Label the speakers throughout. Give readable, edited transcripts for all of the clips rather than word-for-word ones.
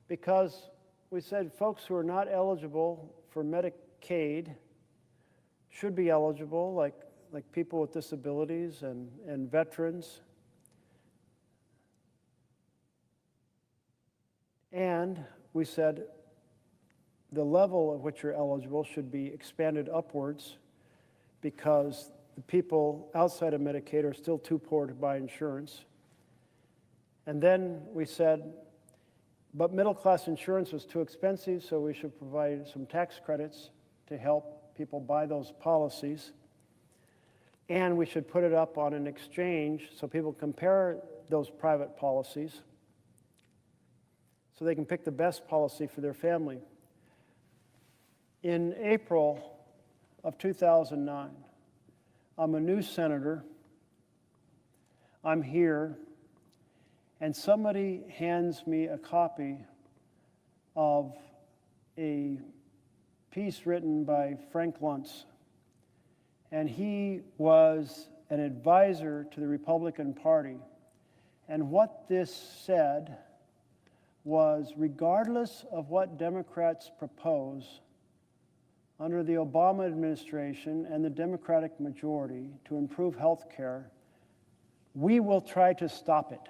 Speaker 1: because we said folks who are not eligible for Medicaid should be eligible, like people with disabilities and veterans. And we said the level at which you're eligible should be expanded upwards because the people outside of Medicaid are still too poor to buy insurance. And then we said, but middle-class insurance was too expensive, so we should provide some tax credits to help people buy those policies. And we should put it up on an exchange so people compare those private policies so they can pick the best policy for their family. In April of 2009, I'm a new senator. I'm here, and somebody hands me a copy of a piece written by Frank Luntz. And he was an advisor to the Republican Party. And what this said was, regardless of what Democrats propose under the Obama administration and the Democratic majority to improve health care, we will try to stop it.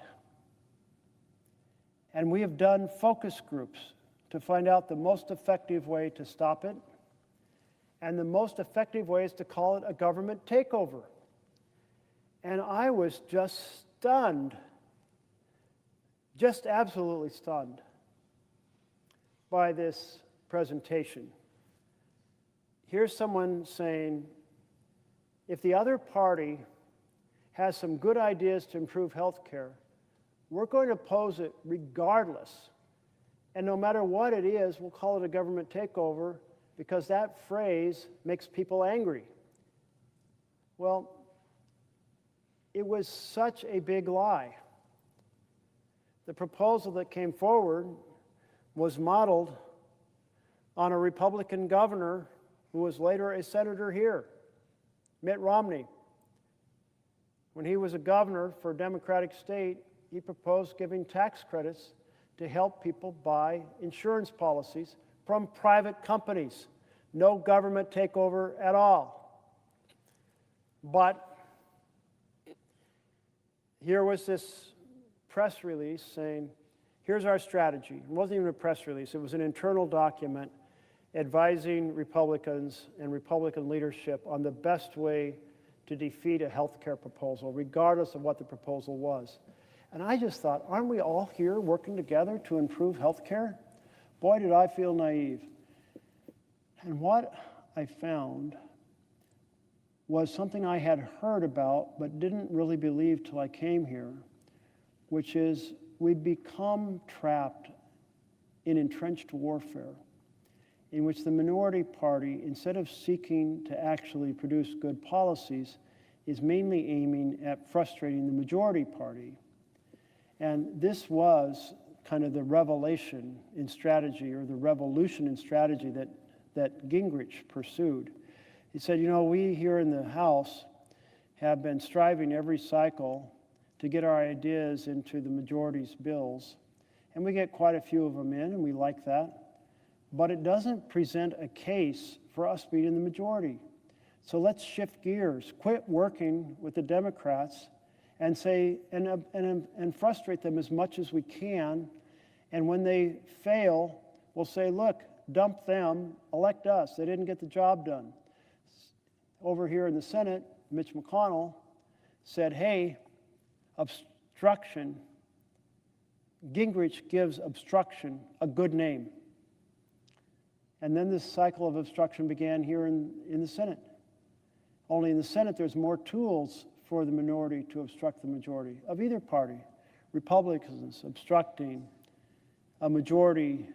Speaker 1: And we have done focus groups to find out the most effective way to stop it. And the most effective way is to call it a government takeover. And I was just stunned, just absolutely stunned by this presentation. Here's someone saying, if the other party has some good ideas to improve health care, we're going to oppose it regardless. And no matter what it is, we'll call it a government takeover because that phrase makes people angry. Well, it was such a big lie. The proposal that came forward was modeled on a Republican governor who was later a senator here, Mitt Romney. When he was a governor for a Democratic state, he proposed giving tax credits to help people buy insurance policies from private companies. No government takeover at all. But here was this press release saying, here's our strategy. It wasn't even a press release. It was an internal document advising Republicans and Republican leadership on the best way to defeat a health care proposal, regardless of what the proposal was. And I just thought, aren't we all here working together to improve health care? Boy, did I feel naive. And what I found was something I had heard about but didn't really believe till I came here, which is we'd become trapped in entrenched warfare in which the minority party, instead of seeking to actually produce good policies, is mainly aiming at frustrating the majority party. And this was kind of the revelation in strategy, or the revolution in strategy that Gingrich pursued. He said, you know, we here in the House have been striving every cycle to get our ideas into the majority's bills, and we get quite a few of them in, and we like that. But it doesn't present a case for us being the majority. So let's shift gears, quit working with the Democrats, and say and frustrate them as much as we can. And when they fail, we'll say, look, dump them, elect us. They didn't get the job done. Over here in the Senate, Mitch McConnell said, hey, obstruction. Gingrich gives obstruction a good name. And then this cycle of obstruction began here in the Senate. Only in the Senate, there's more tools for the minority to obstruct the majority of either party. Republicans obstructing a majority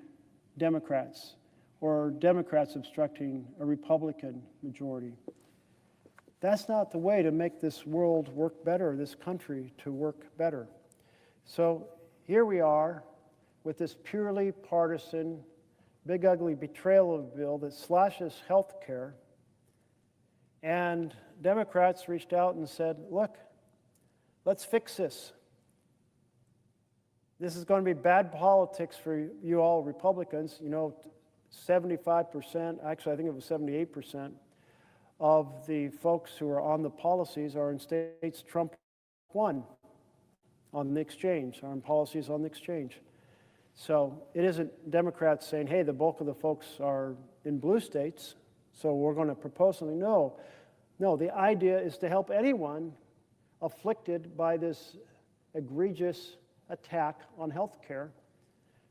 Speaker 1: Democrats, or Democrats obstructing a Republican majority. That's not the way to make this world work better, this country to work better. So here we are with this purely partisan, big ugly betrayal of a bill that slashes health care. And Democrats reached out and said, look, let's fix this. This is going to be bad politics for you all Republicans. You know, 75%, actually I think it was 78%, of the folks who are on the policies are in states Trump won on the exchange, are in policies on the exchange. So it isn't Democrats saying, hey, the bulk of the folks are in blue states, so we're going to propose something. No, the idea is to help anyone afflicted by this egregious attack on health care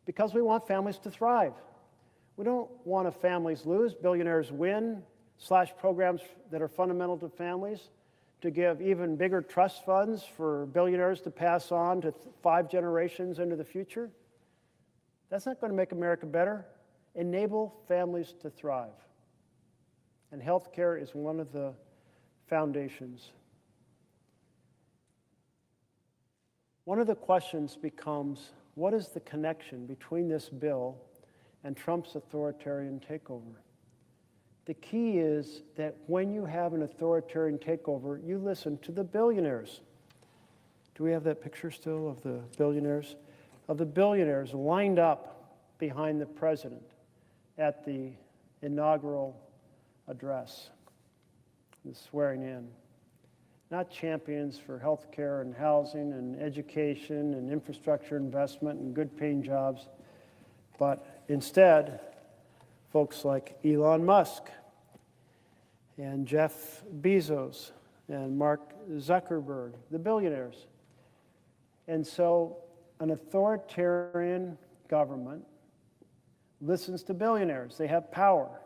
Speaker 1: because we want families to thrive. We don't want families lose, billionaires win, slash programs that are fundamental to families, to give even bigger trust funds for billionaires to pass on to 5 generations into the future. That's not going to make America better. Enable families to thrive. And health care is one of the foundations. One of the questions becomes, what is the connection between this bill and Trump's authoritarian takeover? The key is that when you have an authoritarian takeover, you listen to the billionaires. Do we have that picture still of the billionaires? Of the billionaires lined up behind the president at the inaugural address, the swearing in. Not champions for health care and housing and education and infrastructure investment and good paying jobs, but instead, folks like Elon Musk and Jeff Bezos and Mark Zuckerberg, the billionaires. And so an authoritarian government listens to billionaires. They have power.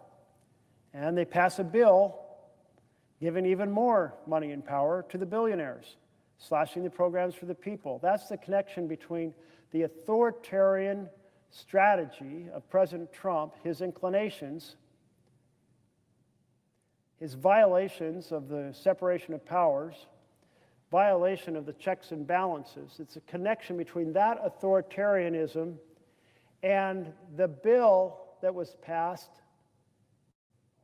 Speaker 1: And they pass a bill giving even more money and power to the billionaires, slashing the programs for the people. That's the connection between the authoritarian strategy of President Trump, his inclinations, his violations of the separation of powers, violation of the checks and balances. It's a connection between that authoritarianism and the bill that was passed,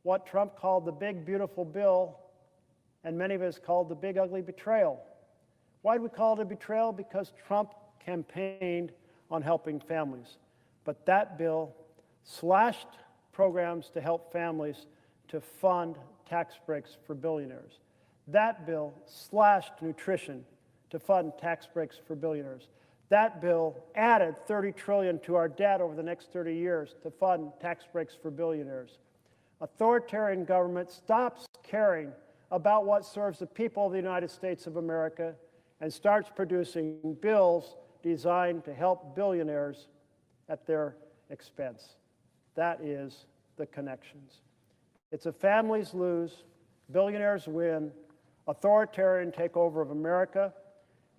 Speaker 1: what Trump called the big, beautiful bill, and many of us called the big, ugly betrayal. Why do we call it a betrayal? Because Trump campaigned on helping families. But that bill slashed programs to help families to fund tax breaks for billionaires. That bill slashed nutrition to fund tax breaks for billionaires. That bill added $30 trillion to our debt over the next 30 years to fund tax breaks for billionaires. Authoritarian government stops caring about what serves the people of the United States of America and starts producing bills designed to help billionaires at their expense. That is the connections. It's a families lose, billionaires win, authoritarian takeover of America,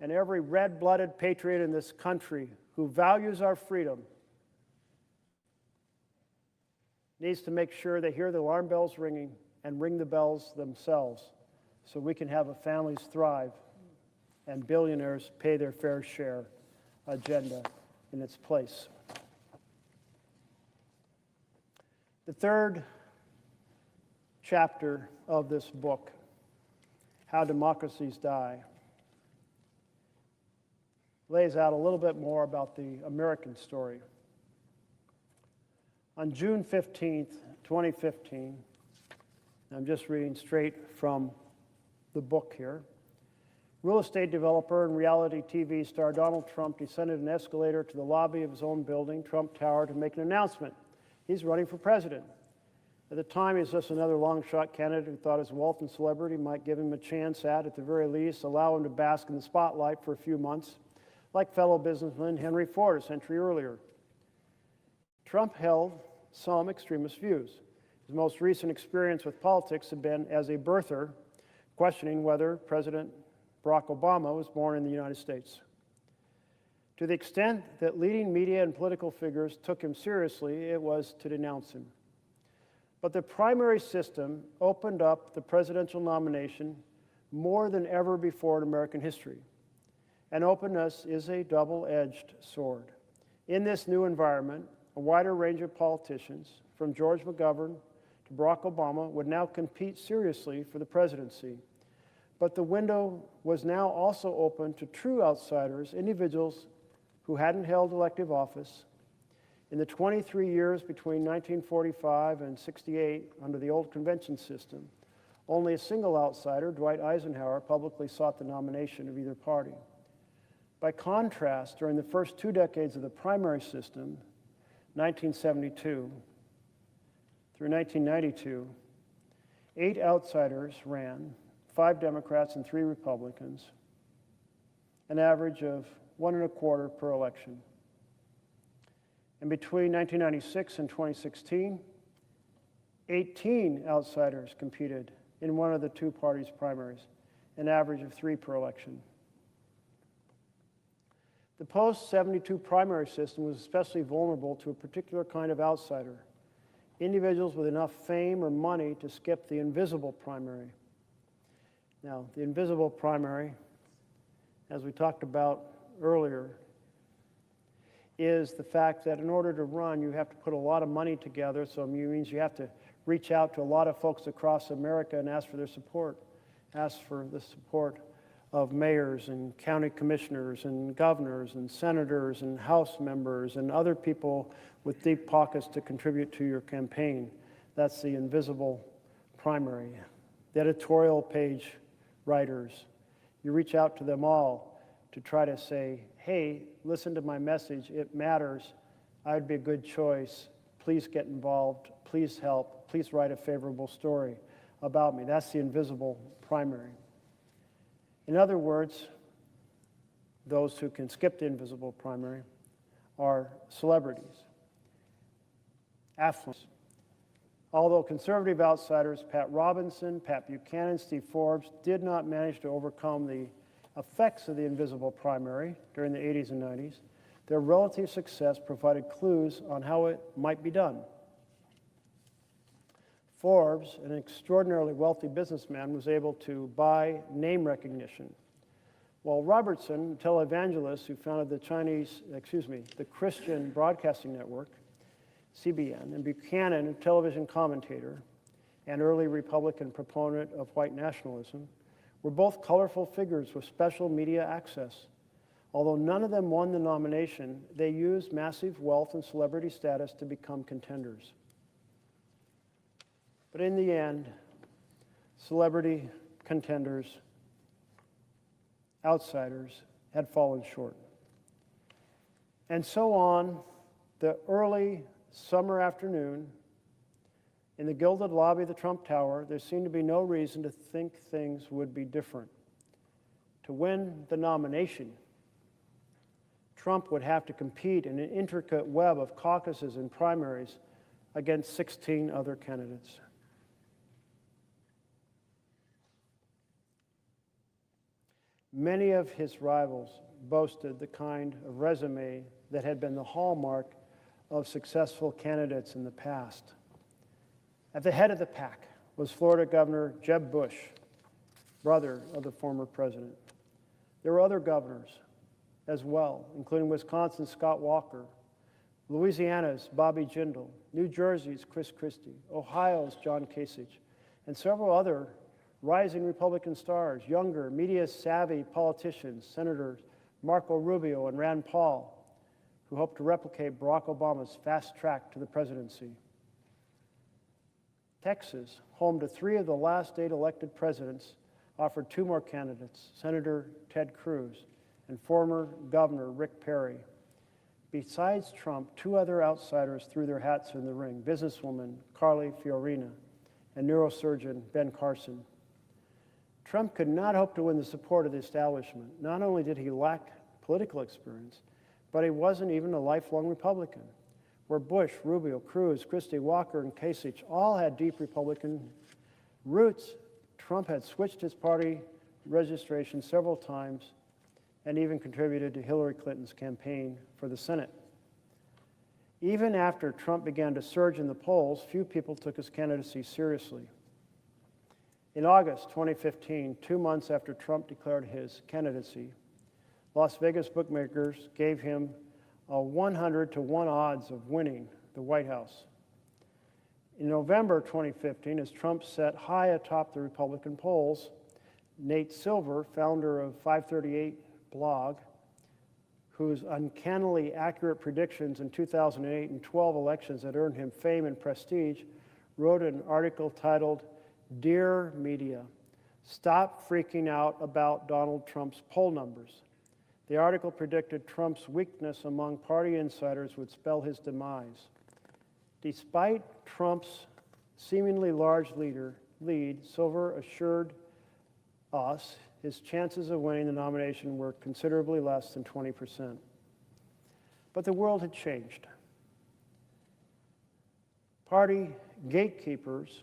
Speaker 1: and every red-blooded patriot in this country who values our freedom needs to make sure they hear the alarm bells ringing and ring the bells themselves so we can have a families thrive and billionaires pay their fair share agenda in its place. The third chapter of this book, How Democracies Die, lays out a little bit more about the American story. On June 15th, 2015, I'm just reading straight from the book here, real estate developer and reality TV star Donald Trump descended an escalator to the lobby of his own building, Trump Tower, to make an announcement. He's running for president. At the time, he was just another long-shot candidate who thought his wealth and celebrity might give him a chance at the very least, allow him to bask in the spotlight for a few months, like fellow businessman Henry Ford a century earlier. Trump held some extremist views. His most recent experience with politics had been as a birther, questioning whether President Barack Obama was born in the United States. To the extent that leading media and political figures took him seriously, it was to denounce him. But the primary system opened up the presidential nomination more than ever before in American history. And openness is a double-edged sword. In this new environment, a wider range of politicians, from George McGovern to Barack Obama, would now compete seriously for the presidency. But the window was now also open to true outsiders, individuals who hadn't held elective office. In the 23 years between 1945 and 68, under the old convention system, only a single outsider, Dwight Eisenhower, publicly sought the nomination of either party. By contrast, during the first 2 decades of the primary system, 1972 through 1992, 8 outsiders ran, 5 Democrats and 3 Republicans, an average of 1.25 per election. And between 1996 and 2016, 18 outsiders competed in one of the 2 parties' primaries, an average of 3 per election. The post-72 primary system was especially vulnerable to a particular kind of outsider, individuals with enough fame or money to skip the invisible primary. Now, the invisible primary, as we talked about earlier, is the fact that in order to run, you have to put a lot of money together, so it means you have to reach out to a lot of folks across America and ask for their support, ask for the support of mayors and county commissioners and governors and senators and House members and other people with deep pockets to contribute to your campaign. That's the invisible primary. The editorial page writers, you reach out to them all to try to say, hey, listen to my message, it matters, I'd be a good choice, please get involved, please help, please write a favorable story about me. That's the invisible primary. In other words, those who can skip the invisible primary are celebrities, affluents. Although conservative outsiders Pat Robinson, Pat Buchanan, Steve Forbes did not manage to overcome the effects of the invisible primary during the 80s and 90s, their relative success provided clues on how it might be done. Forbes, an extraordinarily wealthy businessman, was able to buy name recognition, while Robertson, a televangelist who founded the Christian Broadcasting Network, CBN, and Buchanan, a television commentator and early Republican proponent of white nationalism, were both colorful figures with special media access. Although none of them won the nomination, they used massive wealth and celebrity status to become contenders. But in the end, celebrity contenders, outsiders, had fallen short. And so on the early summer afternoon, in the gilded lobby of the Trump Tower, there seemed to be no reason to think things would be different. To win the nomination, Trump would have to compete in an intricate web of caucuses and primaries against 16 other candidates. Many of his rivals boasted the kind of resume that had been the hallmark of successful candidates in the past. At the head of the pack was Florida Governor Jeb Bush, brother of the former president. There were other governors as well, including Wisconsin's Scott Walker, Louisiana's Bobby Jindal, New Jersey's Chris Christie, Ohio's John Kasich, and several other rising Republican stars, younger, media-savvy politicians, Senators Marco Rubio and Rand Paul, who hoped to replicate Barack Obama's fast track to the presidency. Texas, home to 3 of the last 8 elected presidents, offered 2 more candidates, Senator Ted Cruz and former Governor Rick Perry. Besides Trump, 2 other outsiders threw their hats in the ring, businesswoman Carly Fiorina and neurosurgeon Ben Carson. Trump could not hope to win the support of the establishment. Not only did he lack political experience, but he wasn't even a lifelong Republican. Where Bush, Rubio, Cruz, Christie, Walker, and Kasich all had deep Republican roots, Trump had switched his party registration several times and even contributed to Hillary Clinton's campaign for the Senate. Even after Trump began to surge in the polls, few people took his candidacy seriously. In August 2015, 2 months after Trump declared his candidacy, Las Vegas bookmakers gave him a 100-to-1 odds of winning the White House. In November 2015, as Trump sat high atop the Republican polls, Nate Silver, founder of 538 blog, whose uncannily accurate predictions in 2008 and 12 elections that earned him fame and prestige, wrote an article titled, "Dear Media, Stop Freaking Out About Donald Trump's Poll Numbers." The article predicted Trump's weakness among party insiders would spell his demise. Despite Trump's seemingly large lead, Silver assured us his chances of winning the nomination were considerably less than 20%. But the world had changed. Party gatekeepers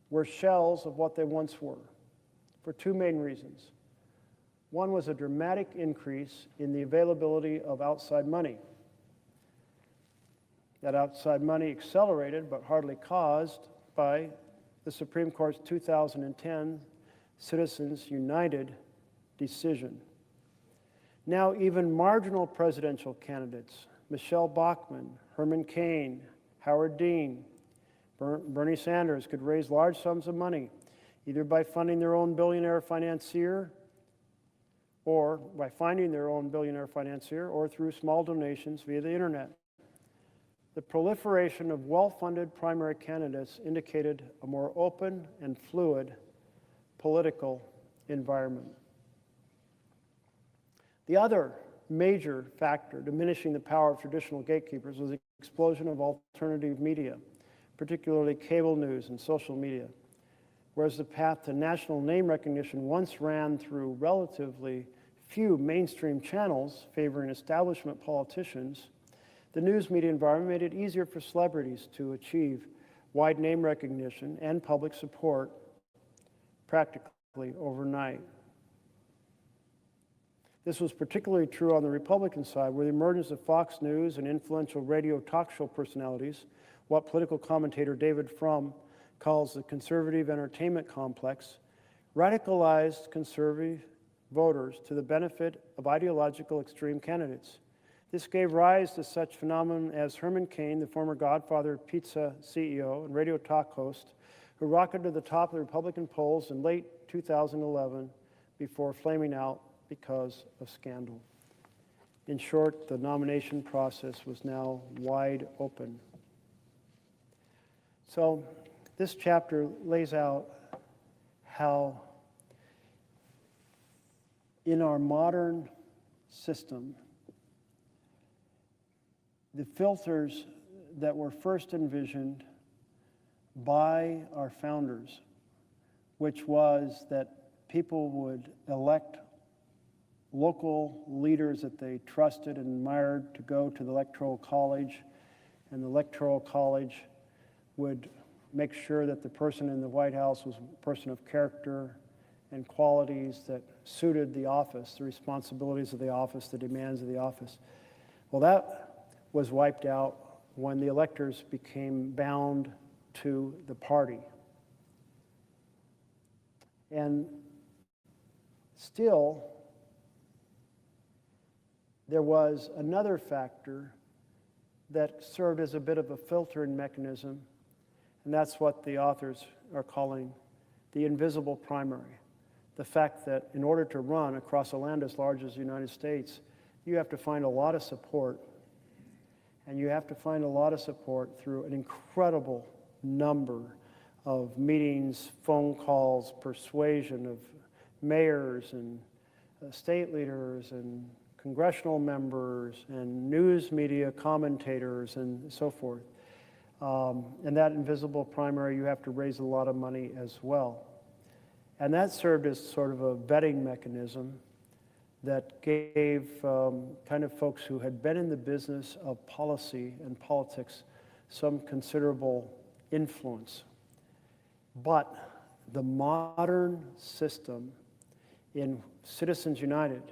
Speaker 1: were shells of what they once were, for two main reasons. One was a dramatic increase in the availability of outside money. That outside money accelerated, but hardly caused, by the Supreme Court's 2010 Citizens United decision. Now even marginal presidential candidates, Michelle Bachmann, Herman Cain, Howard Dean, Bernie Sanders, could raise large sums of money, either by funding their own billionaire financier or by finding their own billionaire financier or through small donations via the internet. The proliferation of well-funded primary candidates indicated a more open and fluid political environment. The other major factor diminishing the power of traditional gatekeepers was the explosion of alternative media, particularly cable news and social media. Whereas the path to national name recognition once ran through relatively few mainstream channels favoring establishment politicians, the news media environment made it easier for celebrities to achieve wide name recognition and public support practically overnight. This was particularly true on the Republican side, where the emergence of Fox News and influential radio talk show personalities, what political commentator David Frum calls the conservative entertainment complex, radicalized conservative voters to the benefit of ideological extreme candidates. This gave rise to such phenomena as Herman Cain, the former Godfather Pizza CEO and radio talk host, who rocketed to the top of the Republican polls in late 2011 before flaming out because of scandal. In short, the nomination process was now wide open. So this chapter lays out how in our modern system, the filters that were first envisioned by our founders, which was that people would elect local leaders that they trusted and admired to go to the Electoral College, and the Electoral College would make sure that the person in the White House was a person of character and qualities that suited the office, the responsibilities of the office, the demands of the office. Well, that was wiped out when the electors became bound to the party. And still, there was another factor that served as a bit of a filtering mechanism, and that's what the authors are calling the invisible primary. The fact that in order to run across a land as large as the United States, you have to find a lot of support, and you have to find a lot of support through an incredible number of meetings, phone calls, persuasion of mayors and state leaders and congressional members and news media commentators and so forth. And that invisible primary, you have to raise a lot of money as well. And that served as sort of a vetting mechanism that gave kind of folks who had been in the business of policy and politics some considerable influence. But the modern system in Citizens United,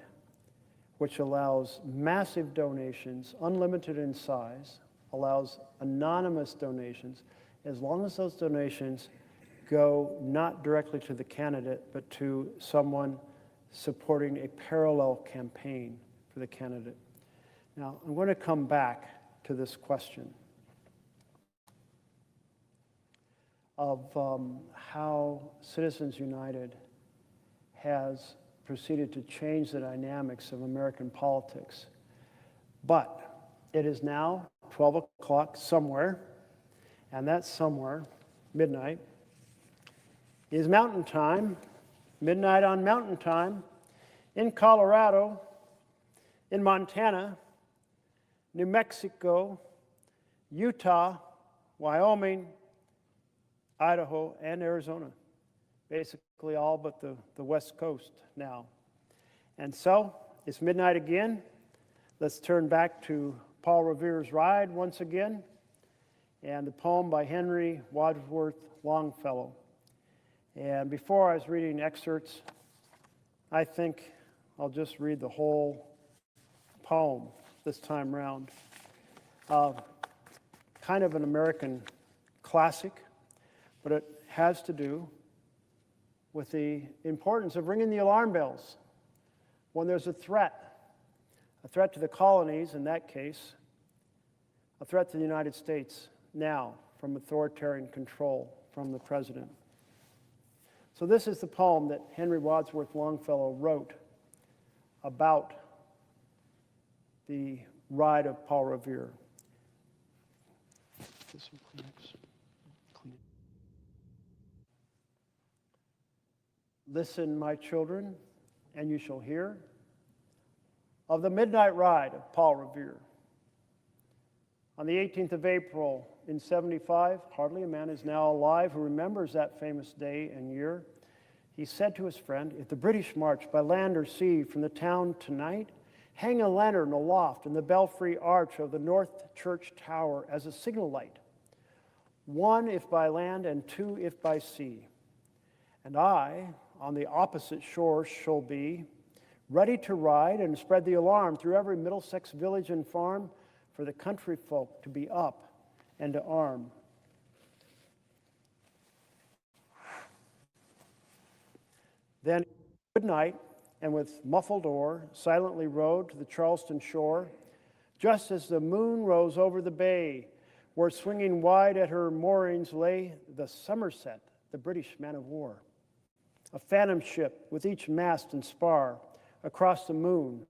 Speaker 1: which allows massive donations, unlimited in size, allows anonymous donations, as long as those donations go not directly to the candidate, but to someone supporting a parallel campaign for the candidate. Now, I'm going to come back to this question of how Citizens United has proceeded to change the dynamics of American politics. But it is now 12 o'clock somewhere, and that somewhere, midnight, is Mountain Time, midnight on Mountain Time, in Colorado, in Montana, New Mexico, Utah, Wyoming, Idaho, and Arizona. Basically all but the West Coast now. And so, it's midnight again. Let's turn back to Paul Revere's Ride once again, and the poem by Henry Wadsworth Longfellow. And before I was reading excerpts, I think I'll just read the whole poem this time round. Kind of an American classic, but it has to do with the importance of ringing the alarm bells when there's a threat to the colonies in that case, a threat to the United States now from authoritarian control from the president. So this is the poem that Henry Wadsworth Longfellow wrote about the ride of Paul Revere. Listen, my children, and you shall hear of the midnight ride of Paul Revere. On the 18th of April in 75, hardly a man is now alive who remembers that famous day and year. He said to his friend, if the British march by land or sea from the town tonight, hang a lantern aloft in the belfry arch of the North Church Tower as a signal light, 1 if by land and 2 if by sea. And I, on the opposite shore, shall be ready to ride and spread the alarm through every Middlesex village and farm for the country folk to be up and to arm. Then, good night, and with muffled oar, silently rowed to the Charleston shore, just as the moon rose over the bay, where swinging wide at her moorings lay the Somerset, the British man-of-war, a phantom ship with each mast and spar across the moon,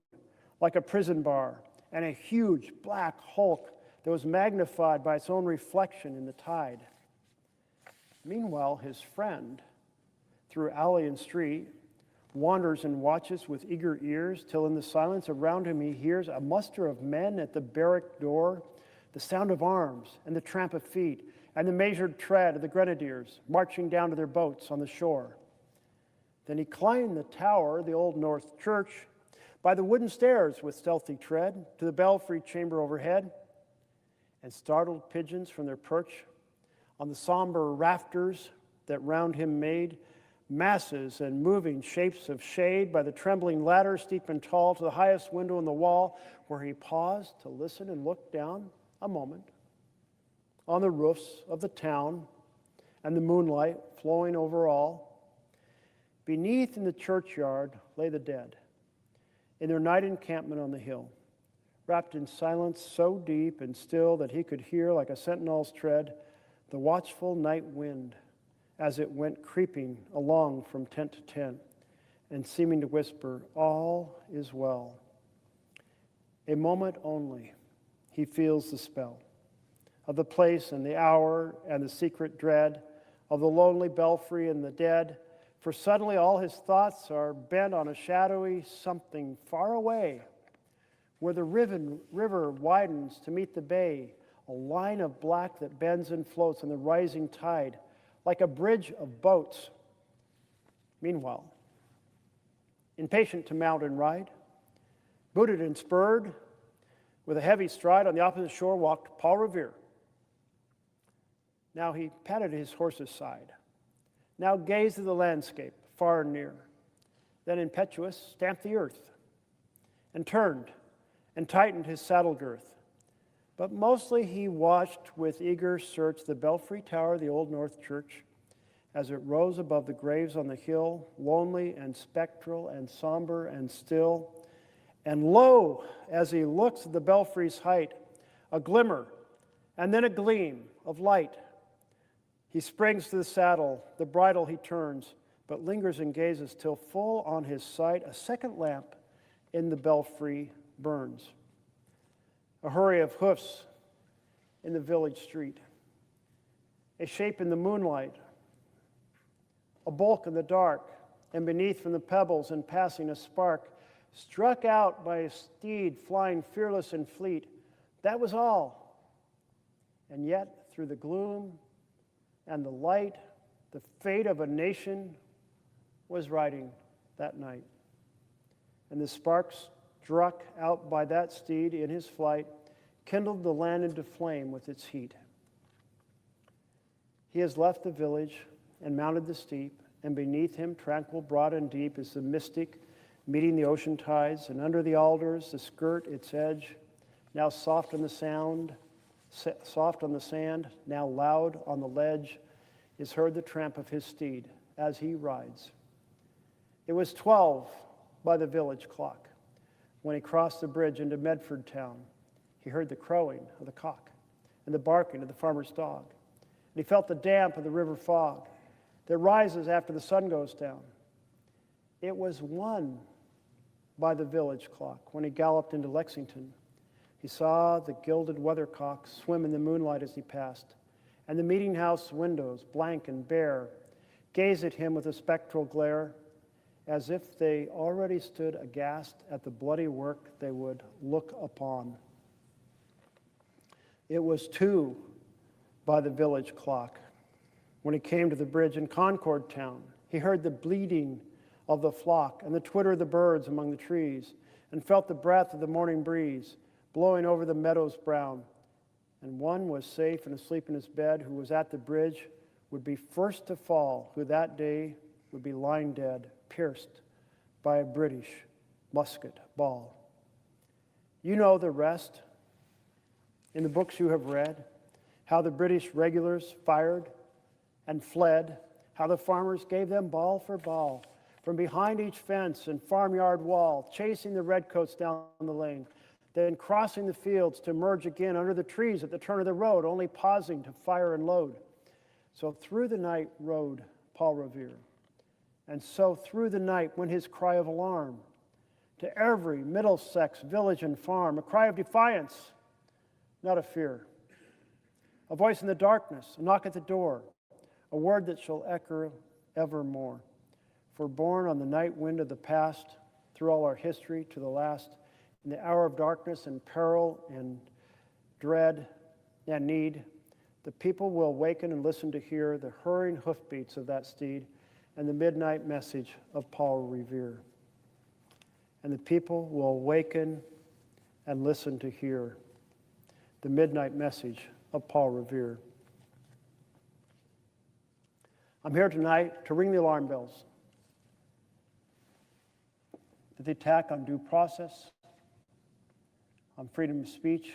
Speaker 1: like a prison bar, and a huge black hulk that was magnified by its own reflection in the tide. Meanwhile, his friend, through alley and street, wanders and watches with eager ears, till in the silence around him he hears a muster of men at the barrack door, the sound of arms and the tramp of feet, and the measured tread of the grenadiers marching down to their boats on the shore. Then he climbed the tower, the Old North Church, by the wooden stairs with stealthy tread, to the belfry chamber overhead, and startled pigeons from their perch on the somber rafters that round him made masses and moving shapes of shade by the trembling ladder, steep and tall, to the highest window in the wall, where he paused to listen and look down a moment on the roofs of the town and the moonlight flowing over all. Beneath in the churchyard lay the dead, in their night encampment on the hill, wrapped in silence so deep and still that he could hear, like a sentinel's tread, the watchful night wind as it went creeping along from tent to tent and seeming to whisper, all is well. A moment only, he feels the spell of the place and the hour and the secret dread of the lonely belfry and the dead, for suddenly all his thoughts are bent on a shadowy something far away, where the river widens to meet the bay, a line of black that bends and floats on the rising tide, like a bridge of boats. Meanwhile, impatient to mount and ride, booted and spurred, with a heavy stride on the opposite shore walked Paul Revere. Now he patted his horse's side, now gazed at the landscape far and near, then impetuous stamped the earth, and turned and tightened his saddle girth. But mostly he watched with eager search the belfry tower of the Old North Church as it rose above the graves on the hill, lonely and spectral and somber and still. And lo, as he looks at the belfry's height, a glimmer and then a gleam of light. He springs to the saddle, the bridle he turns, but lingers and gazes till full on his sight a second lamp in the belfry burns. A hurry of hoofs in the village street, a shape in the moonlight, a bulk in the dark, and beneath from the pebbles and passing a spark, struck out by a steed flying fearless and fleet. That was all. And yet, through the gloom and the light, the fate of a nation was riding that night. And the sparks struck out by that steed in his flight kindled the land into flame with its heat. He has left the village and mounted the steep, and beneath him, tranquil, broad, and deep, is the mystic meeting the ocean tides, and under the alders, the skirt, its edge, now soft on the sand, now loud on the ledge, is heard the tramp of his steed as he rides. It was 12 by the village clock when he crossed the bridge into Medford town. He heard the crowing of the cock and the barking of the farmer's dog. And he felt the damp of the river fog that rises after the sun goes down. It was 1 by the village clock when he galloped into Lexington. He saw the gilded weathercock swim in the moonlight as he passed, and the meeting house windows, blank and bare, gaze at him with a spectral glare, as if they already stood aghast at the bloody work they would look upon. It was 2 by the village clock when he came to the bridge in Concord town. He heard the bleating of the flock and the twitter of the birds among the trees, and felt the breath of the morning breeze blowing over the meadows brown. And one was safe and asleep in his bed who was at the bridge would be first to fall, who that day would be lying dead, pierced by a British musket ball. You know the rest in the books you have read, how the British regulars fired and fled, how the farmers gave them ball for ball from behind each fence and farmyard wall, chasing the redcoats down the lane, then crossing the fields to emerge again under the trees at the turn of the road, only pausing to fire and load. So through the night rode Paul Revere, and so through the night went his cry of alarm to every Middlesex village and farm, a cry of defiance, not of fear. A voice in the darkness, a knock at the door, a word that shall echo evermore. For born on the night wind of the past, through all our history to the last, in the hour of darkness and peril and dread and need, the people will awaken and listen to hear the hurrying hoofbeats of that steed and the midnight message of Paul Revere. And the people will awaken and listen to hear the midnight message of Paul Revere. I'm here tonight to ring the alarm bells. That the attack on due process, on freedom of speech,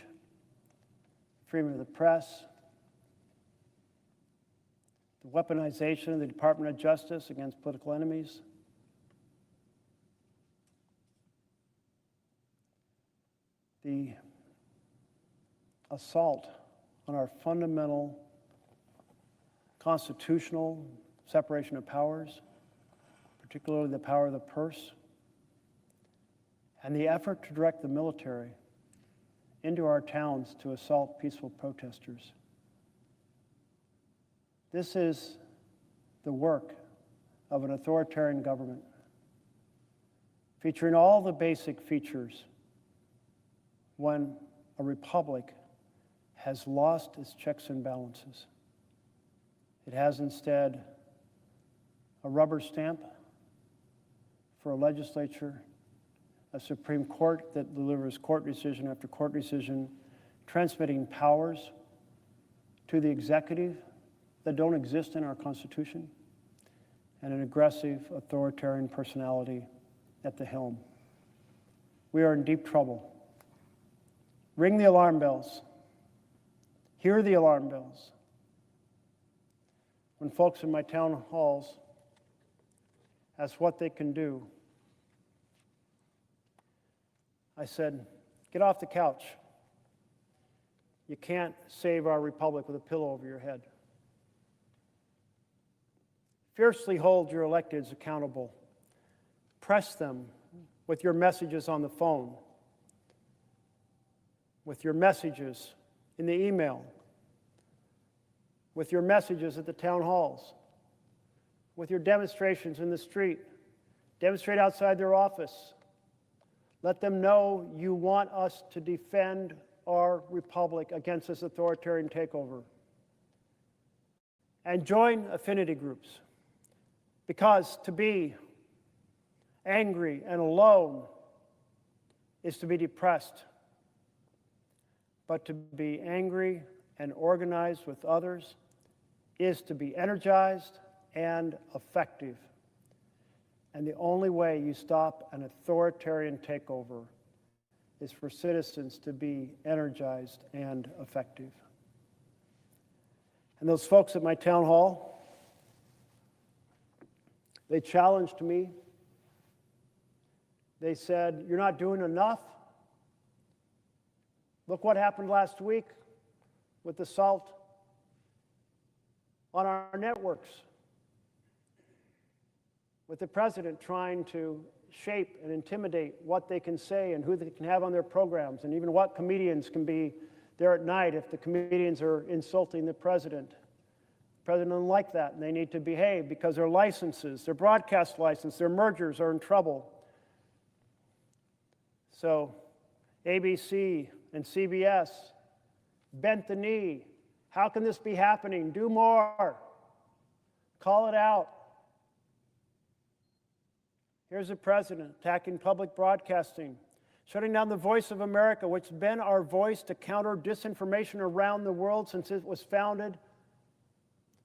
Speaker 1: freedom of the press, the weaponization of the Department of Justice against political enemies, the assault on our fundamental constitutional separation of powers, particularly the power of the purse, and the effort to direct the military into our towns to assault peaceful protesters. This is the work of an authoritarian government, featuring all the basic features when a republic has lost its checks and balances. It has instead a rubber stamp for a legislature, a Supreme Court that delivers court decision after court decision, transmitting powers to the executive that don't exist in our Constitution, and an aggressive authoritarian personality at the helm. We are in deep trouble. Ring the alarm bells. Hear the alarm bells. When folks in my town halls ask what they can do, I said, get off the couch. You can't save our republic with a pillow over your head. Fiercely hold your electeds accountable. Press them with your messages on the phone, with your messages in the email, with your messages at the town halls, with your demonstrations in the street. Demonstrate outside their office. Let them know you want us to defend our republic against this authoritarian takeover. And join affinity groups, because to be angry and alone is to be depressed. But to be angry and organized with others is to be energized and effective. And the only way you stop an authoritarian takeover is for citizens to be energized and effective. And those folks at my town hall, they challenged me. They said, "You're not doing enough. Look what happened last week with assault on our networks, with the president trying to shape and intimidate what they can say and who they can have on their programs, and even what comedians can be there at night if the comedians are insulting the president. The president doesn't like that, and they need to behave because their licenses, their broadcast license, their mergers are in trouble. So ABC and CBS bent the knee. How can this be happening? Do more. Call it out. Here's the president attacking public broadcasting, shutting down the Voice of America, which has been our voice to counter disinformation around the world since it was founded,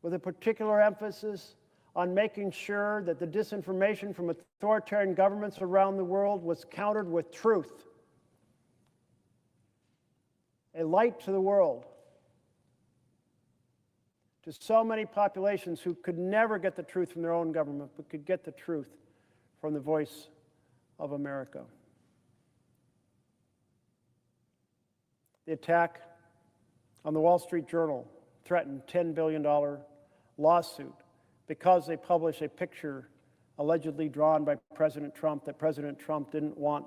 Speaker 1: with a particular emphasis on making sure that the disinformation from authoritarian governments around the world was countered with truth. A light to the world, to so many populations who could never get the truth from their own government, but could get the truth from the Voice of America. The attack on the Wall Street Journal threatened $10 billion lawsuit because they published a picture allegedly drawn by President Trump that President Trump didn't want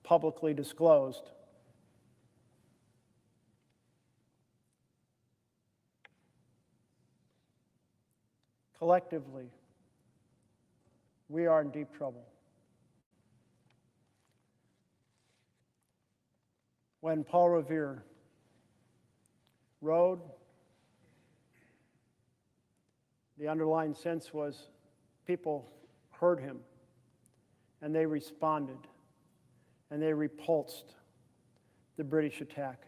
Speaker 1: publicly disclosed. Collectively, we are in deep trouble. When Paul Revere wrote, the underlying sense was people heard him, and they responded, and they repulsed the British attack.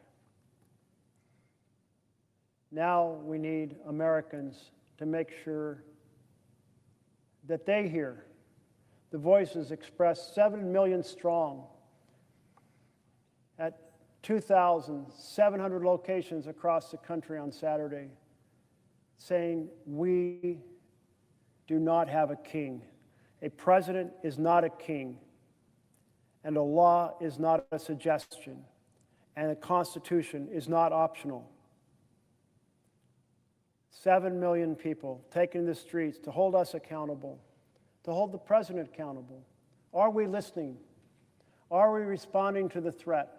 Speaker 1: Now we need Americans to make sure that they hear the voices expressed 7 million strong at 2,700 locations across the country on Saturday, saying we do not have a king. A president is not a king, and a law is not a suggestion, and a constitution is not optional. 7 million people taking the streets to hold us accountable, to hold the president accountable. Are we listening? Are we responding to the threat?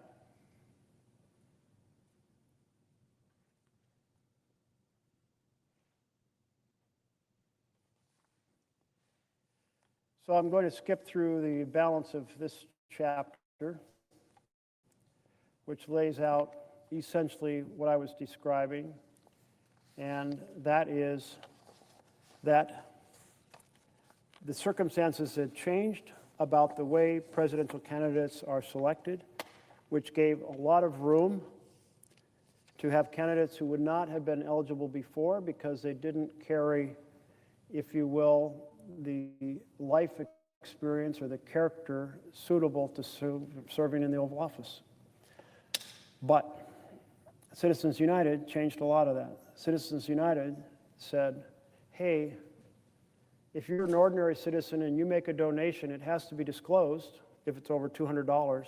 Speaker 1: So I'm going to skip through the balance of this chapter, which lays out essentially what I was describing, and that is that the circumstances had changed about the way presidential candidates are selected, which gave a lot of room to have candidates who would not have been eligible before because they didn't carry, if you will, the life experience or the character suitable to serving in the Oval Office. But Citizens United changed a lot of that. Citizens United said, hey, if you're an ordinary citizen and you make a donation, it has to be disclosed if it's over $200,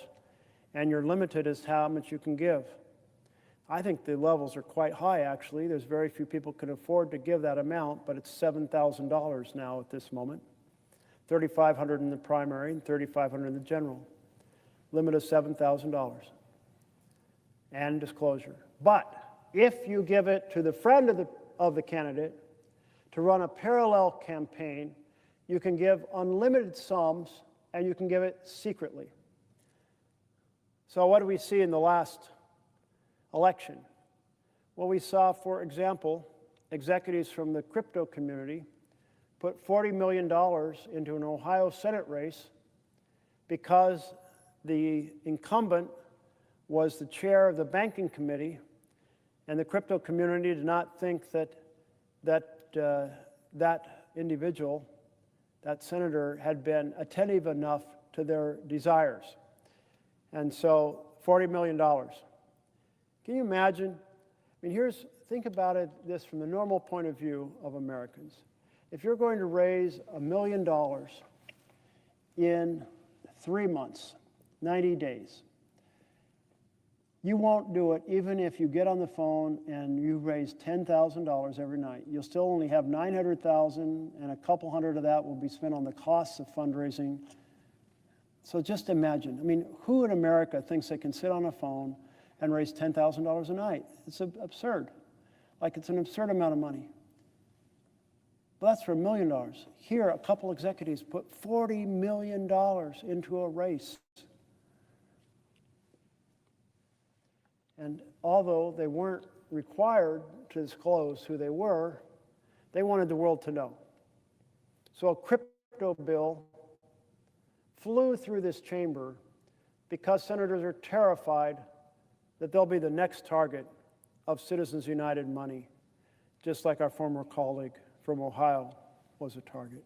Speaker 1: and you're limited as to how much you can give. I think the levels are quite high, actually. There's very few people can afford to give that amount, but it's $7,000 now at this moment. $3,500 in the primary and $3,500 in the general. Limit of $7,000. And disclosure. But if you give it to the friend of the candidate to run a parallel campaign, you can give unlimited sums and you can give it secretly. So what do we see in the last election? Well, we saw, for example, executives from the crypto community put $40 million into an Ohio Senate race because the incumbent was the chair of the banking committee, and the crypto community did not think that that individual, that senator, had been attentive enough to their desires. And so $40 million. Can you imagine? I mean, think about this from the normal point of view of Americans. If you're going to raise $1 million in 3 months, 90 days, you won't do it even if you get on the phone and you raise $10,000 every night. You'll still only have $900,000, and a couple hundred of that will be spent on the costs of fundraising. So just imagine. I mean, who in America thinks they can sit on a phone and raise $10,000 a night? It's absurd. Like, it's an absurd amount of money. But that's for $1 million. Here, a couple executives put $40 million into a race. And although they weren't required to disclose who they were, they wanted the world to know. So a crypto bill flew through this chamber because senators are terrified that they'll be the next target of Citizens United money, just like our former colleague from Ohio was a target.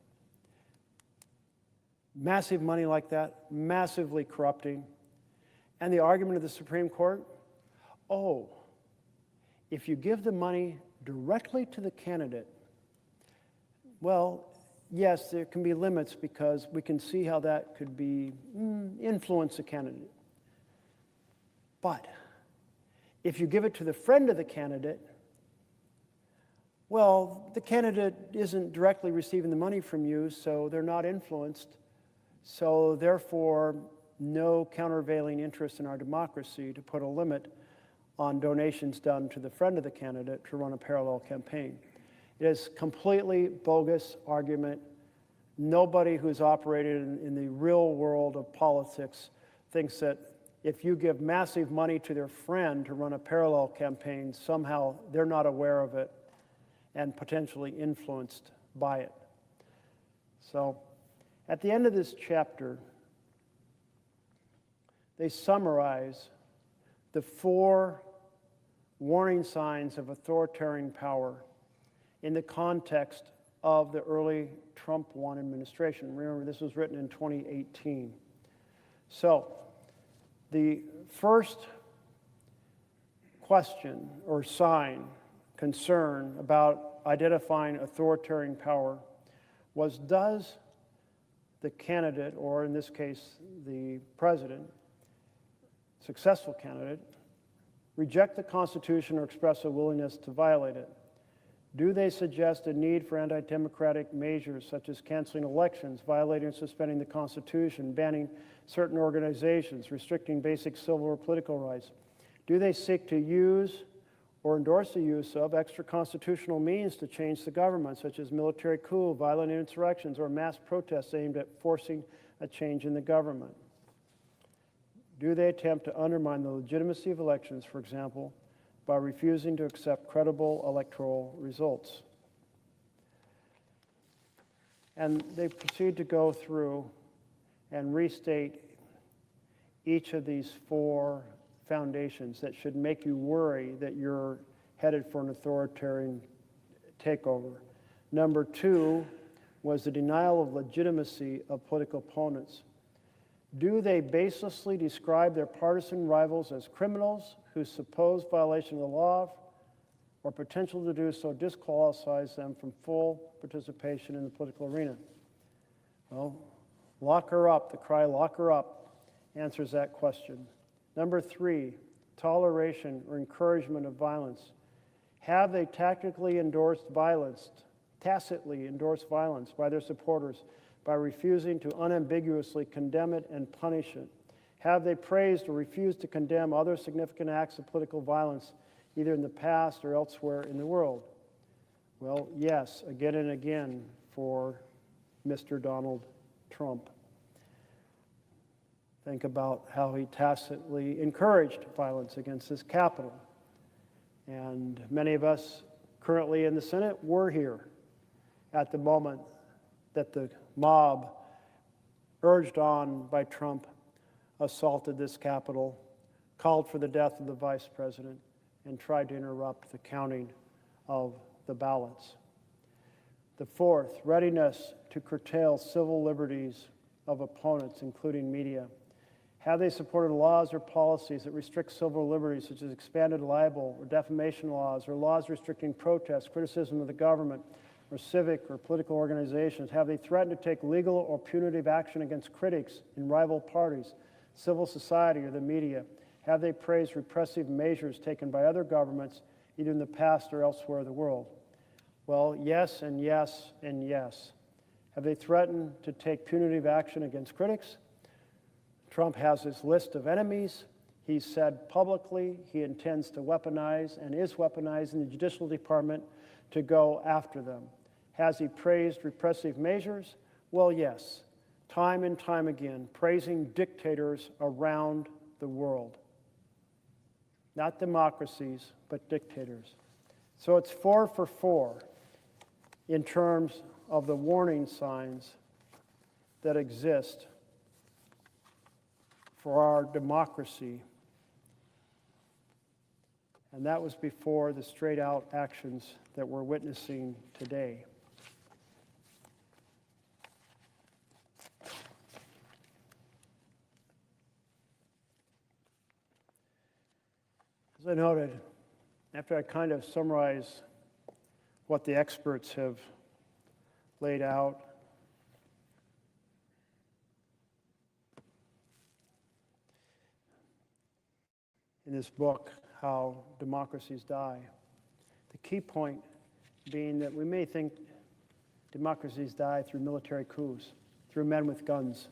Speaker 1: Massive money like that, massively corrupting. And the argument of the Supreme Court, oh, if you give the money directly to the candidate, well, yes, there can be limits because we can see how that could be influence the candidate. But if you give it to the friend of the candidate, well, the candidate isn't directly receiving the money from you, so they're not influenced. So therefore, no countervailing interest in our democracy to put a limit on donations done to the friend of the candidate to run a parallel campaign. It is a completely bogus argument. Nobody who's operated in the real world of politics thinks that if you give massive money to their friend to run a parallel campaign, somehow they're not aware of it and potentially influenced by it. So at the end of this chapter, they summarize the 4 warning signs of authoritarian power in the context of the early Trump 1 administration. Remember, this was written in 2018. So the first question or sign, concern about identifying authoritarian power was, does the candidate, or in this case, the president, successful candidate, reject the Constitution or express a willingness to violate it? Do they suggest a need for anti-democratic measures such as canceling elections, violating and suspending the Constitution, banning certain organizations, restricting basic civil or political rights? Do they seek to use or endorse the use of extra-constitutional means to change the government, such as military coup, violent insurrections, or mass protests aimed at forcing a change in the government? Do they attempt to undermine the legitimacy of elections, for example, by refusing to accept credible electoral results? And they proceed to go through and restate each of these 4 foundations that should make you worry that you're headed for an authoritarian takeover. Number 2 was the denial of legitimacy of political opponents. Do they baselessly describe their partisan rivals as criminals whose supposed violation of the law or potential to do so disqualifies them from full participation in the political arena? Well, lock her up. The cry, lock her up, answers that question. Number 3, toleration, or encouragement of violence? Have they tacitly endorsed violence by their supporters by refusing to unambiguously condemn it and punish it? Have they praised or refused to condemn other significant acts of political violence, either in the past or elsewhere in the world? Well, yes, again and again for Mr. Donald Trump. Think about how he tacitly encouraged violence against his Capitol. And many of us currently in the Senate were here at the moment that the mob, urged on by Trump, assaulted this Capitol, called for the death of the Vice President, and tried to interrupt the counting of the ballots. The fourth, readiness to curtail civil liberties of opponents, including media. Have they supported laws or policies that restrict civil liberties, such as expanded libel or defamation laws, or laws restricting protest, criticism of the government, or civic or political organizations? Have they threatened to take legal or punitive action against critics in rival parties, civil society, or the media? Have they praised repressive measures taken by other governments, either in the past or elsewhere in the world? Well, yes and yes and yes. Have they threatened to take punitive action against critics? Trump has his list of enemies. He said publicly he intends to weaponize and is weaponizing the Judicial Department to go after them. Has he praised repressive measures? Well, yes, time and time again, praising dictators around the world. Not democracies, but dictators. So it's 4 for 4 in terms of the warning signs that exist for our democracy. And that was before the straight-out actions that we're witnessing today. As I noted, after I kind of summarize what the experts have laid out, in this book, How Democracies Die, the key point being that we may think democracies die through military coups, through men with guns.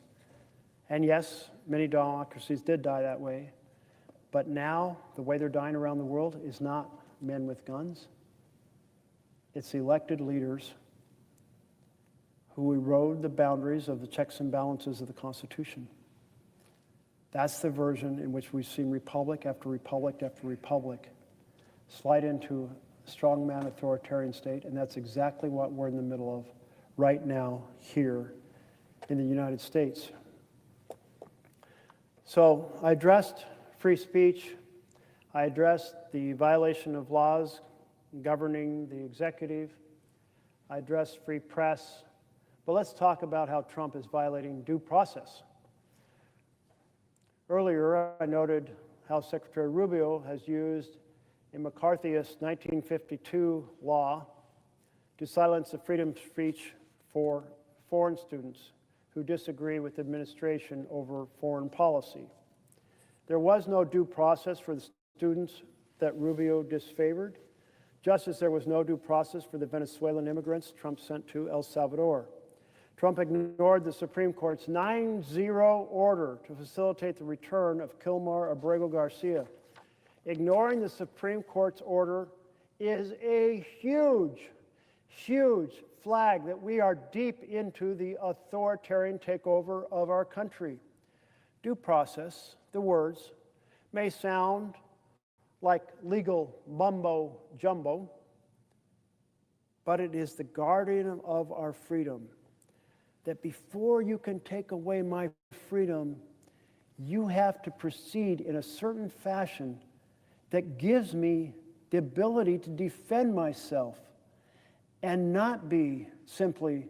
Speaker 1: And yes, many democracies did die that way. But now, the way they're dying around the world is not men with guns. It's elected leaders who erode the boundaries of the checks and balances of the Constitution. That's the version in which we've seen republic after republic after republic slide into a strongman authoritarian state, and that's exactly what we're in the middle of right now here in the United States. So I addressed free speech. I addressed the violation of laws governing the executive. I addressed free press. But let's talk about how Trump is violating due process. Earlier, I noted how Secretary Rubio has used a McCarthyist 1952 law to silence the freedom of speech for foreign students who disagree with the administration over foreign policy. There was no due process for the students that Rubio disfavored, just as there was no due process for the Venezuelan immigrants Trump sent to El Salvador. Trump ignored the Supreme Court's 9-0 order to facilitate the return of Kilmar Abrego Garcia. Ignoring the Supreme Court's order is a huge, huge flag that we are deep into the authoritarian takeover of our country. Due process, the words, may sound like legal mumbo jumbo, but it is the guardian of our freedom. That before you can take away my freedom, you have to proceed in a certain fashion that gives me the ability to defend myself and not be simply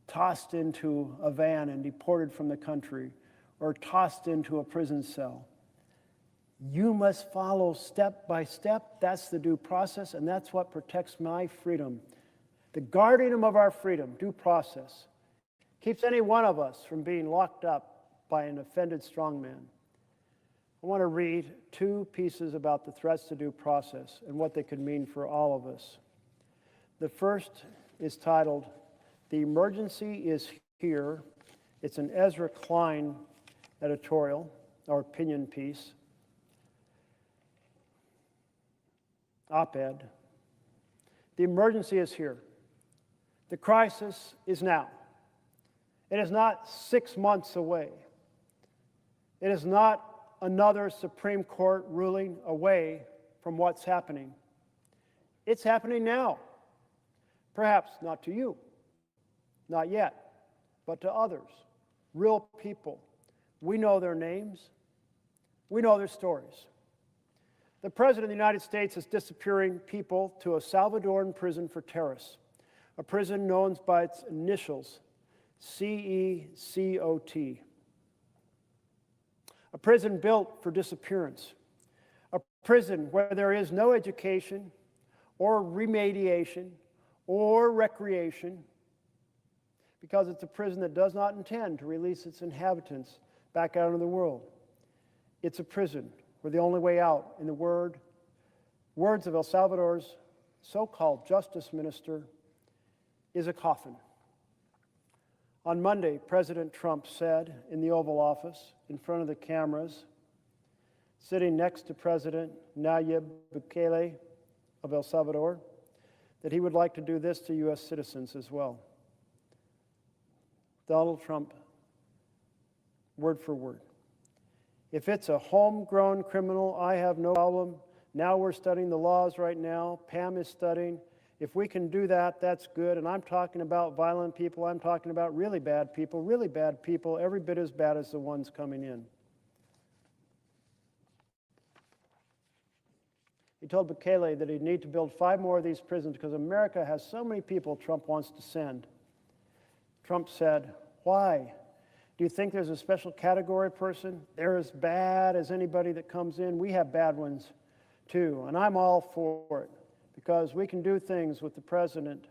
Speaker 1: tossed into a van and deported from the country or tossed into a prison cell. You must follow step by step. That's the due process, and that's what protects my freedom. The guardian of our freedom, due process, keeps any one of us from being locked up by an offended strongman. I want to read two pieces about the threats to due process and what they could mean for all of us. The first is titled, "The Emergency is Here." It's an Ezra Klein editorial or opinion piece, op-ed. The emergency is here. The crisis is now. It is not 6 months away. It is not another Supreme Court ruling away from what's happening. It's happening now. Perhaps not to you, not yet, but to others, real people. We know their names. We know their stories. The President of the United States is disappearing people to a Salvadoran prison for terrorists, a prison known by its initials, CECOT. A prison built for disappearance. A prison where there is no education or remediation or recreation, because it's a prison that does not intend to release its inhabitants back out into the world. It's a prison where the only way out, in the words of El Salvador's so-called justice minister, is a coffin. On Monday, President Trump said in the Oval Office, in front of the cameras, sitting next to President Nayib Bukele of El Salvador, that he would like to do this to U.S. citizens as well. Donald Trump, word for word. If it's a homegrown criminal, I have no problem. Now we're studying the laws right now. Pam is studying. If we can do that, that's good. And I'm talking about violent people. I'm talking about really bad people, every bit as bad as the ones coming in. He told Bukele that he'd need to build 5 more of these prisons because America has so many people Trump wants to send. Trump said, "Why? Do you think there's a special category person? They're as bad as anybody that comes in. We have bad ones too, and I'm all for it because we can do things with the president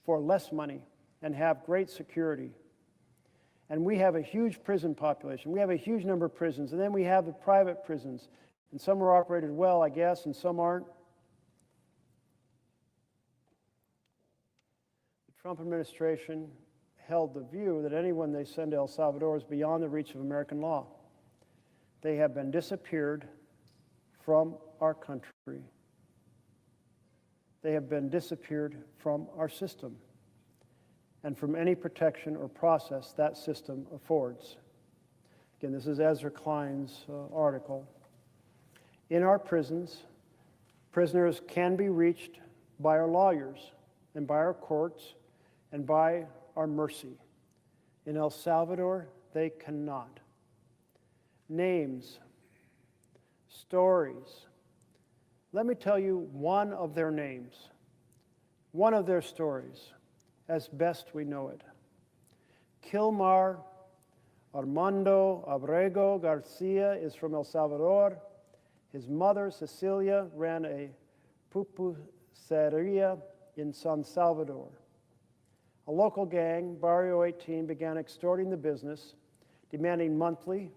Speaker 1: for less money and have great security. And we have a huge prison population. We have a huge number of prisons, and then we have the private prisons, and some are operated well, I guess, and some aren't." The Trump administration held the view that anyone they send to El Salvador is beyond the reach of American law. They have been disappeared from our country. They have been disappeared from our system and from any protection or process that system affords. Again, this is Ezra Klein's article. In our prisons, prisoners can be reached by our lawyers and by our courts and by our mercy. In El Salvador, they cannot. Names, stories. Let me tell you one of their names, one of their stories, as best we know it. Kilmar Armando Abrego Garcia is from El Salvador. His mother, Cecilia, ran a pupuseria in San Salvador. A local gang, Barrio 18, began extorting the business, demanding monthly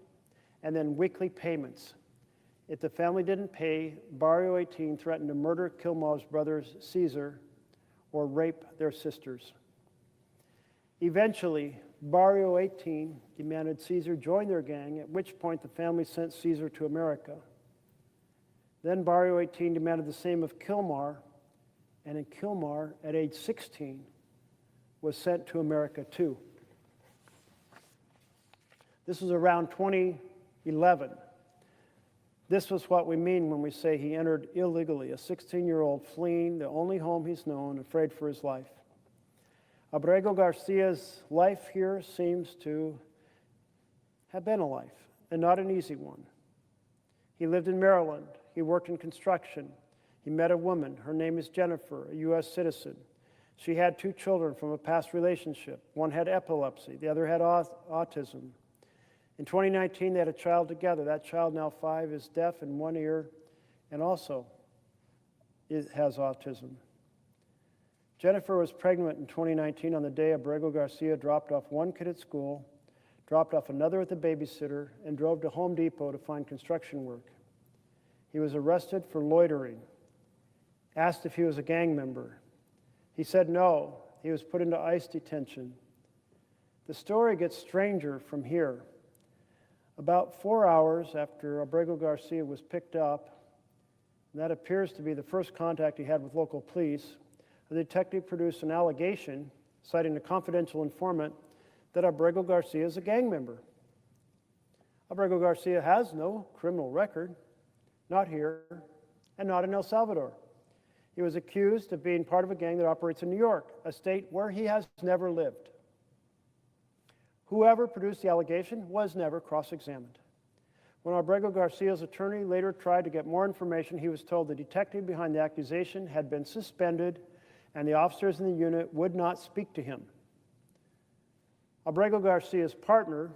Speaker 1: and then weekly payments. If the family didn't pay, Barrio 18 threatened to murder Kilmar's brothers, Caesar, or rape their sisters. Eventually, Barrio 18 demanded Caesar join their gang, at which point the family sent Caesar to America. Then Barrio 18 demanded the same of Kilmar, and in Kilmar, at age 16, was sent to America too. This was around 2011. This was what we mean when we say he entered illegally, a 16-year-old fleeing the only home he's known, afraid for his life. Abrego Garcia's life here seems to have been a life, and not an easy one. He lived in Maryland. He worked in construction. He met a woman. Her name is Jennifer, a U.S. citizen. She had 2 children from a past relationship. One had epilepsy. The other had autism. In 2019, they had a child together. That child, now 5, is deaf in one ear and also has autism. Jennifer was pregnant in 2019 on the day Abrego Garcia dropped off one kid at school dropped off another at the babysitter, and drove to Home Depot to find construction work. He was arrested for loitering, asked if he was a gang member. He said no. He was put into ICE detention. The story gets stranger from here. About 4 hours after Abrego Garcia was picked up, and that appears to be the first contact he had with local police, a detective produced an allegation, citing a confidential informant, that Abrego Garcia is a gang member. Abrego Garcia has no criminal record, not here, and not in El Salvador. He was accused of being part of a gang that operates in New York, a state where he has never lived. Whoever produced the allegation was never cross-examined. When Abrego Garcia's attorney later tried to get more information, he was told the detective behind the accusation had been suspended and the officers in the unit would not speak to him. Abrego Garcia's partner,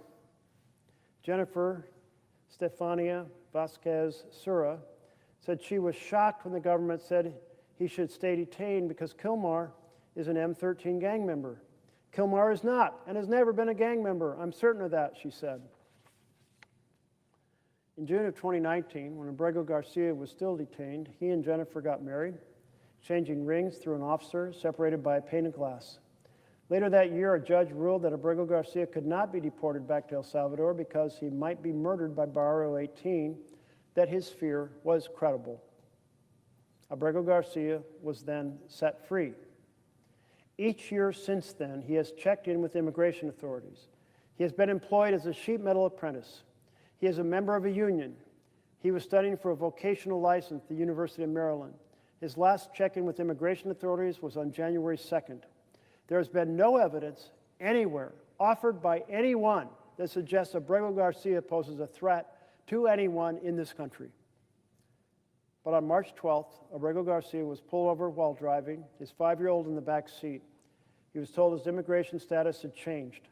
Speaker 1: Jennifer Stefania Vasquez Sura, said she was shocked when the government said he should stay detained because Kilmar is an M13 gang member. Kilmar is not and has never been a gang member. I'm certain of that, she said. In June of 2019, when Abrego Garcia was still detained, he and Jennifer got married, exchanging rings through an officer separated by a pane of glass. Later that year, a judge ruled that Abrego Garcia could not be deported back to El Salvador because he might be murdered by Barrio 18, that his fear was credible. Abrego Garcia was then set free. Each year since then, he has checked in with immigration authorities. He has been employed as a sheet metal apprentice. He is a member of a union. He was studying for a vocational license at the University of Maryland. His last check-in with immigration authorities was on January 2nd. There has been no evidence anywhere offered by anyone that suggests Abrego Garcia poses a threat to anyone in this country. But on March 12th, Abrego Garcia was pulled over while driving, his 5-year-old in the back seat. He was told his immigration status had changed.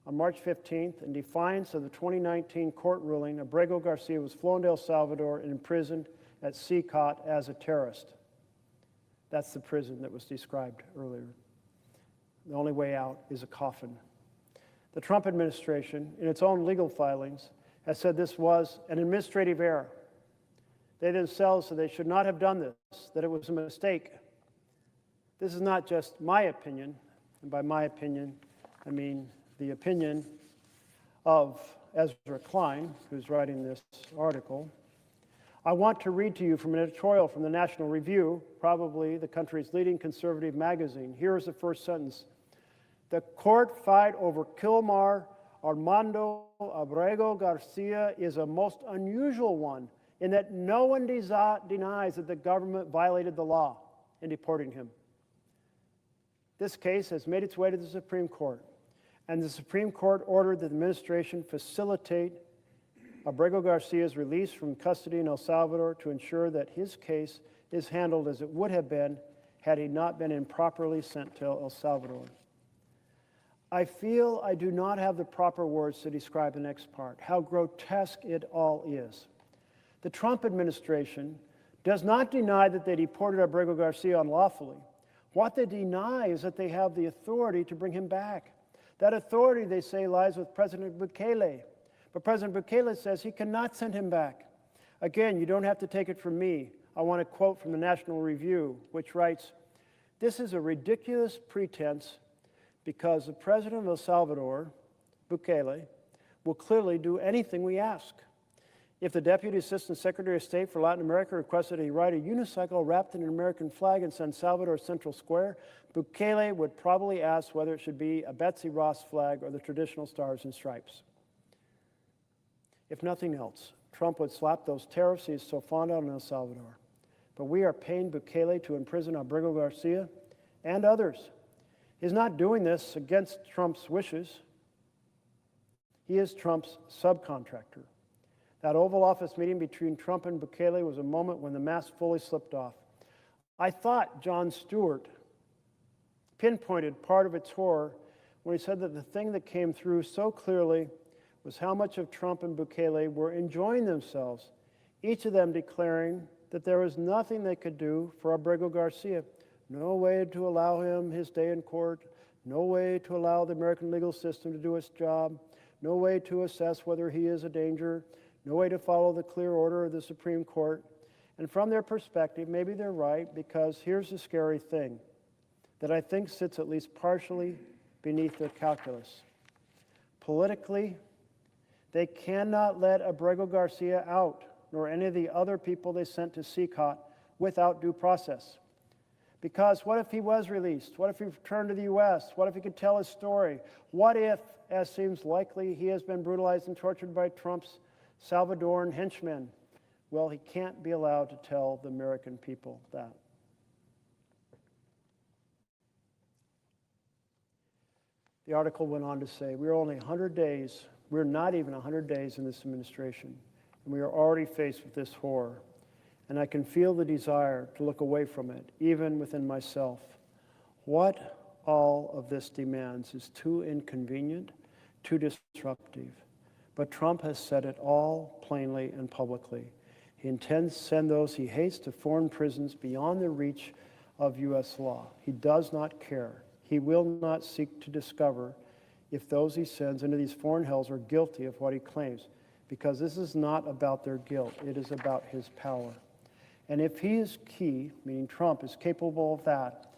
Speaker 1: On March 15th, in defiance of the 2019 court ruling, Abrego Garcia was flown to El Salvador and imprisoned at CCOT as a terrorist. That's the prison that was described earlier. The only way out is a coffin. The Trump administration, in its own legal filings, has said this was an administrative error. They themselves said they should not have done this, that it was a mistake. This is not just my opinion, and by my opinion, I mean the opinion of Ezra Klein, who's writing this article. I want to read to you from an editorial from the National Review, probably the country's leading conservative magazine. Here is the first sentence. The court fight over Kilmar Armando Abrego Garcia is a most unusual one in that no one denies that the government violated the law in deporting him. This case has made its way to the Supreme Court, and the Supreme Court ordered that the administration facilitate Abrego Garcia's release from custody in El Salvador to ensure that his case is handled as it would have been had he not been improperly sent to El Salvador. I feel I do not have the proper words to describe the next part, how grotesque it all is. The Trump administration does not deny that they deported Abrego Garcia unlawfully. What they deny is that they have the authority to bring him back. That authority, they say, lies with President Bukele. But President Bukele says he cannot send him back. Again, you don't have to take it from me. I want to quote from the National Review, which writes, "This is a ridiculous pretense because the president of El Salvador, Bukele, will clearly do anything we ask. If the Deputy Assistant Secretary of State for Latin America requested he ride a unicycle wrapped in an American flag in San Salvador Central Square, Bukele would probably ask whether it should be a Betsy Ross flag or the traditional stars and stripes. If nothing else, Trump would slap those tariffs he is so fond of in El Salvador. But we are paying Bukele to imprison Abrego Garcia and others. He's not doing this against Trump's wishes. He is Trump's subcontractor. That Oval Office meeting between Trump and Bukele was a moment when the mask fully slipped off. I thought Jon Stewart pinpointed part of its horror when he said that the thing that came through so clearly was how much of Trump and Bukele were enjoying themselves, each of them declaring that there was nothing they could do for Abrego Garcia. No way to allow him his day in court, no way to allow the American legal system to do its job, no way to assess whether he is a danger, no way to follow the clear order of the Supreme Court. And from their perspective, maybe they're right, because here's the scary thing that I think sits at least partially beneath their calculus. Politically, they cannot let Abrego Garcia out, nor any of the other people they sent to CCOT, without due process. Because what if he was released? What if he returned to the U.S.? What if he could tell his story? What if, as seems likely, he has been brutalized and tortured by Trump's Salvadoran henchmen? Well, he can't be allowed to tell the American people that. The article went on to say, we're only 100 days, we're not even 100 days in this administration, and we are already faced with this horror. And I can feel the desire to look away from it, even within myself. What all of this demands is too inconvenient, too disruptive. But Trump has said it all plainly and publicly. He intends to send those he hates to foreign prisons beyond the reach of U.S. law. He does not care. He will not seek to discover if those he sends into these foreign hells are guilty of what he claims, because this is not about their guilt. It is about his power. And if he is key, meaning Trump is capable of that,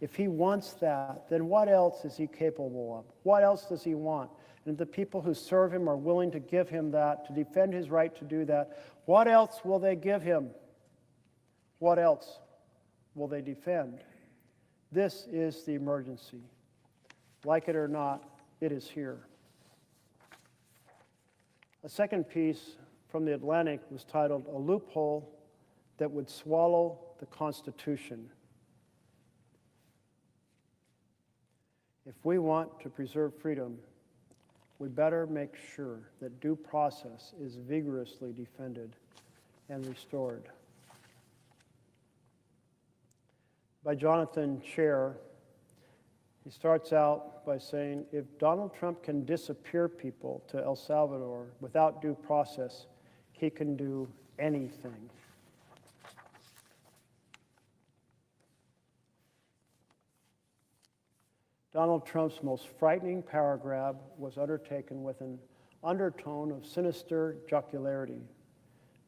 Speaker 1: if he wants that, then what else is he capable of? What else does he want? And if the people who serve him are willing to give him that, to defend his right to do that, what else will they give him? What else will they defend? This is the emergency. Like it or not, it is here. A second piece from The Atlantic was titled, "A Loophole That Would Swallow the Constitution." If we want to preserve freedom, we better make sure that due process is vigorously defended and restored. By Jonathan Chair, he starts out by saying, if Donald Trump can disappear people to El Salvador without due process, he can do anything. Donald Trump's most frightening power grab was undertaken with an undertone of sinister jocularity.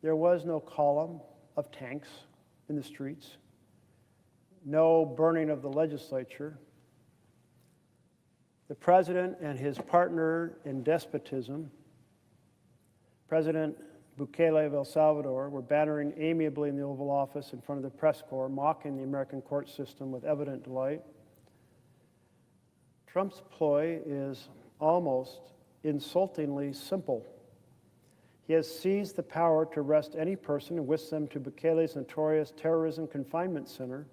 Speaker 1: There was no column of tanks in the streets, no burning of the legislature. The president and his partner in despotism, President Bukele of El Salvador, were bantering amiably in the Oval Office in front of the press corps, mocking the American court system with evident delight. Trump's ploy is almost insultingly simple. He has seized the power to arrest any person and whisk them to Bukele's notorious terrorism confinement center,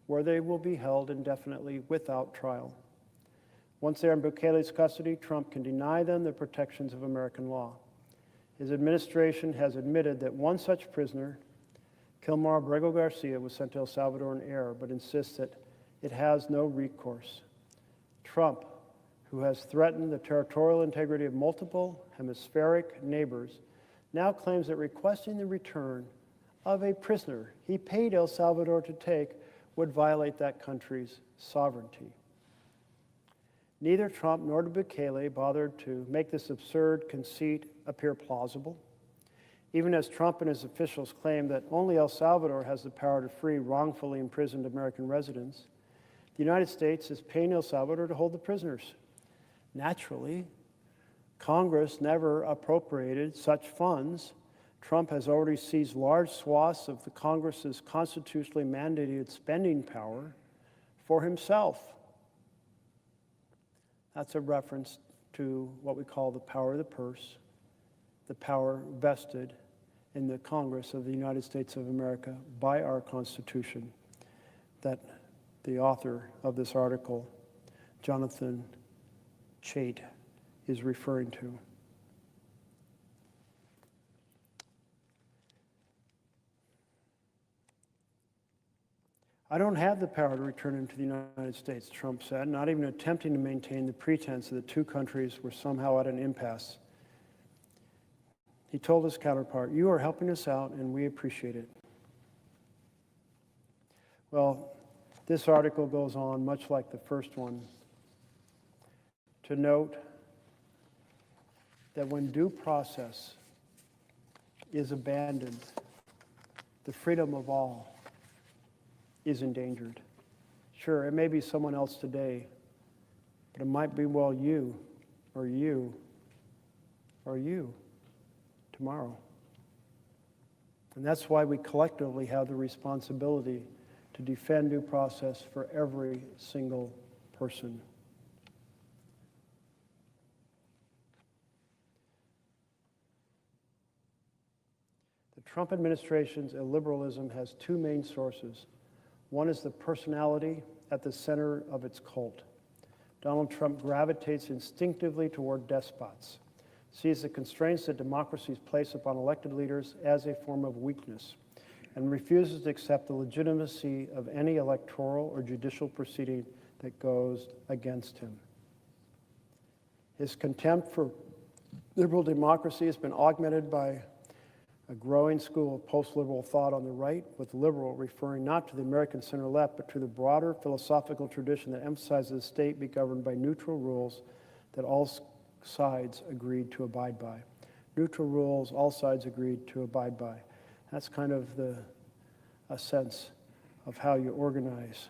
Speaker 1: where they will be held indefinitely without trial. Once they are in Bukele's custody, Trump can deny them the protections of American law. His administration has admitted that one such prisoner, Kilmar Abrego Garcia, was sent to El Salvador in error, but insists that it has no recourse. Trump, who has threatened the territorial integrity of multiple hemispheric neighbors, now claims that requesting the return of a prisoner he paid El Salvador to take would violate that country's sovereignty. Neither Trump nor Bukele bothered to make this absurd conceit appear plausible, even as Trump and his officials claim that only El Salvador has the power to free wrongfully imprisoned American residents. The United States is paying El Salvador to hold the prisoners. Naturally, Congress never appropriated such funds. Trump has already seized large swaths of the Congress's constitutionally mandated spending power for himself. That's a reference to what we call the power of the purse, the power vested in the Congress of the United States of America by our Constitution, that the author of this article, Jonathan Chait, is referring to. I don't have the power to return him to the United States, Trump said, not even attempting to maintain the pretense that the two countries were somehow at an impasse. He told his counterpart, "You are helping us out, and we appreciate it." Well, this article goes on, much like the first one, to note that when due process is abandoned, the freedom of all is endangered. Sure, it may be someone else today, but it might be, well, you, or you, or you tomorrow. And that's why we collectively have the responsibility to defend due process for every single person. The Trump administration's illiberalism has two main sources. One is the personality at the center of its cult. Donald Trump gravitates instinctively toward despots, sees the constraints that democracies place upon elected leaders as a form of weakness, and refuses to accept the legitimacy of any electoral or judicial proceeding that goes against him. His contempt for liberal democracy has been augmented by a growing school of post-liberal thought on the right, with liberal referring not to the American center-left, but to the broader philosophical tradition that emphasizes the state be governed by neutral rules that all sides agreed to abide by. Neutral rules, all sides agreed to abide by. That's kind of a sense of how you organize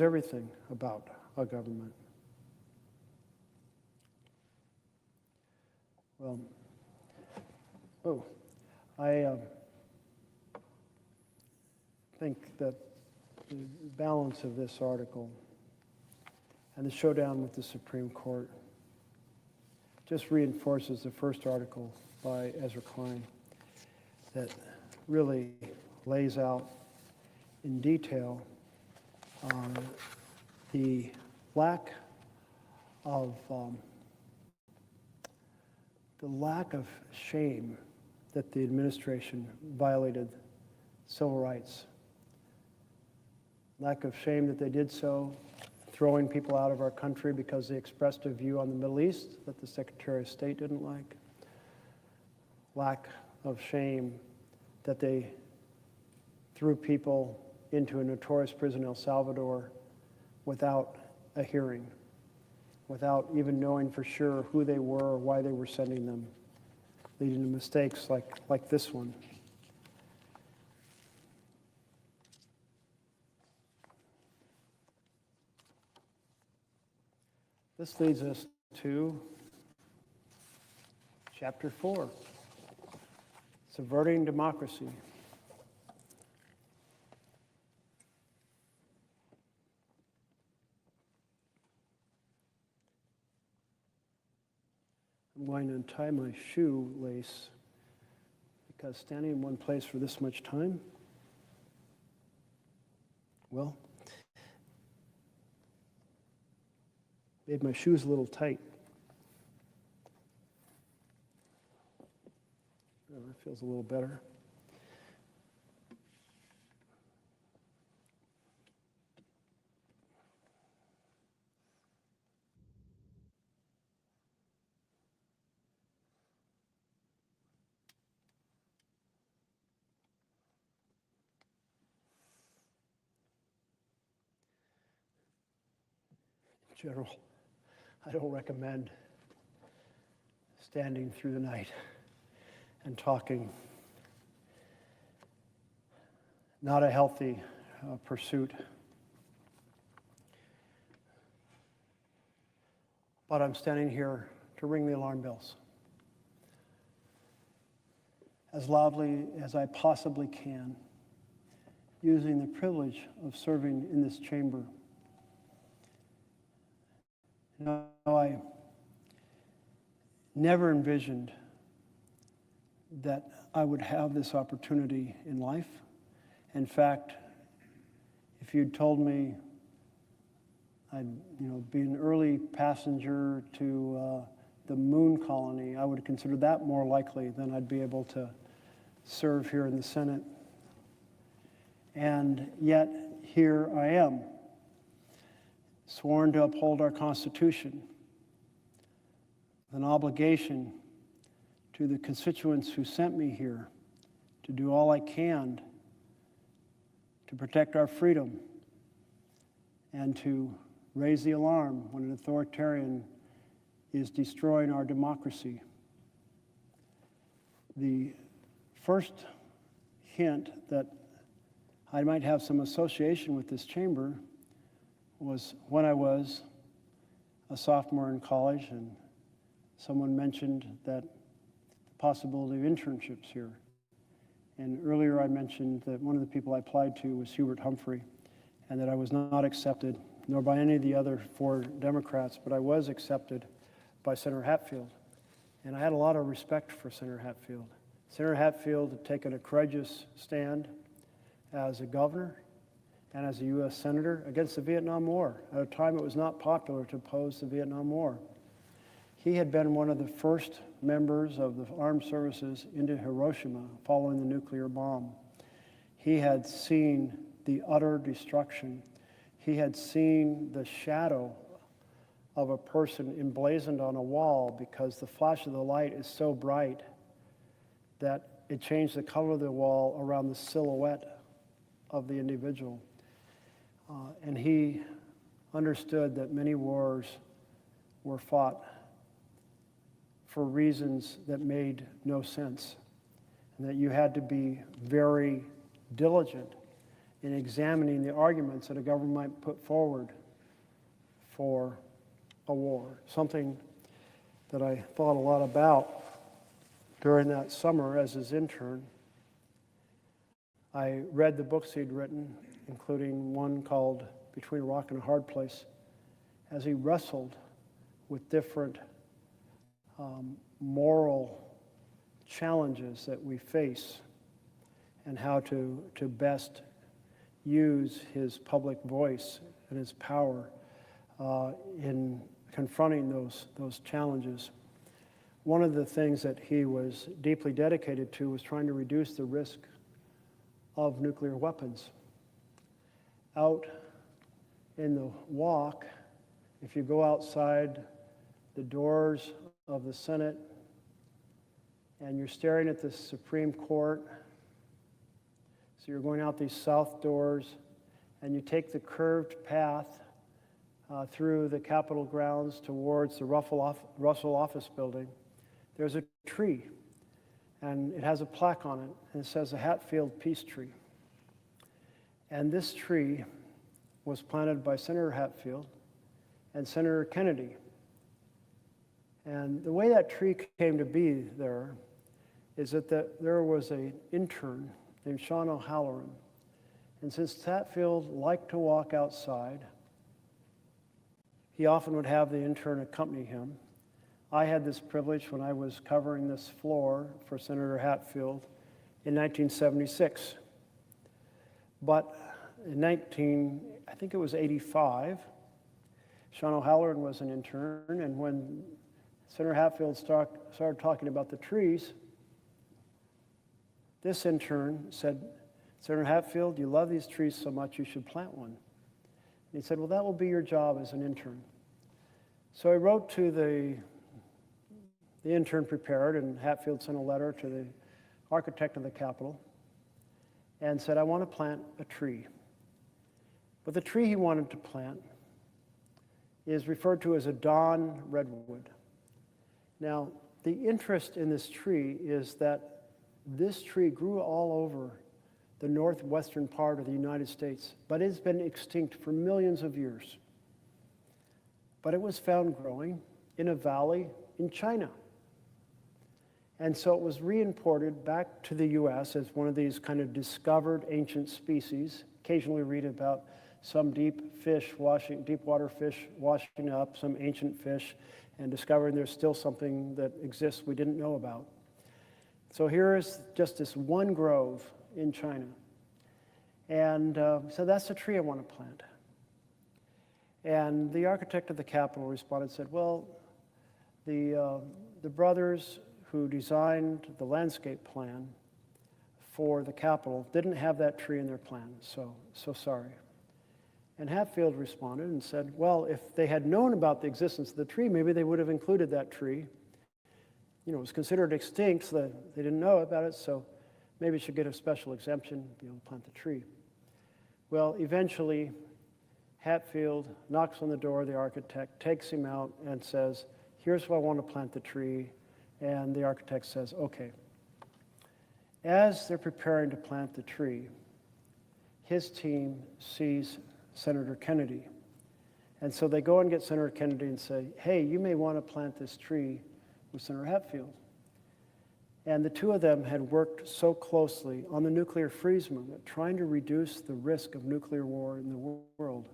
Speaker 1: everything about a government. Well, I think that the balance of this article and the showdown with the Supreme Court just reinforces the first article by Ezra Klein that really lays out in detail the lack of shame that the administration violated civil rights. Lack of shame that they did so, throwing people out of our country because they expressed a view on the Middle East that the Secretary of State didn't like. Lack of shame that they threw people into a notorious prison in El Salvador without a hearing, without even knowing for sure who they were or why they were sending them, leading to mistakes like this one. This leads us to Chapter 4, Subverting Democracy. I'm going to untie my shoelace because standing in one place for this much time, well, made my shoes a little tight. Oh, that feels a little better. In general, I don't recommend standing through the night and talking. Not a healthy pursuit. But I'm standing here to ring the alarm bells as loudly as I possibly can, using the privilege of serving in this chamber. You know, I never envisioned that I would have this opportunity in life. In fact, if you'd told me I'd be an early passenger to the moon colony, I would have considered that more likely than I'd be able to serve here in the Senate. And yet, here I am, sworn to uphold our Constitution, with an obligation to the constituents who sent me here to do all I can to protect our freedom and to raise the alarm when an authoritarian is destroying our democracy. The first hint that I might have some association with this chamber was when I was a sophomore in college and someone mentioned that the possibility of internships here. And earlier I mentioned that one of the people I applied to was Hubert Humphrey, and that I was not accepted, nor by any of the other 4 Democrats, but I was accepted by Senator Hatfield. And I had a lot of respect for Senator Hatfield. Senator Hatfield had taken a courageous stand as a governor and as a U.S. Senator against the Vietnam War at a time it was not popular to oppose the Vietnam War. He had been one of the first members of the armed services into Hiroshima following the nuclear bomb. He had seen the utter destruction. He had seen the shadow of a person emblazoned on a wall because the flash of the light is so bright that it changed the color of the wall around the silhouette of the individual. And he understood that many wars were fought for reasons that made no sense, and that you had to be very diligent in examining the arguments that a government might put forward for a war, something that I thought a lot about during that summer as his intern. I read the books he'd written, including one called Between a Rock and a Hard Place, as he wrestled with different moral challenges that we face and how to best use his public voice and his power in confronting those challenges. One of the things that he was deeply dedicated to was trying to reduce the risk of nuclear weapons. Out in the walk, if you go outside the doors of the Senate and you're staring at the Supreme Court, so you're going out these south doors and you take the curved path through the Capitol grounds towards the Russell Office Building, there's a tree, and it has a plaque on it, and it says the Hatfield Peace Tree. And this tree was planted by Senator Hatfield and Senator Kennedy. And the way that tree came to be there is that there was an intern named Sean O'Halloran. And since Hatfield liked to walk outside, he often would have the intern accompany him. I had this privilege when I was covering this floor for Senator Hatfield in 1976. But in I think it was 85, Sean O'Halloran was an intern, and when Senator Hatfield started talking about the trees, this intern said, "Senator Hatfield, you love these trees so much, you should plant one." And he said, "Well, that will be your job as an intern." So I wrote to the intern prepared, and Hatfield sent a letter to the architect of the Capitol and said, "I want to plant a tree." But the tree he wanted to plant is referred to as a Dawn redwood. Now, the interest in this tree is that this tree grew all over the northwestern part of the United States, but it's been extinct for millions of years. But it was found growing in a valley in China. And so it was re-imported back to the U.S. as one of these kind of discovered ancient species. Occasionally read about some deep water fish washing up some ancient fish and discovering there's still something that exists we didn't know about. So here is just this one grove in China. And so that's the tree I want to plant. And the architect of the Capitol responded and said, "Well, the brothers who designed the landscape plan for the Capitol didn't have that tree in their plan, so sorry." And Hatfield responded and said, "Well, if they had known about the existence of the tree, maybe they would have included that tree. You know, it was considered extinct, so they didn't know about it, so maybe it should get a special exemption, be able to plant the tree." Well, eventually, Hatfield knocks on the door of the architect, takes him out, and says, here's where I want to plant the tree. And the architect says, okay. As they're preparing to plant the tree, his team sees Senator Kennedy. And so they go and get Senator Kennedy and say, hey, you may want to plant this tree with Senator Hatfield. And the two of them had worked so closely on the nuclear freeze movement, trying to reduce the risk of nuclear war in the world.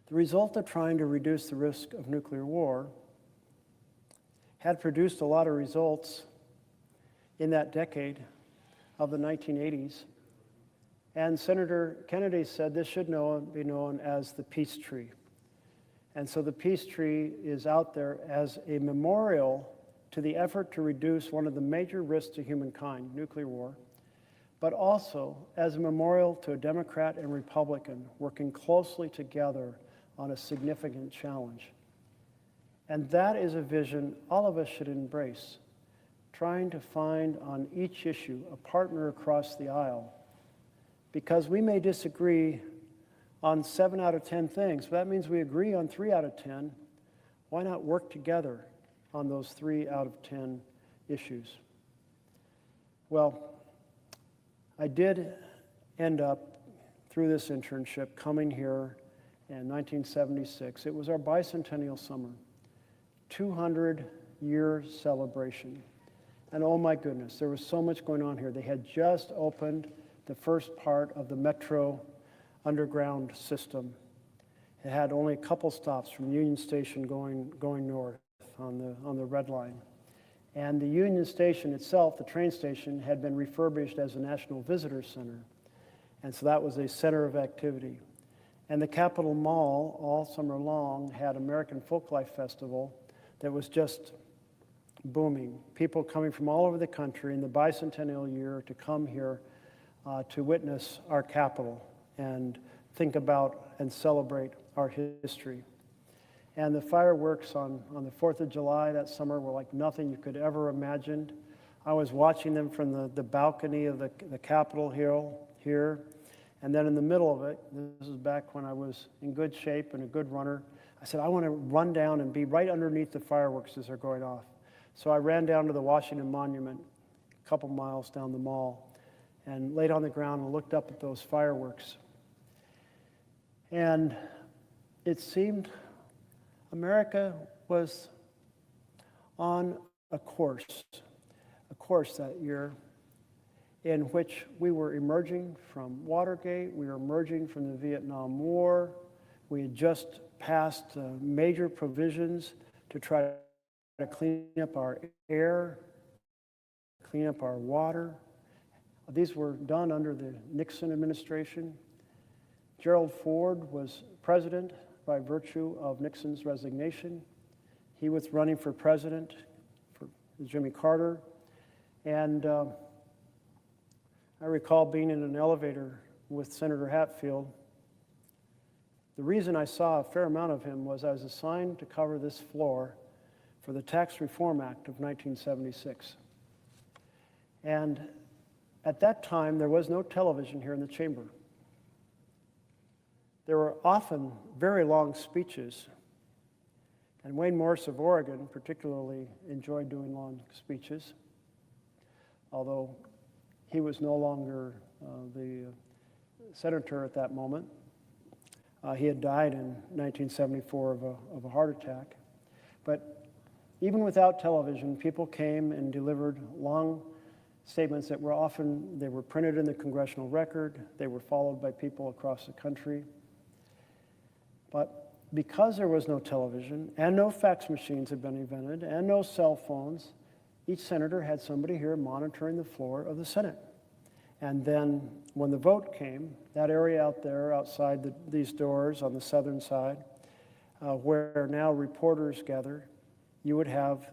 Speaker 1: The result of trying to reduce the risk of nuclear war had produced a lot of results in that decade of the 1980s. And Senator Kennedy said this should be known as the peace tree. And so the peace tree is out there as a memorial to the effort to reduce one of the major risks to humankind, nuclear war, but also as a memorial to a Democrat and Republican working closely together on a significant challenge. And that is a vision all of us should embrace, trying to find on each issue a partner across the aisle. Because we may disagree on 7 out of 10 things, but that means we agree on 3 out of 10. Why not work together on those 3 out of 10 issues? Well, I did end up, through this internship, coming here in 1976. It was our bicentennial summer, 200-year celebration. And oh my goodness, there was so much going on here. They had just opened the first part of the Metro underground system. It had only a couple stops from Union Station going north on the Red Line. And the Union Station itself, the train station, had been refurbished as a National Visitor Center. And so that was a center of activity. And the Capitol Mall, all summer long, had American Folklife Festival that was just booming. People coming from all over the country in the bicentennial year to come here to witness our capital and think about and celebrate our history. And the fireworks on the 4th of July that summer were like nothing you could ever imagine. I was watching them from the balcony of the Capitol Hill here. And then in the middle of it, this is back when I was in good shape and a good runner, I said, I want to run down and be right underneath the fireworks as they're going off. So I ran down to the Washington Monument, a couple miles down the mall, and laid on the ground and looked up at those fireworks. And it seemed America was on a course that year in which we were emerging from Watergate, we were emerging from the Vietnam War, we had just passed major provisions to try to clean up our air, clean up our water. These were done under the Nixon administration. Gerald Ford was president by virtue of Nixon's resignation. He was running for president for Jimmy Carter. And I recall being in an elevator with Senator Hatfield. The reason I saw a fair amount of him was I was assigned to cover this floor for the Tax Reform Act of 1976. And at that time, there was no television here in the chamber. There were often very long speeches, and Wayne Morris of Oregon particularly enjoyed doing long speeches, although he was no longer the senator at that moment. He had died in 1974 of a heart attack. But even without television, people came and delivered long statements that were often, they were printed in the Congressional Record, they were followed by people across the country. But because there was no television, and no fax machines had been invented, and no cell phones, each senator had somebody here monitoring the floor of the Senate. And then when the vote came, that area out there outside these doors on the southern side, where now reporters gathered, you would have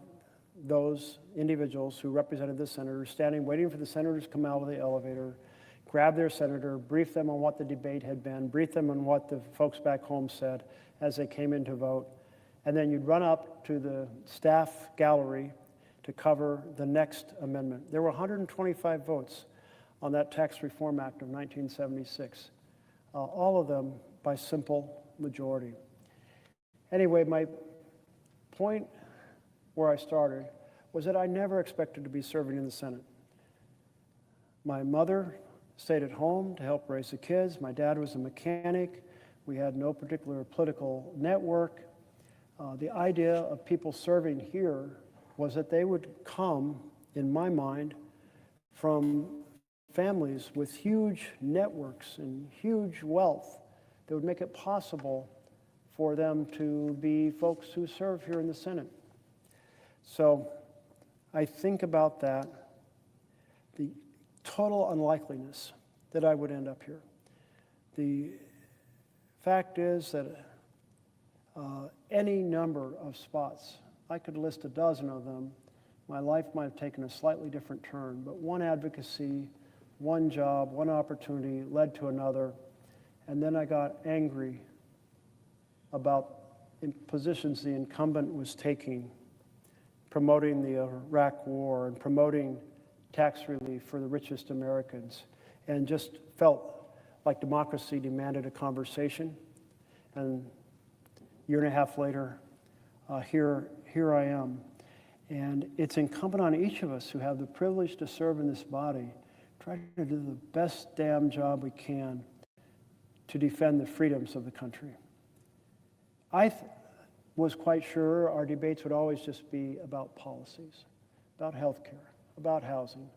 Speaker 1: those individuals who represented the senators standing, waiting for the senators to come out of the elevator, grab their senator, brief them on what the debate had been, brief them on what the folks back home said as they came in to vote. And then you'd run up to the staff gallery to cover the next amendment. There were 125 votes on that Tax Reform Act of 1976, all of them by simple majority. Anyway, my point where I started was that I never expected to be serving in the Senate. My mother stayed at home to help raise the kids. My dad was a mechanic. We had no particular political network. The idea of people serving here was that they would come, in my mind, from families with huge networks and huge wealth that would make it possible for them to be folks who serve here in the Senate. So I think about that, the total unlikeliness that I would end up here. The fact is that any number of spots, I could list a dozen of them, my life might have taken a slightly different turn, but one advocacy, one job, one opportunity led to another, and then I got angry about positions the incumbent was taking, promoting the Iraq War and promoting tax relief for the richest Americans, and just felt like democracy demanded a conversation. And a year and a half later, here I am. And it's incumbent on each of us who have the privilege to serve in this body, try to do the best damn job we can to defend the freedoms of the country. I was quite sure our debates would always just be about policies, about health care, about housing,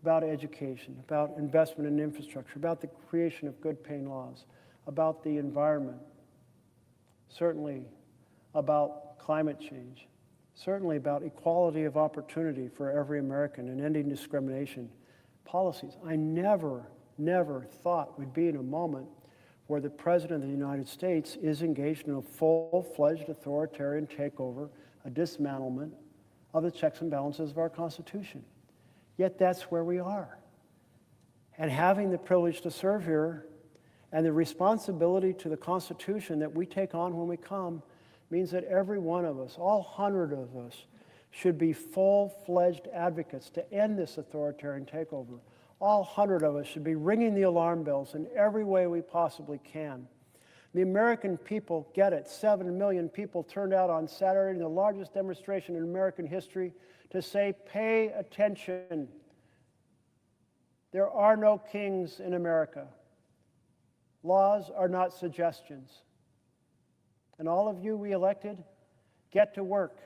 Speaker 1: about education, about investment in infrastructure, about the creation of good paying laws, about the environment, certainly about climate change, certainly about equality of opportunity for every American and ending discrimination policies. I never thought we'd be in a moment where the President of the United States is engaged in a full-fledged authoritarian takeover, a dismantlement of the checks and balances of our Constitution. Yet that's where we are. And having the privilege to serve here and the responsibility to the Constitution that we take on when we come means that every one of us, all 100 of us, should be full-fledged advocates to end this authoritarian takeover. All 100 of us should be ringing the alarm bells in every way we possibly can. The American people get it. 7 million people turned out on Saturday in the largest demonstration in American history to say, pay attention. There are no kings in America. Laws are not suggestions. And all of you we elected, get to work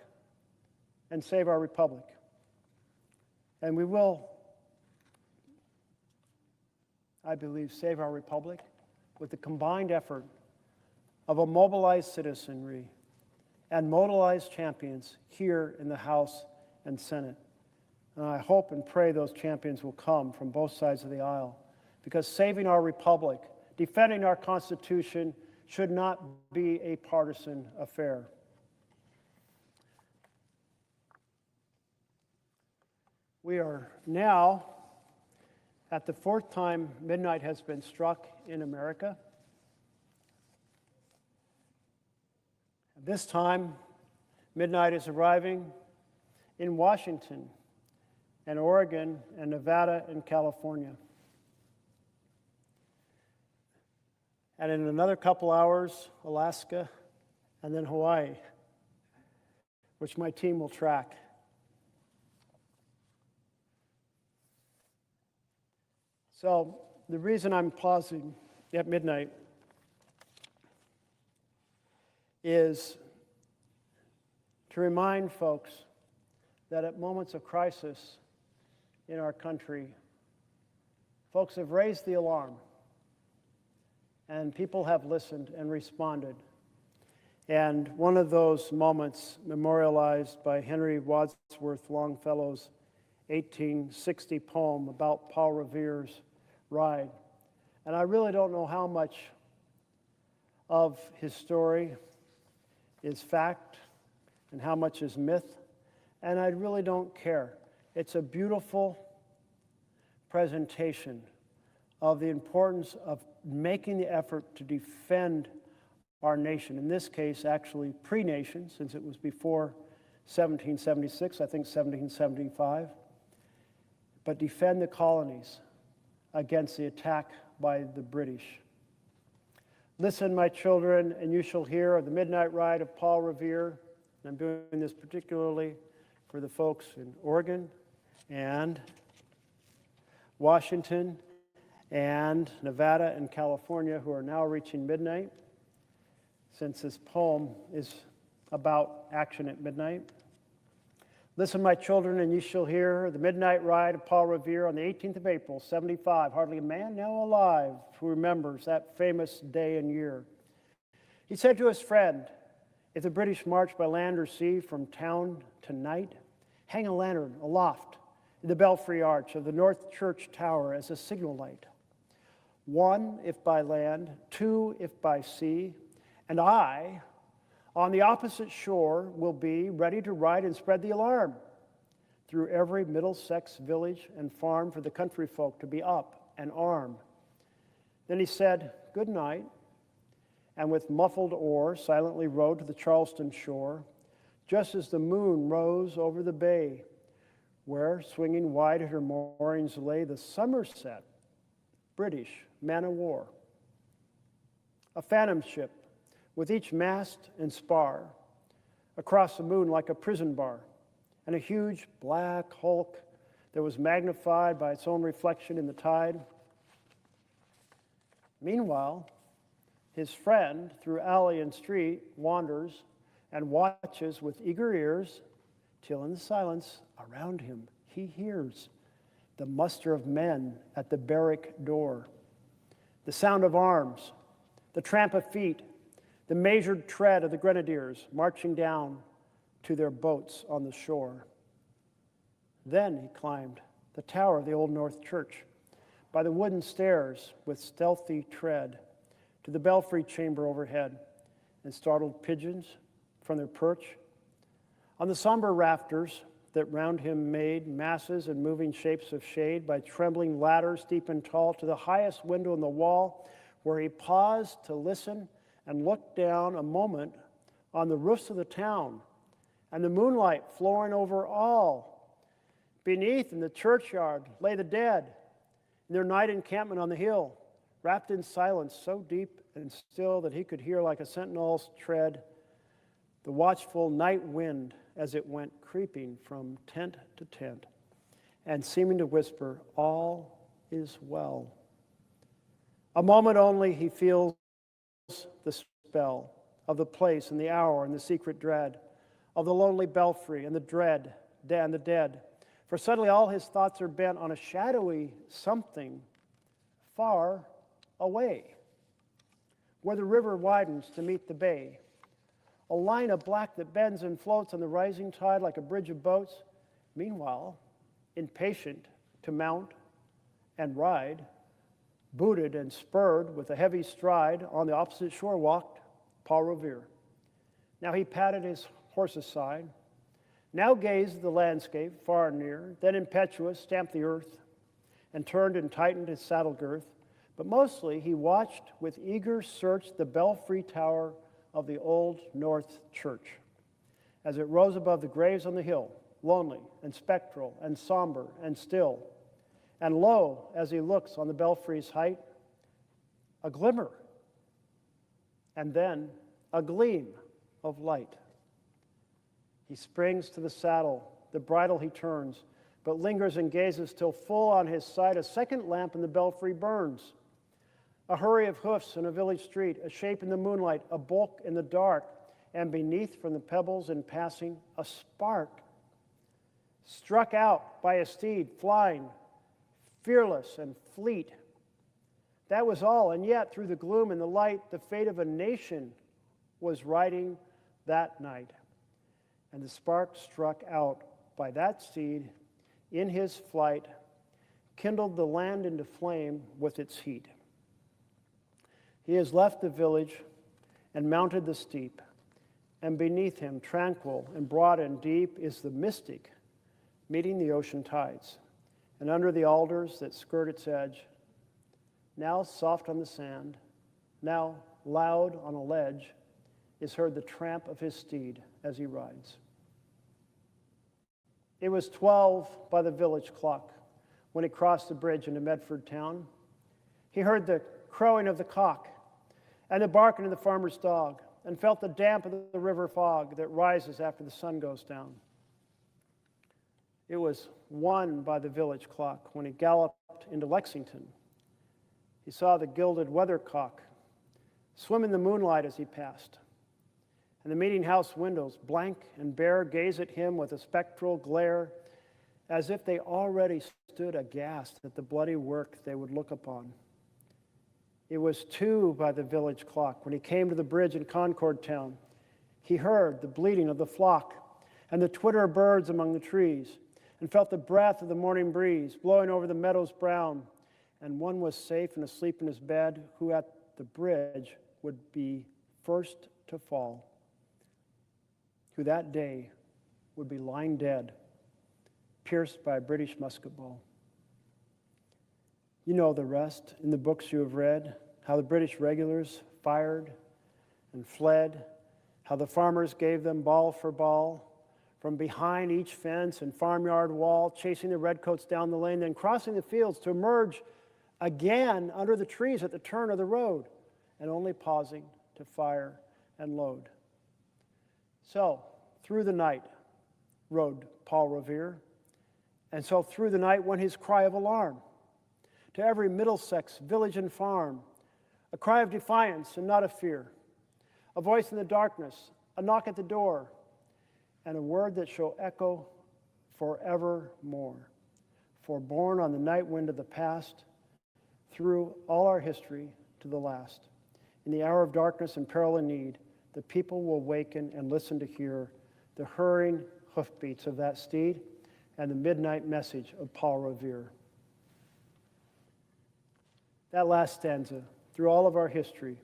Speaker 1: and save our republic. And we will, I believe, save our republic with the combined effort of a mobilized citizenry and mobilized champions here in the House and Senate. And I hope and pray those champions will come from both sides of the aisle, because saving our republic, defending our Constitution, should not be a partisan affair. We are now at the 4th time midnight has been struck in America. This time, midnight is arriving in Washington and Oregon and Nevada and California. And in another couple hours, Alaska, and then Hawaii, which my team will track. So the reason I'm pausing at midnight is to remind folks that at moments of crisis in our country, folks have raised the alarm, and people have listened and responded. And one of those moments, memorialized by Henry Wadsworth Longfellow's 1860 poem about Paul Revere's ride. And I really don't know how much of his story is fact and how much is myth, and I really don't care. It's a beautiful presentation of the importance of making the effort to defend our nation. In this case, actually pre-nation, since it was before 1776, I think 1775, but defend the colonies against the attack by the British. Listen, my children, and you shall hear of the midnight ride of Paul Revere, I'm doing this particularly for the folks in Oregon and Washington and Nevada and California who are now reaching midnight, since this poem is about action at midnight. Listen, my children, and you shall hear the midnight ride of Paul Revere on the 18th of April, 75. Hardly a man now alive who remembers that famous day and year. He said to his friend, if the British march by land or sea from town to night, hang a lantern aloft in the belfry arch of the North Church Tower as a signal light. One, if by land, two, if by sea, and I, on the opposite shore, will be ready to ride and spread the alarm through every Middlesex village and farm for the country folk to be up and armed. Then he said, good night, and with muffled oar silently rowed to the Charleston shore, just as the moon rose over the bay, where, swinging wide at her moorings, lay the Somerset British man-of-war, a phantom ship with each mast and spar across the moon like a prison bar, and a huge black hulk that was magnified by its own reflection in the tide. Meanwhile, his friend through alley and street wanders and watches with eager ears till in the silence around him he hears the muster of men at the barrack door, the sound of arms, the tramp of feet, the measured tread of the grenadiers marching down to their boats on the shore. Then he climbed the tower of the Old North Church by the wooden stairs with stealthy tread to the belfry chamber overhead, and startled pigeons from their perch on the somber rafters that round him made masses and moving shapes of shade by trembling ladders steep and tall to the highest window in the wall, where he paused to listen and look down a moment on the roofs of the town and the moonlight flowing over all. Beneath in the churchyard lay the dead in their night encampment on the hill, wrapped in silence so deep and still that he could hear like a sentinel's tread the watchful night wind as it went creeping from tent to tent and seeming to whisper, all is well. A moment only he feels the spell of the place and the hour and the secret dread of the lonely belfry and the dread and the dead. For suddenly all his thoughts are bent on a shadowy something far away, where the river widens to meet the bay, a line of black that bends and floats on the rising tide like a bridge of boats. Meanwhile, impatient to mount and ride, booted and spurred with a heavy stride, on the opposite shore walked Paul Revere. Now he patted his horse's side, now gazed at the landscape far and near, then impetuous stamped the earth and turned and tightened his saddle girth. But mostly he watched with eager search the belfry tower of the Old North Church as it rose above the graves on the hill, lonely and spectral and somber and still. And lo, as he looks on the belfry's height, a glimmer, and then a gleam of light. He springs to the saddle, the bridle he turns, but lingers and gazes till full on his side a second lamp in the belfry burns. A hurry of hoofs in a village street, a shape in the moonlight, a bulk in the dark, and beneath from the pebbles in passing, a spark. Struck out by a steed, flying, fearless and fleet. That was all, and yet through the gloom and the light, the fate of a nation was riding that night. And the spark struck out by that steed in his flight kindled the land into flame with its heat. He has left the village and mounted the steep, and beneath him, tranquil and broad and deep, is the mystic meeting the ocean tides. And under the alders that skirt its edge, now soft on the sand, now loud on a ledge, is heard the tramp of his steed as he rides. It was 12 by the village clock when he crossed the bridge into Medford town. He heard the crowing of the cock and the barking of the farmer's dog, and felt the damp of the river fog that rises after the sun goes down. It was 1 by the village clock when he galloped into Lexington. He saw the gilded weathercock swim in the moonlight as he passed, and the meeting house windows, blank and bare, gaze at him with a spectral glare, as if they already stood aghast at the bloody work they would look upon. It was 2 by the village clock when he came to the bridge in Concord Town. He heard the bleating of the flock and the twitter of birds among the trees, and felt the breath of the morning breeze blowing over the meadows brown, and one was safe and asleep in his bed who at the bridge would be first to fall, who that day would be lying dead, pierced by a British musket ball. You know the rest in the books you have read, how the British regulars fired and fled, how the farmers gave them ball for ball, from behind each fence and farmyard wall, chasing the redcoats down the lane, then crossing the fields to emerge again under the trees at the turn of the road, and only pausing to fire and load. So, through the night rode Paul Revere, and so through the night went his cry of alarm. To every Middlesex village and farm, a cry of defiance and not of fear, a voice in the darkness, a knock at the door, and a word that shall echo forevermore. For born on the night wind of the past, through all our history to the last, in the hour of darkness and peril and need, the people will waken and listen to hear the hurrying hoofbeats of that steed and the midnight message of Paul Revere. That last stanza, through all of our history,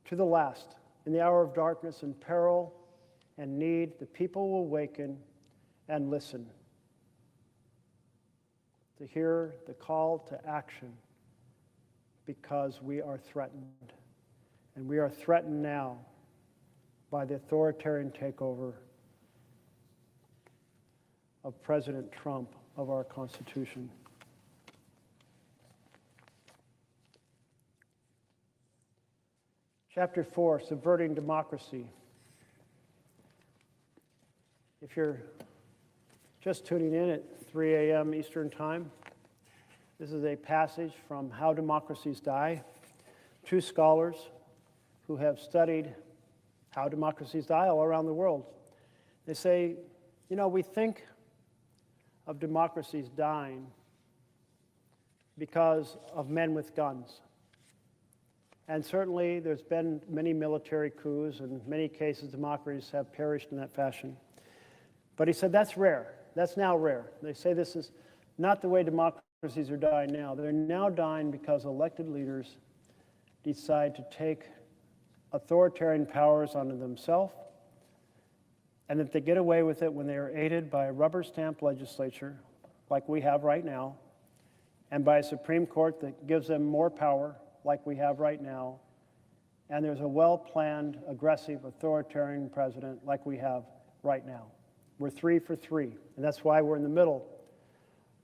Speaker 1: to the last, in the hour of darkness and peril and need, the people will waken and listen to hear the call to action, because we are threatened. And we are threatened now by the authoritarian takeover of President Trump of our Constitution. Chapter 4, Subverting Democracy. If you're just tuning in at 3 a.m. Eastern Time, this is a passage from How Democracies Die. 2 scholars who have studied how democracies die all around the world. They say, you know, we think of democracies dying because of men with guns. And certainly there's been many military coups, and in many cases democracies have perished in that fashion. But he said that's rare. That's now rare. They say this is not the way democracies are dying now. They're now dying because elected leaders decide to take authoritarian powers onto themselves, and that they get away with it when they are aided by a rubber stamp legislature like we have right now, and by a Supreme Court that gives them more power like we have right now, and there's a well-planned, aggressive, authoritarian president like we have right now. We're 3 for 3, and that's why we're in the middle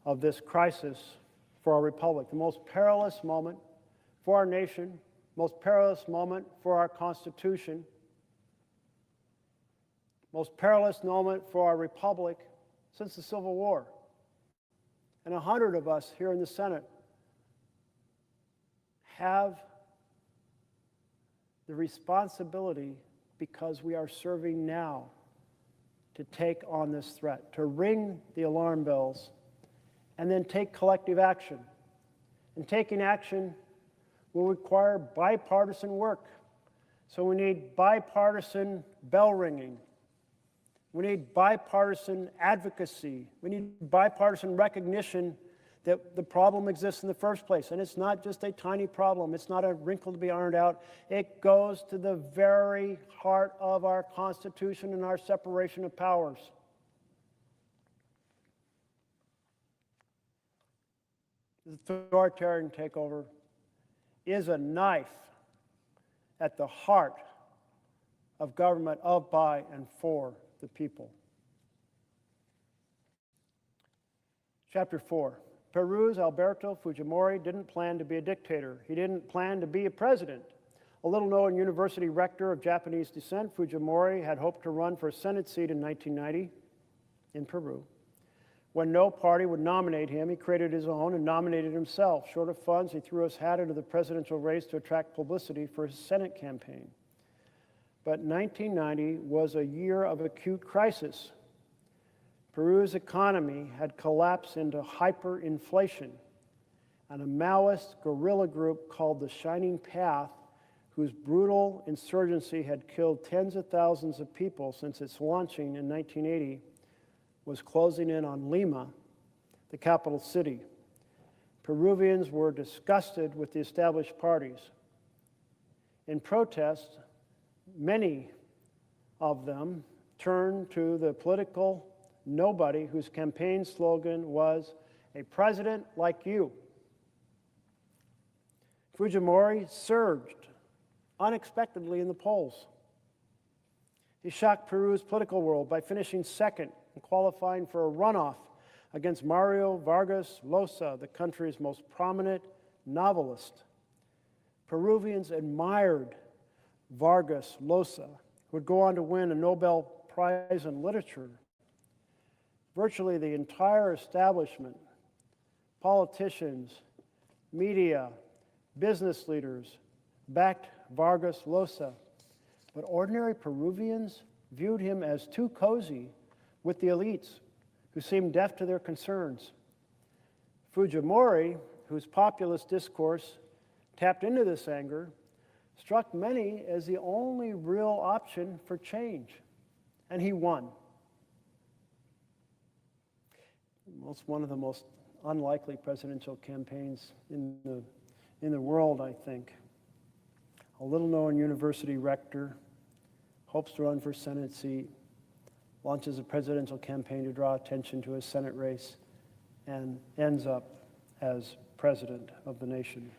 Speaker 1: of this crisis for our republic, the most perilous moment for our nation, most perilous moment for our Constitution, most perilous moment for our republic since the Civil War. And 100 of us here in the Senate have the responsibility, because we are serving now, to take on this threat, to ring the alarm bells, and then take collective action. And taking action will require bipartisan work. So we need bipartisan bell ringing. We need bipartisan advocacy. We need bipartisan recognition that the problem exists in the first place. And it's not just a tiny problem. It's not a wrinkle to be ironed out. It goes to the very heart of our Constitution and our separation of powers. The authoritarian takeover is a knife at the heart of government of, by, and for the people. Chapter 4. Peru's Alberto Fujimori didn't plan to be a dictator. He didn't plan to be a president. A little-known university rector of Japanese descent, Fujimori had hoped to run for a Senate seat in 1990 in Peru. When no party would nominate him, he created his own and nominated himself. Short of funds, he threw his hat into the presidential race to attract publicity for his Senate campaign. But 1990 was a year of acute crisis. Peru's economy had collapsed into hyperinflation, and a Maoist guerrilla group called the Shining Path, whose brutal insurgency had killed tens of thousands of people since its launching in 1980, was closing in on Lima, the capital city. Peruvians were disgusted with the established parties. In protest, many of them turned to the political nobody whose campaign slogan was, "A president like you." Fujimori surged unexpectedly in the polls. He shocked Peru's political world by finishing second and qualifying for a runoff against Mario Vargas Llosa, the country's most prominent novelist. Peruvians admired Vargas Llosa, who would go on to win a Nobel Prize in Literature. Virtually the entire establishment, politicians, media, business leaders, backed Vargas Llosa, but ordinary Peruvians viewed him as too cozy with the elites, who seemed deaf to their concerns. Fujimori, whose populist discourse tapped into this anger, struck many as the only real option for change, and he won. It's one of the most unlikely presidential campaigns in the world, I think. A little-known university rector hopes to run for Senate seat, launches a presidential campaign to draw attention to his Senate race, and ends up as president of the nation.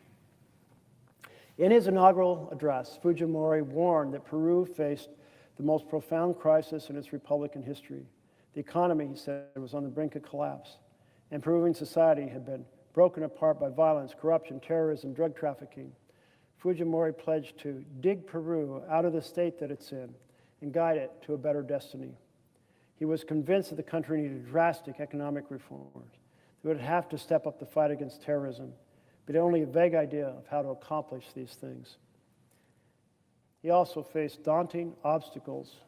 Speaker 1: In his inaugural address, Fujimori warned that Peru faced the most profound crisis in its Republican history. The economy, he said, was on the brink of collapse, and Peruvian society had been broken apart by violence, corruption, terrorism, drug trafficking. Fujimori pledged to dig Peru out of the state that it's in and guide it to a better destiny. He was convinced that the country needed drastic economic reforms. They would have to step up the fight against terrorism, but only a vague idea of how to accomplish these things. He also faced daunting obstacles.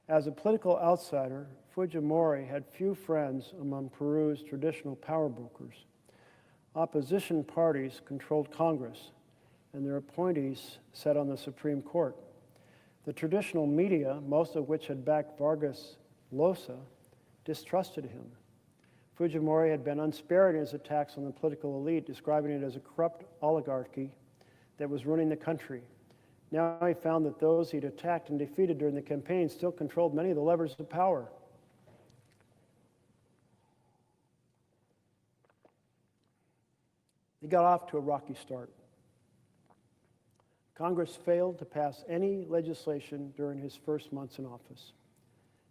Speaker 1: As a political outsider, Fujimori had few friends among Peru's traditional power brokers. Opposition parties controlled Congress, and their appointees sat on the Supreme Court. The traditional media, most of which had backed Vargas Llosa, distrusted him. Fujimori had been unsparing in his attacks on the political elite, describing it as a corrupt oligarchy that was running the country. Now he found that those he'd attacked and defeated during the campaign still controlled many of the levers of power. He got off to a rocky start. Congress failed to pass any legislation during his first months in office.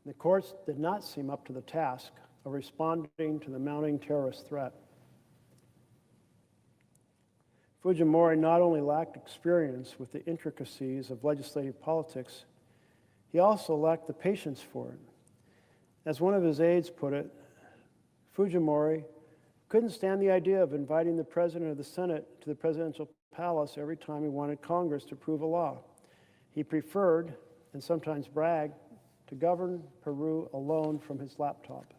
Speaker 1: The courts did not seem up to the task of responding to the mounting terrorist threat. Fujimori not only lacked experience with the intricacies of legislative politics, he also lacked the patience for it. As one of his aides put it, Fujimori couldn't stand the idea of inviting the president of the Senate to the presidential palace every time he wanted Congress to approve a law. He preferred, and sometimes bragged, to govern Peru alone from his laptop.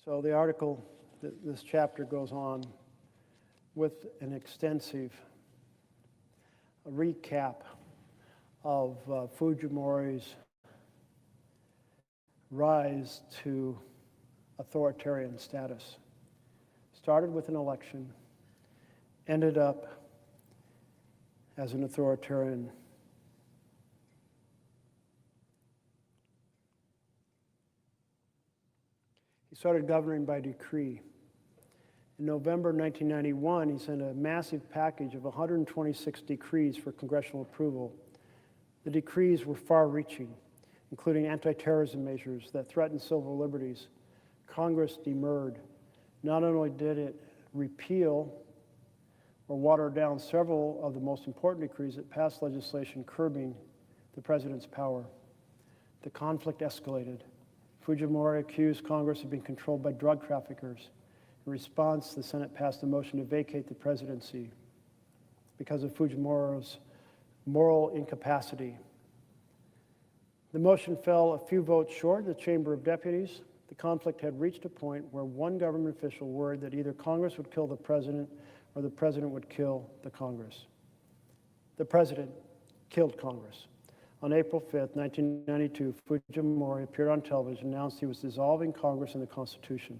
Speaker 1: So the article, this chapter goes on with an extensive recap of Fujimori's rise to authoritarian status. Started with an election, ended up as an authoritarian. He started governing by decree. In November 1991, he sent a massive package of 126 decrees for congressional approval. The decrees were far-reaching, including anti-terrorism measures that threatened civil liberties. Congress demurred. Not only did it repeal or water down several of the most important decrees, it passed legislation curbing the president's power. The conflict escalated. Fujimori accused Congress of being controlled by drug traffickers. In response, the Senate passed a motion to vacate the presidency because of Fujimori's moral incapacity. The motion fell a few votes short in the Chamber of Deputies. The conflict had reached a point where one government official worried that either Congress would kill the president or the president would kill the Congress. The president killed Congress. On April 5th, 1992, Fujimori appeared on television and announced he was dissolving Congress and the Constitution.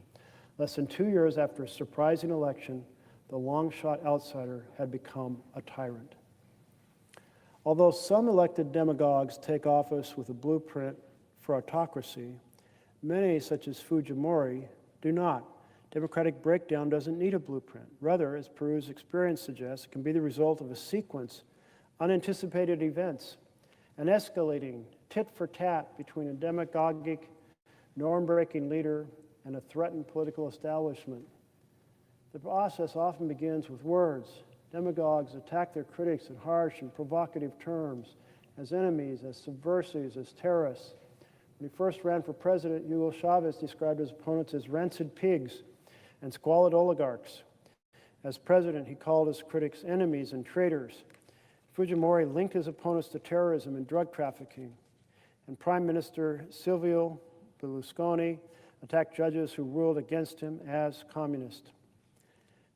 Speaker 1: Less than 2 years after a surprising election, the long-shot outsider had become a tyrant. Although some elected demagogues take office with a blueprint for autocracy, many, such as Fujimori, do not. Democratic breakdown doesn't need a blueprint. Rather, as Peru's experience suggests, it can be the result of a sequence of unanticipated events, an escalating tit-for-tat between a demagogic, norm-breaking leader and a threatened political establishment. The process often begins with words. Demagogues attack their critics in harsh and provocative terms, as enemies, as subversives, as terrorists. When he first ran for president, Hugo Chavez described his opponents as rancid pigs and squalid oligarchs. As president, he called his critics enemies and traitors. Fujimori linked his opponents to terrorism and drug trafficking. And Prime Minister Silvio Berlusconi attacked judges who ruled against him as communist.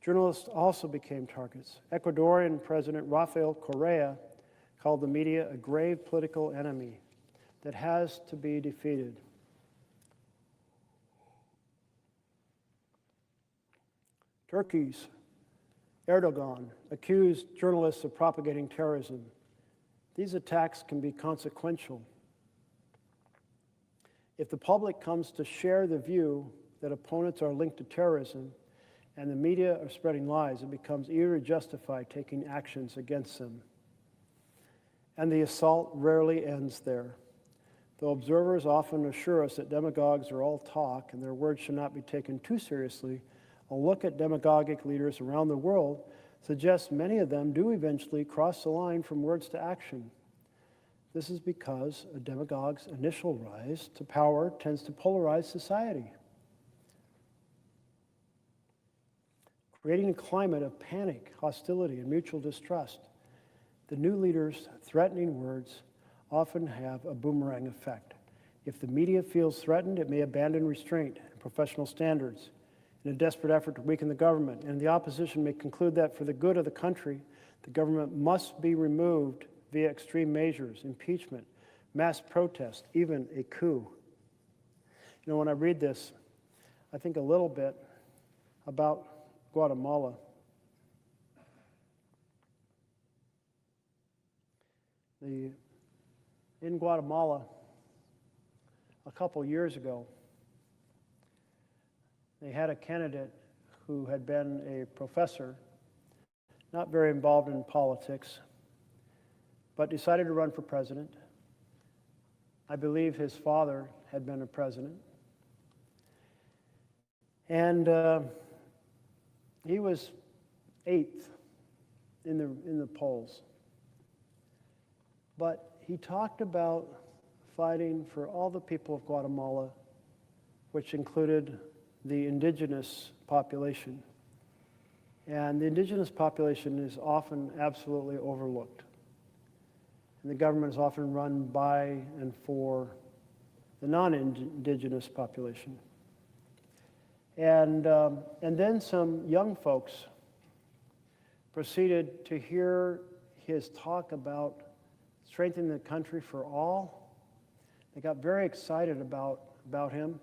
Speaker 1: Journalists also became targets. Ecuadorian President Rafael Correa called the media a grave political enemy that has to be defeated. Turkey's Erdogan accused journalists of propagating terrorism. These attacks can be consequential. If the public comes to share the view that opponents are linked to terrorism and the media are spreading lies, it becomes easier to justify taking actions against them. And the assault rarely ends there. Though observers often assure us that demagogues are all talk and their words should not be taken too seriously, a look at demagogic leaders around the world suggests many of them do eventually cross the line from words to action. This is because a demagogue's initial rise to power tends to polarize society, creating a climate of panic, hostility, and mutual distrust. The new leader's threatening words often have a boomerang effect. If the media feels threatened, it may abandon restraint and professional standards in a desperate effort to weaken the government, and the opposition may conclude that for the good of the country, the government must be removed via extreme measures, impeachment, mass protest, even a coup. You know, when I read this, I think a little bit about Guatemala. In Guatemala, a couple years ago, they had a candidate who had been a professor, not very involved in politics, but decided to run for president. I believe his father had been a president. And he was 8th in the polls. But he talked about fighting for all the people of Guatemala, which included the indigenous population. And the indigenous population is often absolutely overlooked. And the government is often run by and for the non-indigenous population. And then some young folks proceeded to hear his talk about strengthening the country for all. They got very excited about him,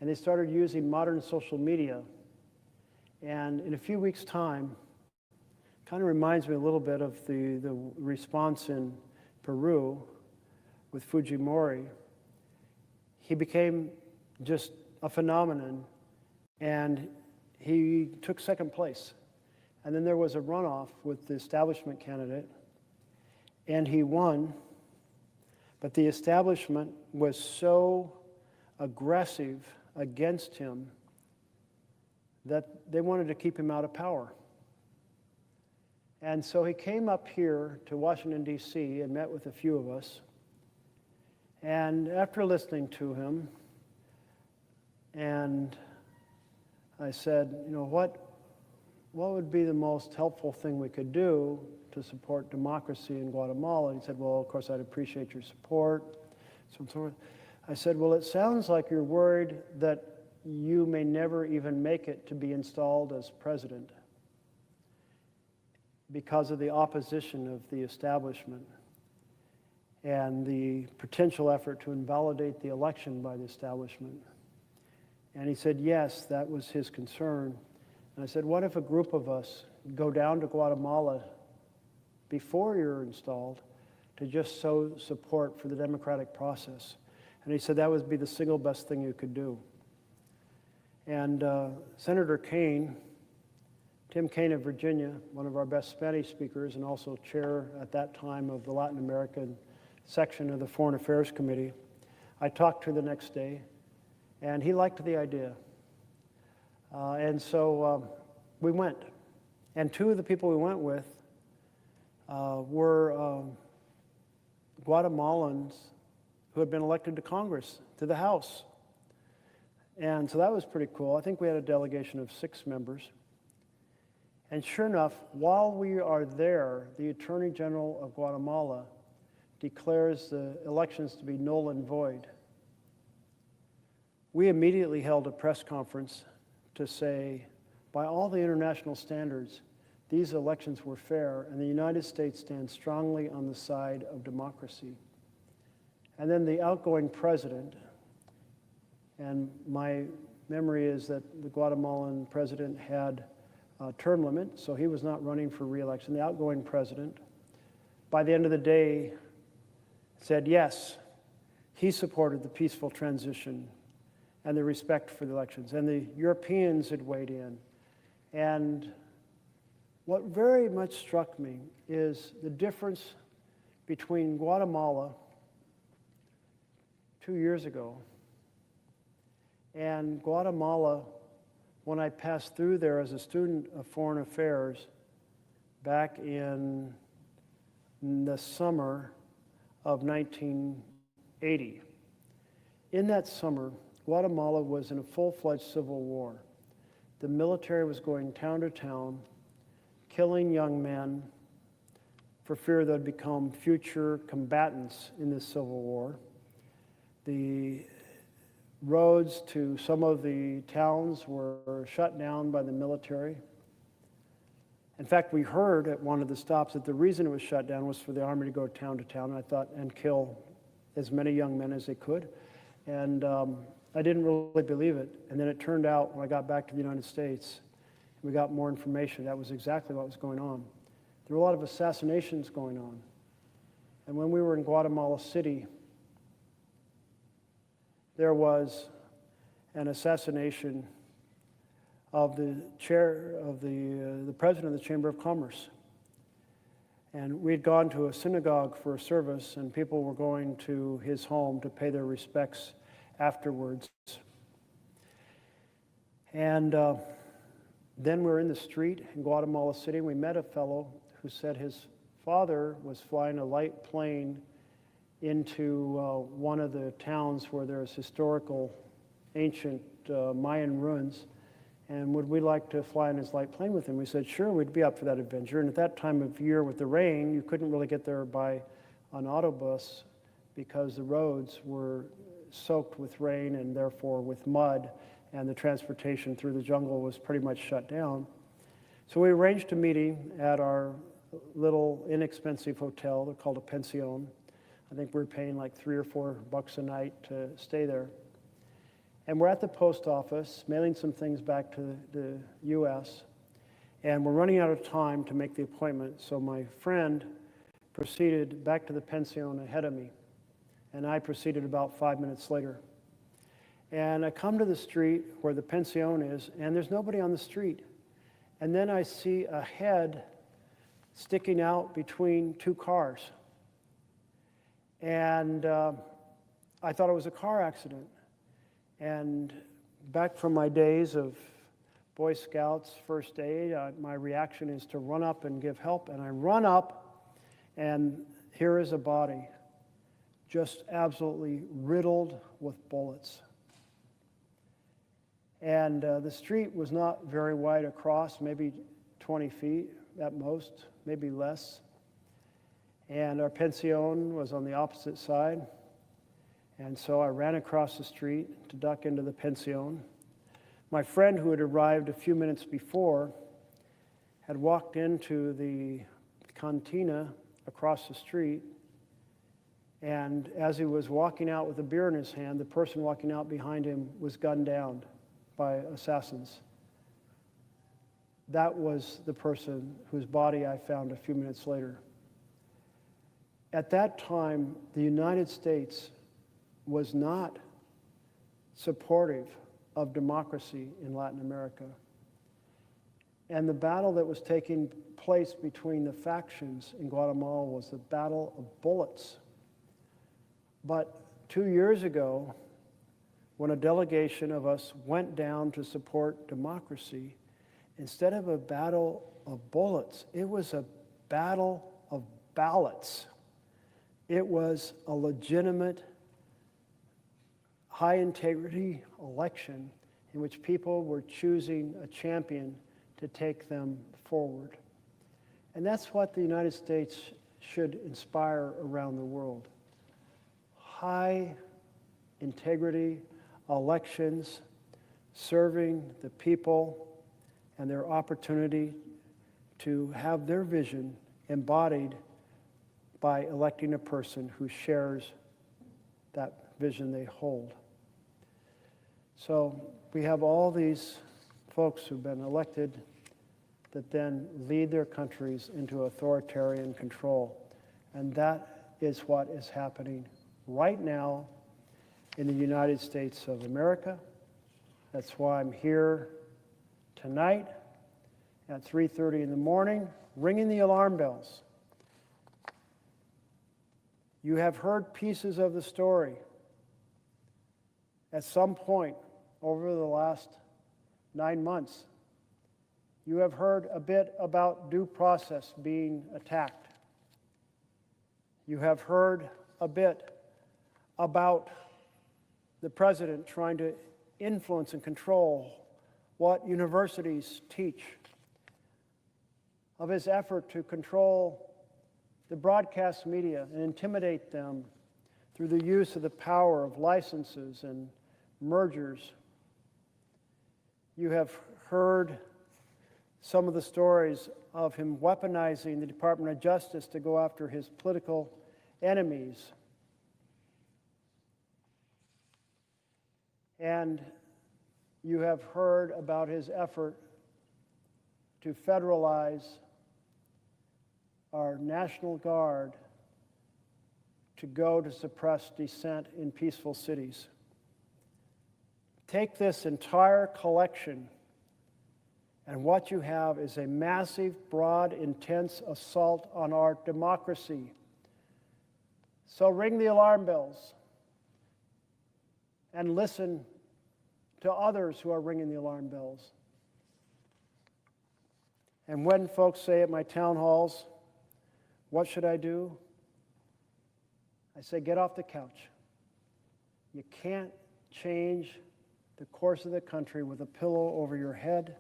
Speaker 1: and they started using modern social media. And in a few weeks' time, kind of reminds me a little bit of the response in Peru with Fujimori. He became just a phenomenon, and he took second place. And then there was a runoff with the establishment candidate, and he won. But the establishment was so aggressive against him that they wanted to keep him out of power. And so he came up here to Washington, D.C. and met with a few of us. And after listening to him, and I said, you know, what would be the most helpful thing we could do to support democracy in Guatemala? And he said, well, of course, I'd appreciate your support. So I said, well, it sounds like you're worried that you may never even make it to be installed as president because of the opposition of the establishment and the potential effort to invalidate the election by the establishment. And he said, yes, that was his concern. And I said, what if a group of us go down to Guatemala before you're installed to just sow support for the democratic process? And he said that would be the single best thing you could do. And Senator Kane, Tim Kaine of Virginia, one of our best Spanish speakers and also chair at that time of the Latin American section of the Foreign Affairs Committee, I talked to the next day, and he liked the idea. And so we went. And two of the people we went with were Guatemalans who had been elected to Congress, to the House. And so that was pretty cool. I think we had a delegation of 6 members. And sure enough, while we are there, the Attorney General of Guatemala declares the elections to be null and void. We immediately held a press conference to say, by all the international standards, these elections were fair, and the United States stands strongly on the side of democracy. And then the outgoing president, and my memory is that the Guatemalan president had a term limit, so he was not running for re-election. The outgoing president, by the end of the day, said yes, he supported the peaceful transition and the respect for the elections. And the Europeans had weighed in. And what very much struck me is the difference between Guatemala 2 years ago and Guatemala when I passed through there as a student of foreign affairs back in the summer of 1980. In that summer, Guatemala was in a full-fledged civil war. The military was going town to town, killing young men for fear they'd become future combatants in this civil war. The roads to some of the towns were shut down by the military. In fact, we heard at one of the stops that the reason it was shut down was for the army to go town to town, I thought, and kill as many young men as they could. And I didn't really believe it. And then it turned out when I got back to the United States, we got more information. That was exactly what was going on. There were a lot of assassinations going on. And when we were in Guatemala City, there was an assassination of the chair of the president of the Chamber of Commerce. And we had gone to a synagogue for a service, and people were going to his home to pay their respects afterwards. And then we were in the street in Guatemala City, and we met a fellow who said his father was flying a light plane into one of the towns where there's historical ancient Mayan ruins, and would we like to fly in his light plane with him? We said, sure, we'd be up for that adventure. And at that time of year with the rain, you couldn't really get there by an autobus because the roads were soaked with rain and therefore with mud, and the transportation through the jungle was pretty much shut down. So we arranged a meeting at our little inexpensive hotel. They're called a pension. I think we're paying like $3 or $4 a night to stay there. And we're at the post office, mailing some things back to the U.S., and we're running out of time to make the appointment. So my friend proceeded back to the pension ahead of me, and I proceeded about 5 minutes later. And I come to the street where the pension is, and there's nobody on the street. And then I see a head sticking out between 2 cars. And I thought it was a car accident. And back from my days of Boy Scouts first aid. My reaction is to run up and give help, and I run up, and here is a body just absolutely riddled with bullets. And the street was not very wide across, maybe 20 feet at most, maybe less. And our pension was on the opposite side. And so I ran across the street to duck into the pension. My friend, who had arrived a few minutes before, had walked into the cantina across the street. And as he was walking out with a beer in his hand, the person walking out behind him was gunned down by assassins. That was the person whose body I found a few minutes later. At that time, the United States was not supportive of democracy in Latin America. And the battle that was taking place between the factions in Guatemala was the battle of bullets. But 2 years ago, when a delegation of us went down to support democracy, instead of a battle of bullets, it was a battle of ballots. It was a legitimate, high-integrity election in which people were choosing a champion to take them forward. And that's what the United States should inspire around the world. High-integrity elections serving the people and their opportunity to have their vision embodied by electing a person who shares that vision they hold. So we have all these folks who've been elected that then lead their countries into authoritarian control. And that is what is happening right now in the United States of America. That's why I'm here tonight at 3:30 in the morning, ringing the alarm bells. You have heard pieces of the story at some point over the last 9 months. You have heard a bit about due process being attacked. You have heard a bit about the president trying to influence and control what universities teach, of his effort to control the broadcast media and intimidate them through the use of the power of licenses and mergers. You have heard some of the stories of him weaponizing the Department of Justice to go after his political enemies. And you have heard about his effort to federalize our National Guard to go to suppress dissent in peaceful cities. Take this entire collection, and what you have is a massive, broad, intense assault on our democracy. So ring the alarm bells and listen to others who are ringing the alarm bells. And when folks say at my town halls, what should I do? I say, get off the couch. You can't change the course of the country with a pillow over your head.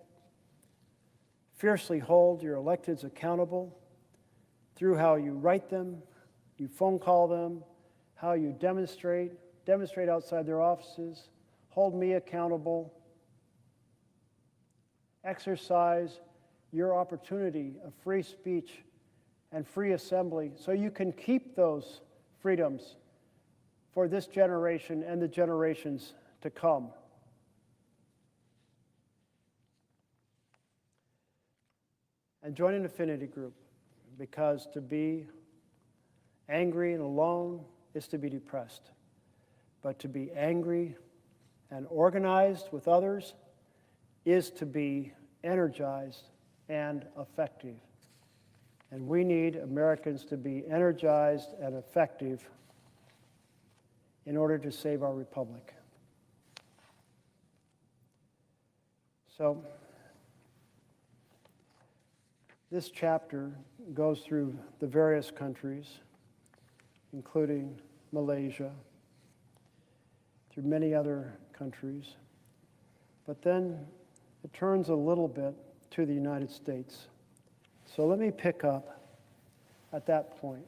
Speaker 1: Fiercely hold your electeds accountable through how you write them, you phone call them, how you demonstrate outside their offices, hold me accountable, exercise your opportunity of free speech and free assembly so you can keep those freedoms for this generation and the generations to come. And join an affinity group, because to be angry and alone is to be depressed. But to be angry and organized with others is to be energized and effective. And we need Americans to be energized and effective in order to save our republic. So This chapter goes through the various countries, including Malaysia, through many other countries, but then it turns a little bit to the United States. So let me pick up at that point.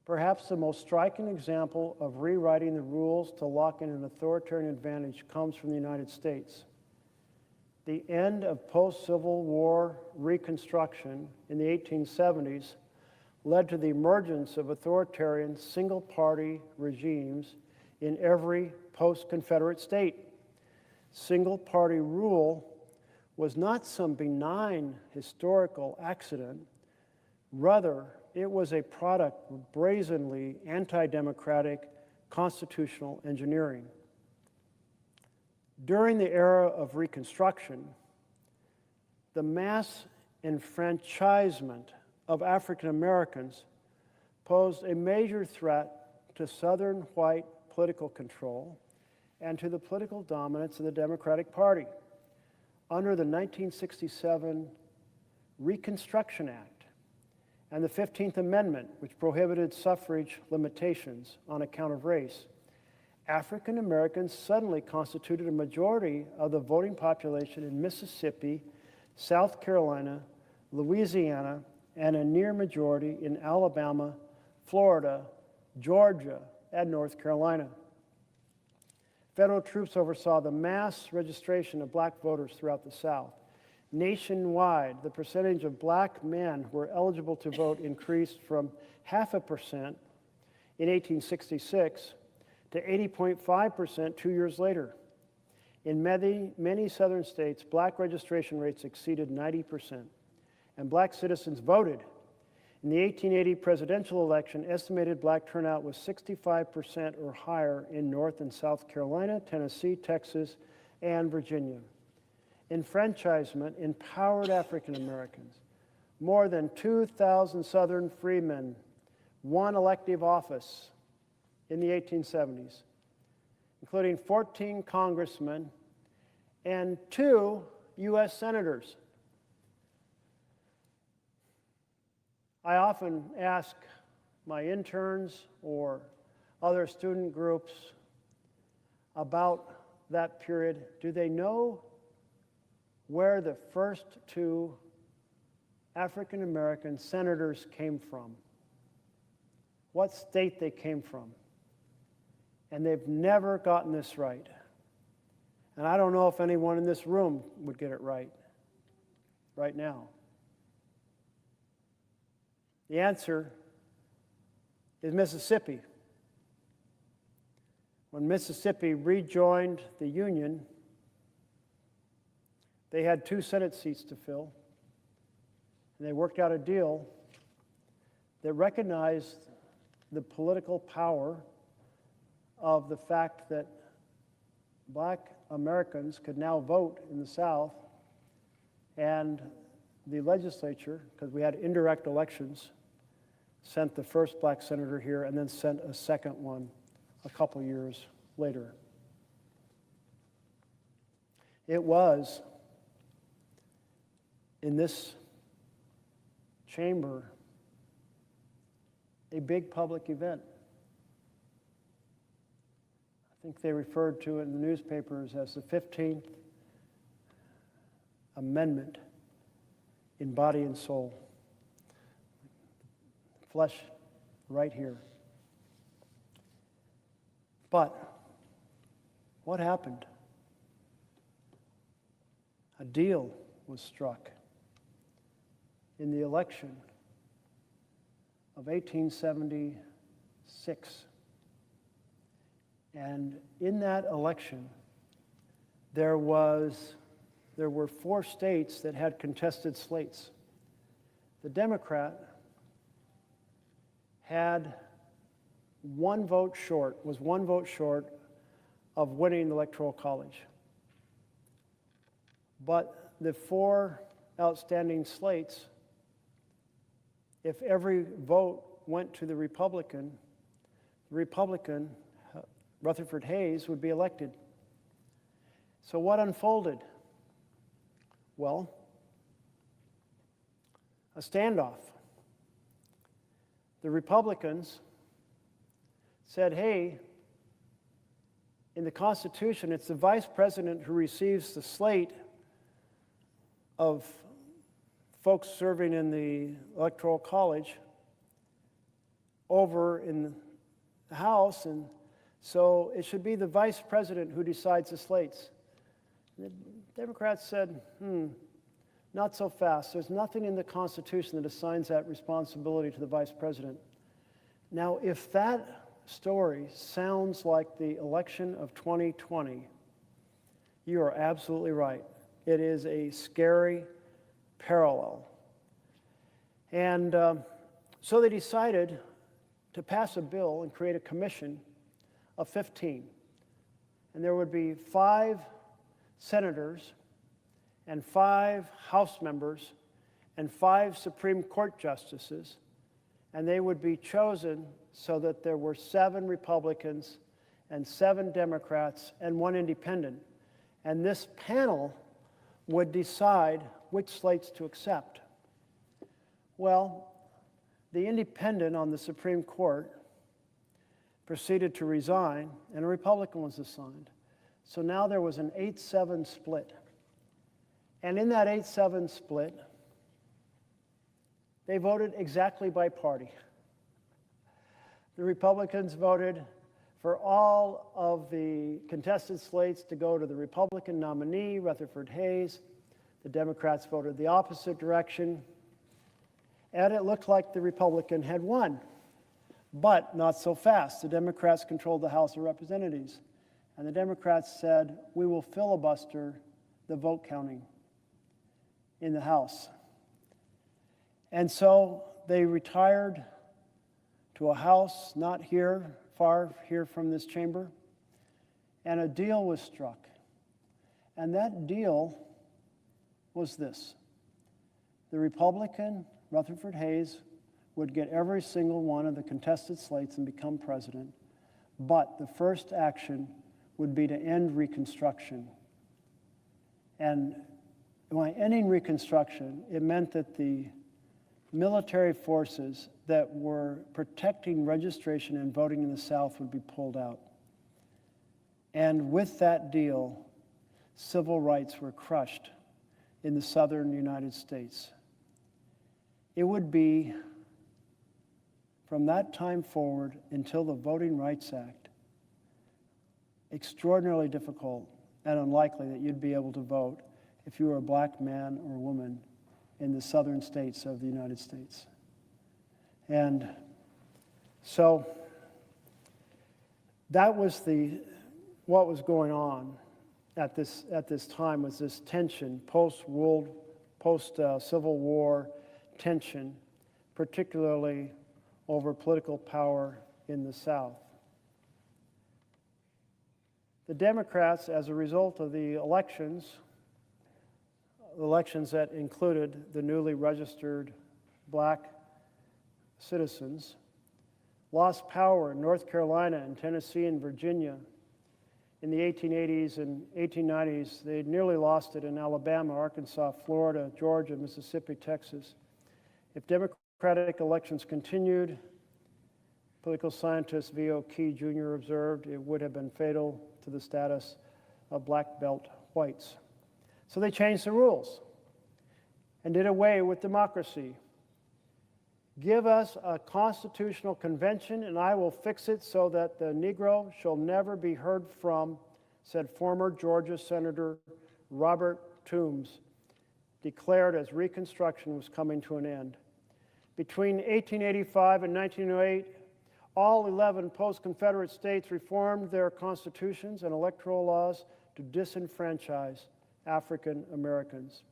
Speaker 1: Perhaps the most striking example of rewriting the rules to lock in an authoritarian advantage comes from the United States. The end of post-Civil War Reconstruction in the 1870s led to the emergence of authoritarian single-party regimes in every post-Confederate state. Single-party rule was not some benign historical accident. Rather, it was a product of brazenly anti-democratic constitutional engineering. During the era of Reconstruction, the mass enfranchisement of African Americans posed a major threat to Southern white political control and to the political dominance of the Democratic Party. Under the 1967 Reconstruction Act and the 15th Amendment, which prohibited suffrage limitations on account of race, African Americans suddenly constituted a majority of the voting population in Mississippi, South Carolina, Louisiana, and a near majority in Alabama, Florida, Georgia, and North Carolina. Federal troops oversaw the mass registration of black voters throughout the South. Nationwide, the percentage of black men who were eligible to vote increased from 0.5% in 1866 to 80.5% 2 years later. In many southern states, black registration rates exceeded 90%, and black citizens voted. In the 1880 presidential election, estimated black turnout was 65% or higher in North and South Carolina, Tennessee, Texas, and Virginia. Enfranchisement empowered African Americans. More than 2,000 Southern freemen won elective office in the 1870s, including 14 congressmen and 2 U.S. senators. I often ask my interns or other student groups about that period, do they know where the first 2 African American senators came from? What state they came from? And they've never gotten this right. And I don't know if anyone in this room would get it right now. The answer is Mississippi. When Mississippi rejoined the Union, they had 2 Senate seats to fill, and they worked out a deal that recognized the political power of the fact that black Americans could now vote in the South, and the legislature, because we had indirect elections, sent the first black senator here and then sent a second one a couple years later. It was in this chamber a big public event. I think they referred to it in the newspapers as the 15th Amendment in body and soul. Flesh right here. But what happened? A deal was struck in the election of 1876. And in that election, there were 4 states that had contested slates. The Democrat was one vote short of winning the Electoral College. But the 4 outstanding slates, if every vote went to the Republican, Rutherford Hayes, would be elected. So what unfolded? Well, a standoff. The Republicans said, hey, in the Constitution, it's the vice president who receives the slate of folks serving in the Electoral College over in the House, and so it should be the vice president who decides the slates. The Democrats said, not so fast. There's nothing in the Constitution that assigns that responsibility to the vice president. Now, if that story sounds like the election of 2020, you are absolutely right. It is a scary parallel. And so they decided to pass a bill and create a commission of 15. And there would be 5 senators and 5 House members and 5 Supreme Court justices, and they would be chosen so that there were 7 Republicans and 7 Democrats and 1 independent. And this panel would decide which slates to accept. Well, the independent on the Supreme Court proceeded to resign, and a Republican was assigned. So now there was an 8-7 split. And in that 8-7 split, they voted exactly by party. The Republicans voted for all of the contested slates to go to the Republican nominee, Rutherford Hayes. The Democrats voted the opposite direction. And it looked like the Republican had won. But not so fast. The Democrats controlled the House of Representatives. And the Democrats said, we will filibuster the vote counting in the House. And so they retired to a house not here, far here from this chamber, and a deal was struck. And that deal was this. The Republican, Rutherford Hayes, would get every single one of the contested slates and become president, but the first action would be to end Reconstruction. And by ending Reconstruction, it meant that the military forces that were protecting registration and voting in the South would be pulled out. And with that deal, civil rights were crushed in the southern United States. It would be, from that time forward until the Voting Rights Act, extraordinarily difficult and unlikely that you'd be able to vote if you were a black man or woman in the southern states of the United States. And so that was what was going on at this time, was this tension, post-Civil War tension, particularly over political power in the South. The Democrats, as a result of the elections that included the newly registered black citizens, lost power in North Carolina and Tennessee and Virginia. In the 1880s and 1890s, they nearly lost it in Alabama, Arkansas, Florida, Georgia, Mississippi, Texas. If Democratic elections continued, political scientist V.O. Key Jr. observed, it would have been fatal to the status of black belt whites. So they changed the rules and did away with democracy. Give us a constitutional convention and I will fix it so that the Negro shall never be heard from, said former Georgia Senator Robert Toombs, declared as Reconstruction was coming to an end. Between 1885 and 1908, all 11 post-Confederate states reformed their constitutions and electoral laws to disenfranchise African Americans.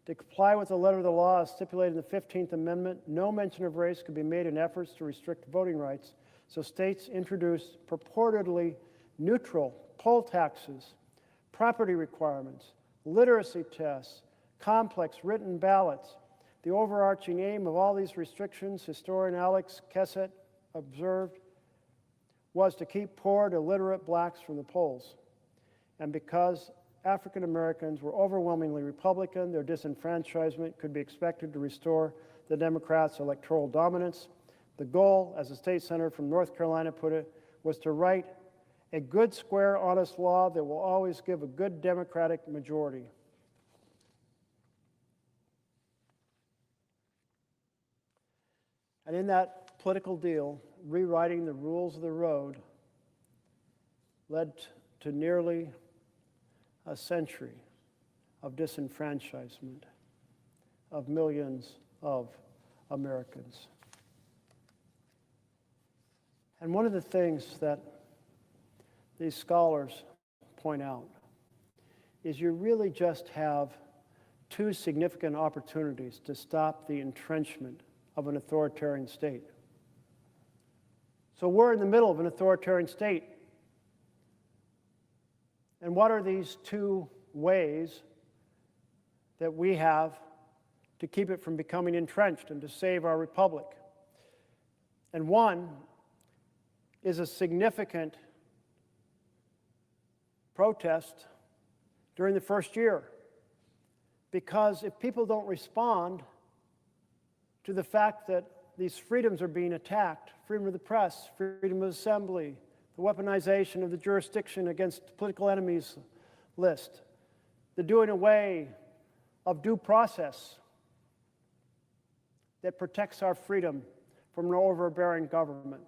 Speaker 1: To comply with the letter of the law as stipulated in the 15th Amendment, no mention of race could be made in efforts to restrict voting rights, so states introduced purportedly neutral poll taxes, property requirements, literacy tests, complex written ballots. The overarching aim of all these restrictions, historian Alex Kessett observed, was to keep poor and illiterate blacks from the polls. And because African Americans were overwhelmingly Republican, their disenfranchisement could be expected to restore the Democrats' electoral dominance. The goal, as the state senator from North Carolina put it, was to write a good, square, honest law that will always give a good Democratic majority. And in that political deal, rewriting the rules of the road led to nearly a century of disenfranchisement of millions of Americans. And one of the things that these scholars point out is you really just have two significant opportunities to stop the entrenchment of an authoritarian state. So we're in the middle of an authoritarian state. And what are these two ways that we have to keep it from becoming entrenched and to save our republic? And one is a significant protest during the first year. Because if people don't respond to the fact that these freedoms are being attacked, freedom of the press, freedom of assembly, the weaponization of the jurisdiction against political enemies list, the doing away of due process that protects our freedom from an overbearing government,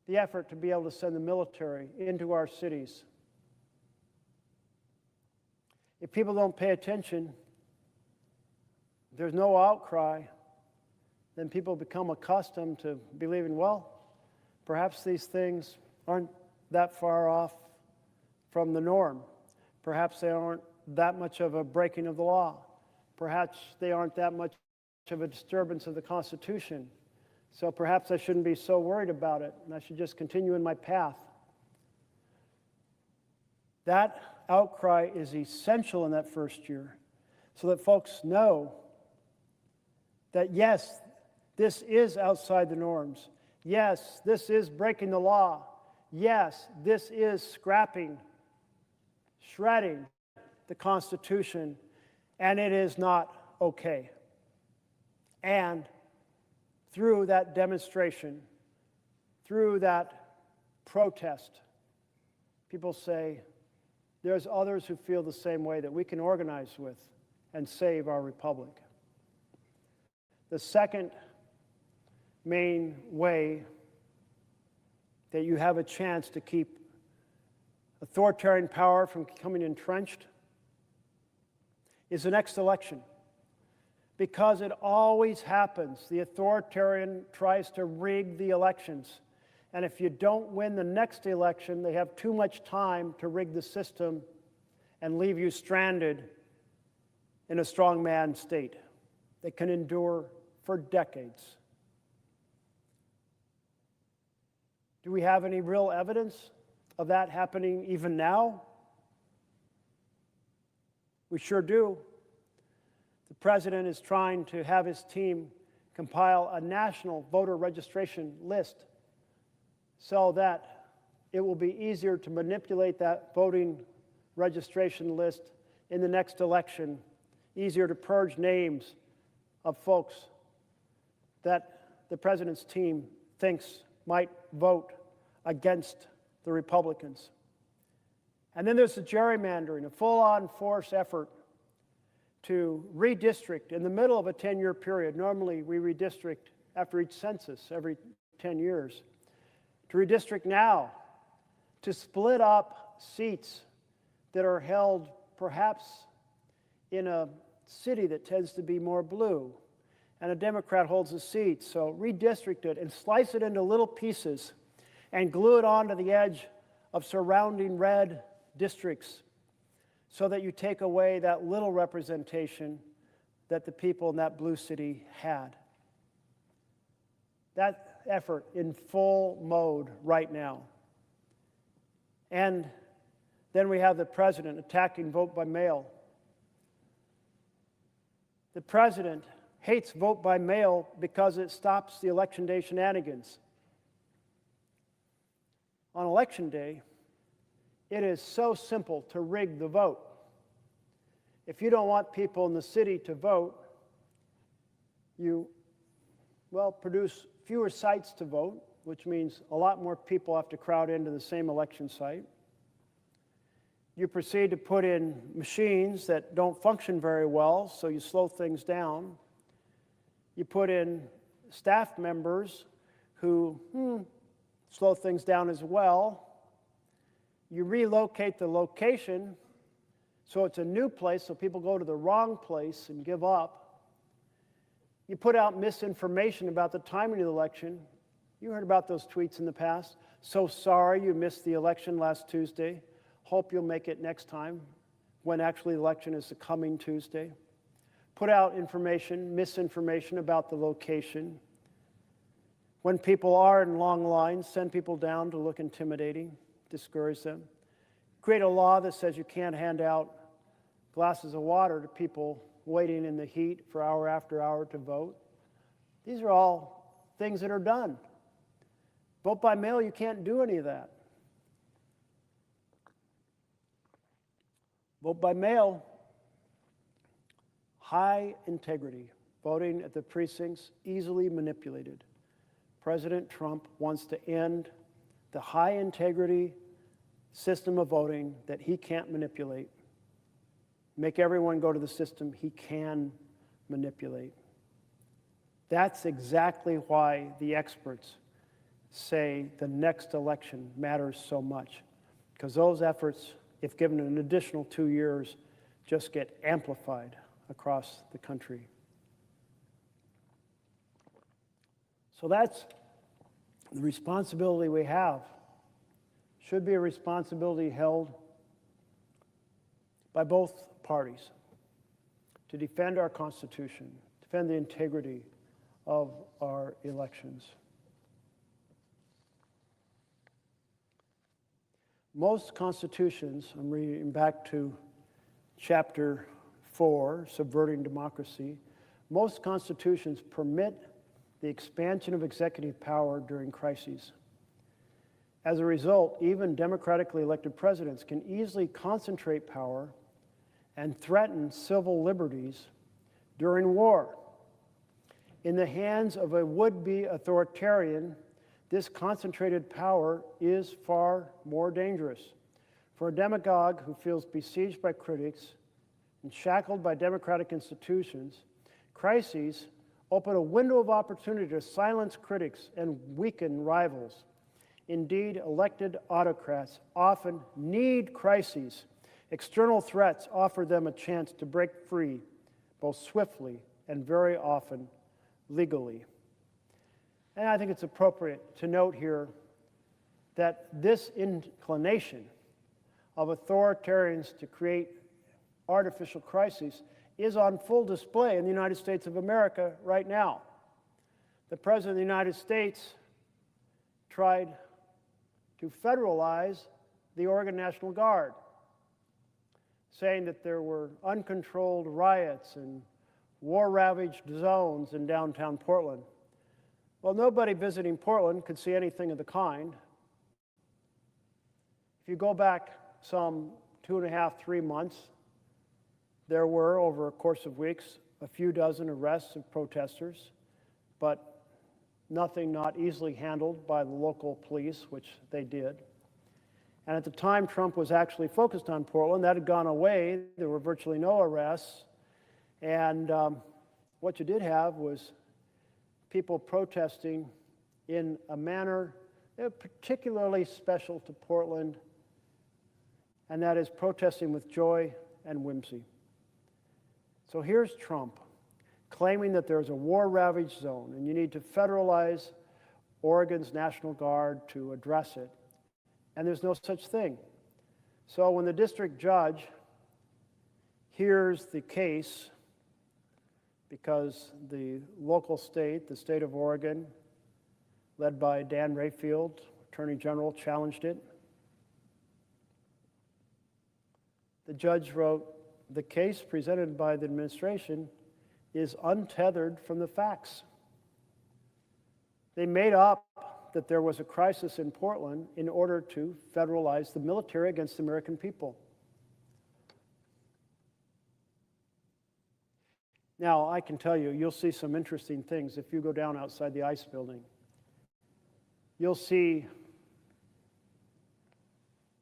Speaker 1: the effort to be able to send the military into our cities. If people don't pay attention, there's no outcry, then people become accustomed to believing, well, perhaps these things aren't that far off from the norm. Perhaps they aren't that much of a breaking of the law. Perhaps they aren't that much of a disturbance of the Constitution. So perhaps I shouldn't be so worried about it, and I should just continue in my path. That outcry is essential in that first year so that folks know that, yes, this is outside the norms. Yes, this is breaking the law. Yes, this is scrapping, shredding the Constitution, and it is not okay. And through that demonstration, through that protest, people say, there's others who feel the same way that we can organize with and save our republic. The second main way that you have a chance to keep authoritarian power from becoming entrenched is the next election. Because it always happens. The authoritarian tries to rig the elections. And if you don't win the next election, they have too much time to rig the system and leave you stranded in a strongman state that can endure for decades. Do we have any real evidence of that happening even now? We sure do. The president is trying to have his team compile a national voter registration list so that it will be easier to manipulate that voting registration list in the next election, easier to purge names of folks that the president's team thinks might vote against the Republicans. And then there's the gerrymandering, a full-on force effort to redistrict in the middle of a 10-year period. Normally, we redistrict after each census, every 10 years. To redistrict now, to split up seats that are held perhaps in a city that tends to be more blue, and a Democrat holds a seat. So redistrict it and slice it into little pieces and glue it onto the edge of surrounding red districts so that you take away that little representation that the people in that blue city had. That effort in full mode right now. And then we have the president attacking vote by mail. The president hates vote by mail because it stops the election day shenanigans. On election day, it is so simple to rig the vote. If you don't want people in the city to vote, You, well, produce fewer sites to vote, which means a lot more people have to crowd into the same election site. You proceed to put in machines that don't function very well, so you slow things down. You put in staff members who slow things down as well. You relocate the location so it's a new place, so people go to the wrong place and give up. You put out misinformation about the timing of the election. You heard about those tweets in the past. So sorry you missed the election last Tuesday. Hope you'll make it next time, when actually the election is the coming Tuesday. Put out information, misinformation about the location. When people are in long lines, send people down to look intimidating, discourage them. Create a law that says you can't hand out glasses of water to people waiting in the heat for hour after hour to vote. These are all things that are done. Vote by mail, you can't do any of that. Vote by mail, high integrity, voting at the precincts, easily manipulated. President Trump wants to end the high integrity system of voting that he can't manipulate. Make everyone go to the system he can manipulate. That's exactly why the experts say the next election matters so much, because those efforts, if given an additional 2 years, just get amplified across the country. So that's the responsibility we have. Should be a responsibility held by both parties to defend our Constitution, defend the integrity of our elections. Most constitutions, I'm reading back to chapter 4, Subverting Democracy, most constitutions permit the expansion of executive power during crises. As a result, even democratically elected presidents can easily concentrate power and threaten civil liberties during war. In the hands of a would-be authoritarian, this concentrated power is far more dangerous. For a demagogue who feels besieged by critics and shackled by democratic institutions, crises open a window of opportunity to silence critics and weaken rivals. Indeed, elected autocrats often need crises. External threats offer them a chance to break free, both swiftly and very often legally. And I think it's appropriate to note here that this inclination of authoritarians to create artificial crises is on full display in the United States of America right now. The President of the United States tried to federalize the Oregon National Guard, saying that there were uncontrolled riots and war-ravaged zones in downtown Portland. Well, nobody visiting Portland could see anything of the kind. If you go back some 2.5, 3 months, there were, over a course of weeks, a few dozen arrests of protesters, but nothing not easily handled by the local police, which they did. And at the time Trump was actually focused on Portland, that had gone away. There were virtually no arrests. And what you did have was people protesting in a manner particularly special to Portland, and that is protesting with joy and whimsy. So here's Trump claiming that there's a war-ravaged zone and you need to federalize Oregon's National Guard to address it. And there's no such thing. So when the district judge hears the case, because the local state, the state of Oregon, led by Dan Rayfield, Attorney General, challenged it, the judge wrote, "The case presented by the administration is untethered from the facts. They made up that there was a crisis in Portland in order to federalize the military against the American people." Now, I can tell you, you'll see some interesting things if you go down outside the ICE building. You'll see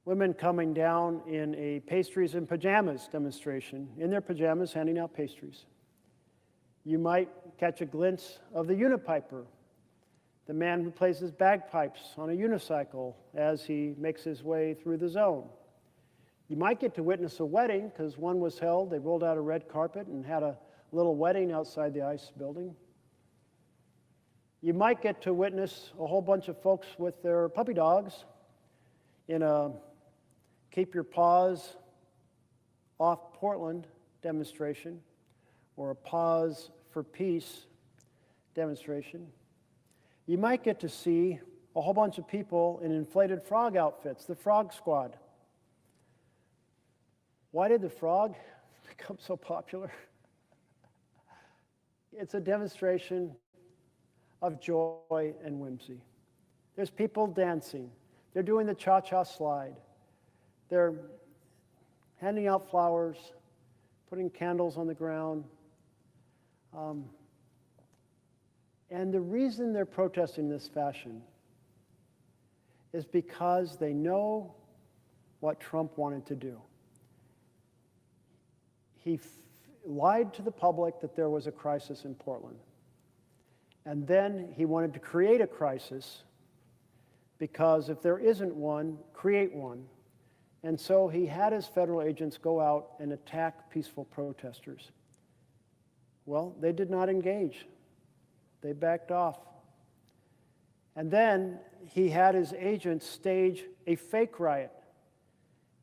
Speaker 1: women coming down in a pastries and pajamas demonstration, in their pajamas handing out pastries. You might catch a glimpse of the unipiper, the man who plays his bagpipes on a unicycle as he makes his way through the zone. You might get to witness a wedding, because one was held. They rolled out a red carpet and had a little wedding outside the ICE building. You might get to witness a whole bunch of folks with their puppy dogs in a Keep Your Paws Off Portland demonstration, or a Pause for Peace demonstration. You might get to see a whole bunch of people in inflated frog outfits, the Frog Squad. Why did the frog become so popular? It's a demonstration of joy and whimsy. There's people dancing. They're doing the cha-cha slide. They're handing out flowers, putting candles on the ground. And the reason they're protesting this fashion is because they know what Trump wanted to do. He lied to the public that there was a crisis in Portland. And then he wanted to create a crisis, because if there isn't one, create one. And so he had his federal agents go out and attack peaceful protesters. Well, they did not engage. They backed off. And then he had his agents stage a fake riot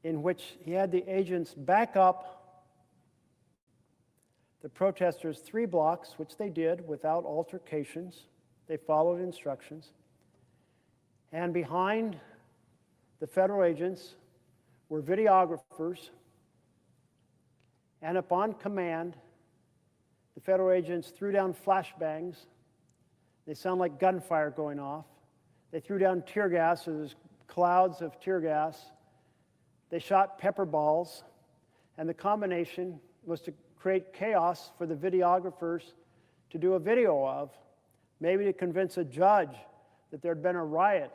Speaker 1: in which he had the agents back up the protesters 3 blocks, which they did without altercations. They followed instructions. And behind the federal agents were videographers. And upon command, the federal agents threw down flashbangs. They sound like gunfire going off. They threw down tear gas, so there's clouds of tear gas. They shot pepper balls. And the combination was to create chaos for the videographers to do a video of, maybe to convince a judge that there had been a riot,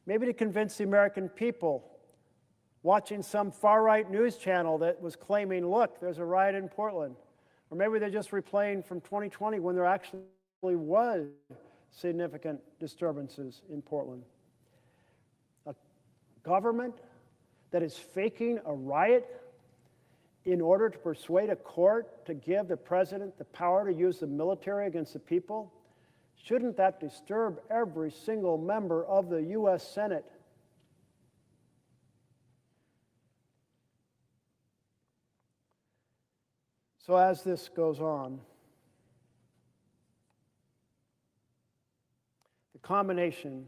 Speaker 1: maybe to convince the American people watching some far-right news channel that was claiming, look, there's a riot in Portland. Or maybe they're just replaying from 2020 when there actually was significant disturbances in Portland. A government that is faking a riot in order to persuade a court to give the president the power to use the military against the people, shouldn't that disturb every single member of the U.S. Senate? So as this goes on, the combination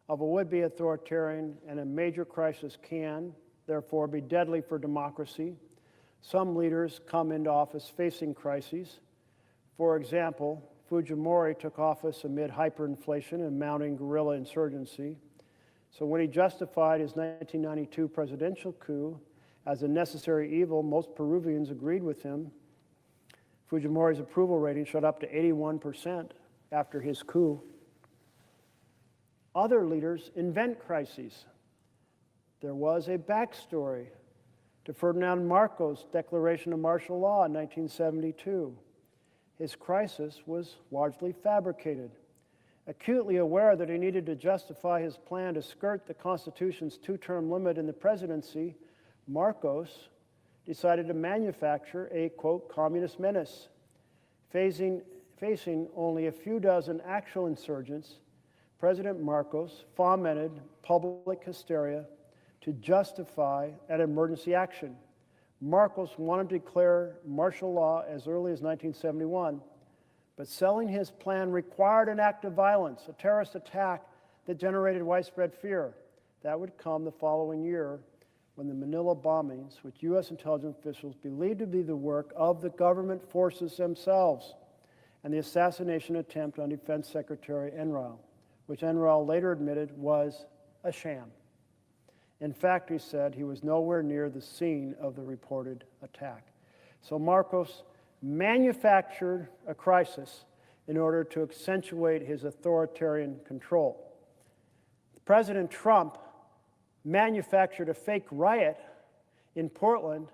Speaker 1: of a would-be authoritarian and a major crisis can, therefore, be deadly for democracy. Some leaders come into office facing crises. For example, Fujimori took office amid hyperinflation and mounting guerrilla insurgency. So when he justified his 1992 presidential coup as a necessary evil, most Peruvians agreed with him. Fujimori's approval rating shot up to 81% after his coup. Other leaders invent crises. There was a backstory to Ferdinand Marcos' declaration of martial law in 1972. His crisis was largely fabricated. Acutely aware that he needed to justify his plan to skirt the Constitution's 2-term limit in the presidency, Marcos decided to manufacture a, quote, communist menace. Facing only a few dozen actual insurgents, President Marcos fomented public hysteria to justify an emergency action. Marcos wanted to declare martial law as early as 1971, but selling his plan required an act of violence, a terrorist attack that generated widespread fear. That would come the following year when the Manila bombings, which U.S. intelligence officials believed to be the work of the government forces themselves, and the assassination attempt on Defense Secretary Enrile, which Enrile later admitted was a sham. In fact, he said he was nowhere near the scene of the reported attack. So Marcos manufactured a crisis in order to accentuate his authoritarian control. President Trump manufactured a fake riot in Portland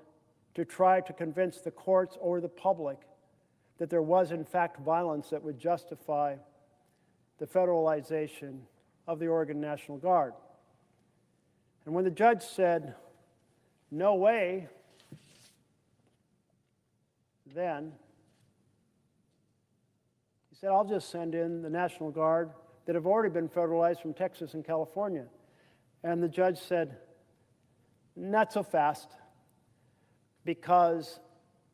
Speaker 1: to try to convince the courts or the public that there was, in fact, violence that would justify the federalization of the Oregon National Guard. And when the judge said, "No way," then he said, "I'll just send in the National Guard that have already been federalized from Texas and California." And the judge said, "Not so fast, because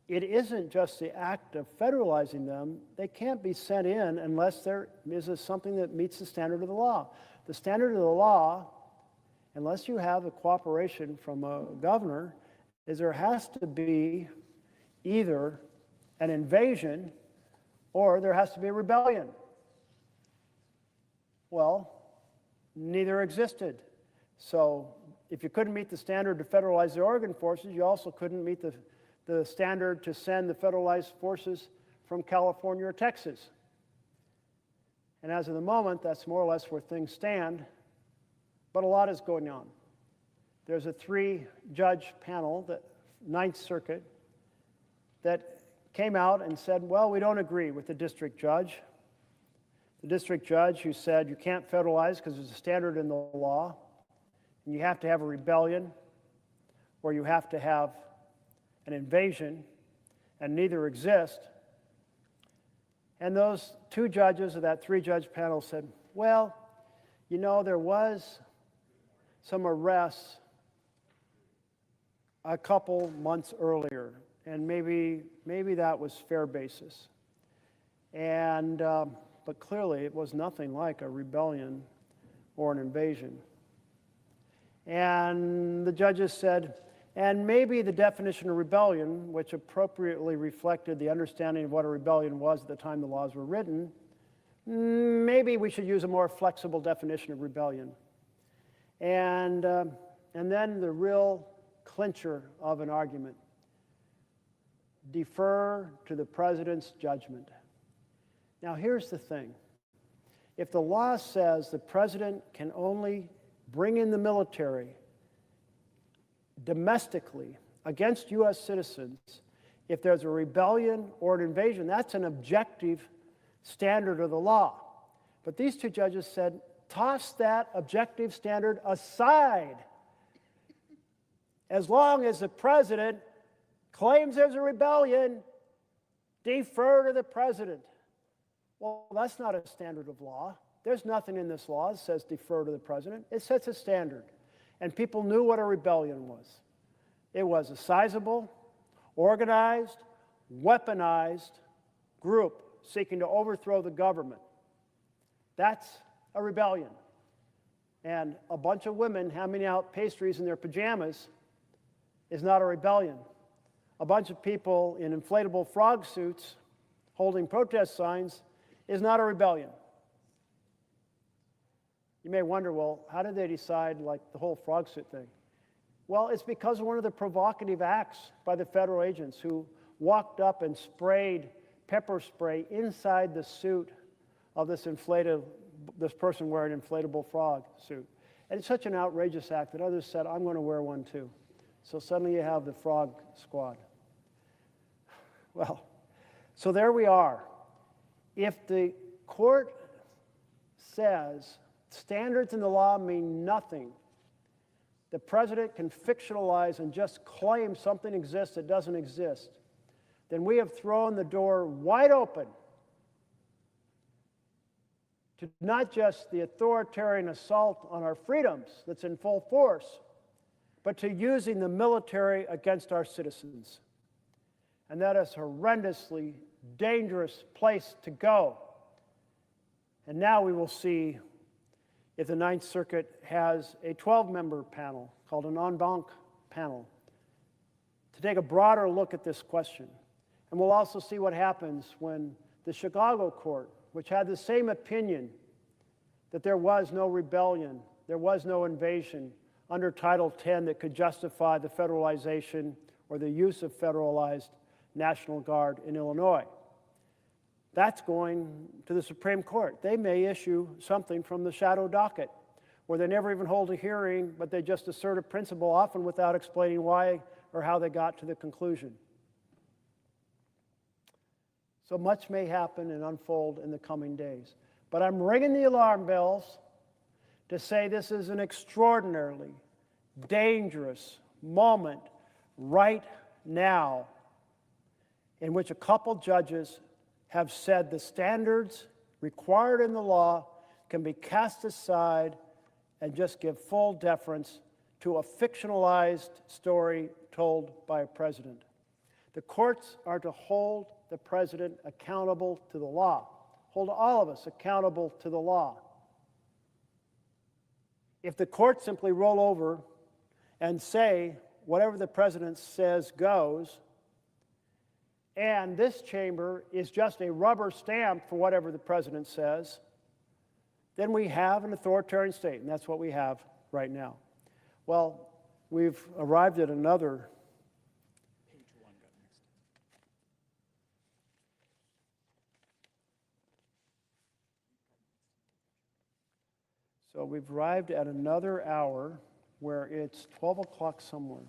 Speaker 1: it isn't just the act of federalizing them. They can't be sent in unless there is something that meets the standard of the law. The standard of the law, unless you have a cooperation from a governor, is there has to be either an invasion or there has to be a rebellion." Well, neither existed. So if you couldn't meet the standard to federalize the Oregon forces, you also couldn't meet the standard to send the federalized forces from California or Texas. And as of the moment, that's more or less where things stand, but a lot is going on. There's a 3-judge panel, the Ninth Circuit, that came out and said, well, we don't agree with the district judge. The district judge who said you can't federalize because there's a standard in the law, and you have to have a rebellion, or you have to have an invasion, and neither exist. And those 2 judges of that 3-judge panel said, well, you know, there was some arrests a couple months earlier, and maybe that was fair basis. And but clearly it was nothing like a rebellion or an invasion. And the judges said, and maybe the definition of rebellion, which appropriately reflected the understanding of what a rebellion was at the time the laws were written, maybe we should use a more flexible definition of rebellion. And then the real clincher of an argument: defer to the president's judgment. Now, here's the thing. If the law says the president can only bring in the military domestically against U.S. citizens if there's a rebellion or an invasion, that's an objective standard of the law. But these 2 judges said, toss that objective standard aside. As long as the president claims there's a rebellion, defer to the president. Well, that's not a standard of law. There's nothing in this law that says defer to the president. It sets a standard. And people knew what a rebellion was. It was a sizable, organized, weaponized group seeking to overthrow the government. That's a rebellion. And a bunch of women handing out pastries in their pajamas is not a rebellion. A bunch of people in inflatable frog suits holding protest signs is not a rebellion. You may wonder, well, how did they decide, like, the whole frog suit thing? Well, it's because of one of the provocative acts by the federal agents who walked up and sprayed pepper spray inside the suit of this person wearing an inflatable frog suit. And it's such an outrageous act that others said, I'm going to wear one too. So suddenly you have the frog squad. Well, so there we are. If the court says standards in the law mean nothing, the president can fictionalize and just claim something exists that doesn't exist, then we have thrown the door wide open to not just the authoritarian assault on our freedoms that's in full force, but to using the military against our citizens. And that is a horrendously dangerous place to go. And now we will see if the Ninth Circuit has a 12-member panel called an en banc panel to take a broader look at this question. And we'll also see what happens when the Chicago court, which had the same opinion that there was no rebellion, there was no invasion under Title X that could justify the federalization or the use of federalized National Guard in Illinois. That's going to the Supreme Court. They may issue something from the shadow docket, where they never even hold a hearing, but they just assert a principle, often without explaining why or how they got to the conclusion. So much may happen and unfold in the coming days. But I'm ringing the alarm bells to say this is an extraordinarily dangerous moment right now, in which a couple judges have said the standards required in the law can be cast aside and just give full deference to a fictionalized story told by a president. The courts are to hold the president accountable to the law, hold all of us accountable to the law. If the courts simply roll over and say whatever the president says goes, and this chamber is just a rubber stamp for whatever the president says, then we have an authoritarian state, and that's what we have right now. Well, we've arrived at another.
Speaker 2: Page 1 got mixed.
Speaker 1: So we've arrived at another hour where it's 12 o'clock somewhere.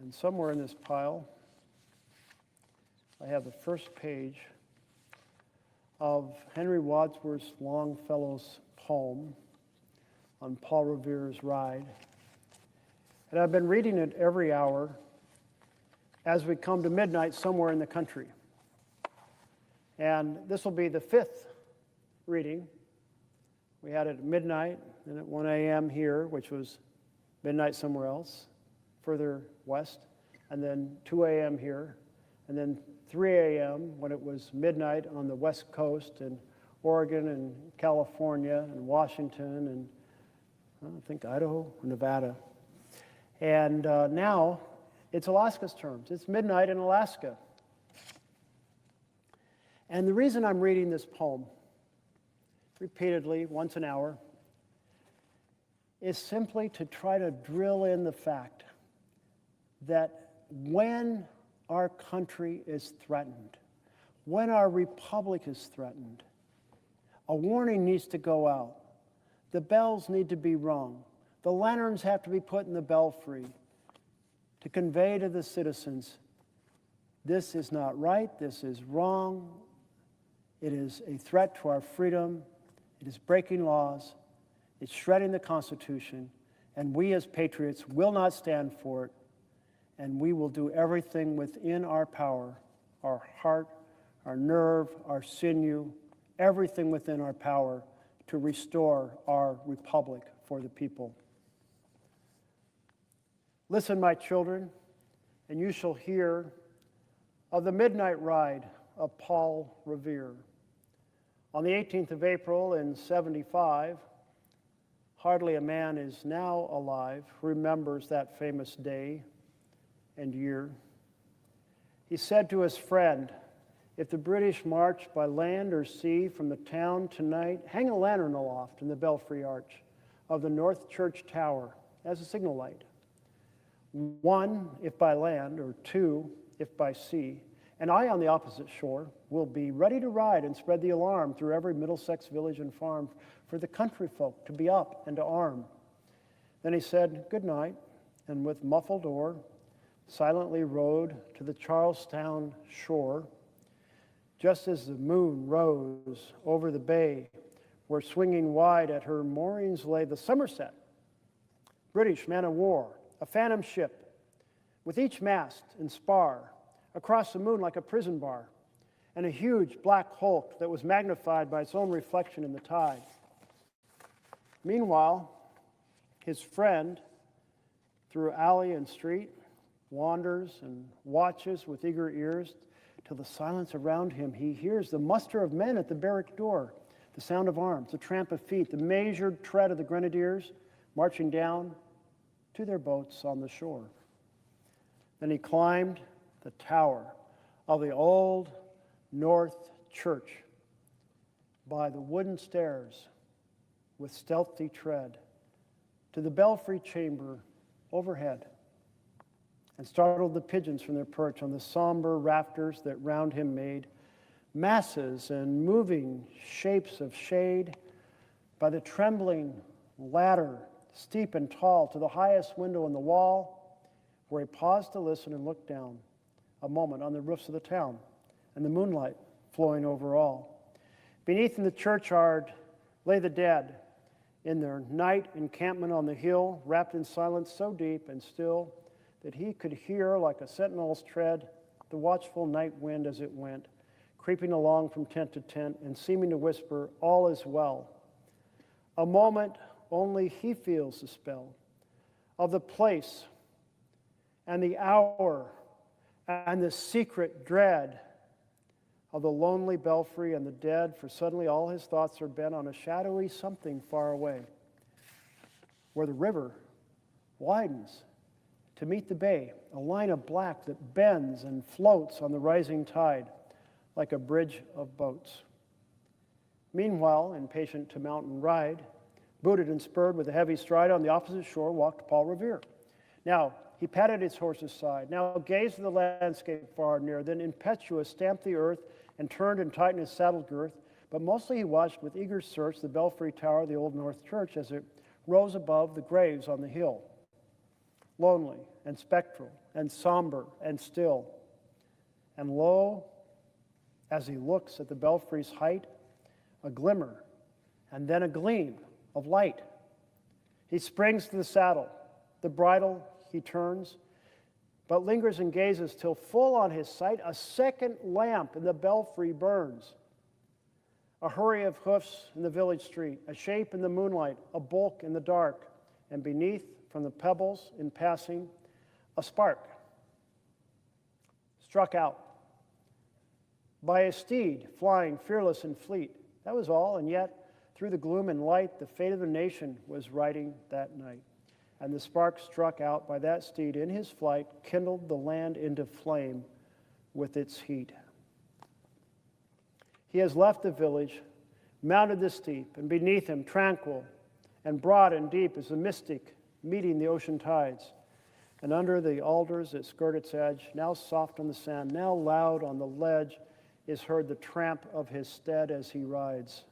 Speaker 1: And somewhere in this pile, I have the first page of Henry Wadsworth Longfellow's poem on Paul Revere's Ride. And I've been reading it every hour as we come to midnight somewhere in the country. And this will be the fifth reading. We had it at midnight, then at 1 a.m. here, which was midnight somewhere else, further west, and then 2 a.m. here, and then 3 a.m. when it was midnight on the West Coast in Oregon and California and Washington and I think Idaho or Nevada. And now it's Alaska's terms. It's midnight in Alaska. And the reason I'm reading this poem repeatedly, once an hour, is simply to try to drill in the fact that when our country is threatened, when our republic is threatened, a warning needs to go out. The bells need to be rung. The lanterns have to be put in the belfry to convey to the citizens, this is not right, this is wrong, it is a threat to our freedom, it is breaking laws, it's shredding the Constitution, and we as patriots will not stand for it. And we will do everything within our power, our heart, our nerve, our sinew, everything within our power to restore our republic for the people. Listen, my children, and you shall hear of the midnight ride of Paul Revere. On the 18th of April in 75, hardly a man is now alive who remembers that famous day and year. He said to his friend, if the British march by land or sea from the town tonight, hang a lantern aloft in the belfry arch of the North Church Tower as a signal light. 1, if by land, or 2, if by sea, and I on the opposite shore will be ready to ride and spread the alarm through every Middlesex village and farm for the country folk to be up and to arm. Then he said, good night, and with muffled oar, silently rowed to the Charlestown shore, just as the moon rose over the bay, where swinging wide at her moorings lay the Somerset, British man-of-war, a phantom ship, with each mast and spar across the moon like a prison bar, and a huge black hulk that was magnified by its own reflection in the tide. Meanwhile, his friend, through alley and street, wanders and watches with eager ears till the silence around him he hears the muster of men at the barrack door, the sound of arms, the tramp of feet, the measured tread of the grenadiers marching down to their boats on the shore. Then he climbed the tower of the old North Church by the wooden stairs with stealthy tread to the belfry chamber overhead and startled the pigeons from their perch on the somber rafters that round him made masses and moving shapes of shade by the trembling ladder, steep and tall, to the highest window in the wall, where he paused to listen and look down a moment on the roofs of the town and the moonlight flowing over all. Beneath in the churchyard lay the dead in their night encampment on the hill, wrapped in silence so deep and still that he could hear, like a sentinel's tread, the watchful night wind as it went, creeping along from tent to tent and seeming to whisper, all is well. A moment only he feels the spell of the place and the hour and the secret dread of the lonely belfry and the dead, for suddenly all his thoughts are bent on a shadowy something far away, where the river widens to meet the bay, a line of black that bends and floats on the rising tide like a bridge of boats. Meanwhile, impatient to mount and ride, booted and spurred with a heavy stride, on the opposite shore walked Paul Revere. Now he patted his horse's side, now gazed at the landscape far and near, then impetuous stamped the earth and turned and tightened his saddle girth, but mostly he watched with eager search the belfry tower of the Old North Church as it rose above the graves on the hill, lonely and spectral and somber and still. And lo, as he looks at the belfry's height, a glimmer and then a gleam of light. He springs to the saddle, the bridle he turns, but lingers and gazes till full on his sight a second lamp in the belfry burns. A hurry of hoofs in the village street, a shape in the moonlight, a bulk in the dark, and beneath, from the pebbles in passing, a spark struck out by a steed flying fearless and fleet. That was all, and yet through the gloom and light the fate of the nation was riding that night. And the spark struck out by that steed in his flight kindled the land into flame with its heat. He has left the village, mounted the steep, and beneath him, tranquil and broad and deep, is the mystic meeting the ocean tides. And under the alders that skirt its edge, now soft on the sand, now loud on the ledge, is heard the tramp of his steed as he rides.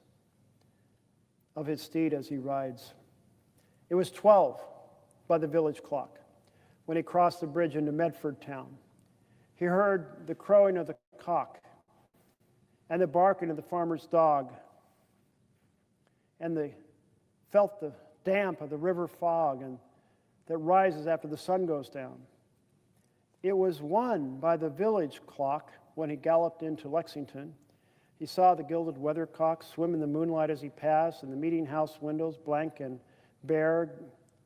Speaker 1: Of his steed as he rides. It was 12 by the village clock when he crossed the bridge into Medford town. He heard the crowing of the cock and the barking of the farmer's dog, and felt the damp of the river fog and that rises after the sun goes down. It was 1 by the village clock when he galloped into Lexington. He saw the gilded weathercock swim in the moonlight as he passed, and the meeting house windows, blank and bare,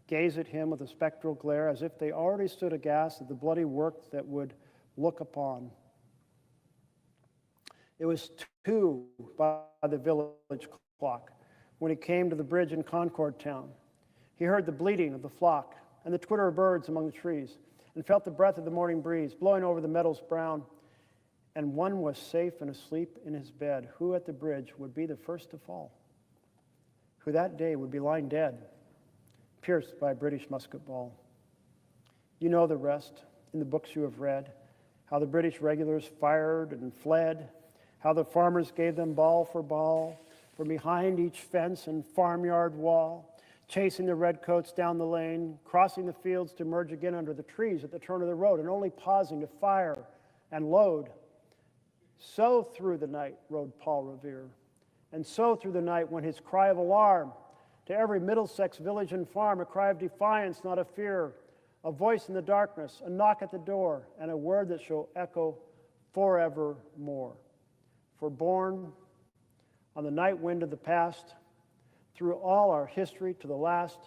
Speaker 1: gaze at him with a spectral glare, as if they already stood aghast at the bloody work that would look upon. It was 2 by the village clock when he came to the bridge in Concord town. He heard the bleating of the flock and the twitter of birds among the trees, and felt the breath of the morning breeze blowing over the meadows brown. And one was safe and asleep in his bed, who at the bridge would be the first to fall, who that day would be lying dead, pierced by a British musket ball. You know the rest in the books you have read, how the British regulars fired and fled, how the farmers gave them ball for ball from behind each fence and farmyard wall, chasing the redcoats down the lane, crossing the fields to merge again under the trees at the turn of the road, and only pausing to fire and load. So through the night rode Paul Revere, and so through the night went his cry of alarm to every Middlesex village and farm, a cry of defiance, not of fear, a voice in the darkness, a knock at the door, and a word that shall echo forevermore. For born on the night wind of the past, through all our history to the last,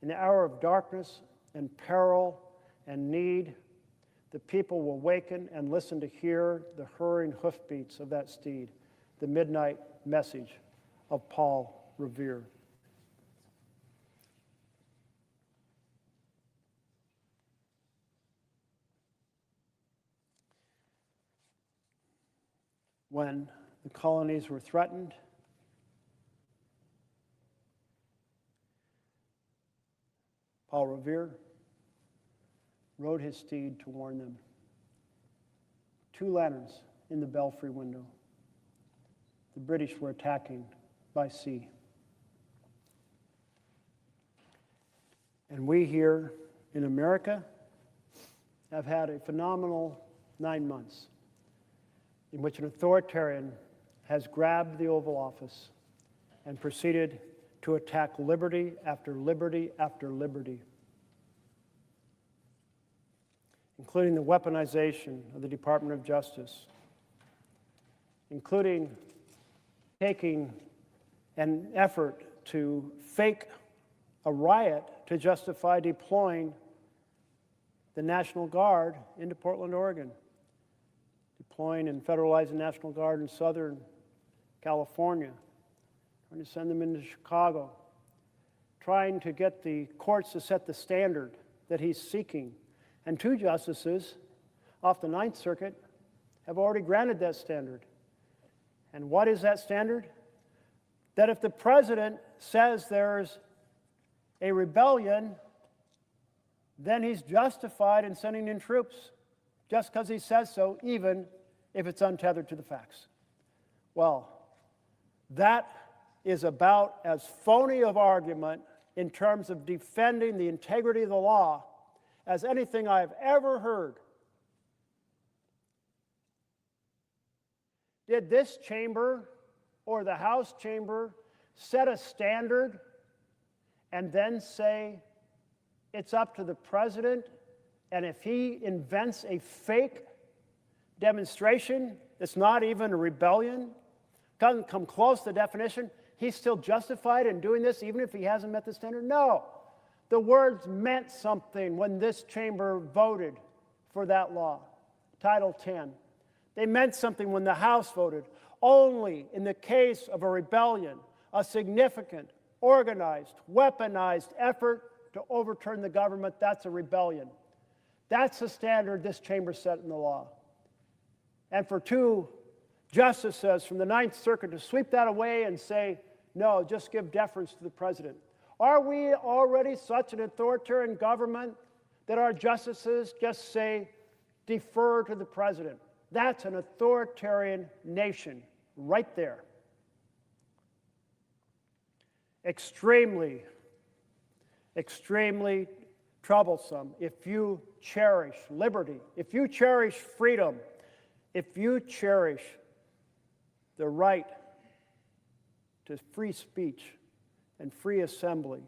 Speaker 1: in the hour of darkness and peril and need, the people will waken and listen to hear the hurrying hoofbeats of that steed, the midnight message of Paul Revere. When the colonies were threatened, Paul Revere rode his steed to warn them. 2 lanterns in the belfry window. The British were attacking by sea. And we here in America have had a phenomenal 9 months in which an authoritarian has grabbed the Oval Office and proceeded to attack liberty after liberty after liberty, including the weaponization of the Department of Justice, including taking an effort to fake a riot to justify deploying the National Guard into Portland, Oregon, deploying and federalizing the National Guard in Southern California, trying to send them into Chicago, trying to get the courts to set the standard that he's seeking. And 2 justices off the Ninth Circuit have already granted that standard. And what is that standard? That if the president says there's a rebellion, then he's justified in sending in troops, just because he says so, even if it's untethered to the facts. Well, that is about as phony of argument in terms of defending the integrity of the law as anything I've ever heard. Did this chamber or the House chamber set a standard and then say it's up to the president, and if he invents a fake demonstration that's not even a rebellion, doesn't come close to the definition, he's still justified in doing this even if he hasn't met the standard? No. The words meant something when this chamber voted for that law, Title 10. They meant something when the House voted. Only in the case of a rebellion, a significant, organized, weaponized effort to overturn the government, that's a rebellion. That's the standard this chamber set in the law. And for 2 justices from the Ninth Circuit to sweep that away and say, no, just give deference to the president. Are we already such an authoritarian government that our justices just say, defer to the president? That's an authoritarian nation right there. Extremely, extremely troublesome if you cherish liberty, if you cherish freedom, if you cherish the right to free speech and free assembly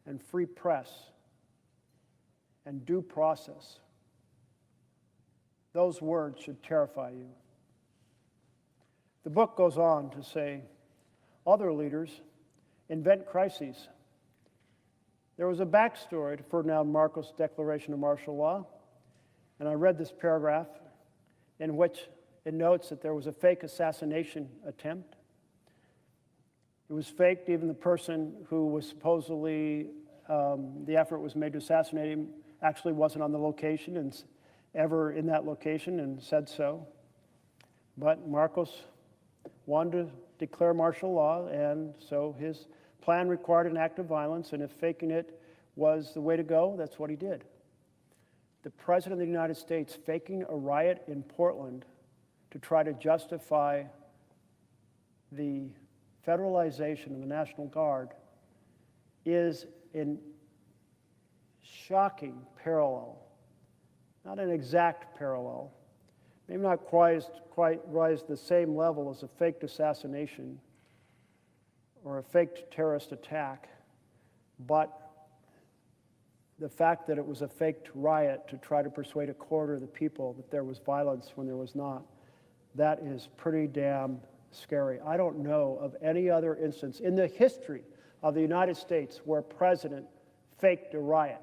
Speaker 1: and free press and due process. Those words should terrify you. The book goes on to say, other leaders invent crises. There was a backstory to Ferdinand Marcos' declaration of martial law, and I read this paragraph in which it notes that there was a fake assassination attempt. It was faked. Even the person who was supposedly, the effort was made to assassinate him, actually wasn't on the location and ever in that location and said so. But Marcos wanted to declare martial law, and so his plan required an act of violence, and if faking it was the way to go, that's what he did. The President of the United States faking a riot in Portland to try to justify the federalization of the National Guard is a shocking parallel, not an exact parallel, maybe not quite rise to the same level as a faked assassination or a faked terrorist attack, but the fact that it was a faked riot to try to persuade a quarter of the people that there was violence when there was not, that is pretty damn scary. I don't know of any other instance in the history of the United States where a president faked a riot.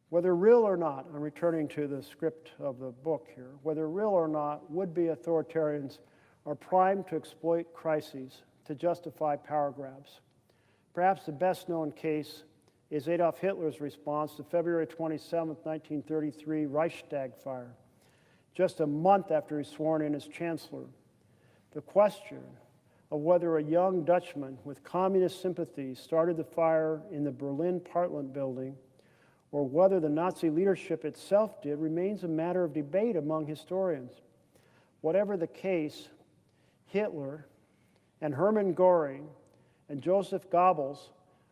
Speaker 1: Whether real or not, I'm returning to the script of the book here, whether real or not, would-be authoritarians are primed to exploit crises to justify power grabs. Perhaps the best-known case is Adolf Hitler's response to February 27, 1933 Reichstag fire, just a month after he sworn in as chancellor. The question of whether a young Dutchman with communist sympathies started the fire in the Berlin Parliament building, or whether the Nazi leadership itself did remains a matter of debate among historians. Whatever the case, Hitler and Hermann Göring and Joseph Goebbels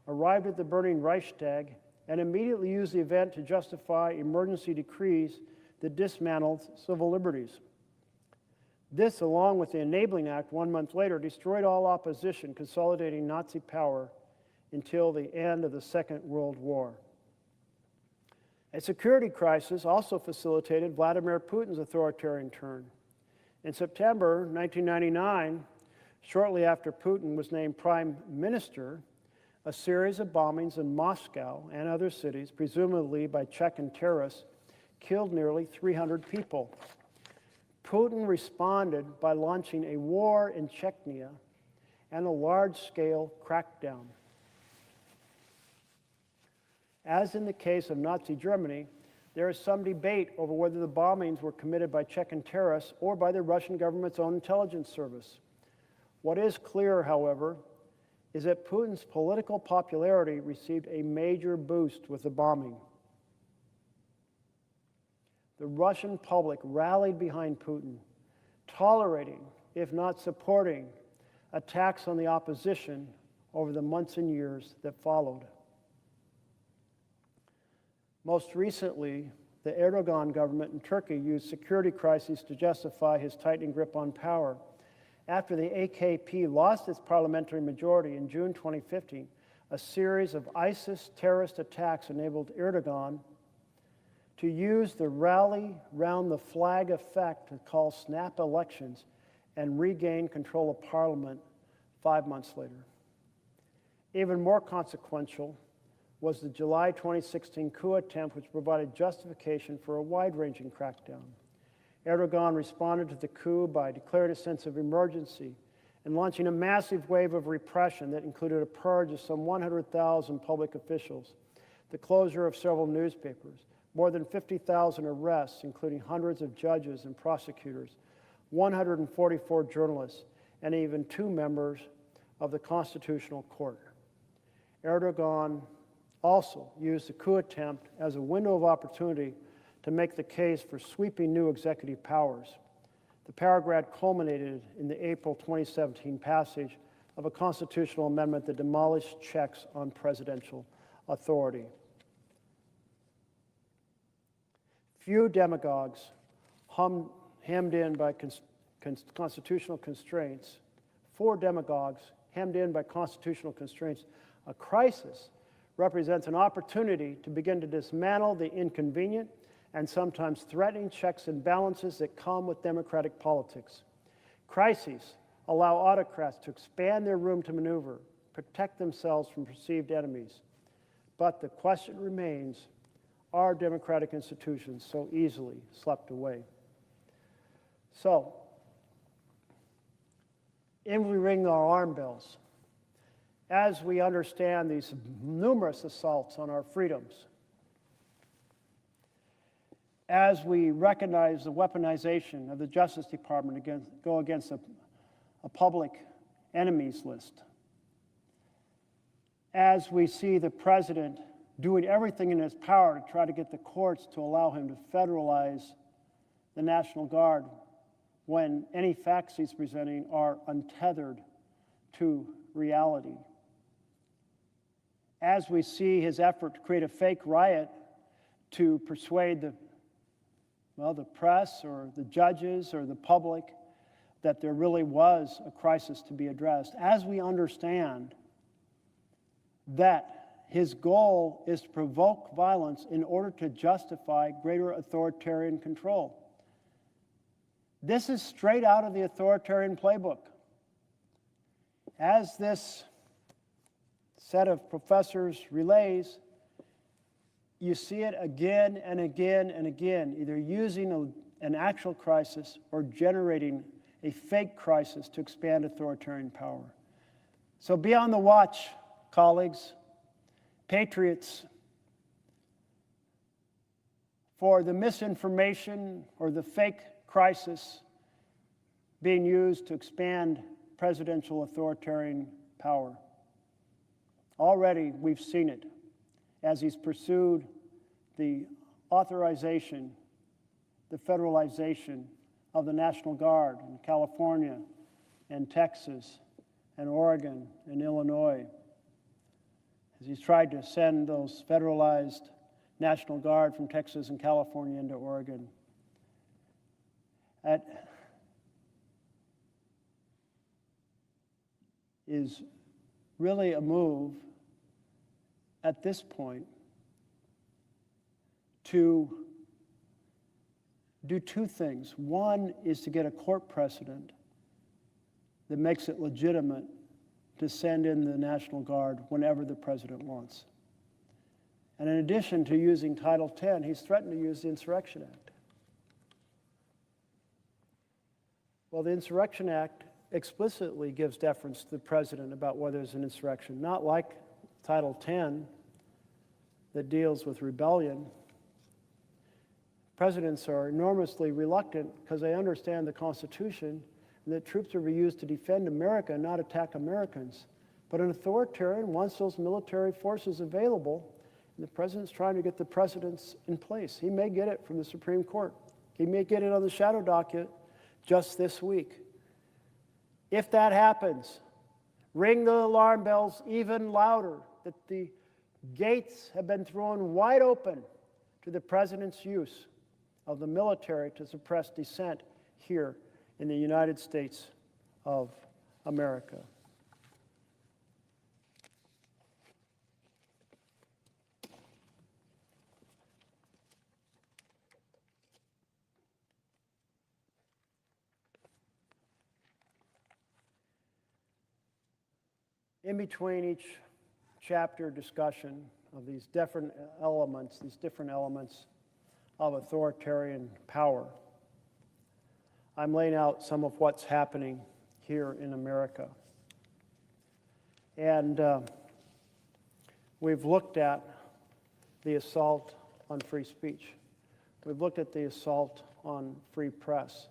Speaker 1: arrived at the burning Reichstag and immediately used the event to justify emergency decrees that dismantled civil liberties. This, along with the Enabling Act 1 month later, destroyed all opposition, consolidating Nazi power until the end of the Second World War. A security crisis also facilitated Vladimir Putin's authoritarian turn. In September 1999, shortly after Putin was named prime minister, a series of bombings in Moscow and other cities, presumably by Chechen terrorists, killed nearly 300 people. Putin responded by launching a war in Chechnya and a large-scale crackdown. As in the case of Nazi Germany, there is some debate over whether the bombings were committed by Chechen terrorists or by the Russian government's own intelligence service. What is clear, however, is that Putin's political popularity received a major boost with the bombing. The Russian public rallied behind Putin, tolerating, if not supporting, attacks on the opposition over the months and years that followed. Most recently, the Erdogan government in Turkey used security crises to justify his tightening grip on power. After the AKP lost its parliamentary majority in June 2015, a series of ISIS terrorist attacks enabled Erdogan to use the rally round the flag effect to call snap elections and regain control of parliament 5 months later. Even more consequential was the July 2016 coup attempt, which provided justification for a wide-ranging crackdown. Erdogan responded to the coup by declaring a sense of emergency and launching a massive wave of repression that included a purge of some 100,000 public officials, the closure of several newspapers, more than 50,000 arrests, including hundreds of judges and prosecutors, 144 journalists, and even 2 members of the Constitutional Court. Erdogan also used the coup attempt as a window of opportunity to make the case for sweeping new executive powers. The power grab culminated in the April 2017 passage of a constitutional amendment that demolished checks on presidential authority. Few demagogues hemmed in by constitutional constraints, 4 demagogues hemmed in by constitutional constraints, a crisis represents an opportunity to begin to dismantle the inconvenient and sometimes threatening checks and balances that come with democratic politics. Crises allow autocrats to expand their room to maneuver, protect themselves from perceived enemies. But the question remains, are democratic institutions so easily swept away? So, if we ring our alarm bells, as we understand these numerous assaults on our freedoms, as we recognize the weaponization of the Justice Department against a public enemies list, as we see the president doing everything in his power to try to get the courts to allow him to federalize the National Guard when any facts he's presenting are untethered to reality, as we see his effort to create a fake riot to persuade the press or the judges or the public that there really was a crisis to be addressed, as we understand that his goal is to provoke violence in order to justify greater authoritarian control. This is straight out of the authoritarian playbook. As this set of professors relays, you see it again and again and again, either using an actual crisis or generating a fake crisis to expand authoritarian power. So be on the watch, colleagues, patriots, for the misinformation or the fake crisis being used to expand presidential authoritarian power. Already we've seen it as he's pursued the authorization, the federalization of the National Guard in California and Texas and Oregon and Illinois, as he's tried to send those federalized National Guard from Texas and California into Oregon. That is really a move at this point to do two things. One is to get a court precedent that makes it legitimate to send in the National Guard whenever the president wants. And in addition to using Title 10, he's threatened to use the Insurrection Act. Well, the Insurrection Act explicitly gives deference to the president about whether there's an insurrection, not like Title 10 that deals with rebellion. Presidents are enormously reluctant because they understand the Constitution and that troops are to be used to defend America, not attack Americans. But an authoritarian wants those military forces available, and the president's trying to get the precedents in place. He may get it from the Supreme Court. He may get it on the shadow docket just this week. If that happens, ring the alarm bells even louder that the gates have been thrown wide open to the president's use of the military to suppress dissent here in the United States of America. In between each chapter discussion of these different elements of authoritarian power, I'm laying out some of what's happening here in America. And we've looked at the assault on free speech. We've looked at the assault on free press.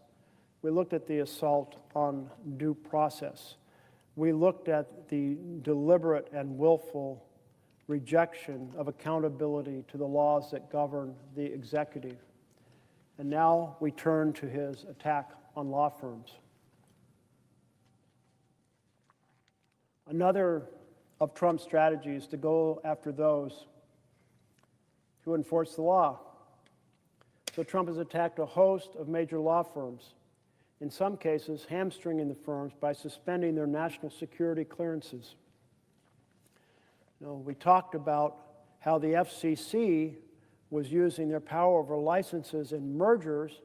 Speaker 1: We looked at the assault on due process. We looked at the deliberate and willful rejection of accountability to the laws that govern the executive. And now we turn to his attack on law firms. Another of Trump's strategies is to go after those who enforce the law. So Trump has attacked a host of major law firms, in some cases hamstringing the firms by suspending their national security clearances. We talked about how the FCC was using their power over licenses and mergers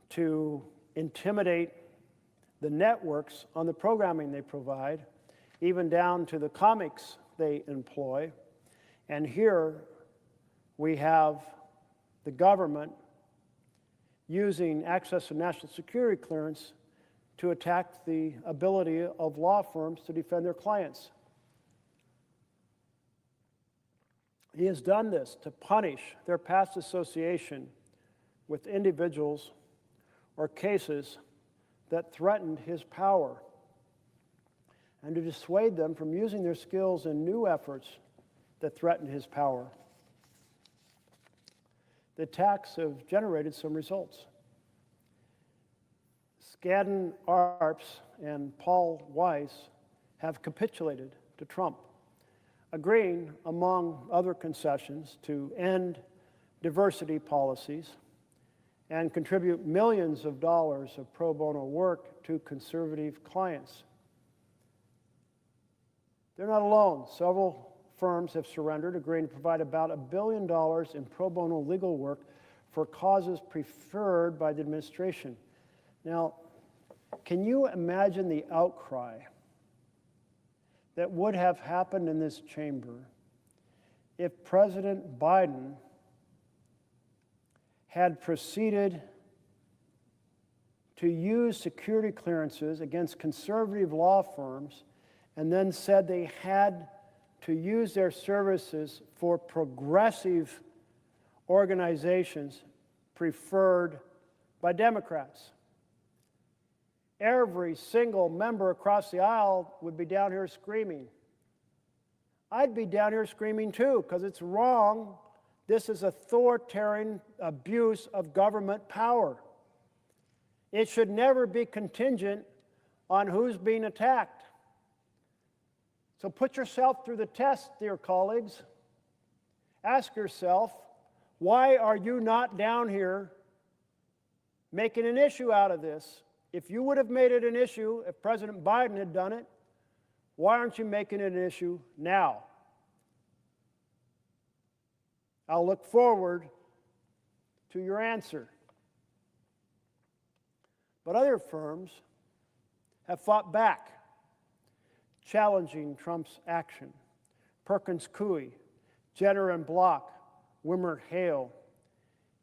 Speaker 1: to intimidate the networks on the programming they provide, even down to the comics they employ. And here we have the government using access to national security clearance to attack the ability of law firms to defend their clients. He has done this to punish their past association with individuals or cases that threatened his power, and to dissuade them from using their skills in new efforts that threatened his power. The attacks have generated some results. Skadden Arps and Paul Weiss have capitulated to Trump, agreeing, among other concessions, to end diversity policies and contribute millions of dollars of pro bono work to conservative clients. They're not alone. Several firms have surrendered, agreeing to provide about $1 billion in pro bono legal work for causes preferred by the administration. Now, can you imagine the outcry that would have happened in this chamber if President Biden had proceeded to use security clearances against conservative law firms and then said they had to use their services for progressive organizations preferred by Democrats? Every single member across the aisle would be down here screaming. I'd be down here screaming too, because it's wrong This is authoritarian abuse of government power. It should never be contingent on who's being attacked. So put yourself through the test, dear colleagues. Ask yourself, why are you not down here making an issue out of this? If you would have made it an issue, if President Biden had done it, why aren't you making it an issue now? I'll look forward to your answer. But other firms have fought back, challenging Trump's action. Perkins Coie, Jenner and Block, Wimmer Hale.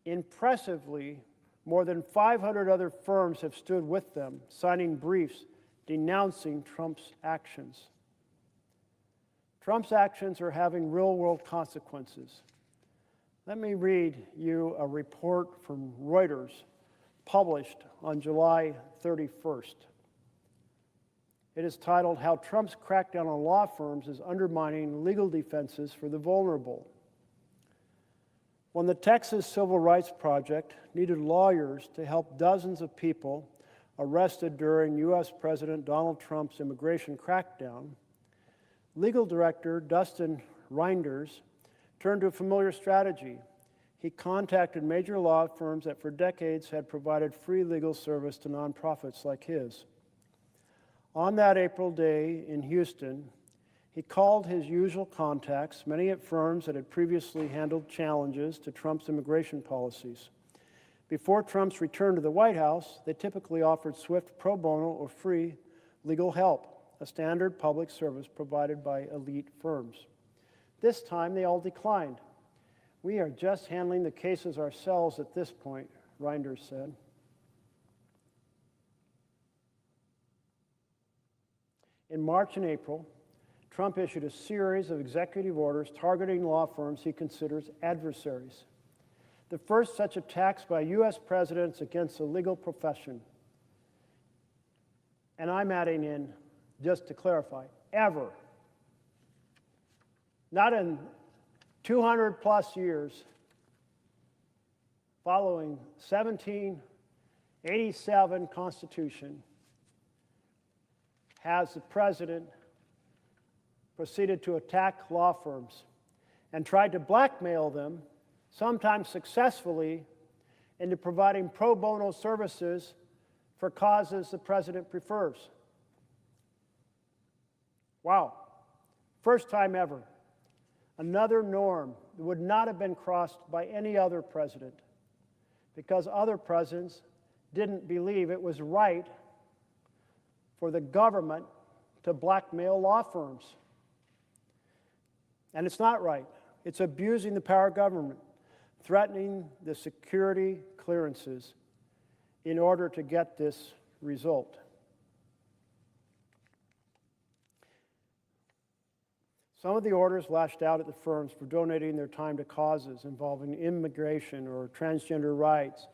Speaker 1: Impressively, more than 500 other firms have stood with them, signing briefs denouncing Trump's actions. Trump's actions are having real-world consequences. Let me read you a report from Reuters published on July 31st. It is titled, How Trump's Crackdown on Law Firms is Undermining Legal Defenses for the Vulnerable. When the Texas Civil Rights Project needed lawyers to help dozens of people arrested during U.S. President Donald Trump's immigration crackdown, legal director Dustin Reinders turned to a familiar strategy. He contacted major law firms that for decades had provided free legal service to nonprofits like his. On that April day in Houston, he called his usual contacts, many at firms that had previously handled challenges to Trump's immigration policies. Before Trump's return to the White House, they typically offered swift pro bono or free legal help, a standard public service provided by elite firms. This time, they all declined. We are just handling the cases ourselves at this point, Reinders said. In March and April, Trump issued a series of executive orders targeting law firms he considers adversaries. The first such attacks by U.S. presidents against the legal profession. And I'm adding in, just to clarify, ever. Not in 200 plus years following 1787 Constitution has the president proceeded to attack law firms and tried to blackmail them, sometimes successfully, into providing pro bono services for causes the president prefers. Wow. First time ever. Another norm that would not have been crossed by any other president because other presidents didn't believe it was right for the government to blackmail law firms. And it's not right. It's abusing the power of government, threatening the security clearances in order to get this result. Some of the orders lashed out at the firms for donating their time to causes involving immigration or transgender rights,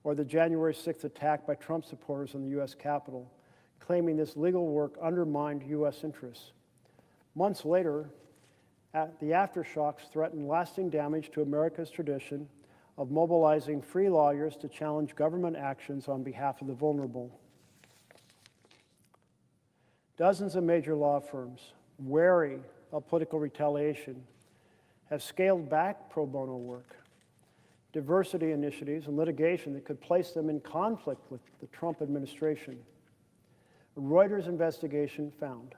Speaker 1: or the January 6th attack by Trump supporters on the U.S. Capitol, claiming this legal work undermined U.S. interests. Months later, the aftershocks threatened lasting damage to America's tradition of mobilizing free lawyers to challenge government actions on behalf of the vulnerable. Dozens of major law firms, wary of political retaliation, have scaled back pro bono work, diversity initiatives, and litigation that could place them in conflict with the Trump administration. A Reuters investigation found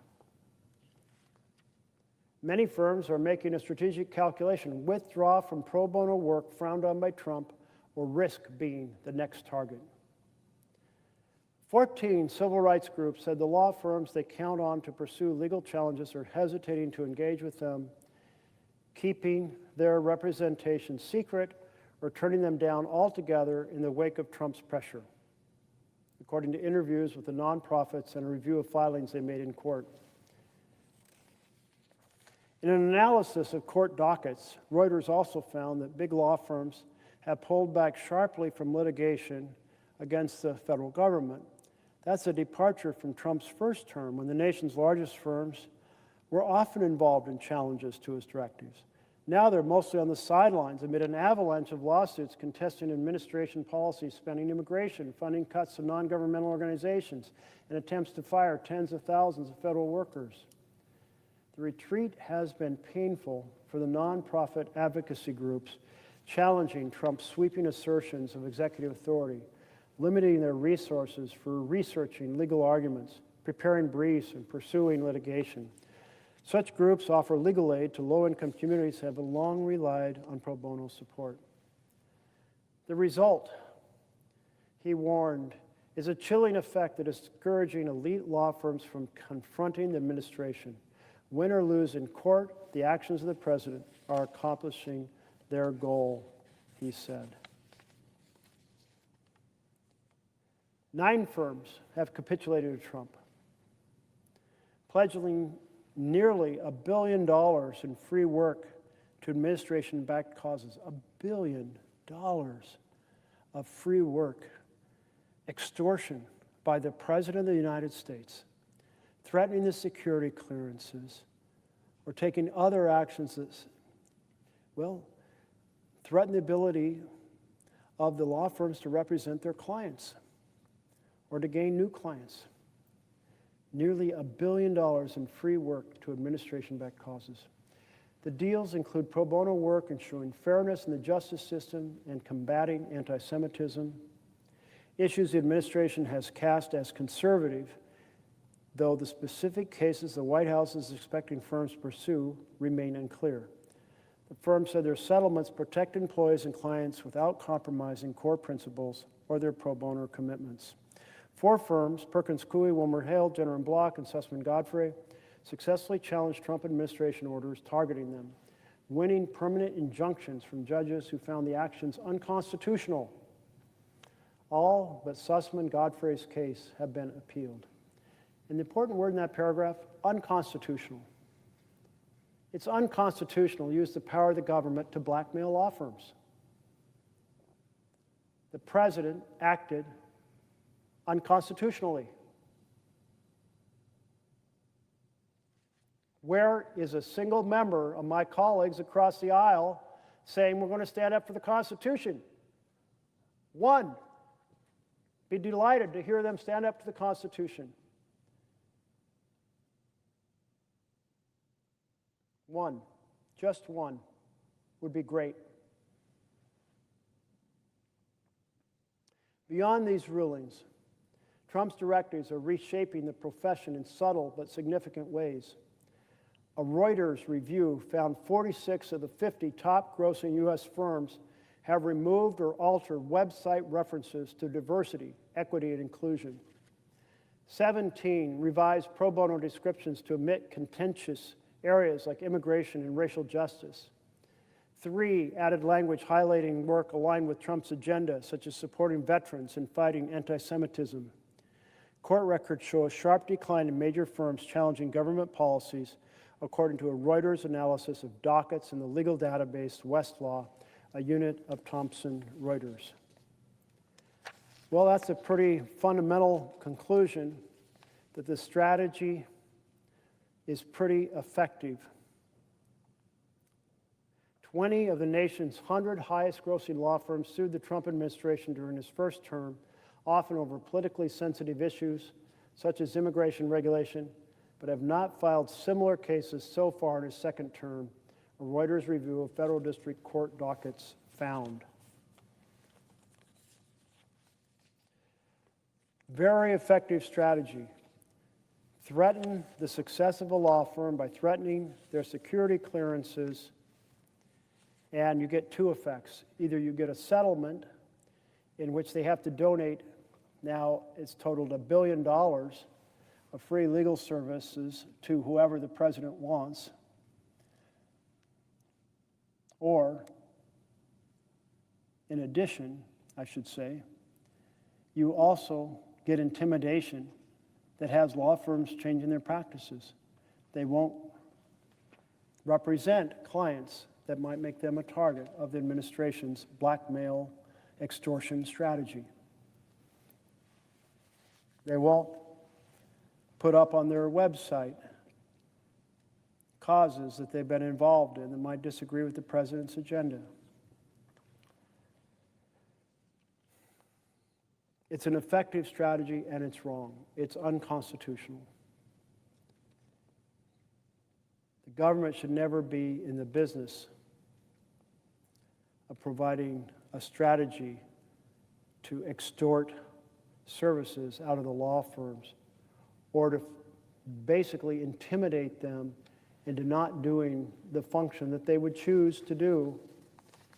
Speaker 1: many firms are making a strategic calculation, withdraw from pro bono work frowned on by Trump or risk being the next target. 14 civil rights groups said the law firms they count on to pursue legal challenges are hesitating to engage with them, keeping their representation secret or turning them down altogether in the wake of Trump's pressure, according to interviews with the nonprofits and a review of filings they made in court. In an analysis of court dockets, Reuters also found that big law firms have pulled back sharply from litigation against the federal government. That's a departure from Trump's first term, when the nation's largest firms were often involved in challenges to his directives. Now they're mostly on the sidelines amid an avalanche of lawsuits contesting administration policies, spending immigration, funding cuts to non-governmental organizations, and attempts to fire tens of thousands of federal workers. The retreat has been painful for the nonprofit advocacy groups challenging Trump's sweeping assertions of executive authority, limiting their resources for researching legal arguments, preparing briefs, and pursuing litigation. Such groups offer legal aid to low-income communities that have long relied on pro bono support. The result, he warned, is a chilling effect that is discouraging elite law firms from confronting the administration. Win or lose in court, the actions of the president are accomplishing their goal, he said. 9 firms have capitulated to Trump, pledging nearly $1 billion in free work to administration-backed causes. $1 billion of free work. Extortion by the President of the United States, threatening the security clearances, or taking other actions that, well, threaten the ability of the law firms to represent their clients or to gain new clients. Nearly $1 billion in free work to administration-backed causes. The deals include pro bono work ensuring fairness in the justice system and combating anti-Semitism, issues the administration has cast as conservative, though the specific cases the White House is expecting firms to pursue remain unclear. The firm said their settlements protect employees and clients without compromising core principles or their pro bono commitments. 4 firms, Perkins Coie, WilmerHale, Jenner & Block, and Sussman Godfrey, successfully challenged Trump administration orders targeting them, winning permanent injunctions from judges who found the actions unconstitutional. All but Sussman Godfrey's case have been appealed. And the important word in that paragraph, unconstitutional. It's unconstitutional to use the power of the government to blackmail law firms. The president acted unconstitutionally. Where is a single member of my colleagues across the aisle saying we're going to stand up for the Constitution? One. Be delighted to hear them stand up to the Constitution. One. Just one would be great. Beyond these rulings, Trump's directives are reshaping the profession in subtle but significant ways. A Reuters review found 46 of the 50 top grossing U.S. firms have removed or altered website references to diversity, equity, and inclusion. 17 revised pro bono descriptions to omit contentious areas like immigration and racial justice. 3 added language highlighting work aligned with Trump's agenda, such as supporting veterans and fighting anti-Semitism. Court records show a sharp decline in major firms challenging government policies, according to a Reuters analysis of dockets in the legal database Westlaw, a unit of Thomson Reuters. Well, that's a pretty fundamental conclusion that the strategy is pretty effective. 20 of the nation's 100 highest grossing law firms sued the Trump administration during his first term, often over politically sensitive issues such as immigration regulation, but have not filed similar cases so far in his second term, a Reuters review of federal district court dockets found. Very effective strategy. Threaten the success of a law firm by threatening their security clearances, and you get 2 effects. Either you get a settlement in which they have to donate, now it's totaled $1 billion of free legal services to whoever the president wants, or, in addition, I should say, you also get intimidation that has law firms changing their practices. They won't represent clients that might make them a target of the administration's blackmail extortion strategy. They won't put up on their website causes that they've been involved in that might disagree with the president's agenda. It's an effective strategy, and it's wrong. It's unconstitutional. The government should never be in the business of providing a strategy to extort services out of the law firms or to basically intimidate them into not doing the function that they would choose to do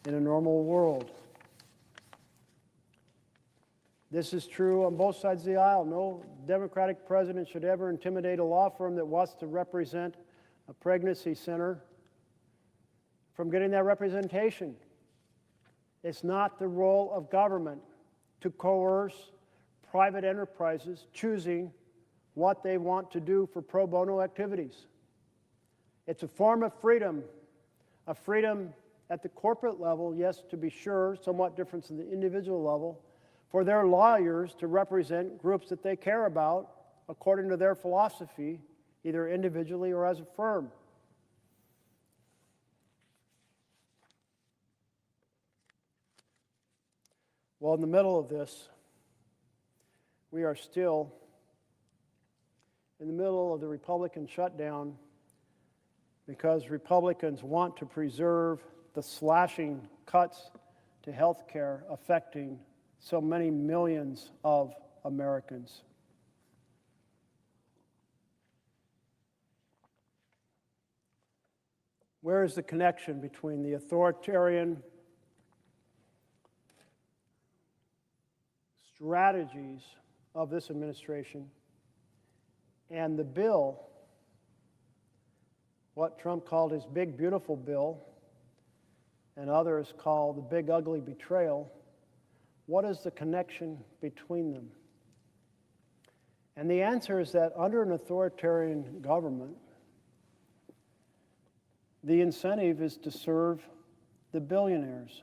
Speaker 1: in a normal world. This is true on both sides of the aisle. No Democratic president should ever intimidate a law firm that wants to represent a pregnancy center from getting that representation. It's not the role of government to coerce private enterprises choosing what they want to do for pro bono activities. It's a form of freedom at the corporate level, yes, to be sure, somewhat different than the individual level, for their lawyers to represent groups that they care about according to their philosophy, either individually or as a firm. Well, in the middle of this, we are still in the middle of the Republican shutdown because Republicans want to preserve the slashing cuts to health care affecting so many millions of Americans. Where is the connection between the authoritarian strategies of this administration and the bill, what Trump called his big beautiful bill and others call the big ugly betrayal? What is the connection between them? And the answer is that under an authoritarian government, the incentive is to serve the billionaires.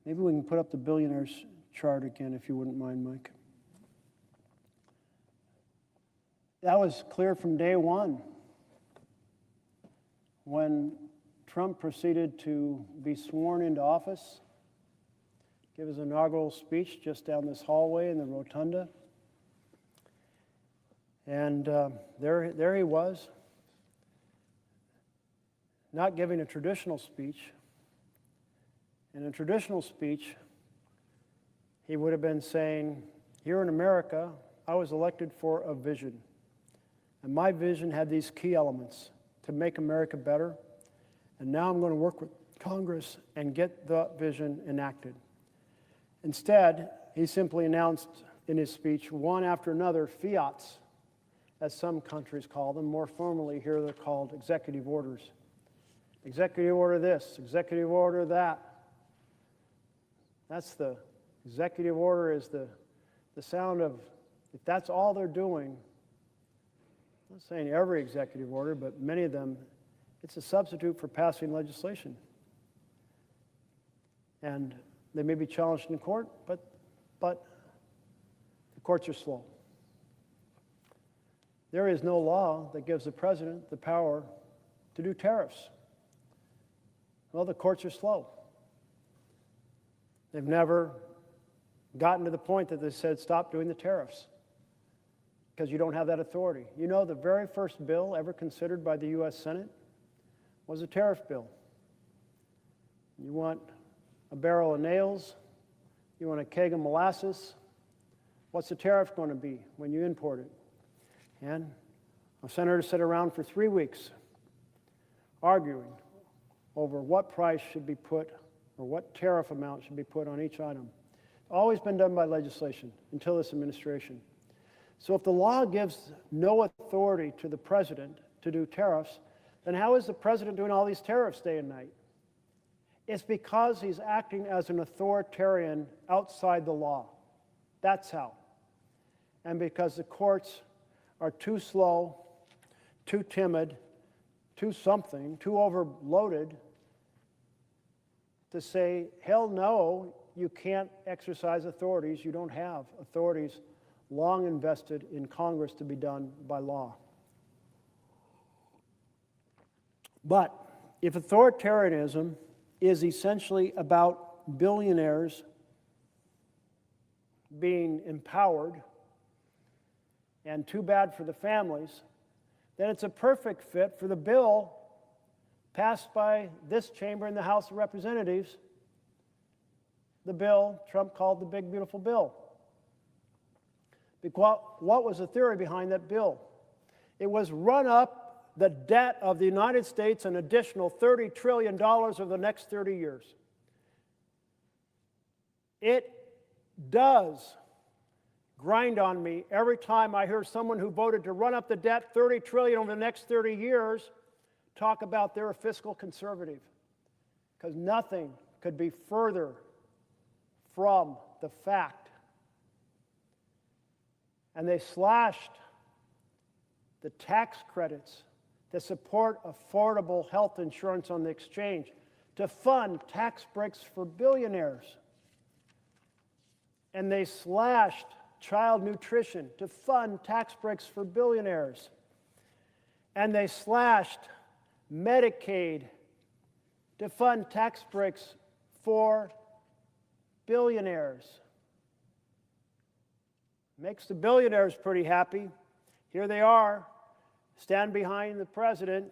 Speaker 1: Maybe we can put up the billionaires chart again, if you wouldn't mind, Mike. That was clear from day one when Trump proceeded to be sworn into office, give his inaugural speech just down this hallway in the rotunda. And there he was, not giving a traditional speech. In a traditional speech, he would have been saying, here in America, I was elected for a vision. And my vision had these key elements to make America better. And now I'm going to work with Congress and get the vision enacted. Instead, he simply announced in his speech, one after another, fiats, as some countries call them. More formally, here they're called executive orders. Executive order this, executive order that. That's the executive order is the sound of, if that's all they're doing, I'm not saying every executive order, but many of them, it's a substitute for passing legislation. And they may be challenged in court, but the courts are slow. There is no law that gives the president the power to do tariffs. Well, the courts are slow. They've never gotten to the point that they said, stop doing the tariffs, because you don't have that authority. You know, the very first bill ever considered by the U.S. Senate was a tariff bill. You want a barrel of nails, you want a keg of molasses, what's the tariff going to be when you import it? And a senator sat around for 3 weeks arguing over what price should be put or what tariff amount should be put on each item. Always been done by legislation until this administration. So if the law gives no authority to the president to do tariffs, then how is the president doing all these tariffs day and night? It's because he's acting as an authoritarian outside the law. That's how. And because the courts are too slow, too timid, too something, too overloaded to say, hell no, you can't exercise authorities. You don't have authorities long invested in Congress to be done by law. But if authoritarianism is essentially about billionaires being empowered, and too bad for the families, then it's a perfect fit for the bill passed by this chamber in the House of Representatives, the bill Trump called the Big Beautiful Bill. Because what was the theory behind that bill? It was run up the debt of the United States an additional $30 trillion over the next 30 years. It does grind on me every time I hear someone who voted to run up the debt $30 trillion over the next 30 years talk about they're a fiscal conservative, because nothing could be further from the fact. And they slashed the tax credits to support affordable health insurance on the exchange, to fund tax breaks for billionaires. And they slashed child nutrition to fund tax breaks for billionaires. And they slashed Medicaid to fund tax breaks for billionaires. Makes the billionaires pretty happy. Here they are, stand behind the president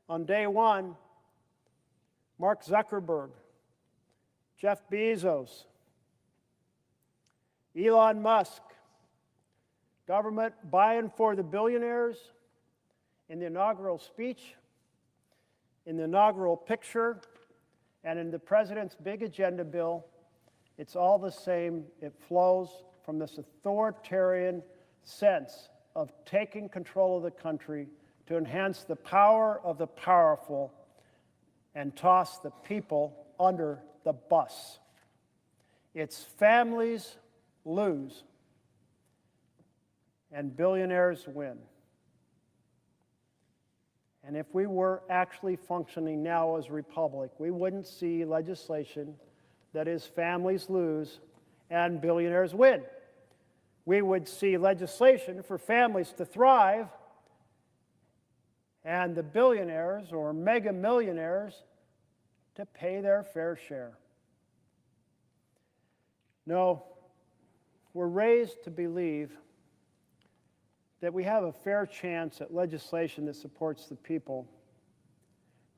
Speaker 1: on day one. Mark Zuckerberg, Jeff Bezos, Elon Musk, government buying for the billionaires in the inaugural speech, in the inaugural picture, and in the president's big agenda bill. It's all the same. It flows from this authoritarian sense of taking control of the country to enhance the power of the powerful and toss the people under the bus. Its families lose and billionaires win. And if we were actually functioning now as a republic, we wouldn't see legislation that is families lose and billionaires win. We would see legislation for families to thrive and the billionaires or mega millionaires to pay their fair share. No, we're raised to believe that we have a fair chance at legislation that supports the people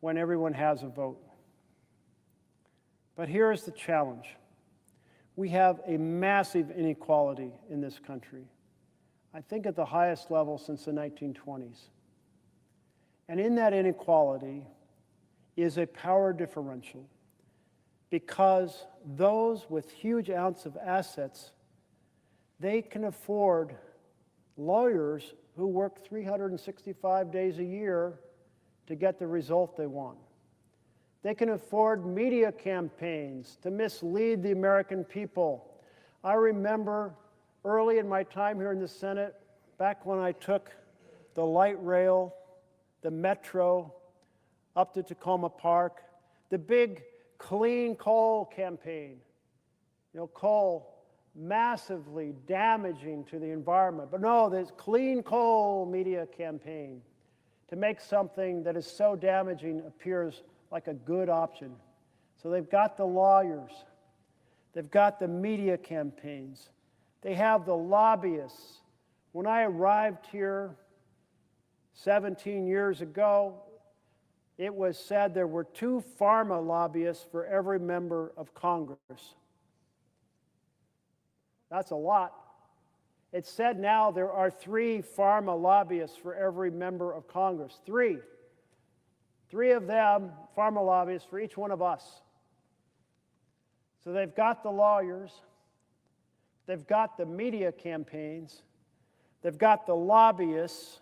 Speaker 1: when everyone has a vote. But here is the challenge. We have a massive inequality in this country, I think at the highest level since the 1920s. And in that inequality is a power differential, because those with huge amounts of assets, they can afford lawyers who work 365 days a year to get the result they want. They can afford media campaigns to mislead the American people. I remember early in my time here in the Senate, back when I took the light rail, the metro, up to Tacoma Park, the big clean coal campaign. You know, coal massively damaging to the environment. But no, this clean coal media campaign to make something that is so damaging appears like a good option. So they've got the lawyers, they've got the media campaigns, they have the lobbyists. When I arrived here 17 years ago, it was said there were 2 pharma lobbyists for every member of Congress. That's a lot. It's said now there are 3 pharma lobbyists for every member of Congress. 3. 3 of them, pharma lobbyists, for each one of us. So they've got the lawyers, they've got the media campaigns, they've got the lobbyists,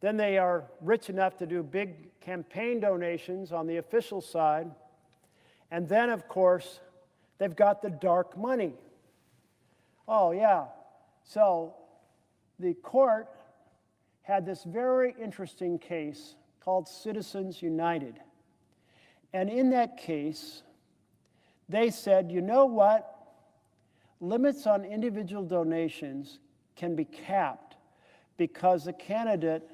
Speaker 1: then they are rich enough to do big campaign donations on the official side, and then, of course, they've got the dark money. Oh, yeah. So the court had this very interesting case called Citizens United. And in that case, they said, you know what? Limits on individual donations can be capped because the candidate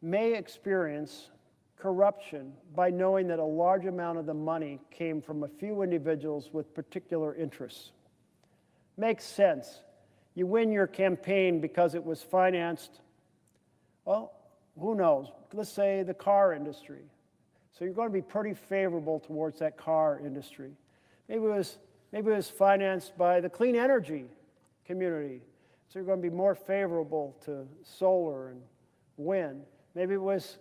Speaker 1: may experience corruption by knowing that a large amount of the money came from a few individuals with particular interests. Makes sense. You win your campaign because it was financed, well, who knows? Let's say the car industry. So you're going to be pretty favorable towards that car industry. Maybe it was financed by the clean energy community. So you're going to be more favorable to solar and wind. Maybe it was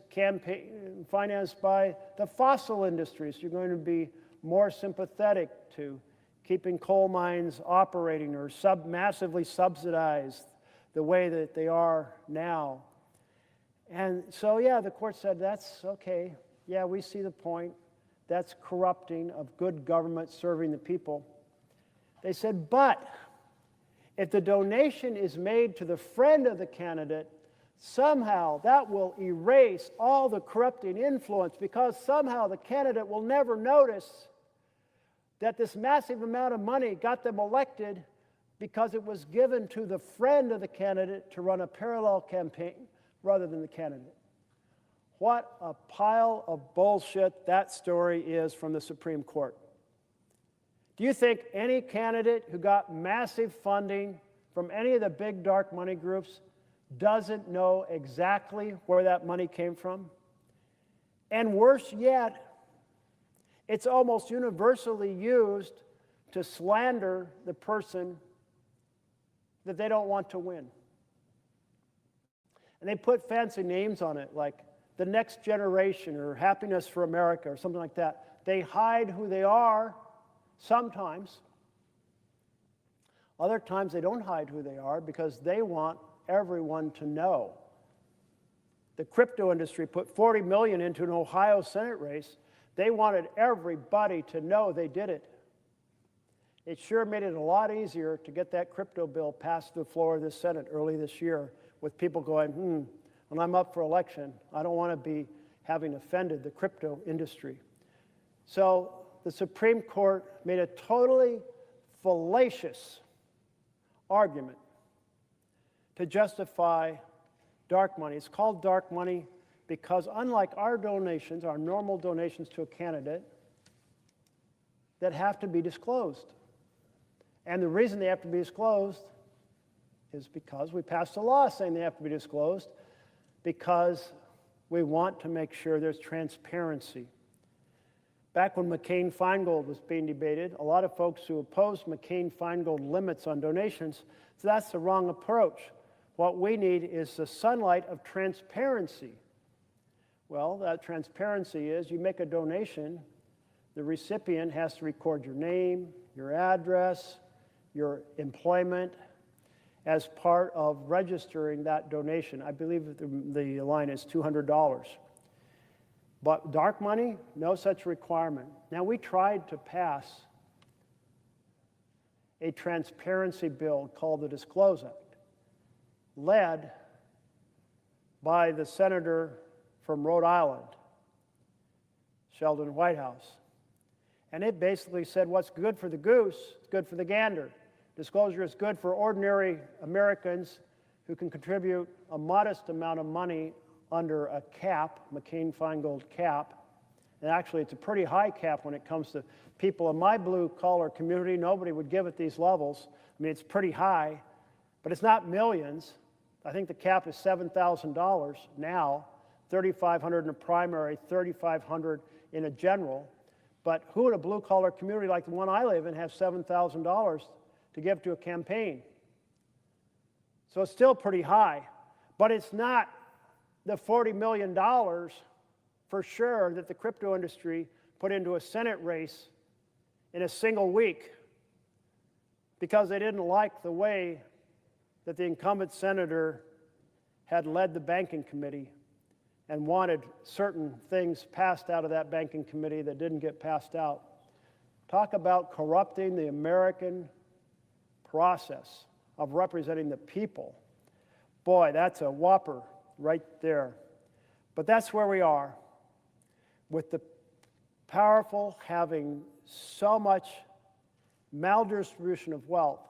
Speaker 1: financed by the fossil industries. You're going to be more sympathetic to keeping coal mines operating or massively subsidized the way that they are now. And so, yeah, the court said, that's okay. Yeah, we see the point. That's corrupting of good government serving the people. They said, but if the donation is made to the friend of the candidate, somehow that will erase all the corrupting influence, because somehow the candidate will never notice that this massive amount of money got them elected because it was given to the friend of the candidate to run a parallel campaign rather than the candidate. What a pile of bullshit that story is from the Supreme Court. Do you think any candidate who got massive funding from any of the big dark money groups doesn't know exactly where that money came from? And worse yet, it's almost universally used to slander the person that they don't want to win. And they put fancy names on it, like the next generation or happiness for America or something like that. They hide who they are sometimes. Other times they don't hide who they are because they want everyone to know. The crypto industry put $40 million into an Ohio Senate race. They wanted everybody to know they did it. It sure made it a lot easier to get that crypto bill passed the floor of the Senate early this year, with people going, when I'm up for election, I don't want to be having offended the crypto industry. So the Supreme Court made a totally fallacious argument to justify dark money. It's called dark money because, unlike our donations, our normal donations to a candidate, that have to be disclosed. And the reason they have to be disclosed is because we passed a law saying they have to be disclosed, because we want to make sure there's transparency. Back when McCain-Feingold was being debated, a lot of folks who opposed McCain-Feingold limits on donations, so that's the wrong approach. What we need is the sunlight of transparency. Well, that transparency is you make a donation, the recipient has to record your name, your address, your employment as part of registering that donation. I believe the line is $200. But dark money, no such requirement. Now, we tried to pass a transparency bill called the Disclose Act, led by the senator from Rhode Island, Sheldon Whitehouse. And it basically said what's good for the goose is good for the gander. Disclosure is good for ordinary Americans who can contribute a modest amount of money under a cap, McCain-Feingold cap. And actually, it's a pretty high cap when it comes to people in my blue-collar community. Nobody would give at these levels. I mean, it's pretty high, but it's not millions. I think the cap is $7,000 now, $3,500 in a primary, $3,500 in a general. But who in a blue-collar community like the one I live in has $7,000 to give to a campaign? So it's still pretty high, but it's not the $40 million for sure that the crypto industry put into a Senate race in a single week because they didn't like the way that the incumbent senator had led the banking committee and wanted certain things passed out of that banking committee that didn't get passed out. Talk about corrupting the American process of representing the people. Boy, that's a whopper right there. But that's where we are, with the powerful having so much maldistribution of wealth.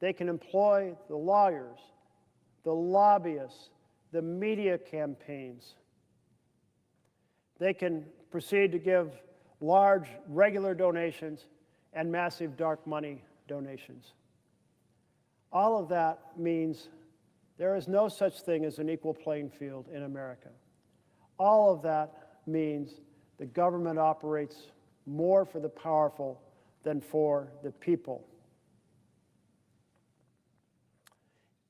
Speaker 1: They can employ the lawyers, the lobbyists, the media campaigns, They can proceed to give large regular donations and massive dark money donations. All of that means there is no such thing as an equal playing field in America. All of that means the government operates more for the powerful than for the people.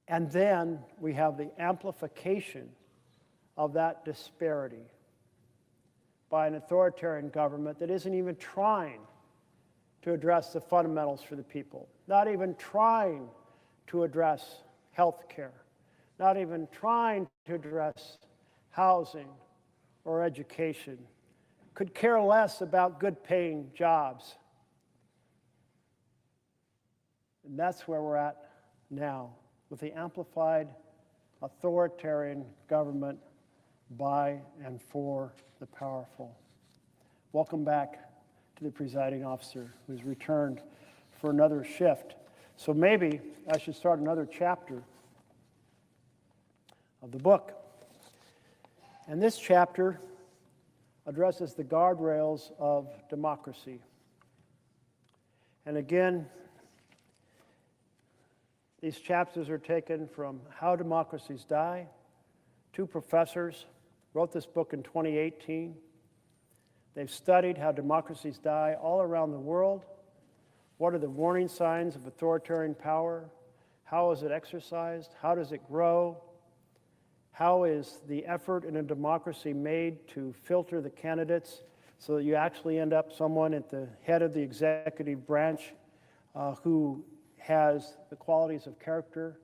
Speaker 1: And then we have the amplification of that disparity by an authoritarian government that isn't even trying to address the fundamentals for the people, not even trying to address health care, not even trying to address housing or education, could care less about good-paying jobs. And that's where we're at now, with the amplified authoritarian government by and for the powerful. Welcome back to the presiding officer, who's returned for another shift. So maybe I should start another chapter of the book. And this chapter addresses the guardrails of democracy. And again, these chapters are taken from How Democracies Die. Two professors wrote this book in 2018. They've studied how democracies die all around the world. What are the warning signs of authoritarian power? How is it exercised? How does it grow? How is the effort in a democracy made to filter the candidates so that you actually end up someone at the head of the executive branch who has the qualities of character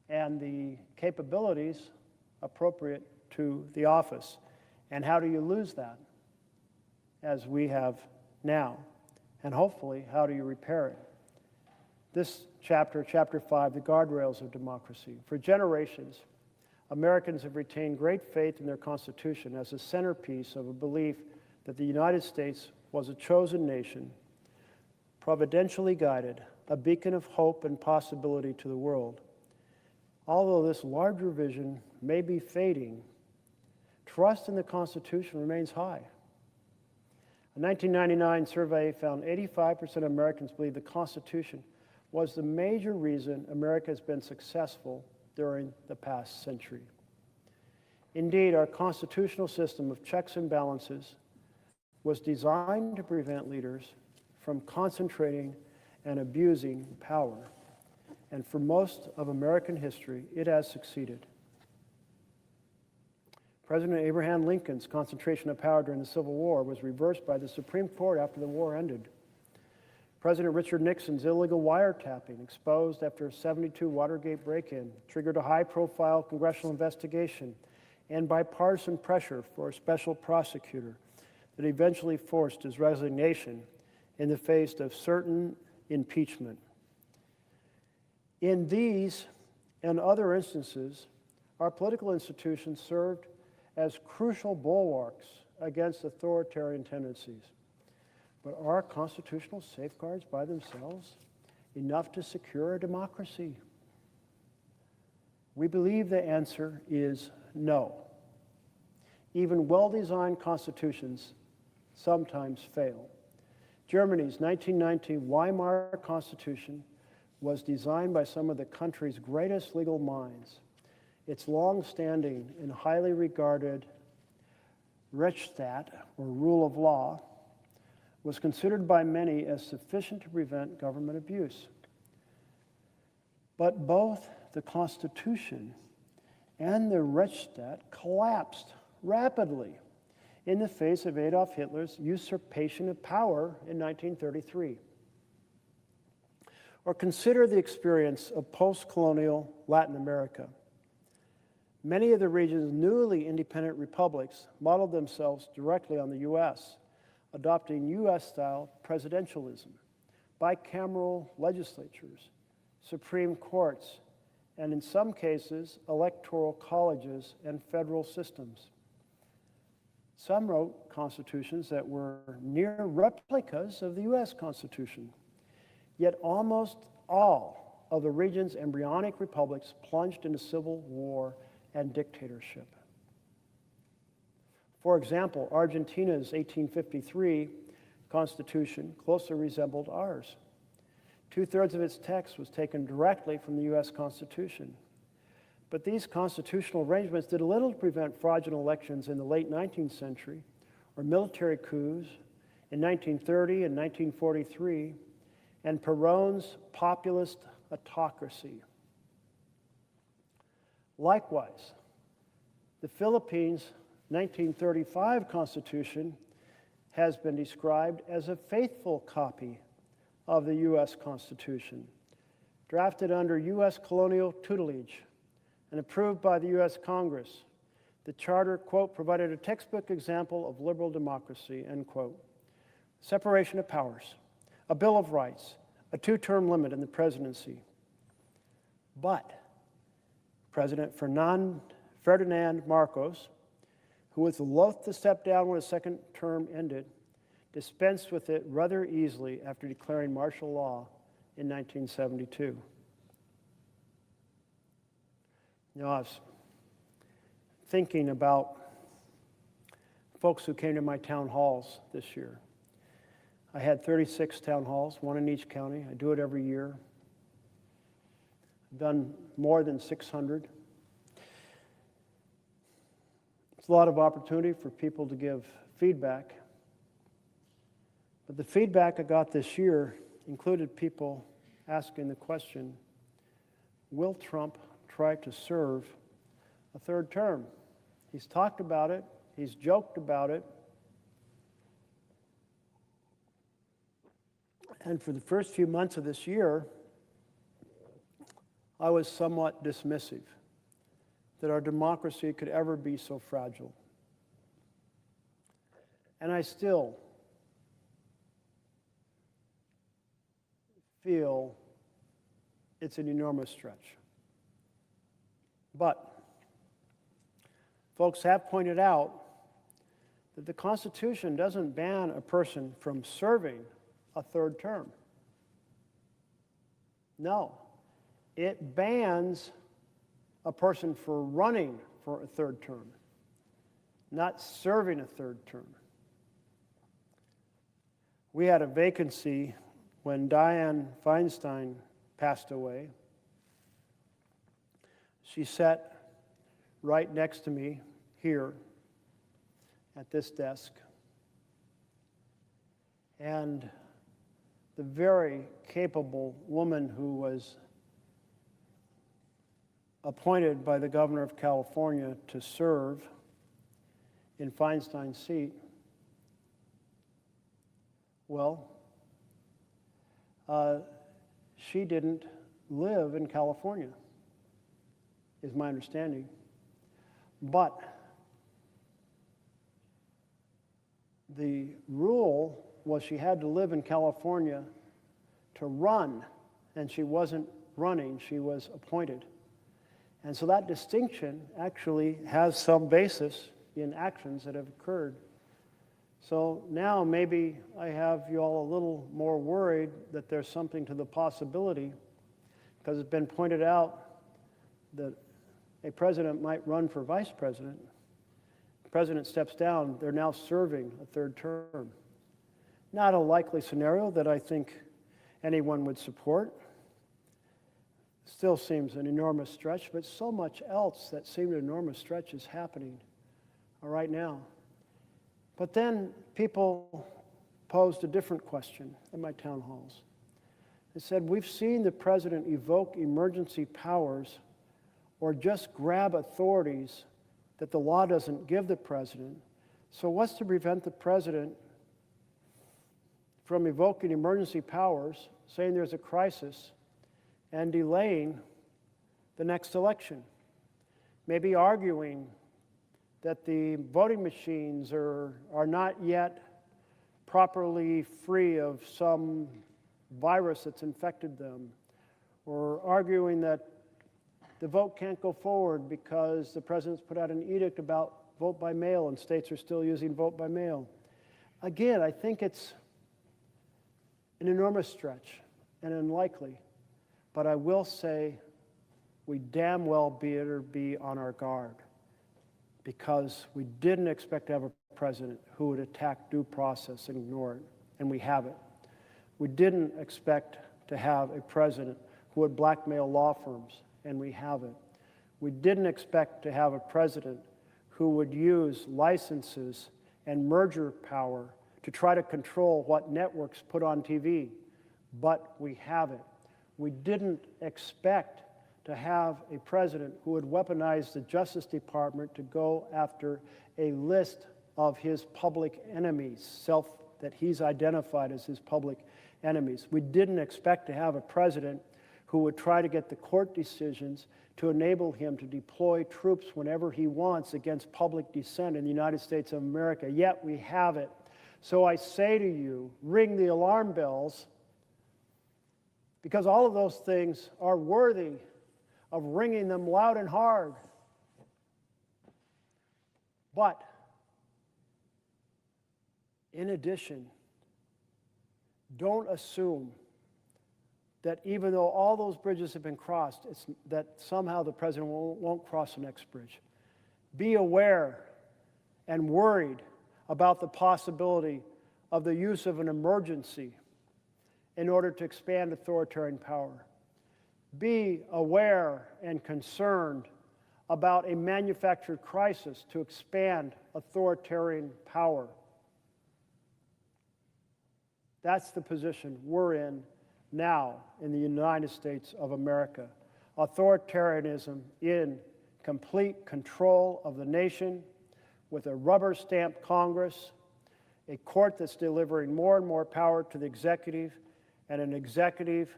Speaker 1: and the capabilities appropriate to the office? And how do you lose that, as we have now? And hopefully, how do you repair it? This chapter, chapter 5, the guardrails of democracy. For generations, Americans have retained great faith in their Constitution as a centerpiece of a belief that the United States was a chosen nation, providentially guided, a beacon of hope and possibility to the world. Although this larger vision may be fading, trust in the Constitution remains high. A 1999 survey found 85% of Americans believe the Constitution was the major reason America has been successful during the past century. Indeed, our constitutional system of checks and balances was designed to prevent leaders from concentrating and abusing power. And for most of American history, it has succeeded. President Abraham Lincoln's concentration of power during the Civil War was reversed by the Supreme Court after the war ended. President Richard Nixon's illegal wiretapping, exposed after a 1972 Watergate break-in, triggered a high-profile congressional investigation and bipartisan pressure for a special prosecutor that eventually forced his resignation in the face of certain impeachment. In these and other instances, our political institutions served as crucial bulwarks against authoritarian tendencies. But are constitutional safeguards by themselves enough to secure a democracy? We believe the answer is no. Even well-designed constitutions sometimes fail. Germany's 1919 Weimar Constitution was designed by some of the country's greatest legal minds. Its long-standing and highly regarded Rechtsstaat, or rule of law, was considered by many as sufficient to prevent government abuse. But both the Constitution and the Rechtsstaat collapsed rapidly in the face of Adolf Hitler's usurpation of power in 1933. Or consider the experience of post-colonial Latin America. Many of the region's newly independent republics modeled themselves directly on the U.S., adopting U.S.-style presidentialism, bicameral legislatures, Supreme Courts, and in some cases, electoral colleges and federal systems. Some wrote constitutions that were near replicas of the U.S. Constitution, yet almost all of the region's embryonic republics plunged into civil war and dictatorship. For example, Argentina's 1853 Constitution closely resembled ours. 2/3 of its text was taken directly from the U.S. Constitution. But these constitutional arrangements did little to prevent fraudulent elections in the late 19th century or military coups in 1930 and 1943 and Perón's populist autocracy. Likewise, the Philippines' 1935 Constitution has been described as a faithful copy of the U.S. Constitution, drafted under U.S. colonial tutelage and approved by the U.S. Congress. The charter, quote, provided a textbook example of liberal democracy, end quote. Separation of powers, a Bill of Rights, a 2-term limit in the presidency. But President Ferdinand Marcos, who was loath to step down when his second term ended, dispensed with it rather easily after declaring martial law in 1972. You know, I was thinking about folks who came to my town halls this year. I had 36 town halls, one in each county. I do it every year. I've done more than 600. It's a lot of opportunity for people to give feedback. But the feedback I got this year included people asking the question, will Trump try to serve a third term? He's talked about it. He's joked about it. And for the first few months of this year, I was somewhat dismissive that our democracy could ever be so fragile. And I still feel it's an enormous stretch. But folks have pointed out that the Constitution doesn't ban a person from serving a third term. No, it bans a person for running for a third term, not serving a third term. We had a vacancy when Dianne Feinstein passed away. She sat right next to me here at this desk. And the very capable woman who was appointed by the governor of California to serve in Feinstein's seat, well, she didn't live in California, is my understanding. But the rule was she had to live in California to run, and she wasn't running, she was appointed. And so that distinction actually has some basis in actions that have occurred. So now maybe I have you all a little more worried that there's something to the possibility, because it's been pointed out that a president might run for vice president. The president steps down, they're now serving a third term. Not a likely scenario that I think anyone would support. Still seems an enormous stretch, but so much else that seemed an enormous stretch is happening right now. But then people posed a different question in my town halls. They said, we've seen the president evoke emergency powers or just grab authorities that the law doesn't give the president. So what's to prevent the president from evoking emergency powers, saying there's a crisis, and delaying the next election? Maybe arguing that the voting machines are not yet properly free of some virus that's infected them, or arguing that the vote can't go forward because the president's put out an edict about vote by mail and states are still using vote by mail. Again, I think it's an enormous stretch and unlikely, but I will say we damn well better be on our guard. because we didn't expect to have a president who would attack due process and ignore it, and we have it. We didn't expect to have a president who would blackmail law firms, and we have it. We didn't expect to have a president who would use licenses and merger power to try to control what networks put on TV, but we have it. We didn't expect to have a president who would weaponize the Justice Department to go after a list of his public enemies, that he's identified as his public enemies. We didn't expect to have a president who would try to get the court decisions to enable him to deploy troops whenever he wants against public dissent in the United States of America, yet we have it. So I say to you, ring the alarm bells, because all of those things are worthy of ringing them loud and hard. But in addition, don't assume that even though all those bridges have been crossed, that somehow the president won't cross the next bridge. Be aware and worried about the possibility of the use of an emergency in order to expand authoritarian power. Be aware and concerned about a manufactured crisis to expand authoritarian power. That's the position we're in now in the United States of America. Authoritarianism in complete control of the nation, with a rubber-stamped Congress, a court that's delivering more and more power to the executive, and an executive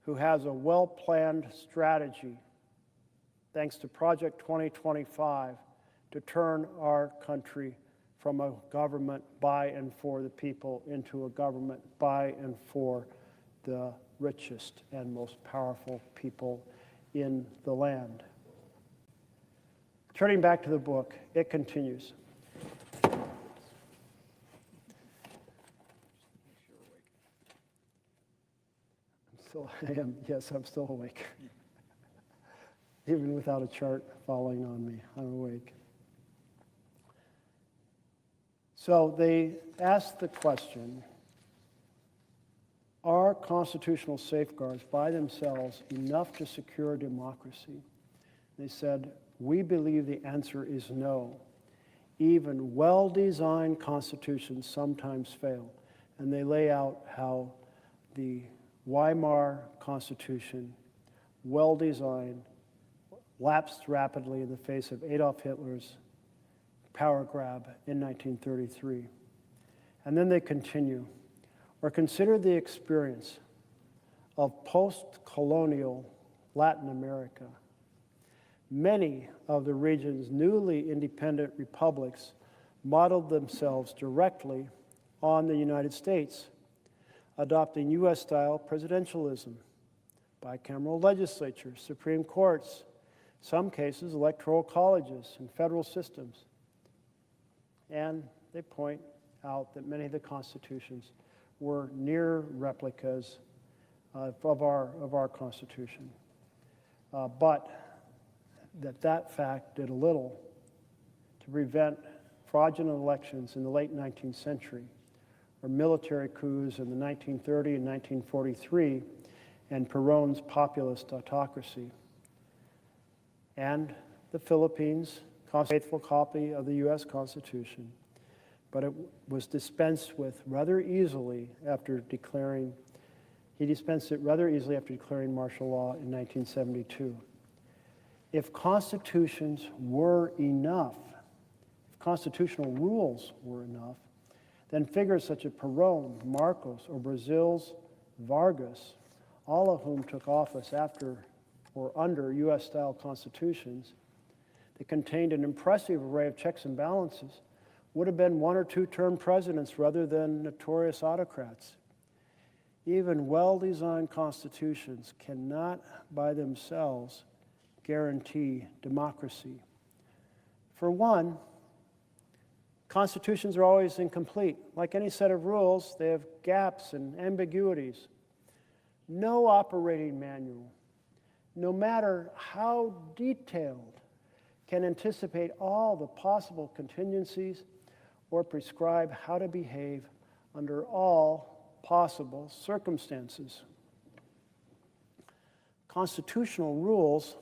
Speaker 1: who has a well-planned strategy, thanks to Project 2025, to turn our country from a government by and for the people into a government by and for the richest and most powerful people in the land. Turning back to the book, it continues. I'm still awake. Even without a chart falling on me, I'm awake. So they asked the question, are constitutional safeguards by themselves enough to secure democracy? They said, we believe the answer is no. Even well-designed constitutions sometimes fail. And they lay out how the Weimar Constitution, well-designed, lapsed rapidly in the face of Adolf Hitler's power grab in 1933. And then they continue, or consider the experience of post-colonial Latin America. Many of the region's newly independent republics modeled themselves directly on the United States, adopting U.S.-style presidentialism, bicameral legislatures, Supreme Courts, some cases electoral colleges and federal systems. And they point out that many of the constitutions were near replicas of our Constitution. But that fact did a little to prevent fraudulent elections in the late 19th century, or military coups in the 1930 and 1943, and Perón's populist autocracy. And the Philippines, a faithful copy of the U.S. Constitution, but it was dispensed with rather easily after declaring, he dispensed it rather easily after declaring martial law in 1972. If constitutions were enough, if constitutional rules were enough, then figures such as Perón, Marcos, or Brazil's Vargas, all of whom took office after or under U.S.-style constitutions that contained an impressive array of checks and balances, would have been one- or two-term presidents rather than notorious autocrats. Even well-designed constitutions cannot by themselves guarantee democracy. For one, constitutions are always incomplete. Like any set of rules, they have gaps and ambiguities. No operating manual, no matter how detailed, can anticipate all the possible contingencies or prescribe how to behave under all possible circumstances. Constitutional rules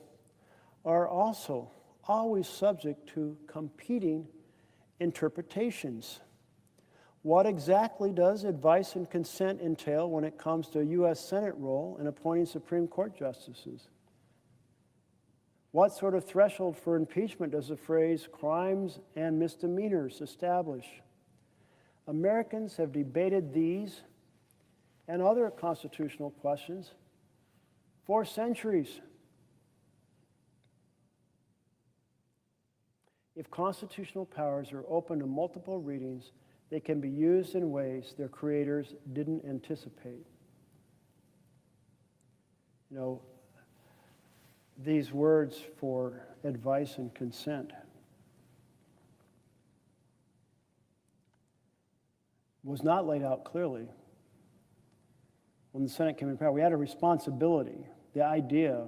Speaker 1: are also always subject to competing interpretations. What exactly does advice and consent entail when it comes to a U.S. Senate role in appointing Supreme Court justices? What sort of threshold for impeachment does the phrase crimes and misdemeanors establish? Americans have debated these and other constitutional questions for centuries. If constitutional powers are open to multiple readings, they can be used in ways their creators didn't anticipate. You know, these words for advice and consent was not laid out clearly when the Senate came in power. We had a responsibility. The idea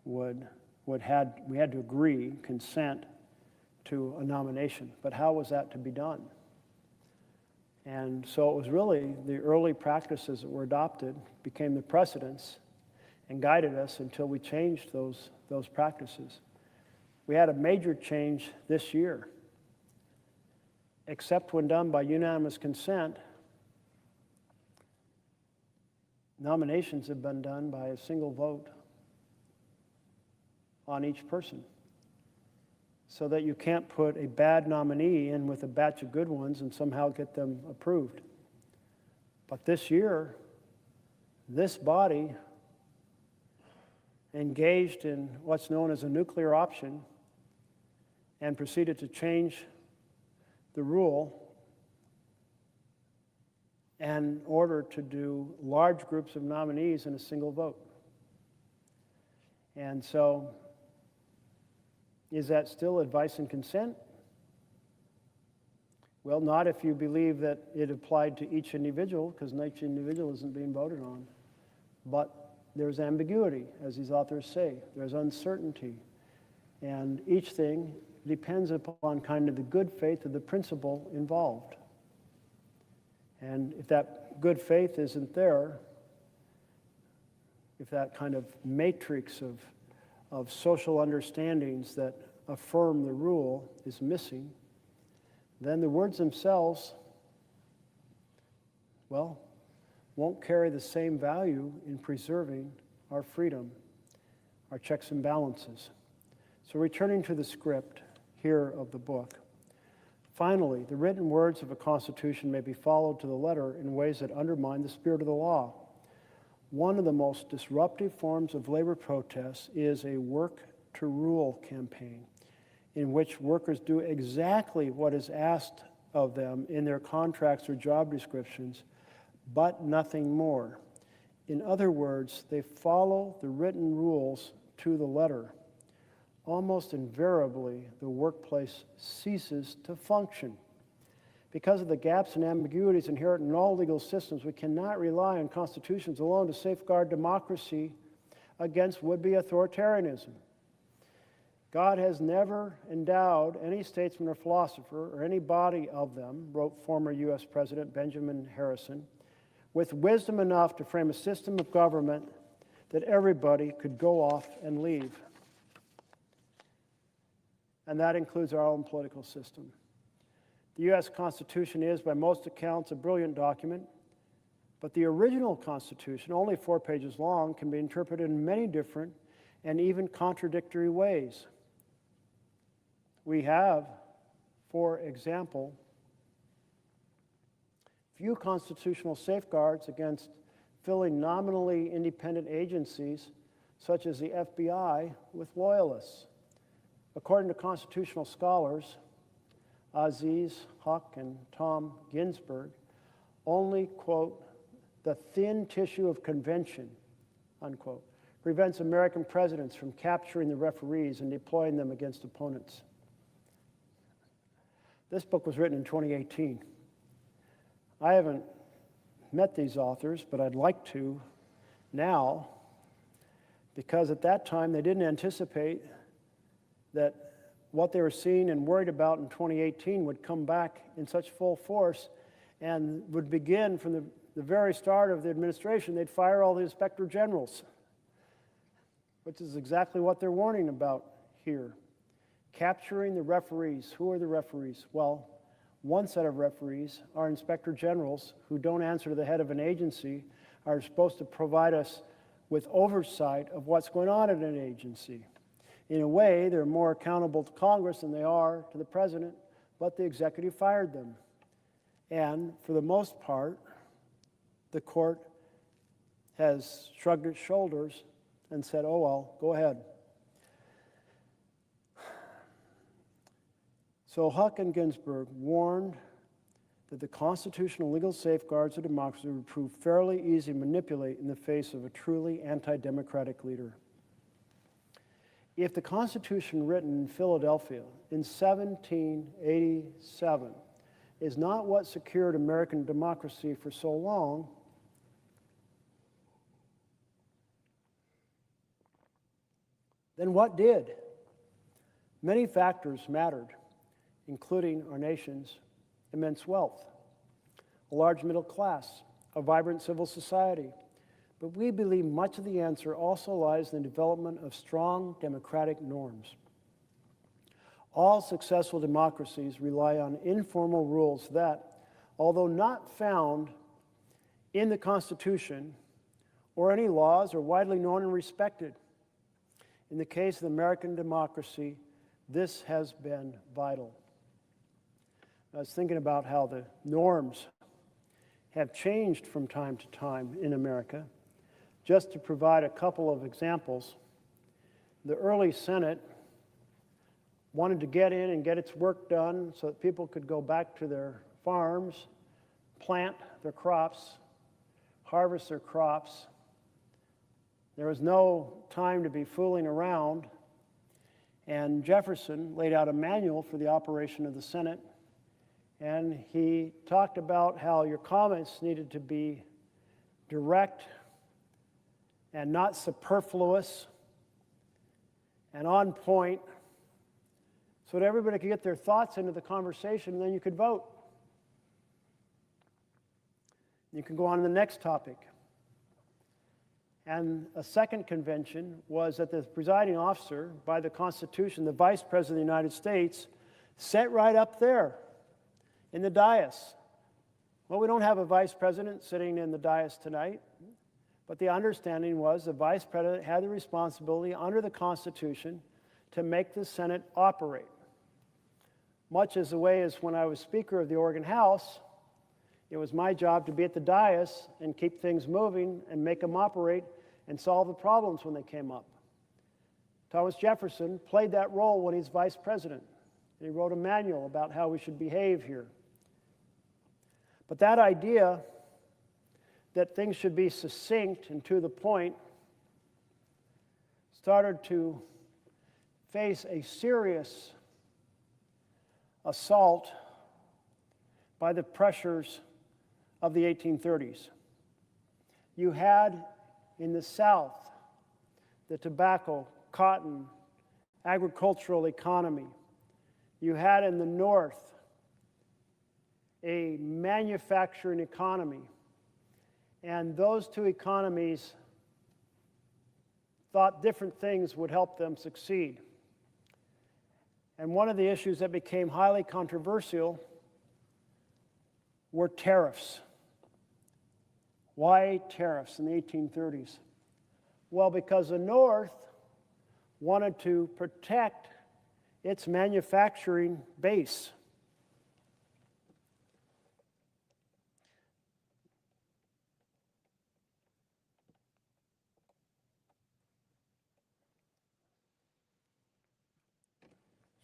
Speaker 1: we had to agree, consent to a nomination, but how was that to be done? And so it was really the early practices that were adopted became the precedents and guided us until we changed those practices. We had a major change this year. Except when done by unanimous consent, nominations have been done by a single vote on each person, so that you can't put a bad nominee in with a batch of good ones and somehow get them approved. But this year, this body engaged in what's known as a nuclear option and proceeded to change the rule in order to do large groups of nominees in a single vote. And so, is that still advice and consent? Well, not if you believe that it applied to each individual, because each individual isn't being voted on. But there's ambiguity, as these authors say. There's uncertainty. And each thing depends upon kind of the good faith of the principle involved. And if that good faith isn't there, if that kind of matrix of social understandings that affirm the rule is missing, then the words themselves, well, won't carry the same value in preserving our freedom, our checks and balances. So returning to the script here of the book, finally, the written words of a constitution may be followed to the letter in ways that undermine the spirit of the law. One of the most disruptive forms of labor protests is a work-to-rule campaign, in which workers do exactly what is asked of them in their contracts or job descriptions, but nothing more. In other words, they follow the written rules to the letter. Almost invariably, the workplace ceases to function. Because of the gaps and ambiguities inherent in all legal systems, we cannot rely on constitutions alone to safeguard democracy against would-be authoritarianism. God has never endowed any statesman or philosopher, or any body of them, wrote former U.S. President Benjamin Harrison, with wisdom enough to frame a system of government that everybody could go off and leave. And that includes our own political system. The U.S. Constitution is, by most accounts, a brilliant document, but the original Constitution, only 4 pages long, can be interpreted in many different and even contradictory ways. We have, for example, few constitutional safeguards against filling nominally independent agencies, such as the FBI, with loyalists. According to constitutional scholars, Aziz Huq and Tom Ginsburg, only, quote, the thin tissue of convention, unquote, prevents American presidents from capturing the referees and deploying them against opponents. This book was written in 2018. I haven't met these authors, but I'd like to now, because at that time they didn't anticipate that what they were seeing and worried about in 2018 would come back in such full force and would begin from the very start of the administration. They'd fire all the inspector generals, which is exactly what they're warning about here. Capturing the referees. Who are the referees? Well, one set of referees are inspector generals who don't answer to the head of an agency, are supposed to provide us with oversight of what's going on in an agency. In a way, they're more accountable to Congress than they are to the president, but the executive fired them. And for the most part, the court has shrugged its shoulders and said, oh well, go ahead. So Huck and Ginsburg warned that the constitutional legal safeguards of democracy would prove fairly easy to manipulate in the face of a truly anti-democratic leader. If the Constitution written in Philadelphia in 1787 is not what secured American democracy for so long, then what did? Many factors mattered, including our nation's immense wealth, a large middle class, a vibrant civil society. But we believe much of the answer also lies in the development of strong democratic norms. All successful democracies rely on informal rules that, although not found in the Constitution or any laws, are widely known and respected. In the case of the American democracy, this has been vital. I was thinking about how the norms have changed from time to time in America. Just to provide a couple of examples, the early Senate wanted to get in and get its work done so that people could go back to their farms, plant their crops, harvest their crops. There was no time to be fooling around, and Jefferson laid out a manual for the operation of the Senate, and he talked about how your comments needed to be direct and not superfluous and on point so that everybody could get their thoughts into the conversation, and then you could vote. You can go on to the next topic. And a second convention was that the presiding officer, by the Constitution, the Vice President of the United States, sat right up there in the dais. Well, we don't have a Vice President sitting in the dais tonight, but the understanding was the Vice President had the responsibility under the Constitution to make the Senate operate. Much as the way as when I was Speaker of the Oregon House, it was my job to be at the dais and keep things moving and make them operate and solve the problems when they came up. Thomas Jefferson played that role when he's Vice President. And he wrote a manual about how we should behave here. But that idea that things should be succinct and to the point started to face a serious assault by the pressures of the 1830s. You had in the South the tobacco, cotton, agricultural economy. You had in the North a manufacturing economy. And those two economies thought different things would help them succeed. And one of the issues that became highly controversial were tariffs. Why tariffs in the 1830s? Well, because the North wanted to protect its manufacturing base.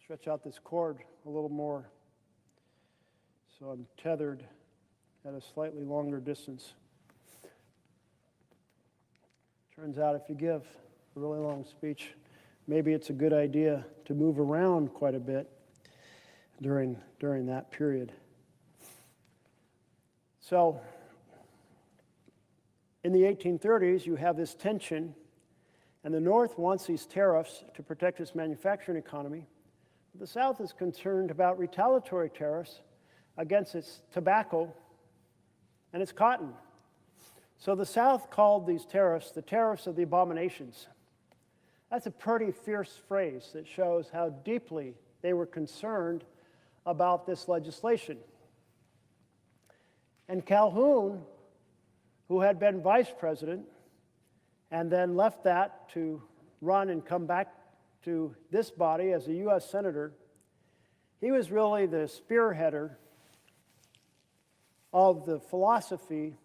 Speaker 1: Stretch out this cord a little more so I'm tethered at a slightly longer distance. Turns out if you give a really long speech, maybe it's a good idea to move around quite a bit during that period. So in the 1830s, you have this tension, and the North wants these tariffs to protect its manufacturing economy, The South is concerned about retaliatory tariffs against its tobacco and its cotton. So the South called these tariffs the tariffs of the abominations. That's a pretty fierce phrase that shows how deeply they were concerned about this legislation. And Calhoun, who had been vice president and then left that to run and come back to this body as a U.S. Senator, he was really the spearheader of the philosophy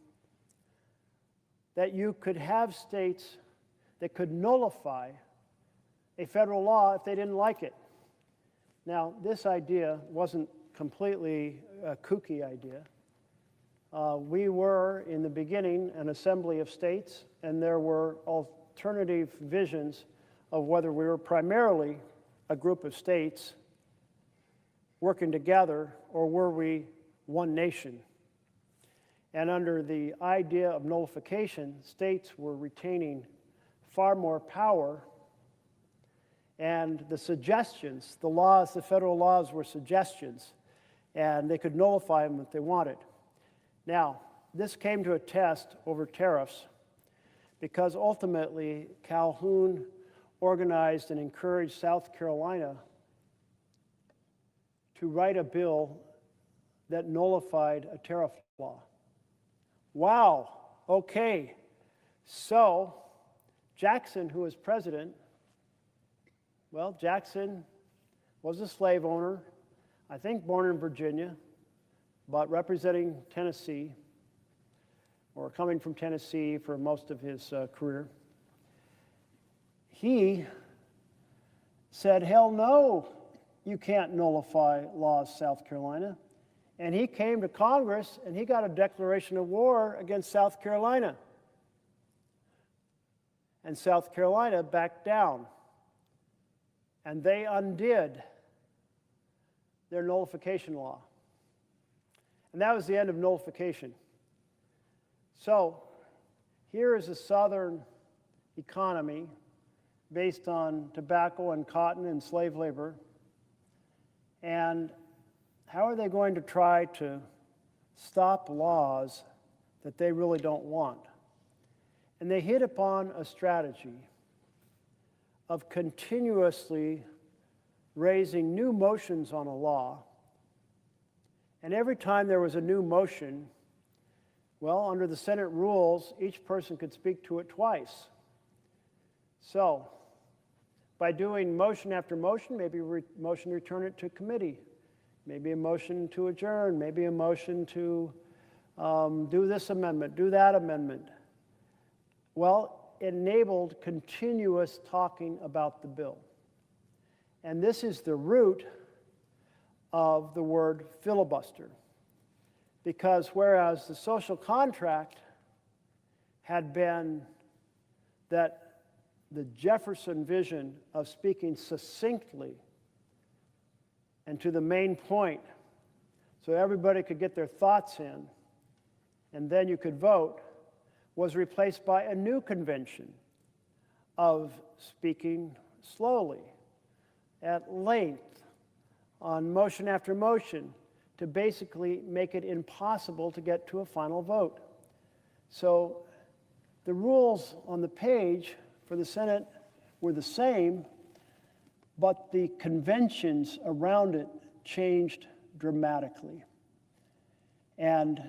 Speaker 1: that you could have states that could nullify a federal law if they didn't like it. Now, this idea wasn't completely a kooky idea. We were, in the beginning, an assembly of states, and there were alternative visions of whether we were primarily a group of states working together or were we one nation. And under the idea of nullification, states were retaining far more power, and the suggestions, the laws, the federal laws were suggestions, and they could nullify them if they wanted. Now, this came to a test over tariffs because ultimately Calhoun organized and encouraged South Carolina to write a bill that nullified a tariff law. Wow, okay. So Jackson, who was president, well, Jackson was a slave owner, I think born in Virginia, but representing Tennessee, or coming from Tennessee for most of his career. He said, hell no, you can't nullify laws, South Carolina. And he came to Congress and he got a declaration of war against South Carolina. And South Carolina backed down. And they undid their nullification law. And that was the end of nullification. So here is a Southern economy based on tobacco and cotton and slave labor. And how are they going to try to stop laws that they really don't want? And they hit upon a strategy of continuously raising new motions on a law. And every time there was a new motion, well, under the Senate rules, each person could speak to it twice. So, by doing motion after motion, maybe motion to return it to committee, maybe a motion to adjourn, maybe a motion to do this amendment, do that amendment. Well, it enabled continuous talking about the bill. And this is the root of the word filibuster. Because whereas the social contract had been that the Jefferson vision of speaking succinctly and to the main point so everybody could get their thoughts in and then you could vote, was replaced by a new convention of speaking slowly, at length, on motion after motion, to basically make it impossible to get to a final vote. So the rules on the page for the Senate were the same, but the conventions around it changed dramatically. And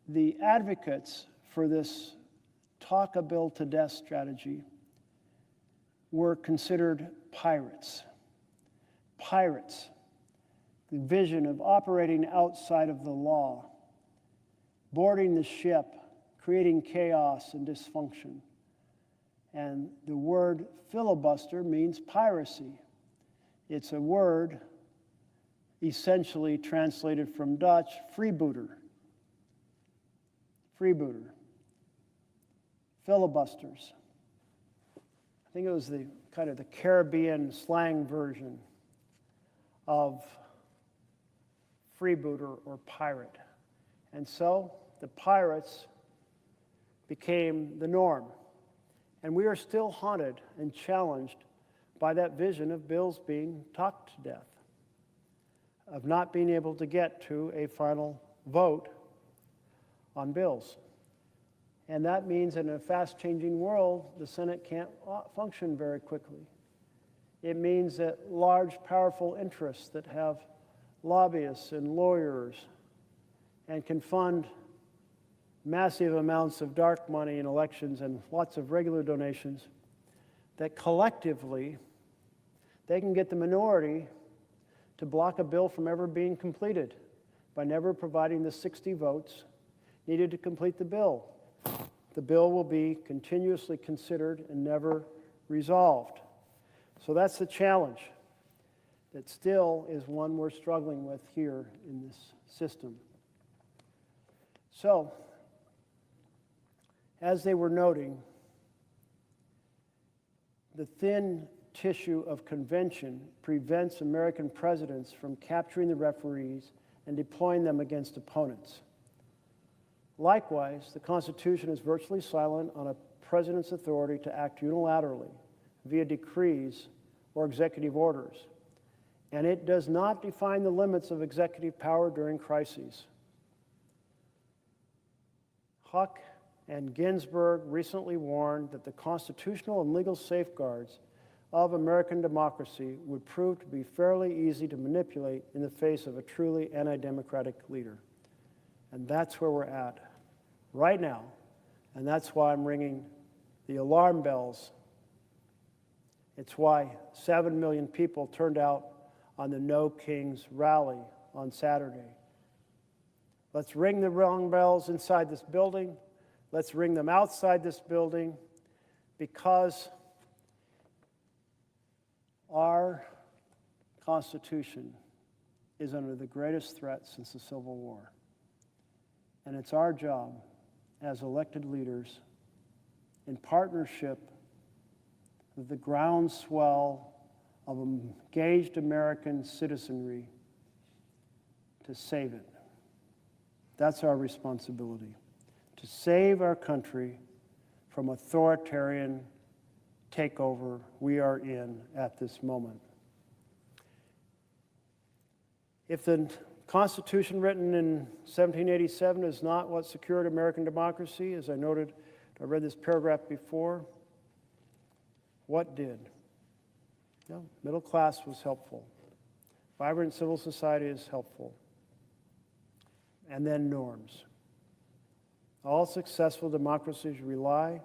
Speaker 1: the advocates for this talk a bill to death strategy were considered pirates. Pirates, the vision of operating outside of the law, boarding the ship, creating chaos and dysfunction. And the word filibuster means piracy. It's a word essentially translated from Dutch, freebooter. Freebooter. Filibusters. I think it was the kind of the Caribbean slang version of freebooter or pirate. And so the pirates became the norm. And we are still haunted and challenged by that vision of bills being talked to death. of not being able to get to a final vote on bills. And that means in a fast-changing world, the Senate can't function very quickly. It means that large, powerful interests that have lobbyists and lawyers and can fund massive amounts of dark money in elections and lots of regular donations, that collectively they can get the minority to block a bill from ever being completed by never providing the 60 votes needed to complete the bill. The bill will be continuously considered and never resolved. So that's the challenge that still is one we're struggling with here in this system. So, as they were noting, the thin tissue of convention prevents American presidents from capturing the referees and deploying them against opponents. Likewise, the Constitution is virtually silent on a president's authority to act unilaterally via decrees or executive orders, and it does not define the limits of executive power during crises. Huck and Ginsburg recently warned that the constitutional and legal safeguards of American democracy would prove to be fairly easy to manipulate in the face of a truly anti-democratic leader. And that's where we're at right now, and that's why I'm ringing the alarm bells. It's why 7 million people turned out on the No Kings rally on Saturday. Let's ring the alarm bells inside this building. Let's ring them outside this building, because our Constitution is under the greatest threat since the Civil War. And it's our job as elected leaders, in partnership with the groundswell of engaged American citizenry, to save it. That's our responsibility, to save our country from authoritarian takeover we are in at this moment. If the Constitution written in 1787 is not what secured American democracy, as I noted, I read this paragraph before, what did? No, middle class was helpful. Vibrant civil society is helpful. And then norms. All successful democracies rely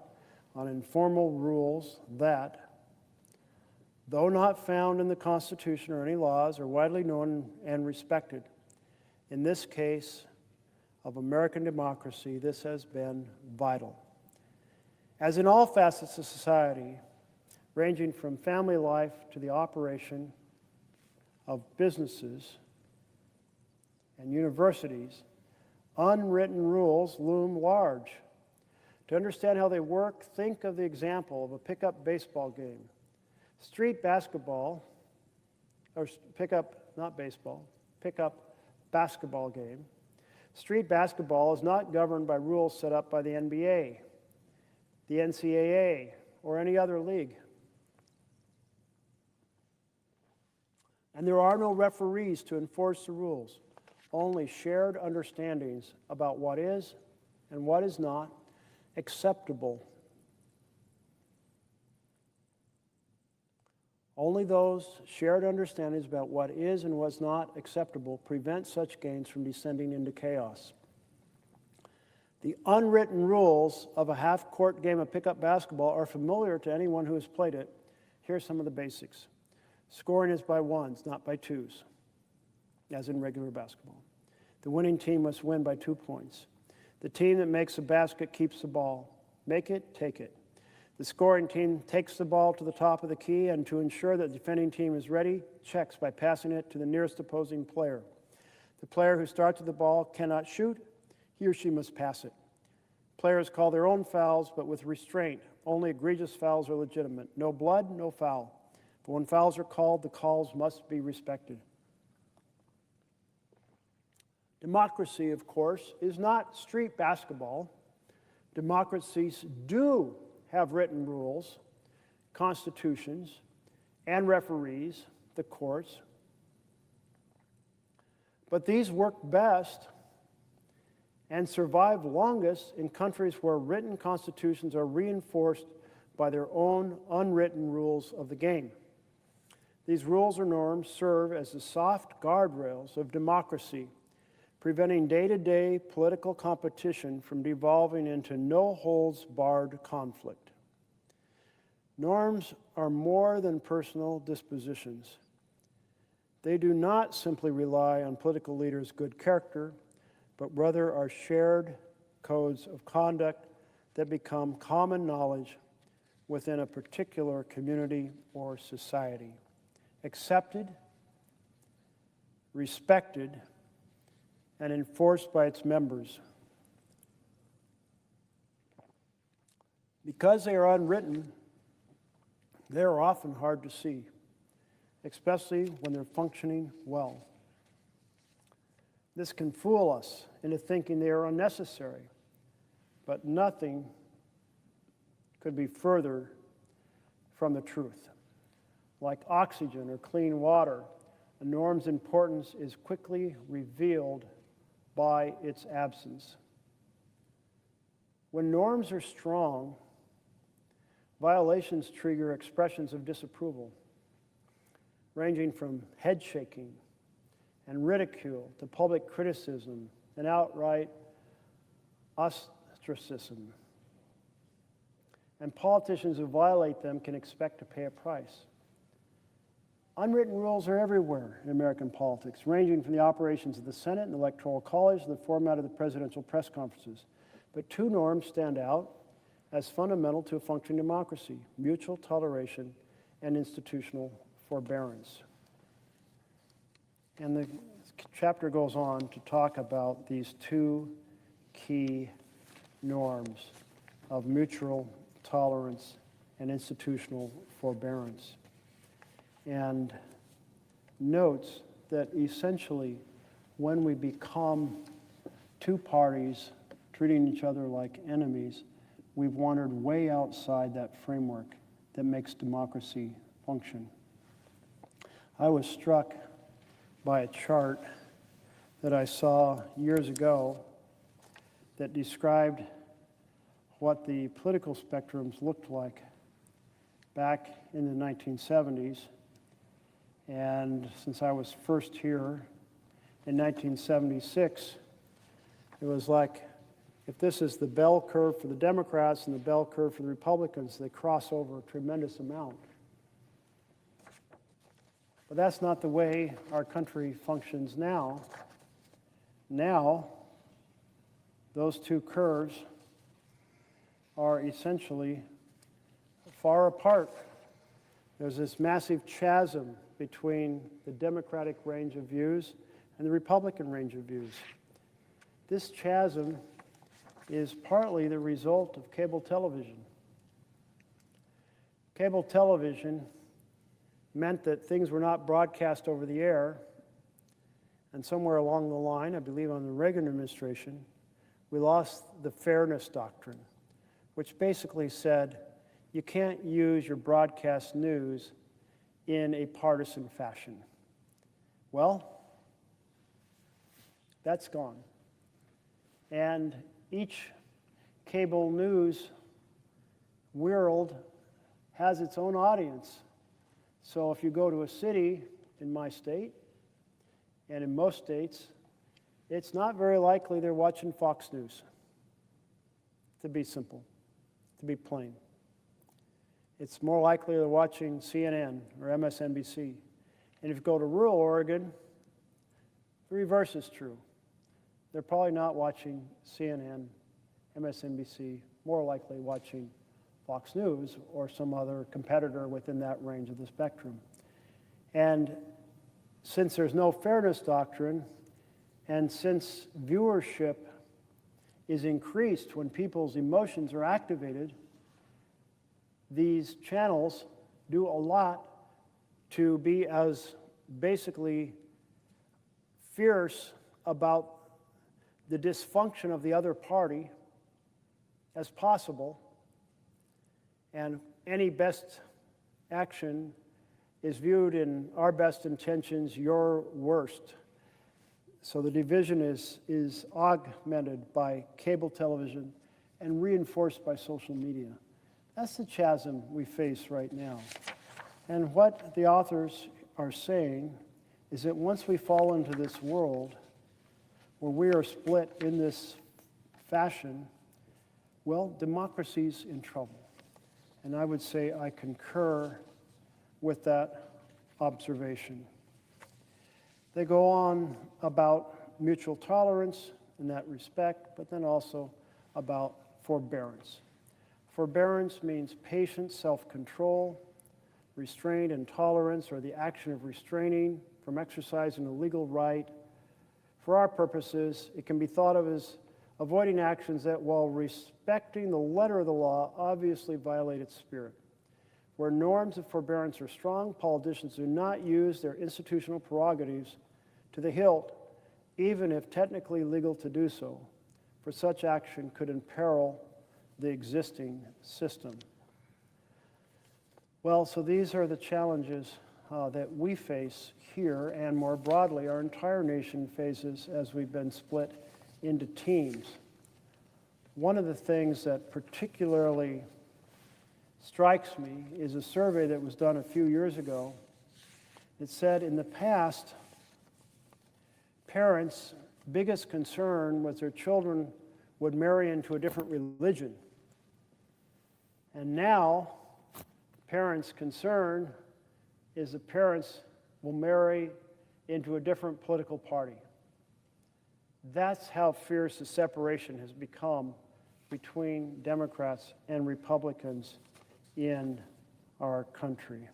Speaker 1: on informal rules that, though not found in the Constitution or any laws, are widely known and respected. In this case of American democracy, this has been vital. As in all facets of society, ranging from family life to the operation of businesses and universities, unwritten rules loom large. To understand how they work, think of the example of a pickup baseball game. Street basketball, or pickup basketball game. Street basketball is not governed by rules set up by the NBA, the NCAA, or any other league. And there are no referees to enforce the rules, only shared understandings about what is and what is not acceptable. Only those shared understandings about what is and was not acceptable prevent such games from descending into chaos. The unwritten rules of a half-court game of pickup basketball are familiar to anyone who has played it. Here's some of the basics. Scoring is by ones, not by twos, as in regular basketball. The winning team must win by 2 points. The team that makes a basket keeps the ball. Make it, take it. The scoring team takes the ball to the top of the key, and to ensure that the defending team is ready, checks by passing it to the nearest opposing player. The player who starts with the ball cannot shoot. He or she must pass it. Players call their own fouls, but with restraint. Only egregious fouls are legitimate. No blood, no foul. But when fouls are called, the calls must be respected. Democracy, of course, is not street basketball. Democracies do have written rules, constitutions, and referees, the courts. But these work best and survive longest in countries where written constitutions are reinforced by their own unwritten rules of the game. These rules or norms serve as the soft guardrails of democracy, preventing day-to-day political competition from devolving into no-holds-barred conflict. Norms are more than personal dispositions. They do not simply rely on political leaders' good character, but rather are shared codes of conduct that become common knowledge within a particular community or society, accepted, respected, and enforced by its members. Because they are unwritten, they are often hard to see, especially when they're functioning well. This can fool us into thinking they are unnecessary, but nothing could be further from the truth. Like oxygen or clean water, a norm's importance is quickly revealed by its absence. When norms are strong, violations trigger expressions of disapproval, ranging from head shaking and ridicule to public criticism and outright ostracism. And politicians who violate them can expect to pay a price. Unwritten rules are everywhere in American politics, ranging from the operations of the Senate and the Electoral College to the format of the presidential press conferences. But two norms stand out as fundamental to a functioning democracy: mutual toleration and institutional forbearance. And the chapter goes on to talk about these two key norms of mutual tolerance and institutional forbearance, and notes that essentially when we become two parties treating each other like enemies, we've wandered way outside that framework that makes democracy function. I was struck by a chart that I saw years ago that described what the political spectrums looked like back in the 1970s. And since I was first here in 1976, it was like, if this is the bell curve for the Democrats and the bell curve for the Republicans, they cross over a tremendous amount. But that's not the way our country functions now. Now, those two curves are essentially far apart. There's this massive chasm between the Democratic range of views and the Republican range of views. This chasm is partly the result of cable television. Cable television meant that things were not broadcast over the air, and somewhere along the line, I believe on the Reagan administration, we lost the fairness doctrine, which basically said you can't use your broadcast news in a partisan fashion. Well, that's gone. And each cable news world has its own audience. So if you go to a city in my state, and in most states, it's not very likely they're watching Fox News, to be simple, to be plain. It's more likely they're watching CNN or MSNBC. And if you go to rural Oregon, the reverse is true. They're probably not watching CNN, MSNBC, more likely watching Fox News or some other competitor within that range of the spectrum. And since there's no fairness doctrine, and since viewership is increased when people's emotions are activated, these channels do a lot to be as basically fierce about the dysfunction of the other party as possible, and any best action is viewed in our best intentions, your worst. So the division is augmented by cable television and reinforced by social media. That's the chasm we face right now. And what the authors are saying is that once we fall into this world where we are split in this fashion, well, democracy's in trouble. And I would say I concur with that observation. They go on about mutual tolerance in that respect, but then also about forbearance. Forbearance means patience, self-control, restraint and tolerance, or the action of restraining from exercising a legal right. For our purposes, it can be thought of as avoiding actions that, while respecting the letter of the law, obviously violate its spirit. Where norms of forbearance are strong, politicians do not use their institutional prerogatives to the hilt, even if technically legal to do so, for such action could imperil the existing system. Well, so these are the challenges that we face here, and more broadly, our entire nation faces as we've been split into teams. One of the things that particularly strikes me is a survey that was done a few years ago. It said in the past, parents' biggest concern was their children would marry into a different religion. And now, parents' concern is that parents will marry into a different political party. That's how fierce the separation has become between Democrats and Republicans in our country.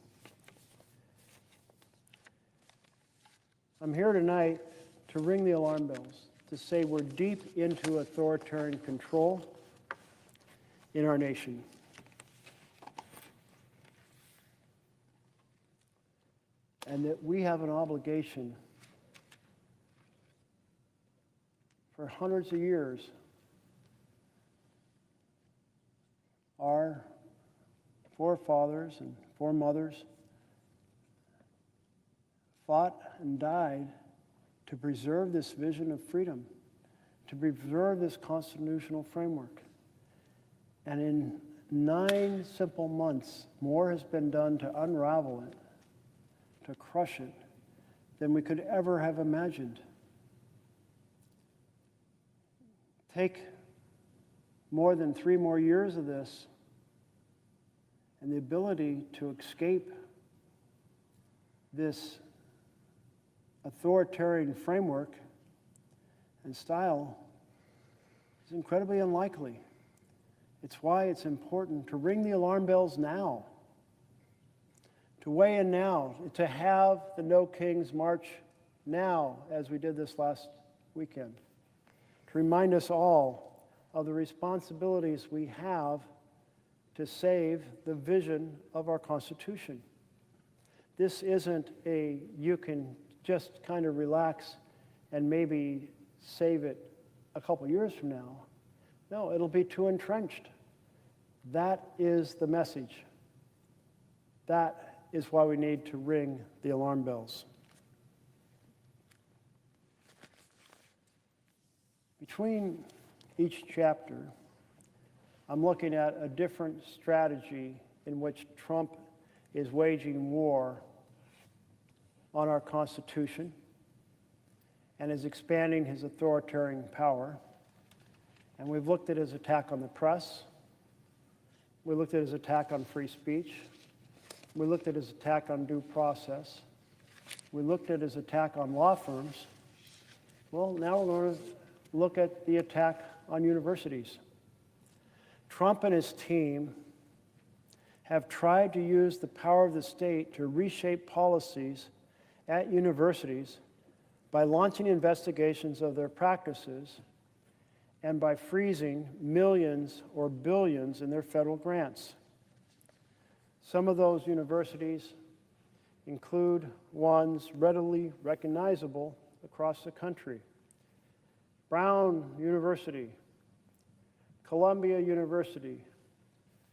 Speaker 1: I'm here tonight to ring the alarm bells, to say we're deep into authoritarian control in our nation. And that we have an obligation for hundreds of years. Our forefathers and foremothers fought and died to preserve this vision of freedom, to preserve this constitutional framework. And in 9 simple months, more has been done to unravel it, to crush it, than we could ever have imagined. Take more than 3 more years of this, and the ability to escape this authoritarian framework and style is incredibly unlikely. It's why it's important to ring the alarm bells now, to weigh in now, to have the No Kings March now, as we did this last weekend, to remind us all of the responsibilities we have to save the vision of our Constitution. This isn't a you can just kind of relax and maybe save it a couple years from now. No, it'll be too entrenched. That is the message. That is why we need to ring the alarm bells. Between each chapter, I'm looking at a different strategy in which Trump is waging war on our Constitution and is expanding his authoritarian power. And we've looked at his attack on the press. We looked at his attack on free speech. We looked at his attack on due process. We looked at his attack on law firms. Well, now we're going to look at the attack on universities. Trump and his team have tried to use the power of the state to reshape policies at universities by launching investigations of their practices and by freezing millions or billions in their federal grants. Some of those universities include ones readily recognizable across the country: Brown University, Columbia University,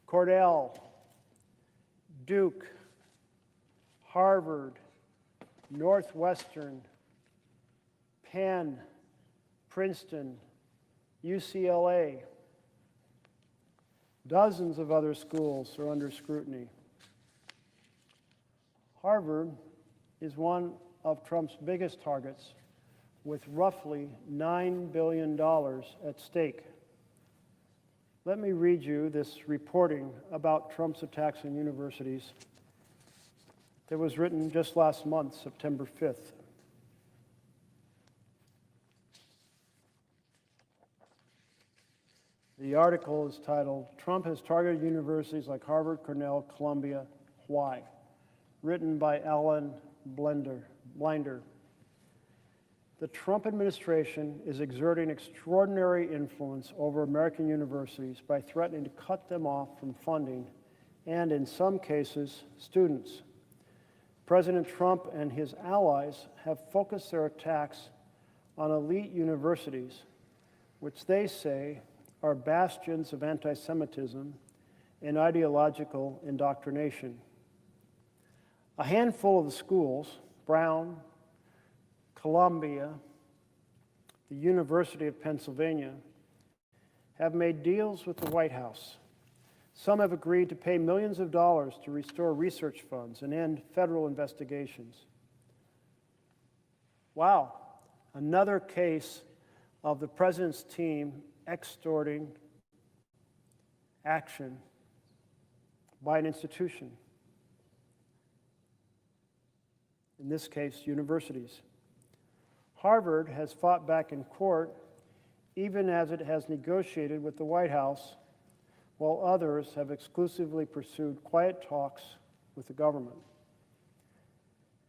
Speaker 1: Cornell, Duke, Harvard, Northwestern, Penn, Princeton, UCLA, dozens of other schools are under scrutiny. Harvard is one of Trump's biggest targets, with roughly $9 billion at stake. Let me read you this reporting about Trump's attacks on universities that was written just last month, September 5th. The article is titled, "Trump has targeted universities like Harvard, Cornell, Columbia. Why?" Written by Alan Blinder. The Trump administration is exerting extraordinary influence over American universities by threatening to cut them off from funding and, in some cases, students. President Trump and his allies have focused their attacks on elite universities, which they say are bastions of anti-Semitism and ideological indoctrination. A handful of the schools, Brown, Columbia, the University of Pennsylvania, have made deals with the White House. Some have agreed to pay millions of dollars to restore research funds and end federal investigations. Wow, another case of the president's team extorting action by an institution. In this case, universities. Harvard has fought back in court, even as it has negotiated with the White House, while others have exclusively pursued quiet talks with the government.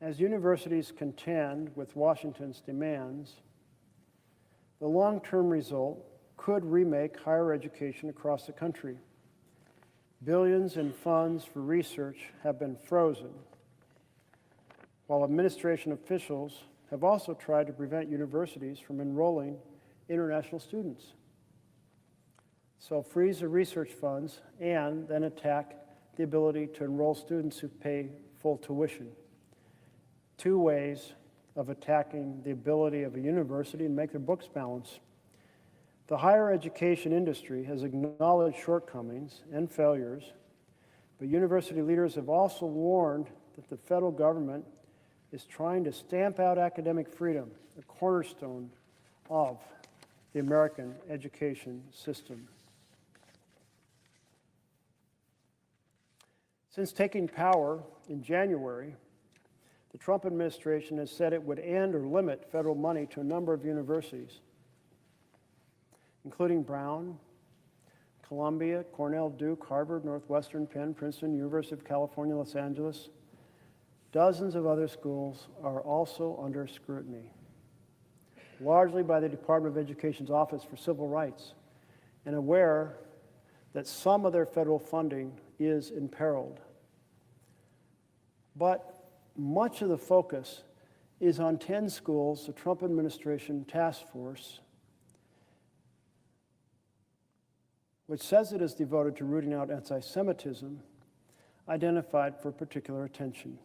Speaker 1: As universities contend with Washington's demands, the long-term result could remake higher education across the country. Billions in funds for research have been frozen, while administration officials have also tried to prevent universities from enrolling international students. So freeze the research funds and then attack the ability to enroll students who pay full tuition. Two ways of attacking the ability of a university to make their books balance. The higher education industry has acknowledged shortcomings and failures, but university leaders have also warned that the federal government is trying to stamp out academic freedom, a cornerstone of the American education system. Since taking power in January, the Trump administration has said it would end or limit federal money to a number of universities, including Brown, Columbia, Cornell, Duke, Harvard, Northwestern, Penn, Princeton, University of California, Los Angeles. Dozens of other schools are also under scrutiny, largely by the Department of Education's Office for Civil Rights, and aware that some of their federal funding is imperiled. But much of the focus is on 10 schools the Trump administration task force, which says it is devoted to rooting out anti-Semitism, identified for particular attention.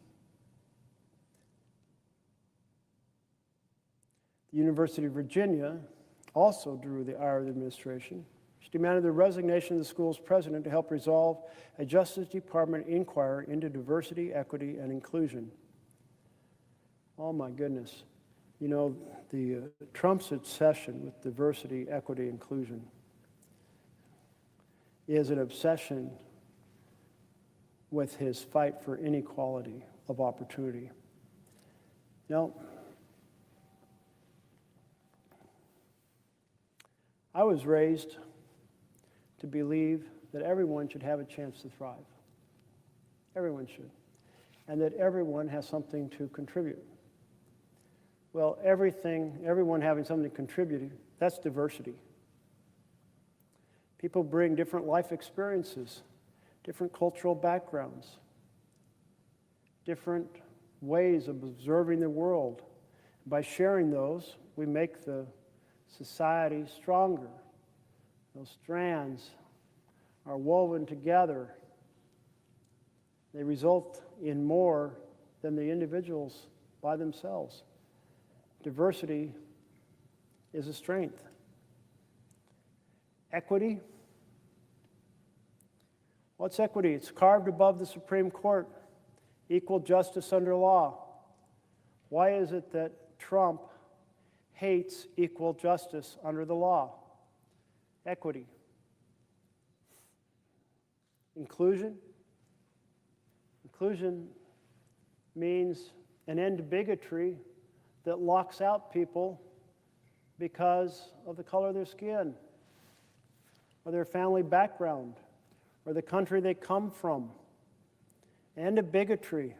Speaker 1: The University of Virginia also drew the ire of the administration. She demanded the resignation of the school's president to help resolve a Justice Department inquiry into diversity, equity, and inclusion. Oh my goodness. You know, Trump's obsession with diversity, equity, inclusion is an obsession with his fight for inequality of opportunity. Now, I was raised to believe that everyone should have a chance to thrive. Everyone should. And that everyone has something to contribute. Well, everyone having something to contribute, that's diversity. People bring different life experiences, different cultural backgrounds, different ways of observing the world. By sharing those, we make the society stronger. Those strands are woven together. They result in more than the individuals by themselves. Diversity is a strength. Equity. What's equity? It's carved above the Supreme Court. Equal justice under law. Why is it that Trump hates equal justice under the law? Equity. Inclusion. Inclusion means an end to bigotry that locks out people because of the color of their skin, or their family background, or the country they come from. End to bigotry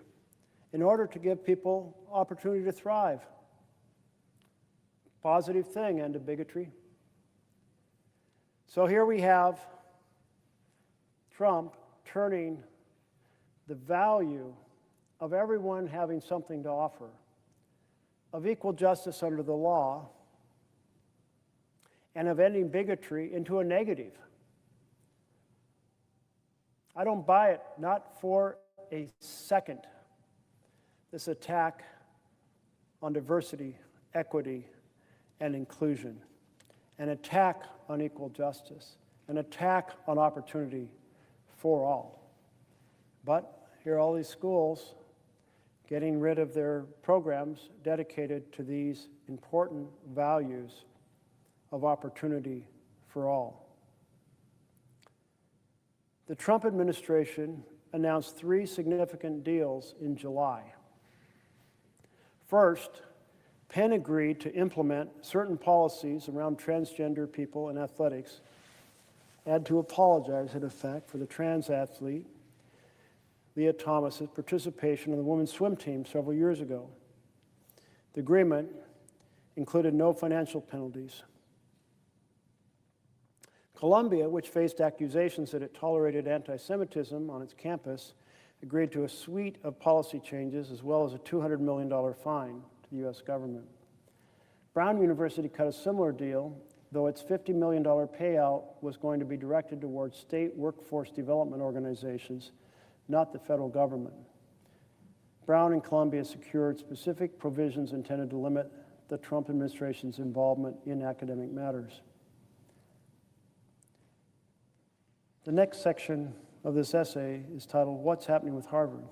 Speaker 1: in order to give people opportunity to thrive. Positive thing, end to bigotry. So here we have Trump turning the value of everyone having something to offer, of equal justice under the law, and of ending bigotry into a negative. I don't buy it, not for a second. This attack on diversity, equity, and inclusion, an attack on equal justice, an attack on opportunity for all. But here are all these schools getting rid of their programs dedicated to these important values of opportunity for all. The Trump administration announced 3 significant deals in July. First, Penn agreed to implement certain policies around transgender people in athletics, and to apologize, in effect, for the trans athlete, Leah Thomas's participation in the women's swim team several years ago. The agreement included no financial penalties. Columbia, which faced accusations that it tolerated anti-Semitism on its campus, agreed to a suite of policy changes as well as a $200 million fine to the U.S. government. Brown University cut a similar deal, though its $50 million payout was going to be directed towards state workforce development organizations, not the federal government. Brown and Columbia secured specific provisions intended to limit the Trump administration's involvement in academic matters. The next section of this essay is titled, "What's Happening with Harvard?"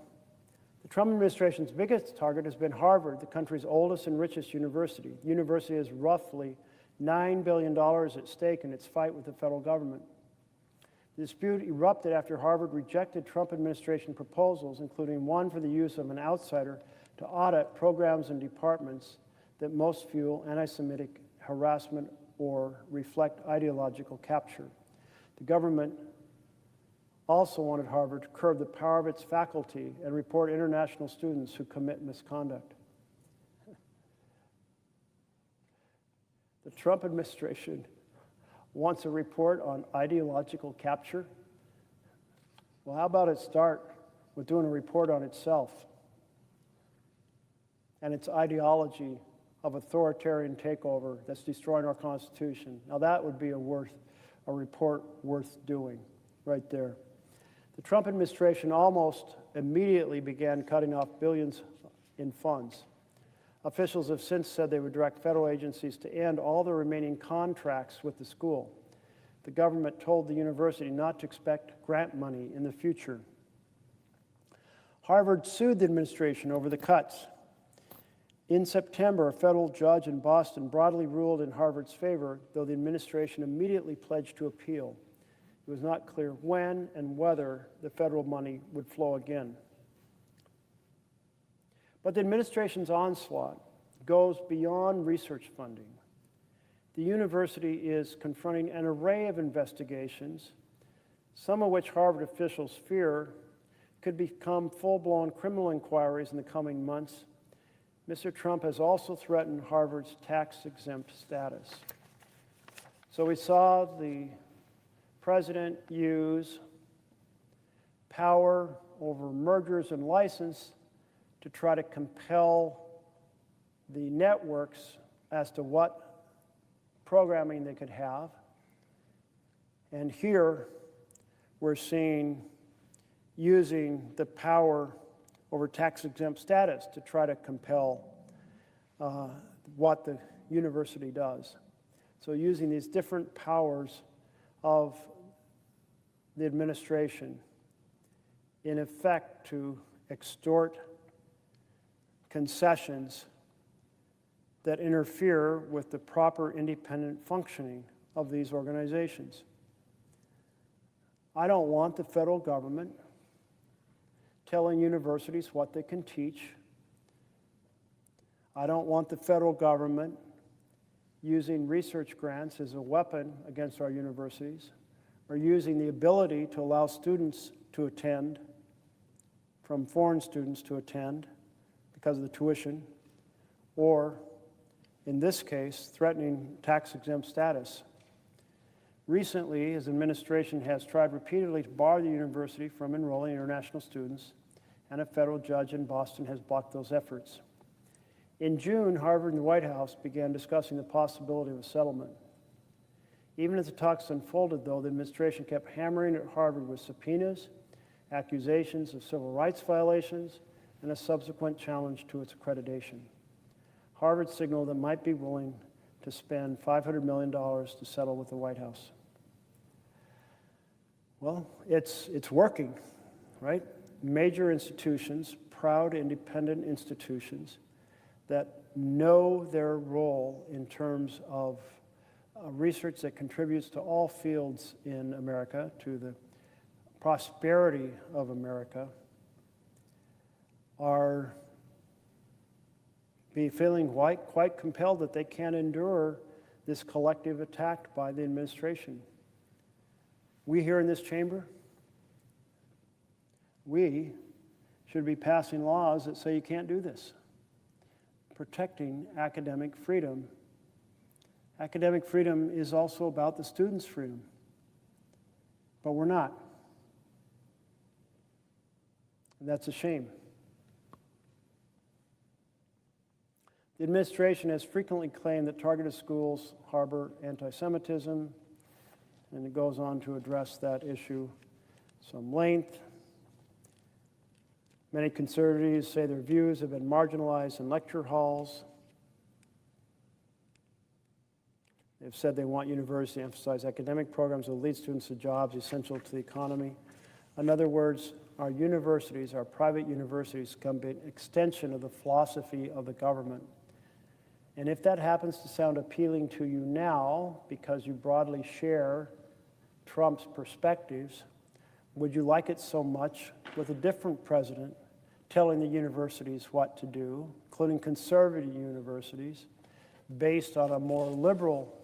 Speaker 1: The Trump administration's biggest target has been Harvard, the country's oldest and richest university. The university has roughly $9 billion at stake in its fight with the federal government. The dispute erupted after Harvard rejected Trump administration proposals, including one for the use of an outsider to audit programs and departments that most fuel anti-Semitic harassment or reflect ideological capture. The government also wanted Harvard to curb the power of its faculty and report international students who commit misconduct. The Trump administration wants a report on ideological capture. Well, how about it start with doing a report on itself and its ideology of authoritarian takeover that's destroying our Constitution? Now that would be a report worth doing right there. The Trump administration almost immediately began cutting off billions in funds. Officials have since said they would direct federal agencies to end all the remaining contracts with the school. The government told the university not to expect grant money in the future. Harvard sued the administration over the cuts. In September, a federal judge in Boston broadly ruled in Harvard's favor, though the administration immediately pledged to appeal. It was not clear when and whether the federal money would flow again. But the administration's onslaught goes beyond research funding. The university is confronting an array of investigations, some of which Harvard officials fear could become full-blown criminal inquiries in the coming months. Mr. Trump has also threatened Harvard's tax-exempt status. So we saw the president use power over mergers and license to try to compel the networks as to what programming they could have. And here we're seeing using the power over tax-exempt status to try to compel what the university does. So using these different powers of the administration in effect to extort concessions that interfere with the proper independent functioning of these organizations. I don't want the federal government telling universities what they can teach. I don't want the federal government using research grants as a weapon against our universities, or using the ability to allow students to attend, from foreign students to attend because of the tuition, or in this case, threatening tax-exempt status. Recently, his administration has tried repeatedly to bar the university from enrolling international students, and a federal judge in Boston has blocked those efforts. In June, Harvard and the White House began discussing the possibility of a settlement. Even as the talks unfolded, though, the administration kept hammering at Harvard with subpoenas, accusations of civil rights violations, and a subsequent challenge to its accreditation. Harvard signaled it might be willing to spend $500 million to settle with the White House. Well, it's working, right? Major institutions, proud independent institutions that know their role in terms of research that contributes to all fields in America, to the prosperity of America, are feeling quite compelled that they can't endure this collective attack by the administration. We here in this chamber, we should be passing laws that say you can't do this. Protecting academic freedom. Academic freedom is also about the students' freedom, but we're not. And that's a shame. The administration has frequently claimed that targeted schools harbor anti-Semitism, and it goes on to address that issue some length. Many conservatives say their views have been marginalized in lecture halls. They've said they want universities to emphasize academic programs that lead students to jobs essential to the economy. In other words, our universities, our private universities, become an extension of the philosophy of the government. And if that happens to sound appealing to you now, because you broadly share Trump's perspectives, would you like it so much with a different president telling the universities what to do, including conservative universities, based on a more liberal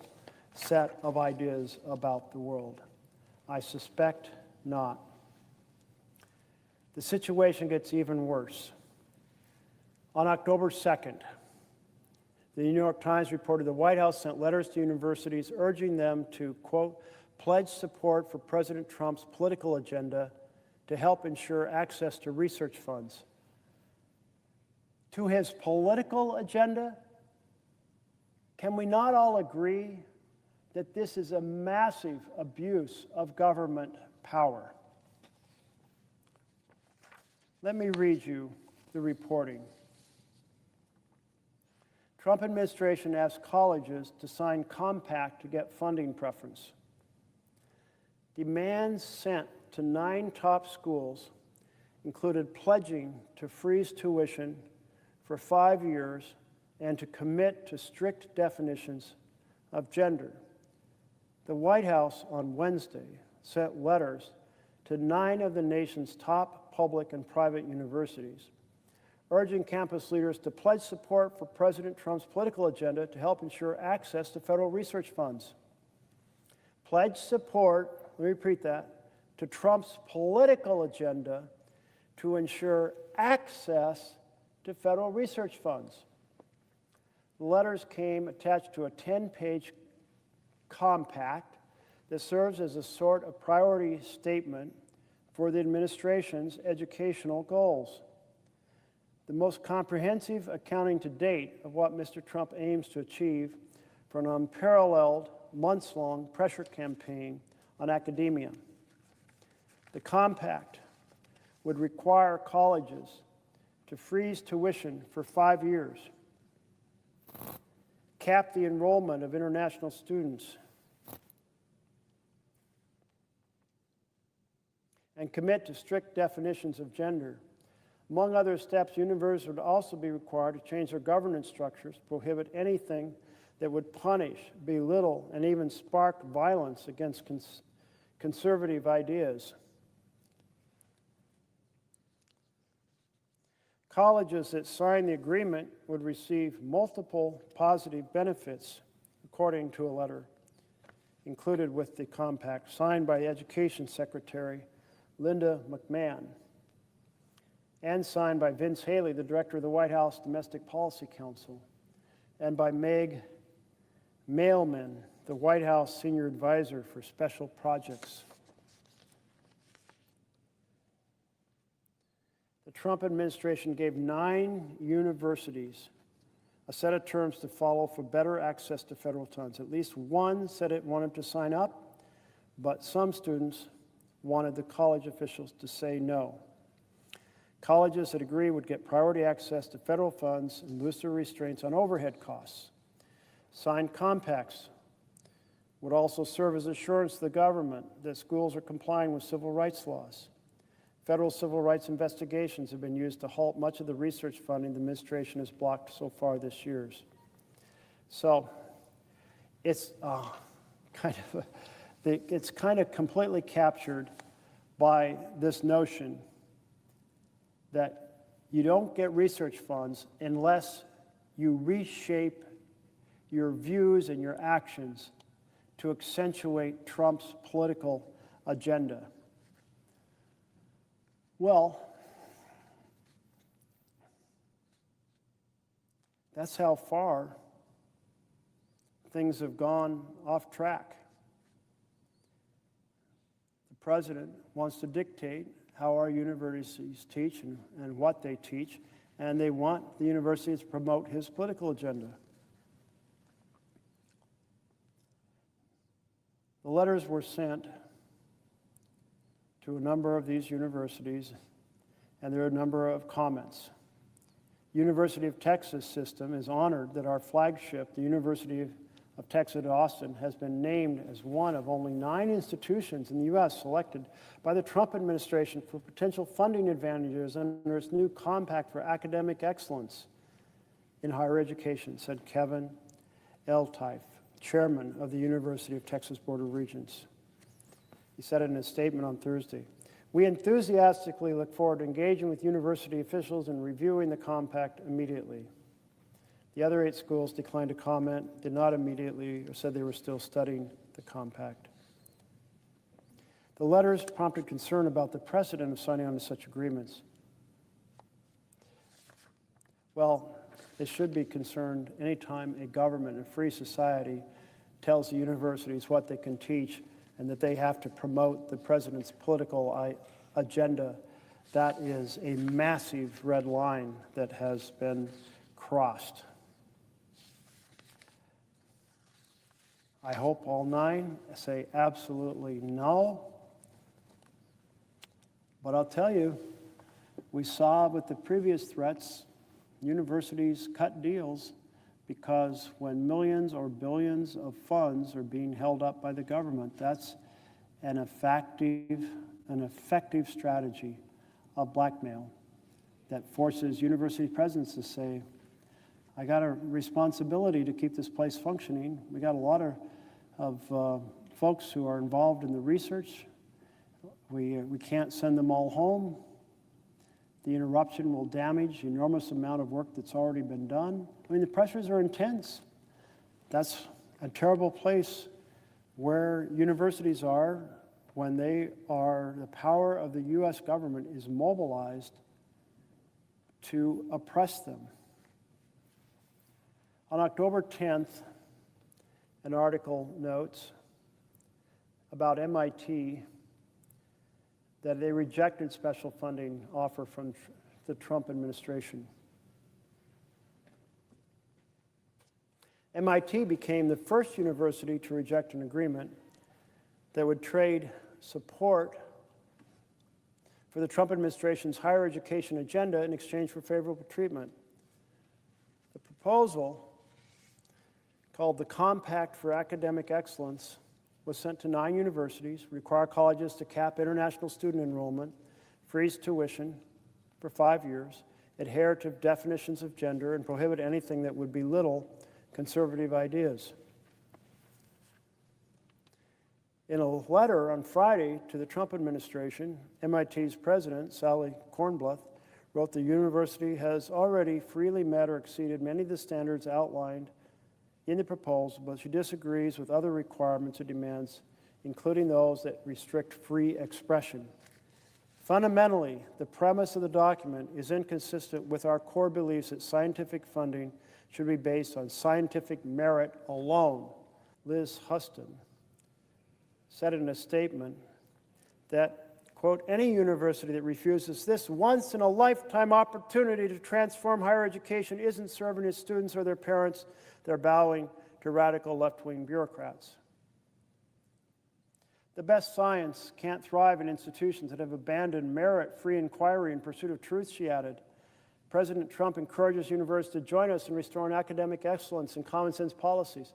Speaker 1: set of ideas about the world? I suspect not. The situation gets even worse. On October 2nd, the New York Times reported the White House sent letters to universities urging them to, quote, pledge support for President Trump's political agenda to help ensure access to research funds. To his political agenda? Can we not all agree that this is a massive abuse of government power? Let me read you the reporting. Trump administration asked colleges to sign compact to get funding preference. Demands sent to 9 top schools included pledging to freeze tuition for 5 years and to commit to strict definitions of gender. The White House on Wednesday sent letters to 9 of the nation's top public and private universities, urging campus leaders to pledge support for President Trump's political agenda to help ensure access to federal research funds. Pledge support, let me repeat that, to Trump's political agenda to ensure access to federal research funds. The letters came attached to a 10-page compact that serves as a sort of priority statement for the administration's educational goals. The most comprehensive accounting to date of what Mr. Trump aims to achieve for an unparalleled, months-long pressure campaign on academia. The compact would require colleges to freeze tuition for 5 years, cap the enrollment of international students, and commit to strict definitions of gender. Among other steps, universities would also be required to change their governance structures, prohibit anything that would punish, belittle, and even spark violence against conservative ideas. Colleges that sign the agreement would receive multiple positive benefits, according to a letter included with the compact, signed by the Education Secretary, Linda McMahon, and signed by Vince Haley, the director of the White House Domestic Policy Council, and by Meg Mailman, the White House Senior Advisor for Special Projects. The Trump administration gave 9 universities a set of terms to follow for better access to federal funds. At least one said it wanted to sign up, but some students wanted the college officials to say no. Colleges that agree would get priority access to federal funds and looser restraints on overhead costs. Signed compacts would also serve as assurance to the government that schools are complying with civil rights laws. Federal civil rights investigations have been used to halt much of the research funding the administration has blocked so far this year. So it's it's kind of completely captured by this notion that you don't get research funds unless you reshape your views and your actions to accentuate Trump's political agenda. Well, that's how far things have gone off track. The president wants to dictate how our universities teach and what they teach, and they want the universities to promote his political agenda. The letters were sent to a number of these universities, and there are a number of comments. University of Texas system is honored that our flagship, the University of Texas at Austin, has been named as one of only 9 institutions in the U.S. selected by the Trump administration for potential funding advantages under its new compact for academic excellence in higher education, said Kevin Eltife, chairman of the University of Texas Board of Regents. He said it in a statement on Thursday. We enthusiastically look forward to engaging with university officials and reviewing the compact immediately. The other 8 schools declined to comment, did not immediately, or said they were still studying the compact. The letters prompted concern about the precedent of signing on to such agreements. Well, it should be concerned anytime a government, a free society, tells the universities what they can teach and that they have to promote the president's political agenda. That is a massive red line that has been crossed. I hope all 9 say absolutely no. But I'll tell you, we saw with the previous threats, universities cut deals because when millions or billions of funds are being held up by the government, that's an effective strategy of blackmail that forces university presidents to say, I got a responsibility to keep this place functioning. We got a lot of folks who are involved in the research. We can't send them all home. The interruption will damage the enormous amount of work that's already been done. I mean, the pressures are intense. That's a terrible place where universities are when the power of the U.S. government is mobilized to oppress them. On October 10th, an article notes about MIT that they rejected special funding offer from the Trump administration. MIT became the first university to reject an agreement that would trade support for the Trump administration's higher education agenda in exchange for favorable treatment. The proposal called the Compact for Academic Excellence was sent to 9 universities, require colleges to cap international student enrollment, freeze tuition for 5 years, adhere to definitions of gender, and prohibit anything that would belittle conservative ideas. In a letter on Friday to the Trump administration, MIT's president, Sally Kornbluth, wrote the university has already freely met or exceeded many of the standards outlined in the proposal, but she disagrees with other requirements or demands, including those that restrict free expression. Fundamentally, the premise of the document is inconsistent with our core beliefs that scientific funding should be based on scientific merit alone. Liz Huston said in a statement that, quote, any university that refuses this once-in-a-lifetime opportunity to transform higher education isn't serving its students or their parents. They're bowing to radical left-wing bureaucrats. The best science can't thrive in institutions that have abandoned merit-free inquiry in pursuit of truth, she added. President Trump encourages universities to join us in restoring academic excellence and common-sense policies.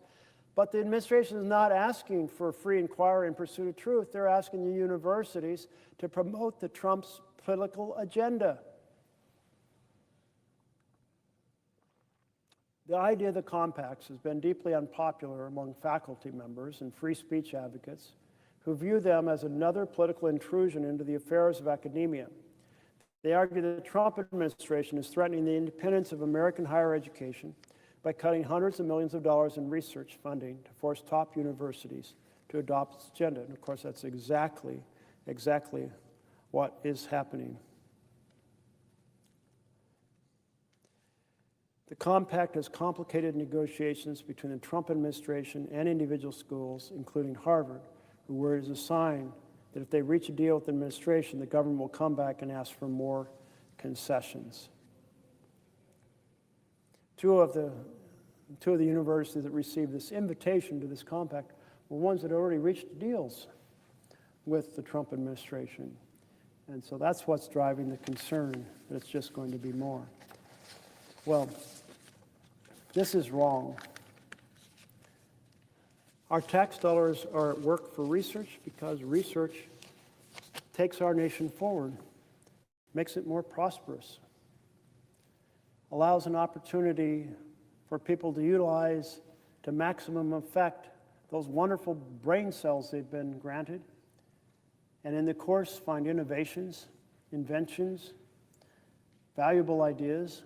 Speaker 1: But the administration is not asking for free inquiry in pursuit of truth. They're asking the universities to promote the Trump's political agenda. The idea of the compacts has been deeply unpopular among faculty members and free speech advocates who view them as another political intrusion into the affairs of academia. They argue that the Trump administration is threatening the independence of American higher education by cutting hundreds of millions of dollars in research funding to force top universities to adopt its agenda. And of course, that's exactly what is happening. The compact has complicated negotiations between the Trump administration and individual schools, including Harvard, where it is a sign that if they reach a deal with the administration, the government will come back and ask for more concessions. Two of the universities that received this invitation to this compact were ones that had already reached deals with the Trump administration. And so that's what's driving the concern that it's just going to be more. Well, this is wrong. Our tax dollars are at work for research because research takes our nation forward, makes it more prosperous, allows an opportunity for people to utilize to maximum effect those wonderful brain cells they've been granted, and in the course find innovations, inventions, valuable ideas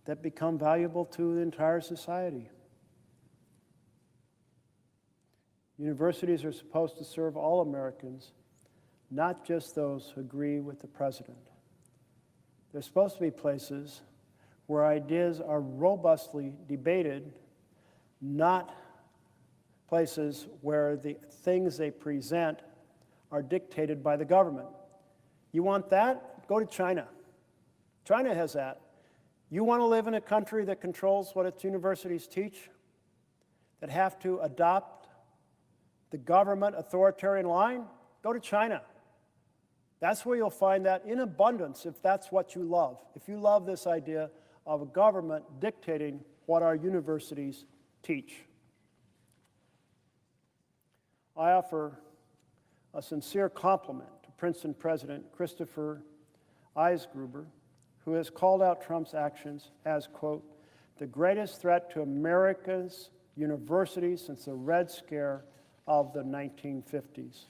Speaker 1: that become valuable to the entire society. Universities are supposed to serve all Americans, not just those who agree with the president. They're supposed to be places where ideas are robustly debated, not places where the things they present are dictated by the government. You want that? Go to China. China has that. You want to live in a country that controls what its universities teach, that have to adopt the government authoritarian line? Go to China. That's where you'll find that in abundance if that's what you love. If you love this idea of a government dictating what our universities teach. I offer a sincere compliment to Princeton President Christopher Eisgruber, who has called out Trump's actions as, quote, the greatest threat to America's universities since the Red Scare of the 1950s.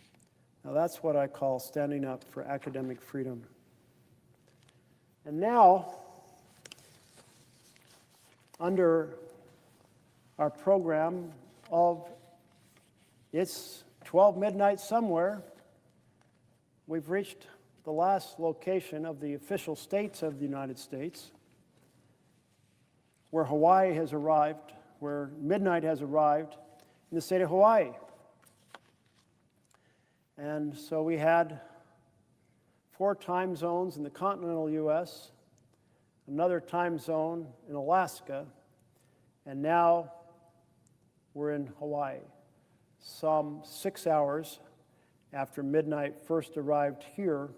Speaker 1: Now that's what I call standing up for academic freedom. And now, under our program of It's 12 Midnight Somewhere, we've reached the last location of the official states of the United States, where Hawaii has arrived, where midnight has arrived in the state of Hawaii. And so we had 4 time zones in the continental U.S., another time zone in Alaska, and now we're in Hawaii, some 6 hours after midnight first arrived here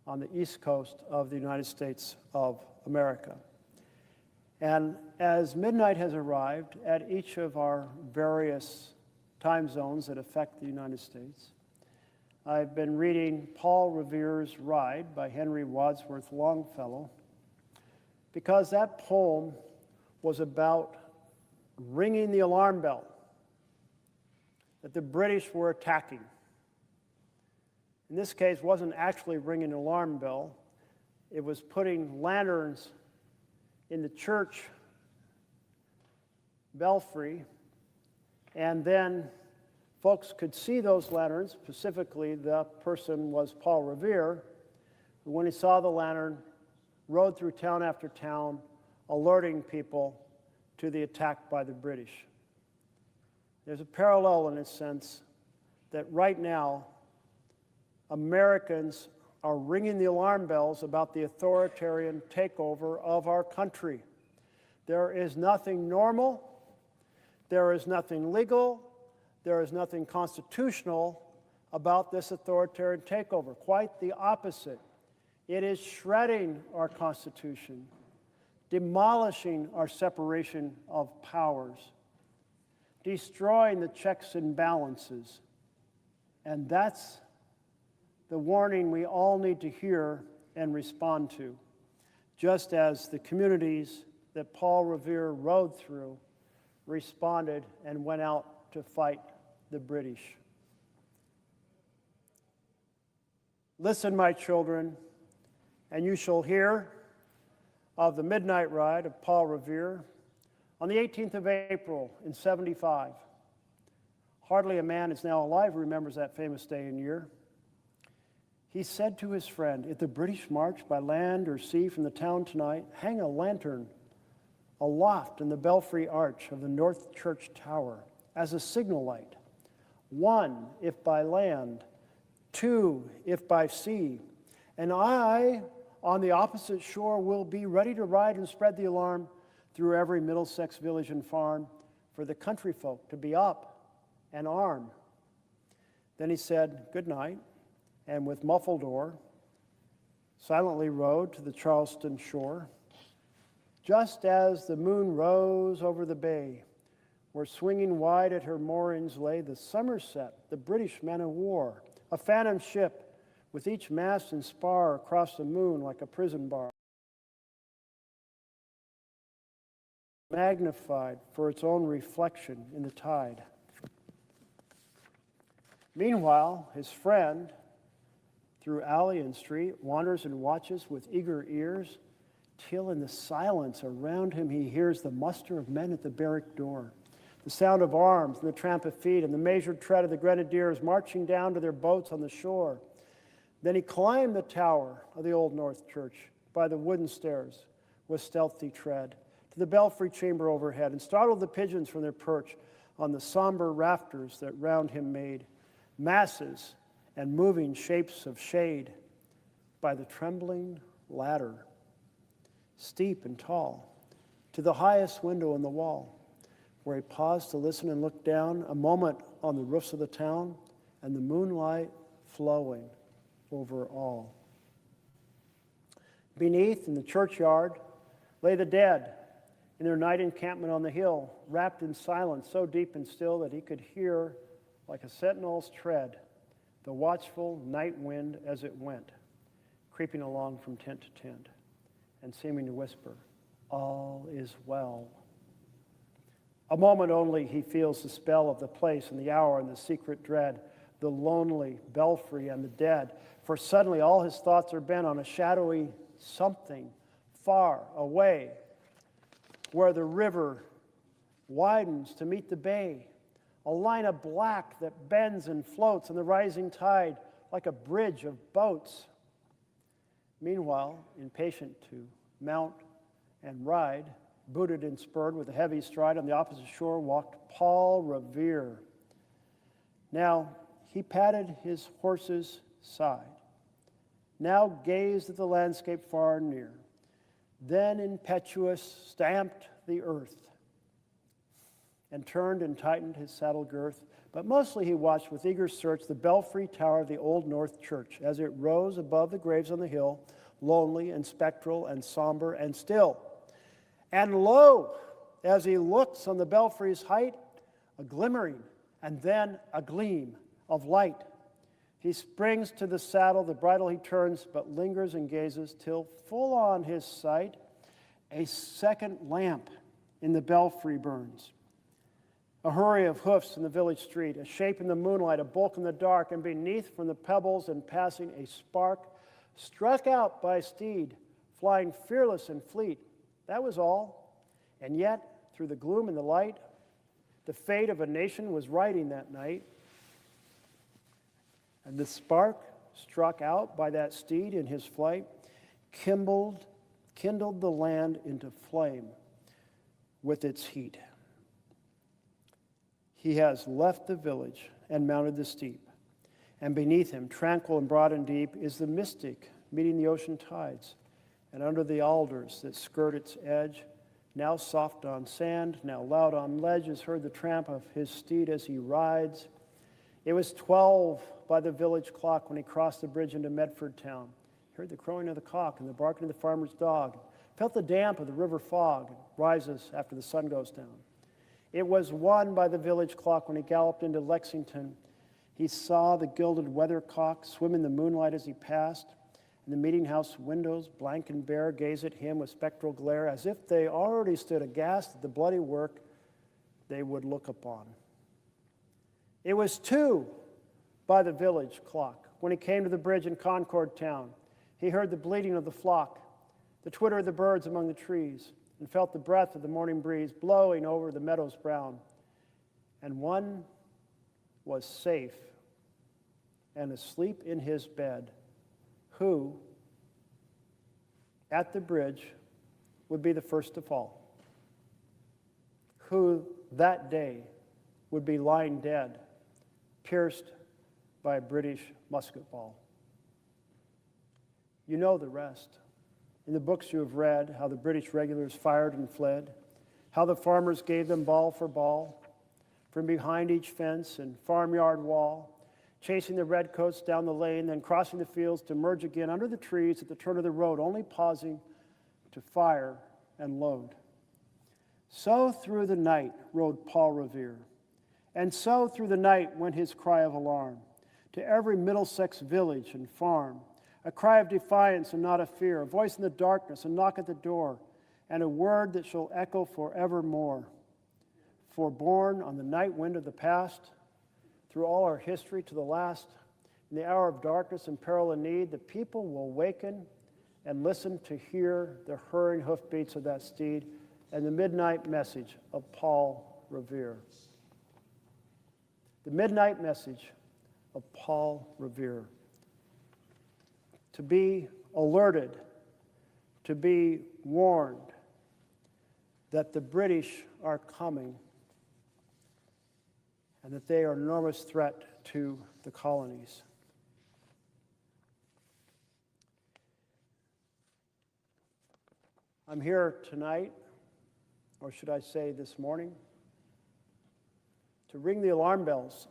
Speaker 1: on the east coast of the United States of America. And as midnight has arrived at each of our various time zones that affect the United States, I've been reading Paul Revere's Ride by Henry Wadsworth Longfellow, because that poem was about ringing the alarm bell that the British were attacking. In this case, it wasn't actually ringing an alarm bell. It was putting lanterns in the church belfry, and then folks could see those lanterns. Specifically, the person was Paul Revere, who, when he saw the lantern, rode through town after town, alerting people to the attack by the British. There's a parallel in a sense that right now, Americans are ringing the alarm bells about the authoritarian takeover of our country. There is nothing normal, there is nothing legal, there is nothing constitutional about this authoritarian takeover. Quite the opposite. It is shredding our Constitution, demolishing our separation of powers, destroying the checks and balances. And that's the warning we all need to hear and respond to, just as the communities that Paul Revere rode through responded and went out to fight the British. Listen, my children, and you shall hear of the midnight ride of Paul Revere on the 18th of April in 75. Hardly a man is now alive who remembers that famous day and year. He said to his friend, "If the British march by land or sea from the town tonight, hang a lantern aloft in the belfry arch of the North Church Tower as a signal light. 1, if by land, 2, if by sea, and I, on the opposite shore, will be ready to ride and spread the alarm through every Middlesex village and farm for the country folk to be up and armed." Then he said, "Good night," and with muffled oar, silently rowed to the Charleston shore. Just as the moon rose over the bay, where swinging wide at her moorings lay the Somerset, the British man-of-war, a phantom ship with each mast and spar across the moon like a prison bar, magnified for its own reflection in the tide. Meanwhile, his friend, through alley and street, wanders and watches with eager ears, till in the silence around him he hears the muster of men at the barrack door, the sound of arms and the tramp of feet and the measured tread of the grenadiers marching down to their boats on the shore. Then he climbed the tower of the Old North Church by the wooden stairs with stealthy tread to the belfry chamber overhead and startled the pigeons from their perch on the somber rafters that round him made masses and moving shapes of shade by the trembling ladder, steep and tall, to the highest window in the wall, where he paused to listen and look down a moment on the roofs of the town and the moonlight flowing over all. Beneath, in the churchyard, lay the dead in their night encampment on the hill, wrapped in silence so deep and still that he could hear, like a sentinel's tread, the watchful night wind as it went, creeping along from tent to tent, and seeming to whisper, "All is well." A moment only he feels the spell of the place and the hour and the secret dread, the lonely belfry and the dead, for suddenly all his thoughts are bent on a shadowy something far away, where the river widens to meet the bay, a line of black that bends and floats on the rising tide like a bridge of boats. Meanwhile, impatient to mount and ride, booted and spurred with a heavy stride on the opposite shore, walked Paul Revere. Now he patted his horse's side, now gazed at the landscape far and near, then impetuous stamped the earth and turned and tightened his saddle girth. But mostly he watched with eager search the belfry tower of the Old North Church as it rose above the graves on the hill, lonely and spectral and somber and still. And lo, as he looks on the belfry's height, a glimmering and then a gleam of light. He springs to the saddle, the bridle he turns, but lingers and gazes till full on his sight a second lamp in the belfry burns. A hurry of hoofs in the village street, a shape in the moonlight, a bulk in the dark, and beneath from the pebbles and passing a spark, struck out by steed, flying fearless and fleet. That was all. And yet, through the gloom and the light, the fate of a nation was riding that night. And the spark struck out by that steed in his flight kindled the land into flame with its heat. He has left the village and mounted the steep, and beneath him, tranquil and broad and deep, is the mystic meeting the ocean tides, and under the alders that skirt its edge, now soft on sand, now loud on ledge, is heard the tramp of his steed as he rides. It was 12 by the village clock when he crossed the bridge into Medford town. He heard the crowing of the cock and the barking of the farmer's dog, felt the damp of the river fog, rises after the sun goes down. It was 1 by the village clock when he galloped into Lexington. He saw the gilded weathercock swim in the moonlight as he passed, and the meeting house windows, blank and bare, gaze at him with spectral glare, as if they already stood aghast at the bloody work they would look upon. It was 2 by the village clock when he came to the bridge in Concord town. He heard the bleating of the flock, the twitter of the birds among the trees, and felt the breath of the morning breeze blowing over the meadows brown. And one was safe and asleep in his bed, who, at the bridge, would be the first to fall, who that day would be lying dead, pierced by a British musket ball. You know the rest. In the books you have read, how the British regulars fired and fled, how the farmers gave them ball for ball, from behind each fence and farmyard wall, chasing the redcoats down the lane, then crossing the fields to merge again under the trees at the turn of the road, only pausing to fire and load. So through the night rode Paul Revere, and so through the night went his cry of alarm to every Middlesex village and farm, a cry of defiance and not of fear, a voice in the darkness, a knock at the door, and a word that shall echo forevermore. For born on the night wind of the past, through all our history to the last, in the hour of darkness and peril and need, the people will waken and listen to hear the hurrying hoofbeats of that steed and the midnight message of Paul Revere. The midnight message of Paul Revere. To be alerted, to be warned that the British are coming and that they are an enormous threat to the colonies. I'm here tonight, or should I say this morning, to ring the alarm bells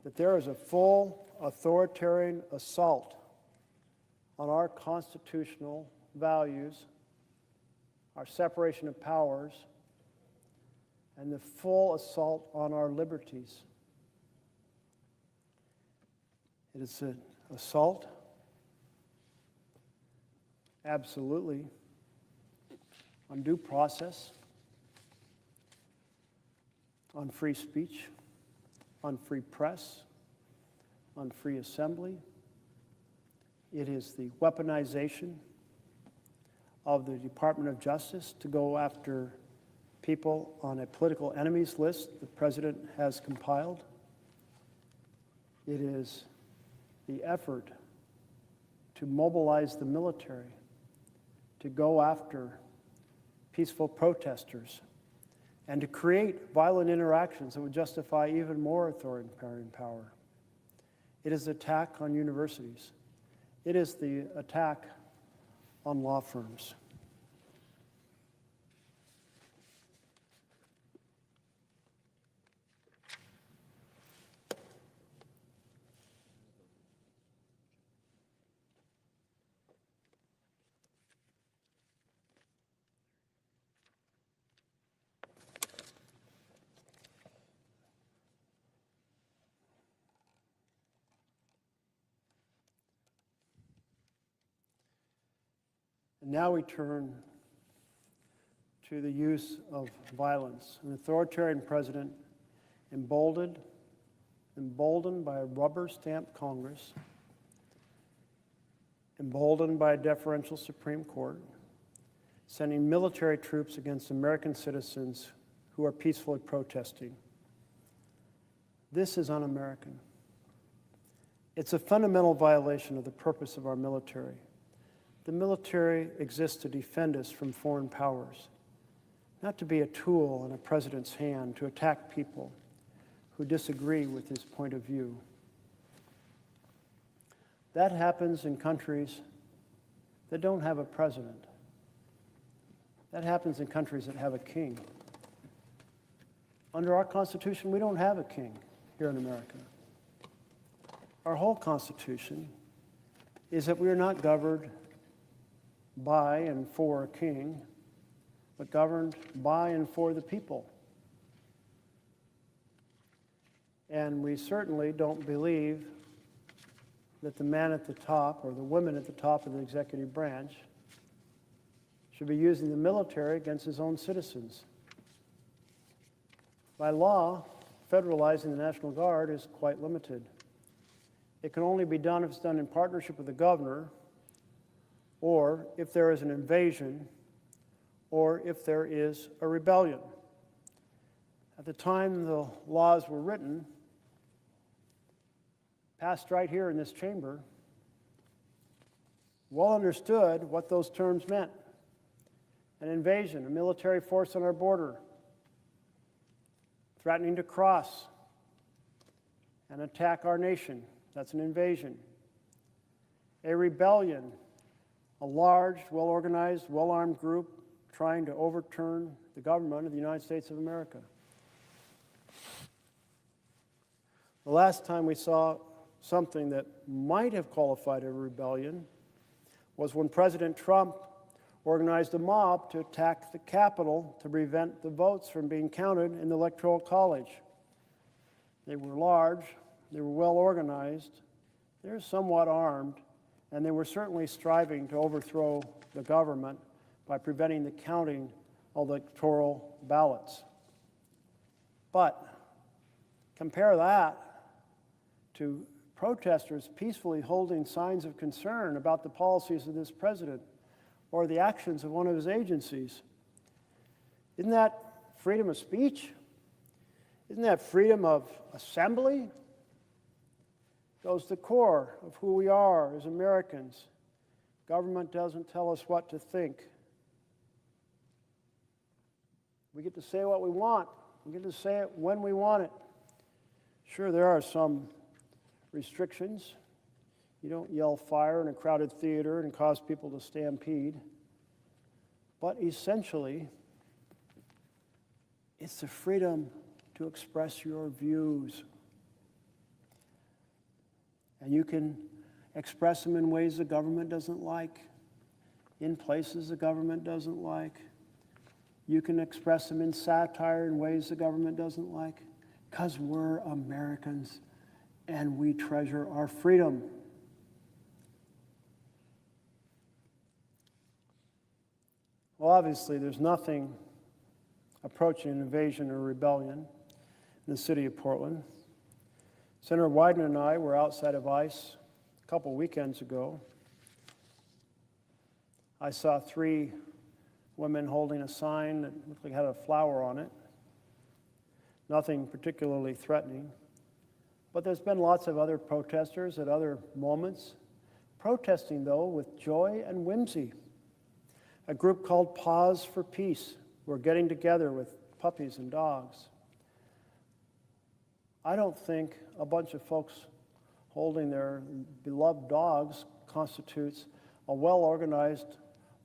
Speaker 1: that there is a full authoritarian assault on our constitutional values, our separation of powers, and the full assault on our liberties. It is an assault, absolutely, on due process, on free speech, on free press, on free assembly. It is the weaponization of the Department of Justice to go after people on a political enemies list the president has compiled. It is the effort to mobilize the military to go after peaceful protesters and to create violent interactions that would justify even more authoritarian power. It is the attack on universities. It is the attack on law firms. Now we turn to the use of violence. An authoritarian president emboldened by a rubber-stamped Congress, emboldened by a deferential Supreme Court, sending military troops against American citizens who are peacefully protesting. This is un-American. It's a fundamental violation of the purpose of our military. The military exists to defend us from foreign powers, not to be a tool in a president's hand to attack people who disagree with his point of view. That happens in countries that don't have a president. That happens in countries that have a king. Under our Constitution, we don't have a king here in America. Our whole Constitution is that we are not governed by and for a king, but governed by and for the people. And we certainly don't believe that the man at the top or the women at the top of the executive branch should be using the military against his own citizens. By law, federalizing the National Guard is quite limited. It can only be done if it's done in partnership with the governor, or if there is an invasion, or if there is a rebellion. At the time the laws were written, passed right here in this chamber, well understood what those terms meant. An invasion, a military force on our border, threatening to cross and attack our nation. That's an invasion. A rebellion, a large, well-organized, well-armed group trying to overturn the government of the United States of America. The last time we saw something that might have qualified a rebellion was when President Trump organized a mob to attack the Capitol to prevent the votes from being counted in the Electoral College. They were large, they were well organized, they were somewhat armed, and they were certainly striving to overthrow the government by preventing the counting of electoral ballots. But compare that to protesters peacefully holding signs of concern about the policies of this president or the actions of one of his agencies. Isn't that freedom of speech? Isn't that freedom of assembly? Goes to the core of who we are as Americans. Government doesn't tell us what to think. We get to say what we want. We get to say it when we want it. Sure, there are some restrictions. You don't yell fire in a crowded theater and cause people to stampede. But essentially, it's the freedom to express your views. And you can express them in ways the government doesn't like, in places the government doesn't like. You can express them in satire in ways the government doesn't like, because we're Americans and we treasure our freedom. Well, obviously, there's nothing approaching an invasion or rebellion in the city of Portland. Senator Wyden and I were outside of ICE a couple weekends ago. I saw 3 women holding a sign that looked like it had a flower on it. Nothing particularly threatening. But there's been lots of other protesters at other moments, protesting, though, with joy and whimsy. A group called Pause for Peace were getting together with puppies and dogs. I don't think a bunch of folks holding their beloved dogs constitutes a well-organized,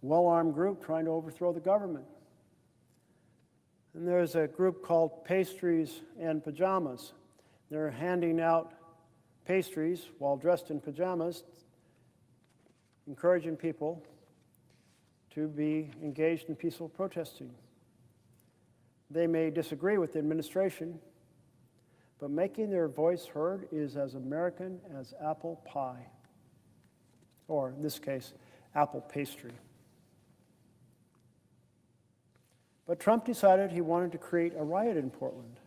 Speaker 1: well-armed group trying to overthrow the government. And there's a group called Pastries and Pajamas. They're handing out pastries while dressed in pajamas, encouraging people to be engaged in peaceful protesting. They may disagree with the administration, but making their voice heard is as American as apple pie, or in this case, apple pastry. But Trump decided he wanted to create a riot in Portland.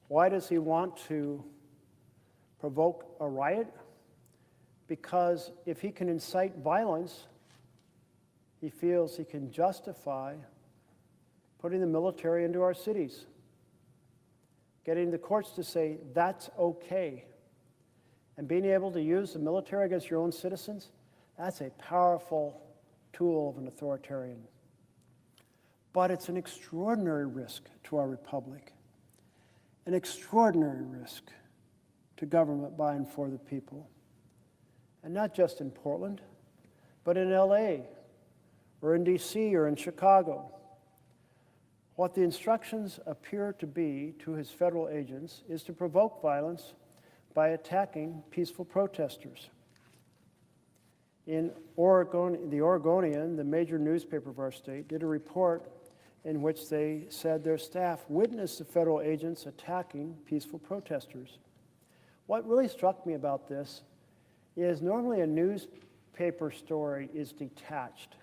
Speaker 1: Why does he want to provoke a riot? Because if he can incite violence, he feels he can justify putting the military into our cities, getting the courts to say that's okay. And being able to use the military against your own citizens, that's a powerful tool of an authoritarian. But it's an extraordinary risk to our republic, an extraordinary risk to government by and for the people. And not just in Portland, but in LA, or in DC, or in Chicago. What the instructions appear to be to his federal agents is to provoke violence by attacking peaceful protesters. In Oregon, the Oregonian, the major newspaper of our state, did a report in which they said their staff witnessed the federal agents attacking peaceful protesters. What really struck me about this is normally a newspaper story is detached.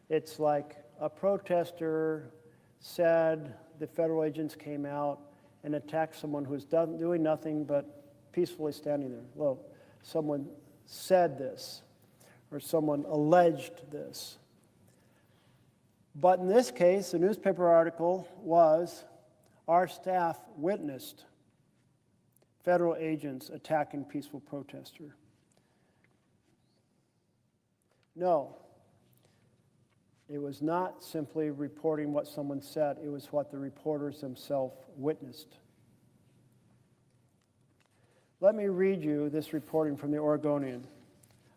Speaker 1: It's like a protester said the federal agents came out and attacked someone who's doing nothing but peacefully standing there. Well, someone said this, or someone alleged this. But in this case, the newspaper article was, our staff witnessed federal agents attacking peaceful protester. No, it was not simply reporting what someone said, it was what the reporters themselves witnessed. Let me read you this reporting from the Oregonian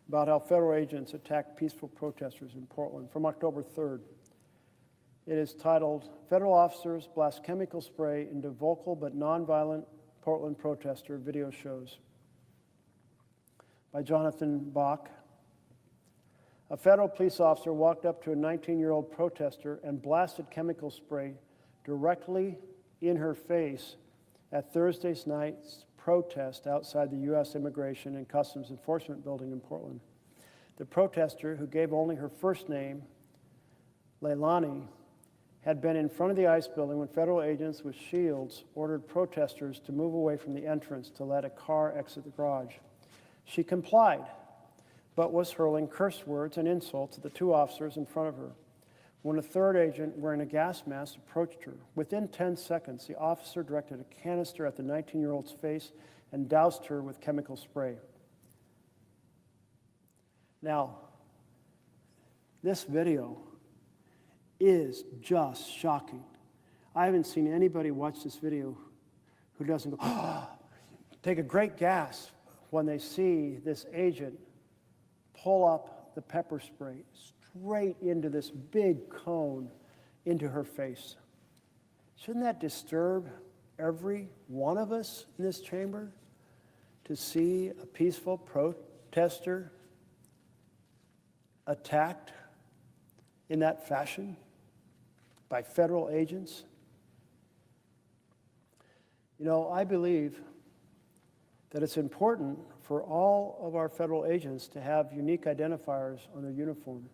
Speaker 1: about how federal agents attacked peaceful protesters in Portland from October 3rd. It is titled, Federal Officers Blast Chemical Spray into Vocal but Nonviolent Portland Protester Video Shows, by Jonathan Bach. A federal police officer walked up to a 19-year-old protester and blasted chemical spray directly in her face at Thursday night's protest outside the U.S. Immigration and Customs Enforcement building in Portland. The protester, who gave only her first name, Leilani, had been in front of the ICE building when federal agents with shields ordered protesters to move away from the entrance to let a car exit the garage. She complied, but was hurling curse words and insults at the two officers in front of her. When a third agent wearing a gas mask approached her, within 10 seconds, the officer directed a canister at the 19-year-old's face and doused her with chemical spray. Now, this video is just shocking. I haven't seen anybody watch this video who doesn't go, oh, take a great gasp when they see this agent pull up the pepper spray straight into this big cone into her face. Shouldn't that disturb every one of us in this chamber to see a peaceful protester attacked in that fashion by federal agents? You know, I believe that it's important for all of our federal agents to have unique identifiers on their uniform.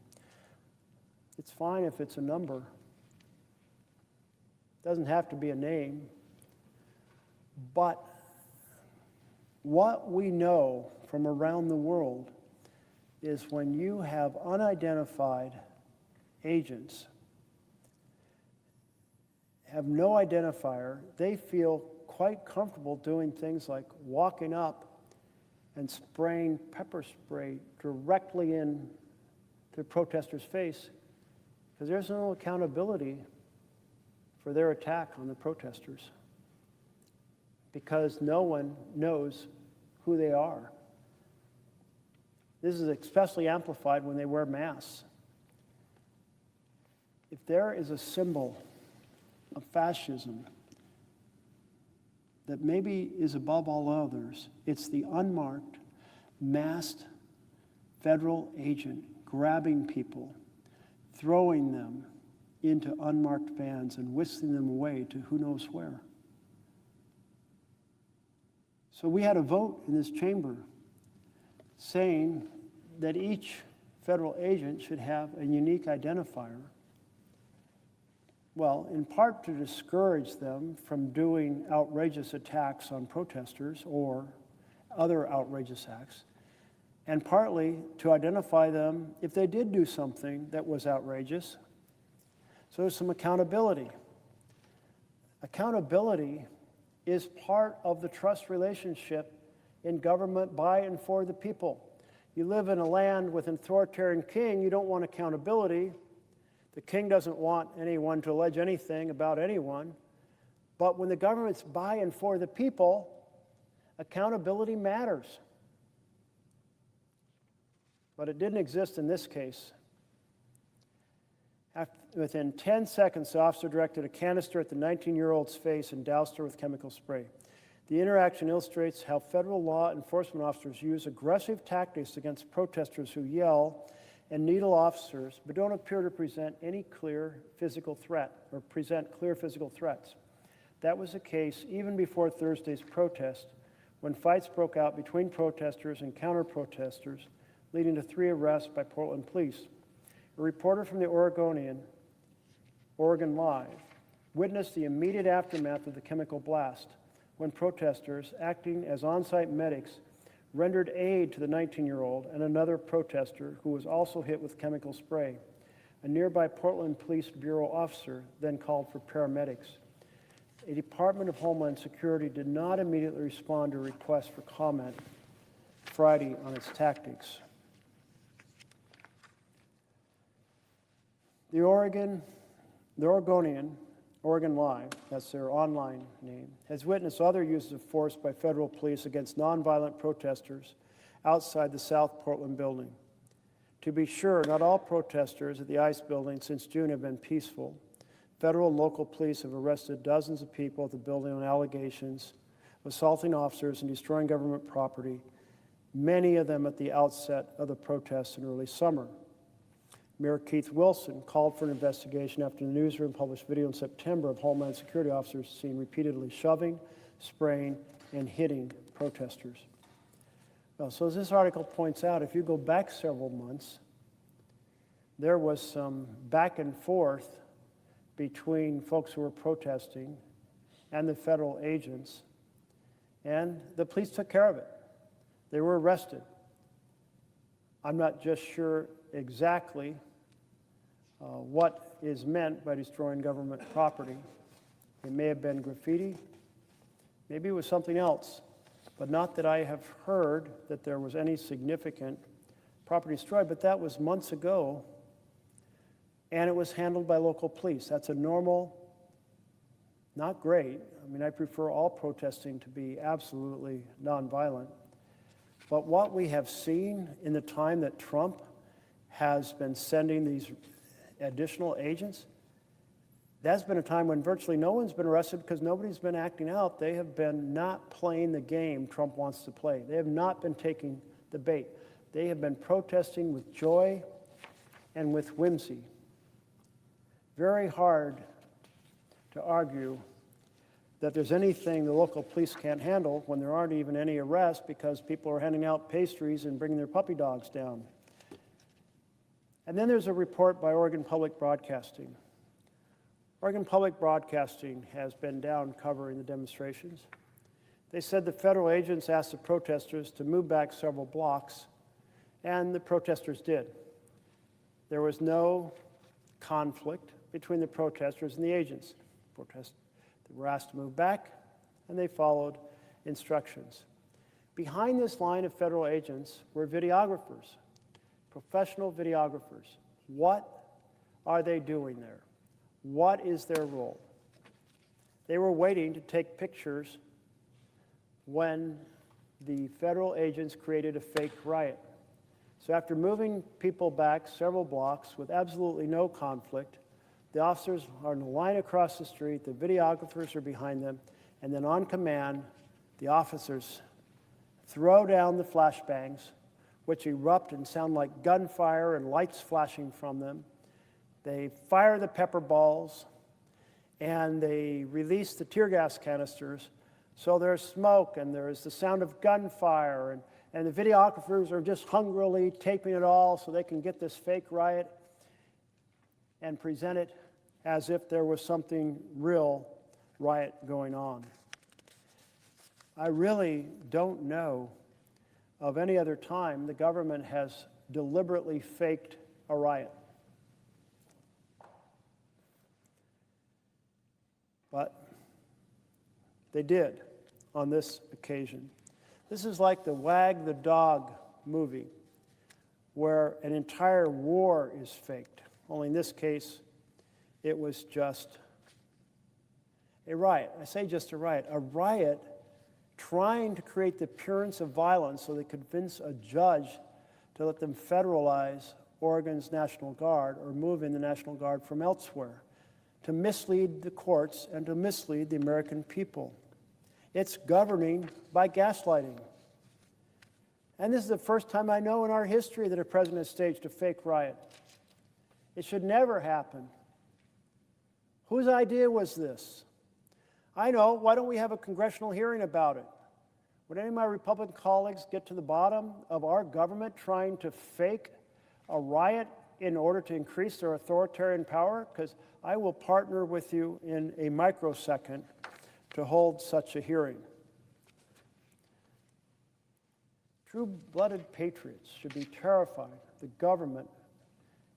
Speaker 1: It's fine if it's a number. It doesn't have to be a name. But what we know from around the world is when you have unidentified agents, have no identifier, they feel quite comfortable doing things like walking up and spraying pepper spray directly in the protester's face, because there's no accountability for their attack on the protesters, because no one knows who they are. This is especially amplified when they wear masks. If there is a symbol of fascism that maybe is above all others, it's the unmarked, masked federal agent grabbing people, throwing them into unmarked vans and whisking them away to who knows where. So we had a vote in this chamber saying that each federal agent should have a unique identifier Well, in part to discourage them from doing outrageous attacks on protesters or other outrageous acts, and partly to identify them if they did do something that was outrageous. So there's some accountability. Accountability is part of the trust relationship in government by and for the people. You live in a land with an authoritarian king, you don't want accountability. The king doesn't want anyone to allege anything about anyone. But when the government's by and for the people, accountability matters. But it didn't exist in this case. Within 10 seconds, the officer directed a canister at the 19-year-old's face and doused her with chemical spray. The interaction illustrates how federal law enforcement officers use aggressive tactics against protesters who yell and needle officers, but don't appear to present any clear physical threat or present clear physical threats. That was the case even before Thursday's protest, when fights broke out between protesters and counter-protesters, leading to 3 arrests by Portland police. A reporter from the Oregonian, Oregon Live, witnessed the immediate aftermath of the chemical blast when protesters, acting as on-site medics, rendered aid to the 19-year-old and another protester who was also hit with chemical spray. A nearby Portland Police Bureau officer then called for paramedics. A Department of Homeland Security did not immediately respond to a request for comment Friday on its tactics. The Oregonian, Oregon Live, that's their online name, has witnessed other uses of force by federal police against nonviolent protesters outside the South Portland building. To be sure, not all protesters at the ICE building since June have been peaceful. Federal and local police have arrested dozens of people at the building on allegations of assaulting officers and destroying government property, many of them at the outset of the protests in early summer. Mayor Keith Wilson called for an investigation after the newsroom published video in September of Homeland Security officers seen repeatedly shoving, spraying, and hitting protesters. Well, so as this article points out, if you go back several months, there was some back and forth between folks who were protesting and the federal agents, and the police took care of it. They were arrested. I'm not just sure exactly what is meant by destroying government property. It may have been graffiti, maybe it was something else, but not that I have heard that there was any significant property destroyed, but that was months ago, and it was handled by local police. That's a normal, not great. I mean, I prefer all protesting to be absolutely nonviolent, but what we have seen in the time that Trump has been sending these additional agents, that's been a time when virtually no one's been arrested because nobody's been acting out. They have been not playing the game Trump wants to play. They have not been taking the bait. They have been protesting with joy and with whimsy. Very hard to argue that there's anything the local police can't handle when there aren't even any arrests because people are handing out pastries and bringing their puppy dogs down. And then there's a report by Oregon Public Broadcasting. Oregon Public Broadcasting has been down covering the demonstrations. They said the federal agents asked the protesters to move back several blocks, and the protesters did. There was no conflict between the protesters and the agents. They were asked to move back, and they followed instructions. Behind this line of federal agents were videographers, professional videographers. What are they doing there? What is their role? They were waiting to take pictures when the federal agents created a fake riot. So after moving people back several blocks with absolutely no conflict, the officers are in a line across the street, the videographers are behind them, and then on command, the officers throw down the flashbangs, which erupt and sound like gunfire and lights flashing from them. They fire the pepper balls, and they release the tear gas canisters. So there's smoke, and there's the sound of gunfire, and the videographers are just hungrily taping it all so they can get this fake riot and present it as if there was something real riot going on. I really don't know of any other time the government has deliberately faked a riot. But they did on this occasion. This is like the Wag the Dog movie, where an entire war is faked. Only in this case, it was just a riot. I say just a riot trying to create the appearance of violence so they convince a judge to let them federalize Oregon's National Guard or move in the National Guard from elsewhere, to mislead the courts and to mislead the American people. It's governing by gaslighting. And this is the first time I know in our history that a president has staged a fake riot. It should never happen. Whose idea was this? I know. Why don't we have a congressional hearing about it? Would any of my Republican colleagues get to the bottom of our government trying to fake a riot in order to increase their authoritarian power? Because I will partner with you in a microsecond to hold such a hearing. True-blooded patriots should be terrified the government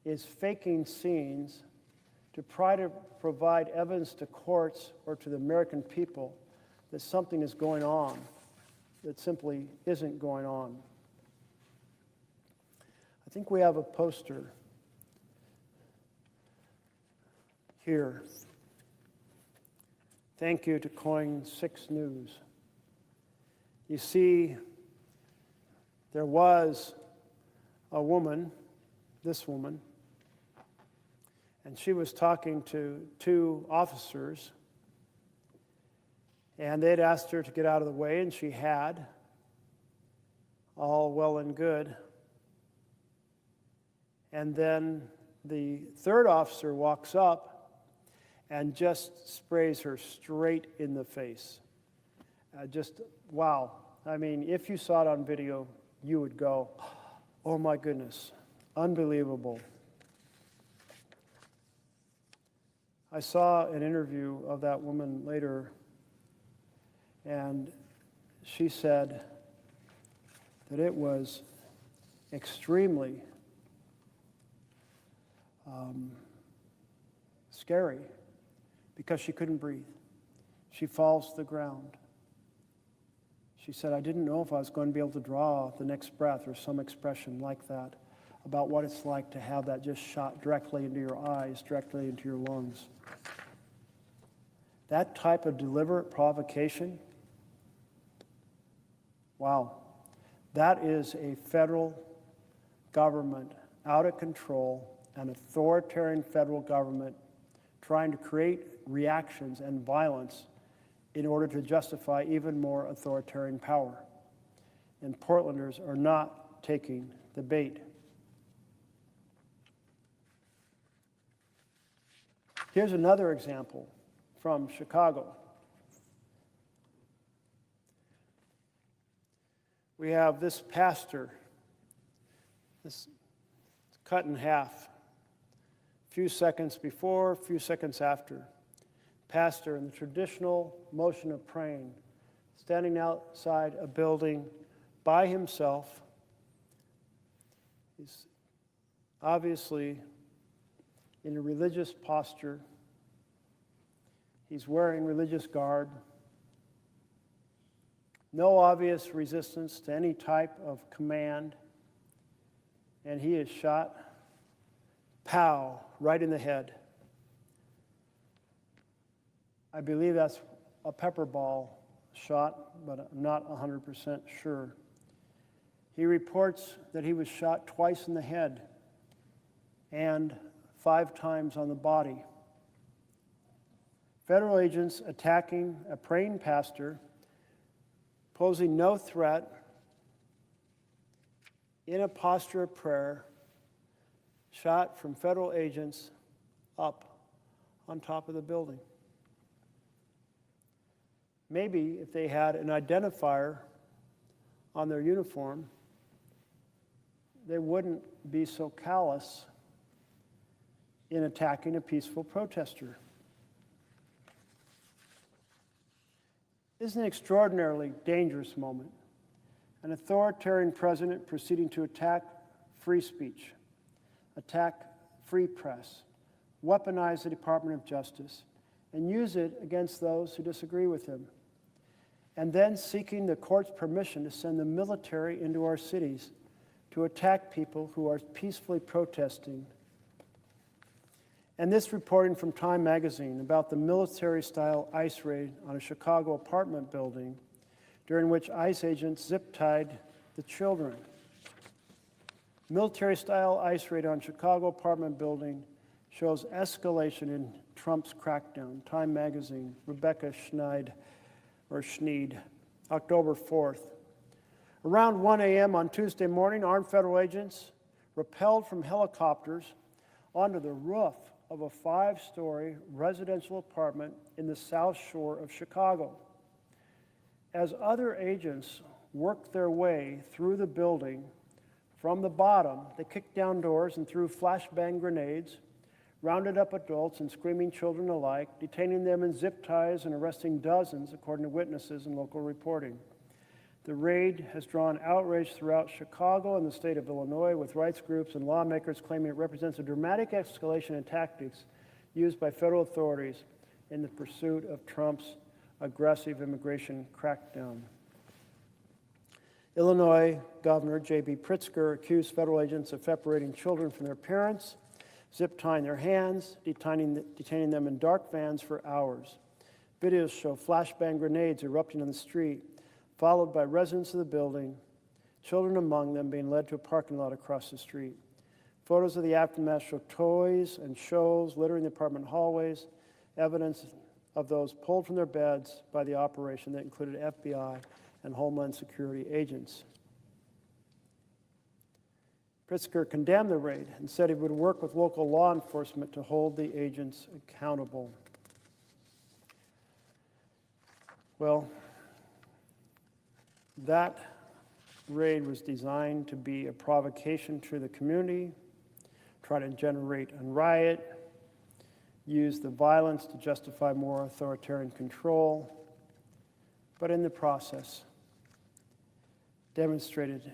Speaker 1: is faking scenes to try to provide evidence to courts or to the American people that something is going on that simply isn't going on. I think we have a poster here. Thank you to Coin 6 News. You see, there was a woman, this woman, and she was talking to two officers, and they'd asked her to get out of the way, and she had, all well and good. And then the third officer walks up and just sprays her straight in the face. Just, wow. I mean, if you saw it on video, you would go, oh my goodness, unbelievable. I saw an interview of that woman later, and she said that it was extremely scary because she couldn't breathe. She falls to the ground. She said, I didn't know if I was going to be able to draw the next breath or some expression like that about what it's like to have that just shot directly into your eyes, directly into your lungs. That type of deliberate provocation, wow, that is a federal government out of control, an authoritarian federal government trying to create reactions and violence in order to justify even more authoritarian power. And Portlanders are not taking the bait. Here's another example from Chicago. We have this pastor, this cut in half, a few seconds before, a few seconds after. Pastor in the traditional motion of praying, standing outside a building by himself. He's obviously in a religious posture. He's wearing religious garb. No obvious resistance to any type of command. And he is shot, pow, right in the head. I believe that's a pepper ball shot, but I'm not 100% sure. He reports that he was shot twice in the head and 5 times on the body. Federal agents attacking a praying pastor, posing no threat, in a posture of prayer, shot from federal agents up on top of the building. Maybe if they had an identifier on their uniform, they wouldn't be so callous in attacking a peaceful protester. This is an extraordinarily dangerous moment. An authoritarian president proceeding to attack free speech, attack free press, weaponize the Department of Justice, and use it against those who disagree with him, and then seeking the court's permission to send the military into our cities to attack people who are peacefully protesting. And this reporting from Time magazine about the military-style ICE raid on a Chicago apartment building during which ICE agents zip-tied the children. Military-style ICE raid on Chicago apartment building shows escalation in Trump's crackdown. Time magazine, Rebecca Schneid, October 4th. Around 1 a.m. on Tuesday morning, armed federal agents rappelled from helicopters onto the roof of a 5-story residential apartment in the South Shore of Chicago. As other agents worked their way through the building from the bottom, they kicked down doors and threw flashbang grenades, rounded up adults and screaming children alike, detaining them in zip ties and arresting dozens, according to witnesses and local reporting. The raid has drawn outrage throughout Chicago and the state of Illinois, with rights groups and lawmakers claiming it represents a dramatic escalation in tactics used by federal authorities in the pursuit of Trump's aggressive immigration crackdown. Illinois Governor J.B. Pritzker accused federal agents of separating children from their parents, zip-tying their hands, detaining them in dark vans for hours. Videos show flashbang grenades erupting on the street, followed by residents of the building, children among them being led to a parking lot across the street. Photos of the aftermath show toys and shows littering the apartment hallways, evidence of those pulled from their beds by the operation that included FBI and Homeland Security agents. Pritzker condemned the raid and said he would work with local law enforcement to hold the agents accountable. Well, that raid was designed to be a provocation to the community, try to generate a riot, use the violence to justify more authoritarian control, but in the process demonstrated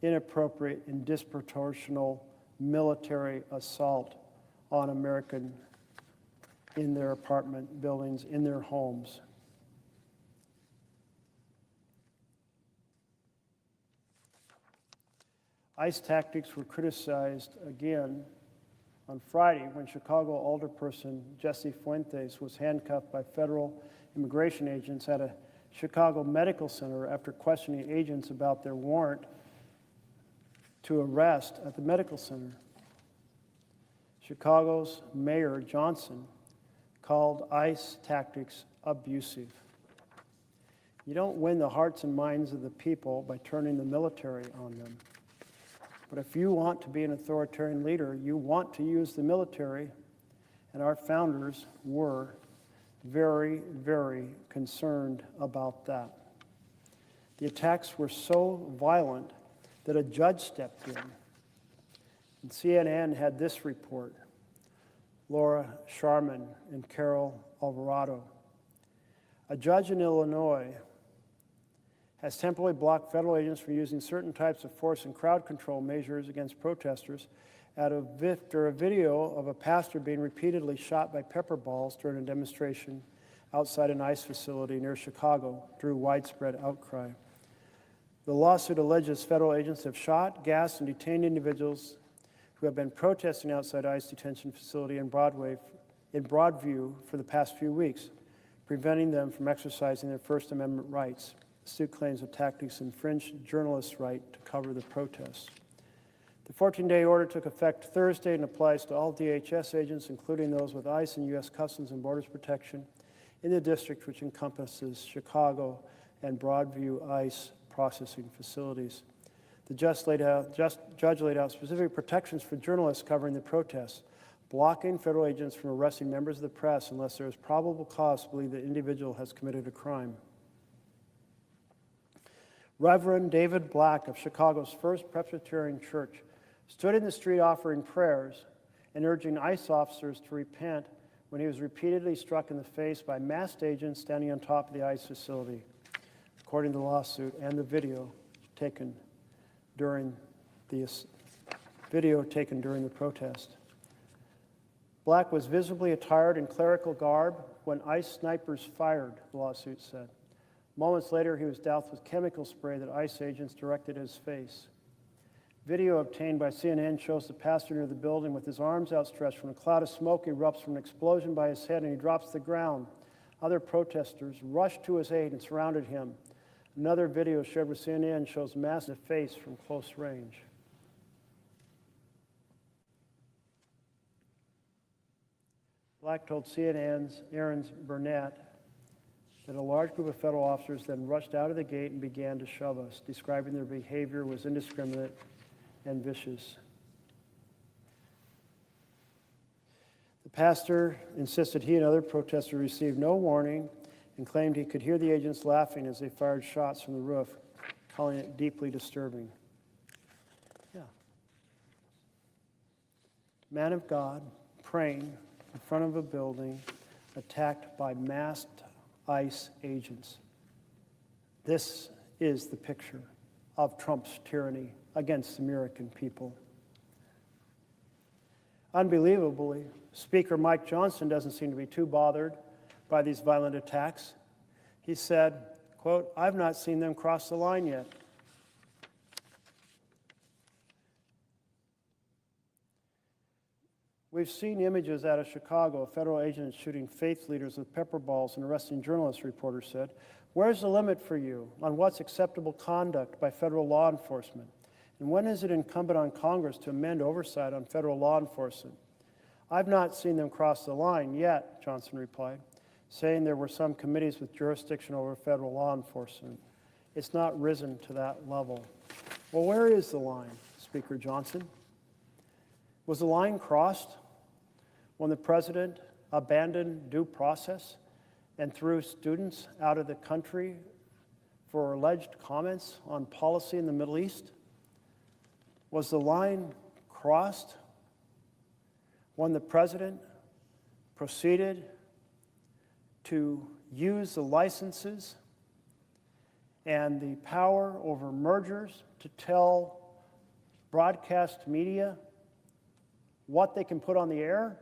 Speaker 1: inappropriate and disproportional military assault on Americans in their apartment buildings, in their homes. ICE tactics were criticized again on Friday when Chicago alderperson Jesse Fuentes was handcuffed by federal immigration agents at a Chicago medical center after questioning agents about their warrant to arrest at the medical center. Chicago's Mayor Johnson called ICE tactics abusive. You don't win the hearts and minds of the people by turning the military on them. But if you want to be an authoritarian leader, you want to use the military, and our founders were very, very concerned about that. The attacks were so violent that a judge stepped in. And CNN had this report, Laura Sharman and Carol Alvarado. A judge in Illinois has temporarily blocked federal agents from using certain types of force and crowd control measures against protesters after a video of a pastor being repeatedly shot by pepper balls during a demonstration outside an ICE facility near Chicago drew widespread outcry. The lawsuit alleges federal agents have shot, gassed, and detained individuals who have been protesting outside ICE detention facility in Broadview for the past few weeks, preventing them from exercising their First Amendment rights. The suit claims the tactics infringed journalists' right to cover the protests. The 14-day order took effect Thursday and applies to all DHS agents, including those with ICE and U.S. Customs and Borders Protection in the district, which encompasses Chicago and Broadview ICE processing facilities. The judge laid out specific protections for journalists covering the protests, blocking federal agents from arresting members of the press unless there is probable cause to believe the individual has committed a crime. Reverend David Black of Chicago's First Presbyterian Church stood in the street offering prayers and urging ICE officers to repent when he was repeatedly struck in the face by masked agents standing on top of the ICE facility, according to the lawsuit and the video taken during the protest. Black was visibly attired in clerical garb when ICE snipers fired, the lawsuit said. Moments later, he was doused with chemical spray that ICE agents directed at his face. Video obtained by CNN shows the pastor near the building with his arms outstretched when a cloud of smoke erupts from an explosion by his head and he drops to the ground. Other protesters rushed to his aid and surrounded him. Another video shared with CNN shows massive face from close range. Black told CNN's Aaron Burnett that a large group of federal officers then rushed out of the gate and began to shove us, describing their behavior was indiscriminate and vicious. The pastor insisted he and other protesters received no warning and claimed he could hear the agents laughing as they fired shots from the roof, calling it deeply disturbing. Yeah. Man of God praying in front of a building attacked by masked ICE agents. This is the picture of Trump's tyranny against the American people. Unbelievably, Speaker Mike Johnson doesn't seem to be too bothered by these violent attacks. He said, quote, "I've not seen them cross the line yet." We've seen images out of Chicago of federal agents shooting faith leaders with pepper balls and arresting journalists, reporter said. Where's the limit for you on what's acceptable conduct by federal law enforcement? And when is it incumbent on Congress to amend oversight on federal law enforcement? I've not seen them cross the line yet, Johnson replied, saying there were some committees with jurisdiction over federal law enforcement. It's not risen to that level. Well, where is the line, Speaker Johnson? Was the line crossed when the president abandoned due process and threw students out of the country for alleged comments on policy in the Middle East? Was the line crossed when the president proceeded to use the licenses and the power over mergers to tell broadcast media what they can put on the air?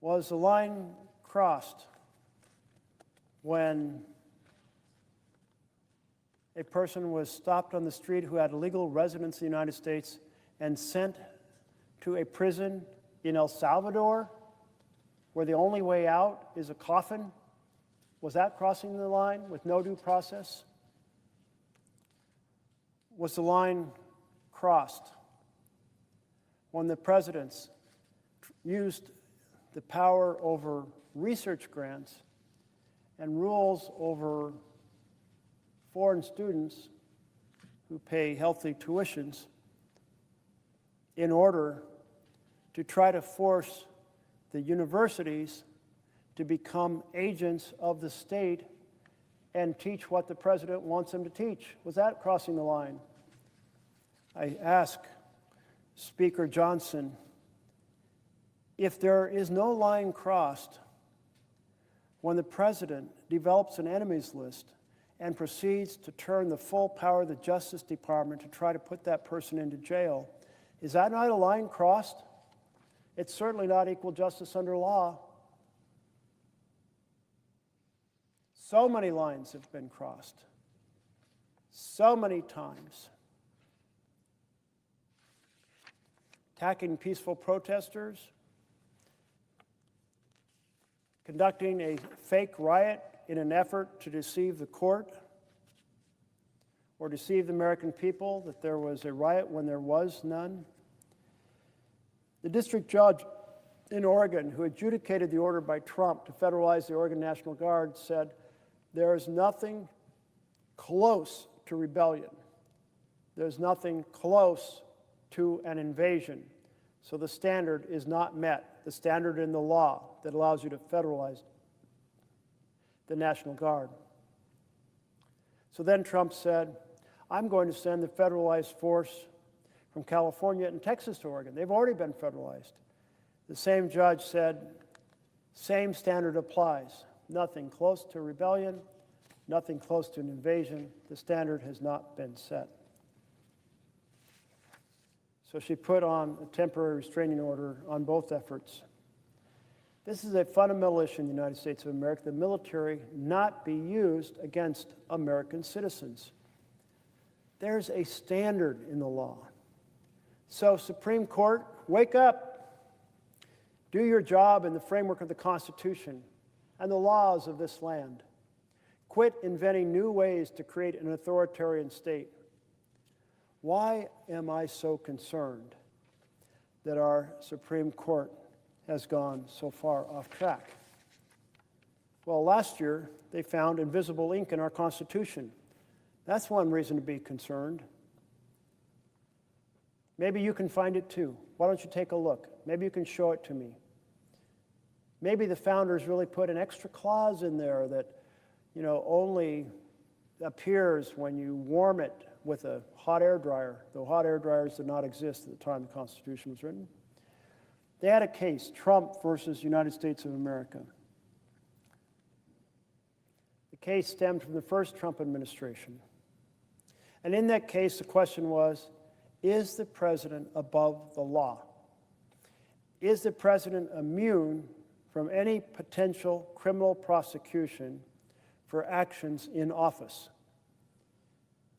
Speaker 1: Was the line crossed when a person was stopped on the street who had legal residence in the United States and sent to a prison in El Salvador where the only way out is a coffin? Was that crossing the line with no due process? Was the line crossed when the presidents used the power over research grants and rules over foreign students who pay healthy tuitions in order to try to force the universities to become agents of the state and teach what the president wants them to teach? Was that crossing the line? I ask Speaker Johnson, if there is no line crossed when the president develops an enemies list and proceeds to turn the full power of the Justice Department to try to put that person into jail, is that not a line crossed? It's certainly not equal justice under law. So many lines have been crossed, so many times. Attacking peaceful protesters, conducting a fake riot in an effort to deceive the court or deceive the American people that there was a riot when there was none. The district judge in Oregon who adjudicated the order by Trump to federalize the Oregon National Guard said, there is nothing close to rebellion. There's nothing close to an invasion. So the standard is not met, the standard in the law that allows you to federalize the National Guard. So then Trump said, I'm going to send the federalized force from California and Texas to Oregon. They've already been federalized. The same judge said, same standard applies. Nothing close to rebellion, nothing close to an invasion. The standard has not been set. So she put on a temporary restraining order on both efforts. This is a fundamental issue in the United States of America. The military not be used against American citizens. There's a standard in the law. So, Supreme Court, wake up. Do your job in the framework of the Constitution and the laws of this land. Quit inventing new ways to create an authoritarian state. Why am I so concerned that our Supreme Court has gone so far off track? Well, last year, they found invisible ink in our Constitution. That's one reason to be concerned. Maybe you can find it too. Why don't you take a look? Maybe you can show it to me. Maybe the founders really put an extra clause in there that, only appears when you warm it with a hot air dryer, though hot air dryers did not exist at the time the Constitution was written. They had a case, Trump versus United States of America. The case stemmed from the first Trump administration. And in that case, the question was, is the president above the law? Is the president immune from any potential criminal prosecution for actions in office?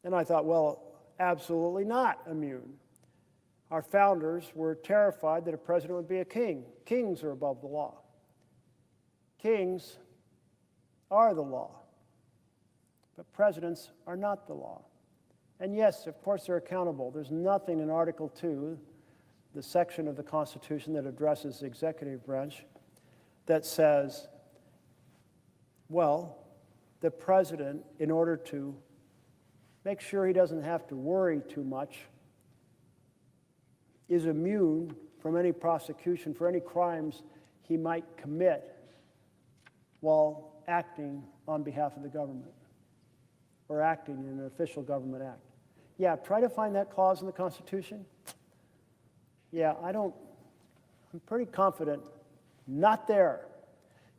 Speaker 1: And I thought, well, absolutely not immune. Our founders were terrified that a president would be a king. Kings are above the law. Kings are the law. But presidents are not the law. And yes, of course, they're accountable. There's nothing in Article 2, the section of the Constitution that addresses the executive branch, that says, well, the president, in order to make sure he doesn't have to worry too much, is immune from any prosecution for any crimes he might commit while acting on behalf of the government or acting in an official government act. Yeah, try to find that clause in the Constitution. Yeah, I'm pretty confident, not there.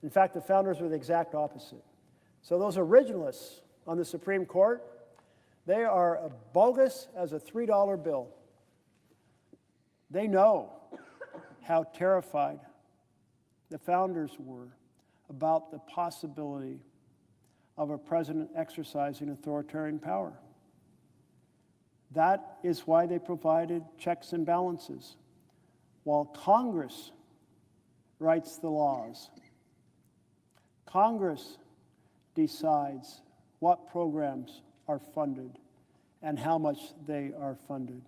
Speaker 1: In fact, the founders were the exact opposite. So those originalists on the Supreme Court, they are as bogus as a $3 bill. They know how terrified the founders were about the possibility of a president exercising authoritarian power. That is why they provided checks and balances. While Congress writes the laws, Congress decides what programs are funded and how much they are funded.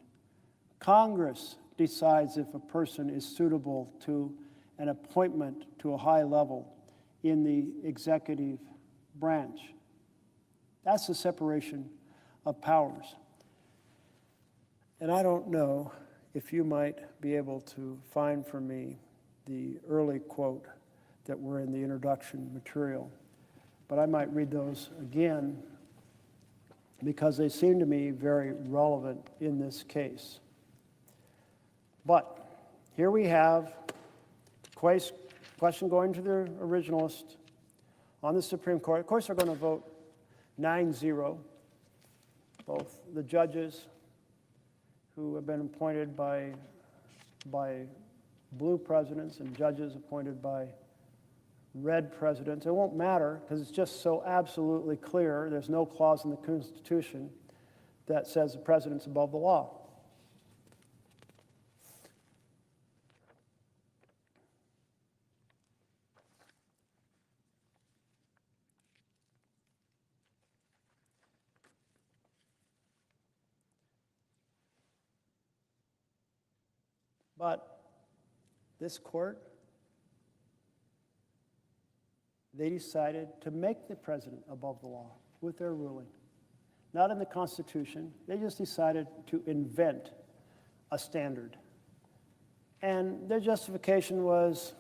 Speaker 1: Congress decides if a person is suitable to an appointment to a high level in the executive branch. That's the separation of powers. And I don't know if you might be able to find for me the early quote that were in the introduction material, but I might read those again because they seem to me very relevant in this case. But here we have a question going to the originalist on the Supreme Court. Of course, they're going to vote 9-0, both the judges who have been appointed by blue presidents and judges appointed by red presidents. It won't matter because it's just so absolutely clear. There's no clause in the Constitution that says the president's above the law. But this court, they decided to make the president above the law with their ruling. Not in the Constitution. They just decided to invent a standard. And their justification was,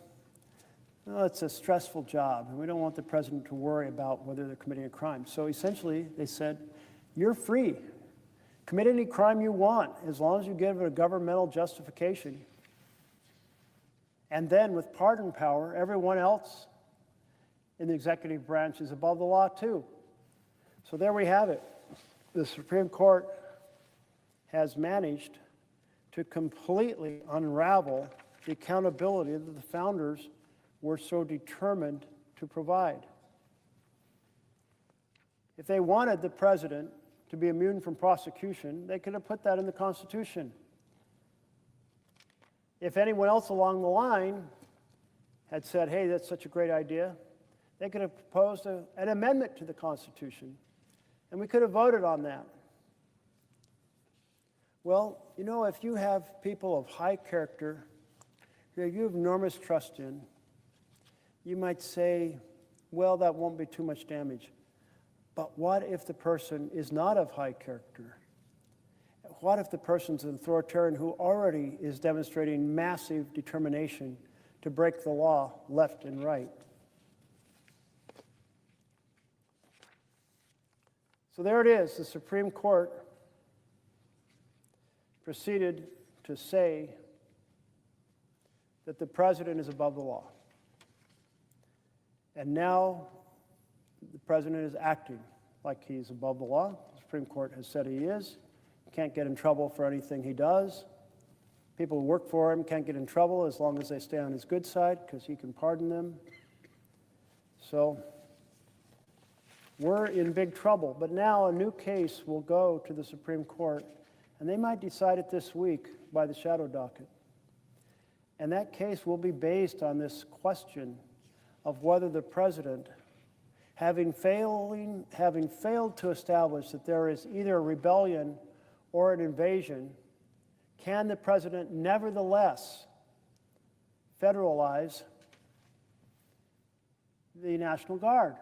Speaker 1: well, it's a stressful job, and we don't want the president to worry about whether they're committing a crime. So essentially, they said, you're free. Commit any crime you want, as long as you give it a governmental justification. And then with pardon power, everyone else in the executive branch is above the law too. So there we have it. The Supreme Court has managed to completely unravel the accountability that the founders were so determined to provide. If they wanted the president to be immune from prosecution, they could have put that in the Constitution. If anyone else along the line had said, hey, that's such a great idea, they could have proposed an amendment to the Constitution, and we could have voted on that. Well, you know, if you have people of high character who you have enormous trust in, you might say, well, that won't be too much damage. But what if the person is not of high character? What if the person's an authoritarian who already is demonstrating massive determination to break the law left and right? So there it is. The Supreme Court proceeded to say that the president is above the law. And now the president is acting like he's above the law. The Supreme Court has said he is. He can't get in trouble for anything he does. People who work for him can't get in trouble as long as they stay on his good side, because he can pardon them. So we're in big trouble. But now a new case will go to the Supreme Court, and they might decide it this week by the shadow docket. And that case will be based on this question of whether the president, having failed to establish that there is either a rebellion or an invasion, can the president nevertheless federalize the National Guard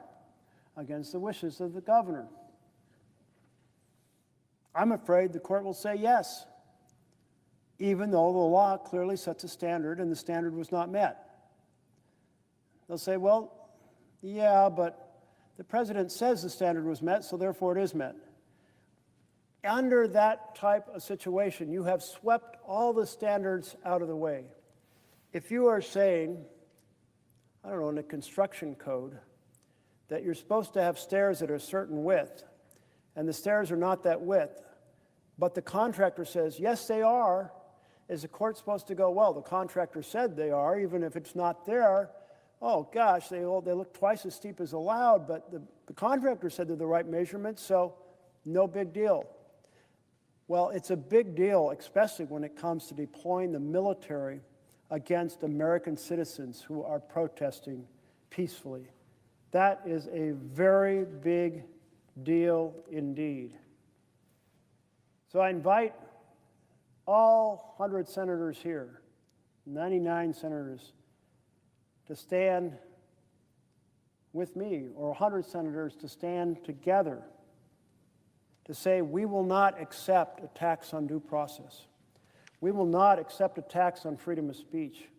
Speaker 1: against the wishes of the governor? I'm afraid the court will say yes, even though the law clearly sets a standard and the standard was not met. They'll say, well, yeah, but the president says the standard was met, so therefore it is met. Under that type of situation, you have swept all the standards out of the way. If you are saying, I don't know, in a construction code, that you're supposed to have stairs that are a certain width, and the stairs are not that width, but the contractor says, yes, they are, is the court supposed to go, well, the contractor said they are, even if it's not there? Oh, gosh, they look twice as steep as allowed, but the contractor said they're the right measurements, so no big deal. Well, it's a big deal, especially when it comes to deploying the military against American citizens who are protesting peacefully. That is a very big deal indeed. So I invite all 100 senators here, 99 senators, to stand with me, or 100 senators to stand together to say we will not accept attacks on due process. We will not accept attacks on freedom of speech.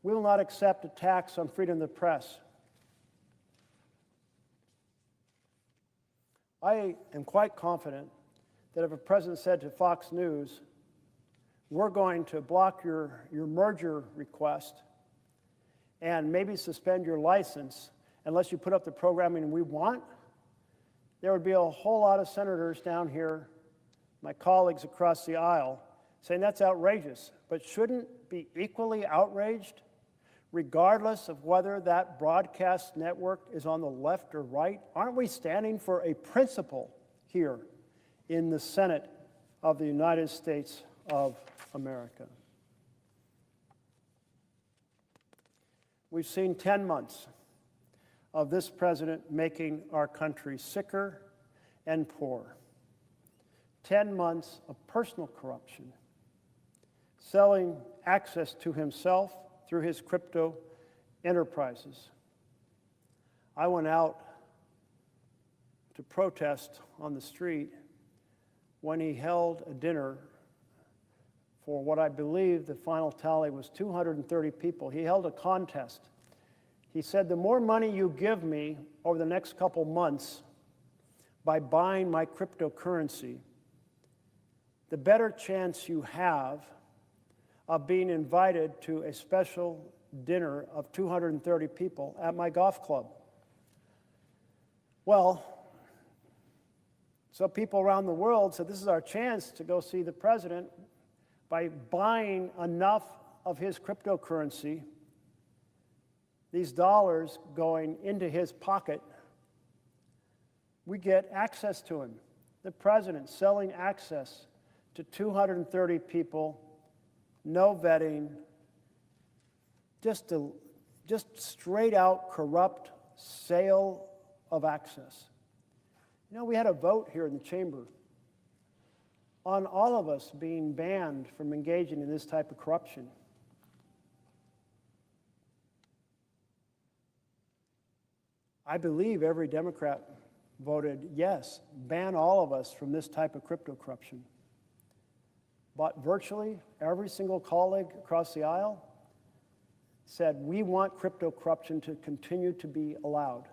Speaker 1: We will not accept attacks on freedom of the press. I am quite confident that if a president said to Fox News, we're going to block your merger request and maybe suspend your license unless you put up the programming we want, there would be a whole lot of senators down here, my colleagues across the aisle, saying that's outrageous, but shouldn't be equally outraged regardless of whether that broadcast network is on the left or right? Aren't we standing for a principle here in the Senate of the United States of America? We've seen 10 months of this president making our country sicker and poorer. 10 months of personal corruption, selling access to himself through his crypto enterprises. I went out to protest on the street when he held a dinner for what I believe the final tally was 230 people. He held a contest. He said, the more money you give me over the next couple months by buying my cryptocurrency, the better chance you have of being invited to a special dinner of 230 people at my golf club. Well, so people around the world said, this is our chance to go see the president by buying enough of his cryptocurrency, these dollars going into his pocket. We get access to him. The president selling access to 230 people, no vetting, just straight out corrupt sale of access. You know, we had a vote here in the chamber on all of us being banned from engaging in this type of corruption. I believe every Democrat voted yes, ban all of us from this type of crypto corruption. But virtually every single colleague across the aisle said we want crypto corruption to continue to be allowed,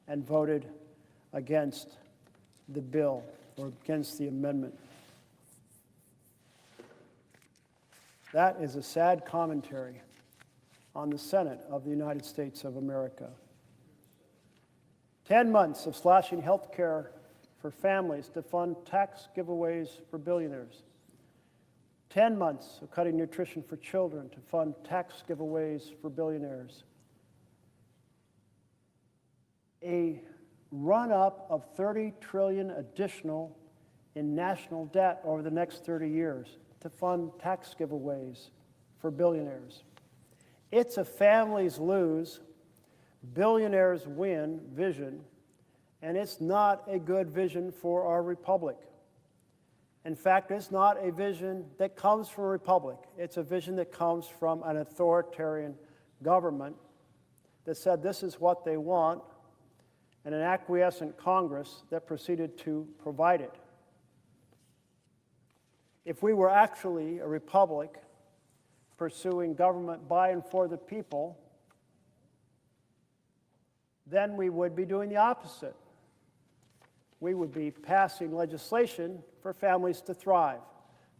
Speaker 1: and voted against the bill or against the amendment. That is a sad commentary on the Senate of the United States of America. 10 months of slashing health care for families to fund tax giveaways for billionaires. 10 months of cutting nutrition for children to fund tax giveaways for billionaires. A run-up of $30 trillion additional in national debt over the next 30 years to fund tax giveaways for billionaires. It's a families lose, billionaires win vision, and it's not a good vision for our republic. In fact, it's not a vision that comes from a republic. It's a vision that comes from an authoritarian government that said this is what they want, and an acquiescent Congress that proceeded to provide it. If we were actually a republic pursuing government by and for the people, then we would be doing the opposite. We would be passing legislation for families to thrive,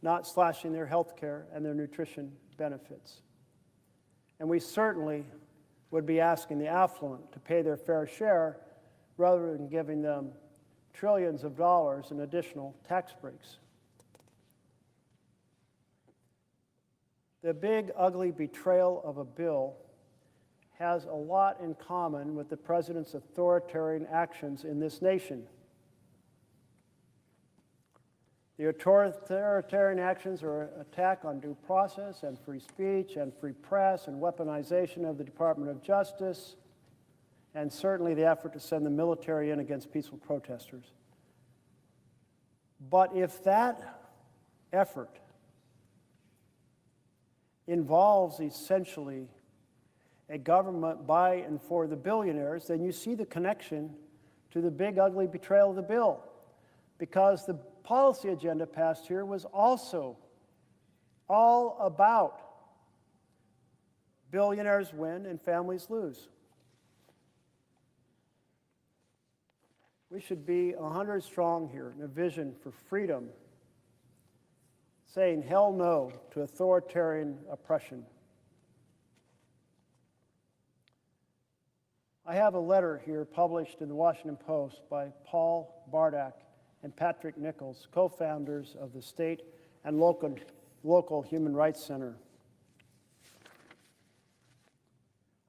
Speaker 1: not slashing their health care and their nutrition benefits. And we certainly would be asking the affluent to pay their fair share rather than giving them trillions of dollars in additional tax breaks. The big, ugly betrayal of a bill has a lot in common with the president's authoritarian actions in this nation. The authoritarian actions are an attack on due process and free speech and free press and weaponization of the Department of Justice, and certainly the effort to send the military in against peaceful protesters. But if that effort involves essentially a government by and for the billionaires, then you see the connection to the big, ugly betrayal of the bill. Because the policy agenda passed here was also all about billionaires win and families lose. We should be 100 strong here in a vision for freedom, saying hell no to authoritarian oppression. I have a letter here published in the Washington Post by Paul Bardak and Patrick Nichols, co-founders of the State and Local Human Rights Center.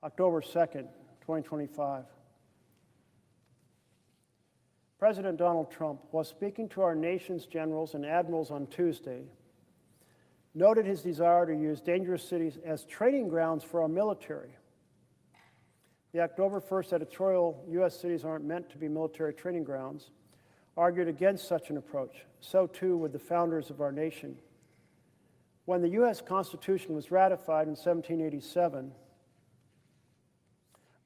Speaker 1: October 2nd, 2025. President Donald Trump, while speaking to our nation's generals and admirals on Tuesday, noted his desire to use dangerous cities as training grounds for our military. The October 1st editorial, U.S. cities aren't meant to be military training grounds, argued against such an approach. So too would the founders of our nation. When the U.S. Constitution was ratified in 1787,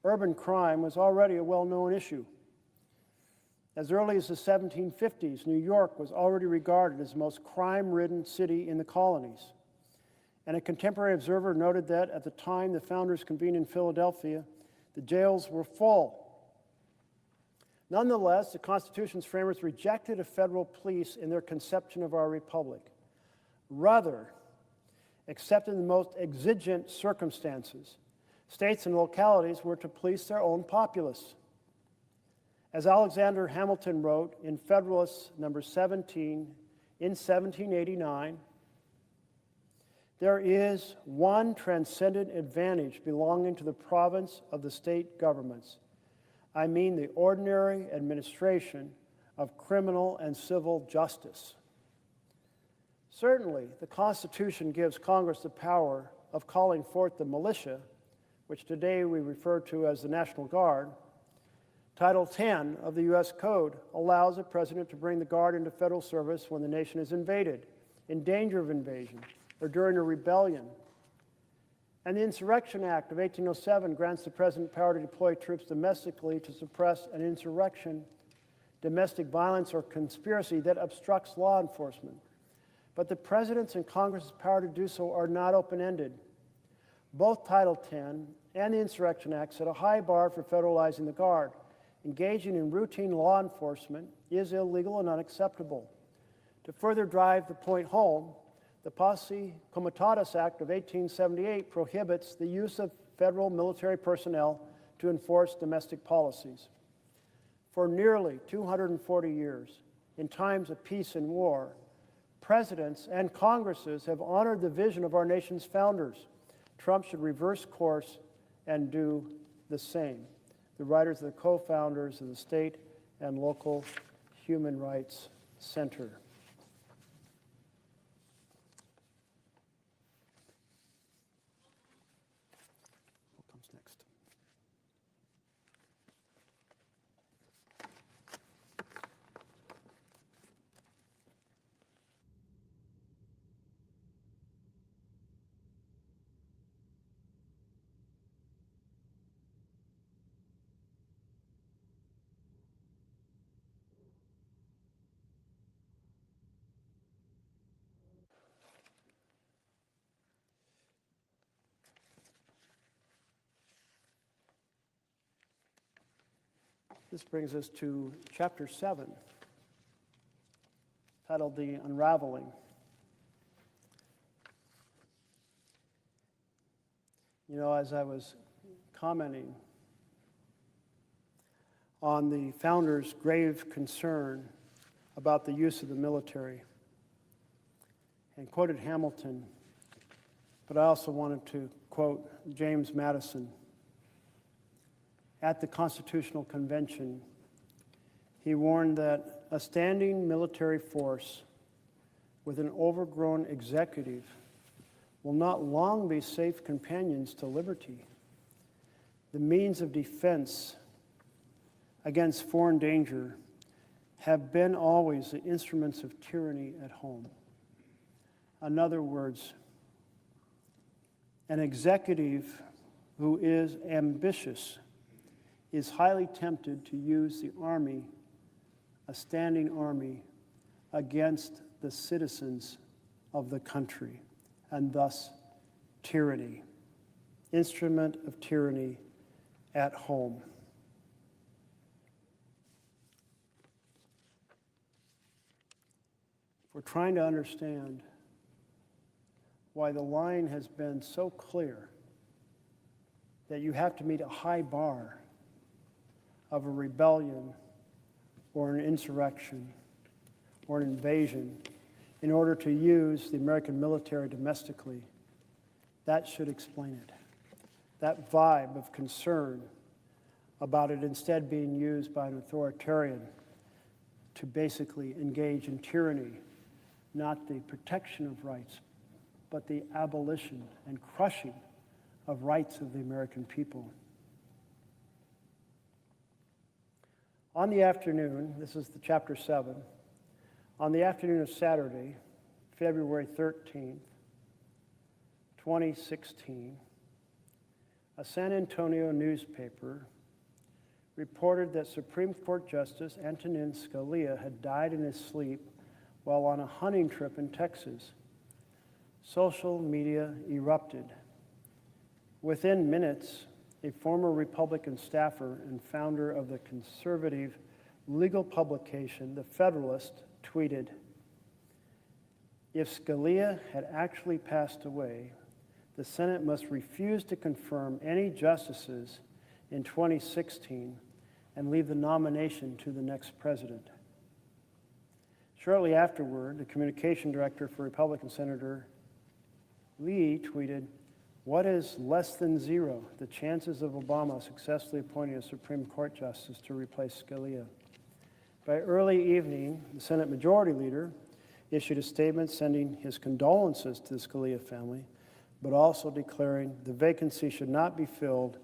Speaker 1: urban crime was already a well-known issue. As early as the 1750s, New York was already regarded as the most crime-ridden city in the colonies. And a contemporary observer noted that at the time the founders convened in Philadelphia, the jails were full. Nonetheless, the Constitution's framers rejected a federal police in their conception of our republic. Rather, except in the most exigent circumstances, states and localities were to police their own populace. As Alexander Hamilton wrote in Federalist number 17 in 1789, there is one transcendent advantage belonging to the province of the state governments. I mean the ordinary administration of criminal and civil justice. Certainly, the Constitution gives Congress the power of calling forth the militia, which today we refer to as the National Guard. Title 10 of the U.S. Code allows the President to bring the Guard into federal service when the nation is invaded, in danger of invasion, or during a rebellion. And the Insurrection Act of 1807 grants the President power to deploy troops domestically to suppress an insurrection, domestic violence, or conspiracy that obstructs law enforcement. But the President's and Congress's power to do so are not open-ended. Both Title 10 and the Insurrection Act set a high bar for federalizing the Guard. Engaging in routine law enforcement is illegal and unacceptable. To further drive the point home, the Posse Comitatus Act of 1878 prohibits the use of federal military personnel to enforce domestic policies. For nearly 240 years, in times of peace and war, presidents and Congresses have honored the vision of our nation's founders. Trump should reverse course and do the same. The writers are the co-founders of the State and Local Human Rights Center. What comes next? This brings us to Chapter 7, titled The Unraveling. You know, as I was commenting on the founders' grave concern about the use of the military, and quoted Hamilton, but I also wanted to quote James Madison. At the Constitutional Convention, he warned that a standing military force with an overgrown executive will not long be safe companions to liberty. The means of defense against foreign danger have been always the instruments of tyranny at home. In other words, an executive who is ambitious is highly tempted to use the army, a standing army, against the citizens of the country, and thus tyranny, instrument of tyranny at home. We're trying to understand why the line has been so clear that you have to meet a high bar of a rebellion or an insurrection or an invasion in order to use the American military domestically. That should explain it. That vibe of concern about it instead being used by an authoritarian to basically engage in tyranny, not the protection of rights, but the abolition and crushing of rights of the American people. On the afternoon, this is the Chapter 7, on the afternoon of Saturday, February 13th, 2016, a San Antonio newspaper reported that Supreme Court Justice Antonin Scalia had died in his sleep while on a hunting trip in Texas. Social media erupted. Within minutes, a former Republican staffer and founder of the conservative legal publication, The Federalist, tweeted, If Scalia had actually passed away, the Senate must refuse to confirm any justices in 2016 and leave the nomination to the next president. Shortly afterward, the communication director for Republican Senator Lee tweeted, "What is less than zero, the chances of Obama successfully appointing a Supreme Court justice to replace Scalia?" By early evening, the Senate Majority Leader issued a statement sending his condolences to the Scalia family, but also declaring the vacancy should not be filled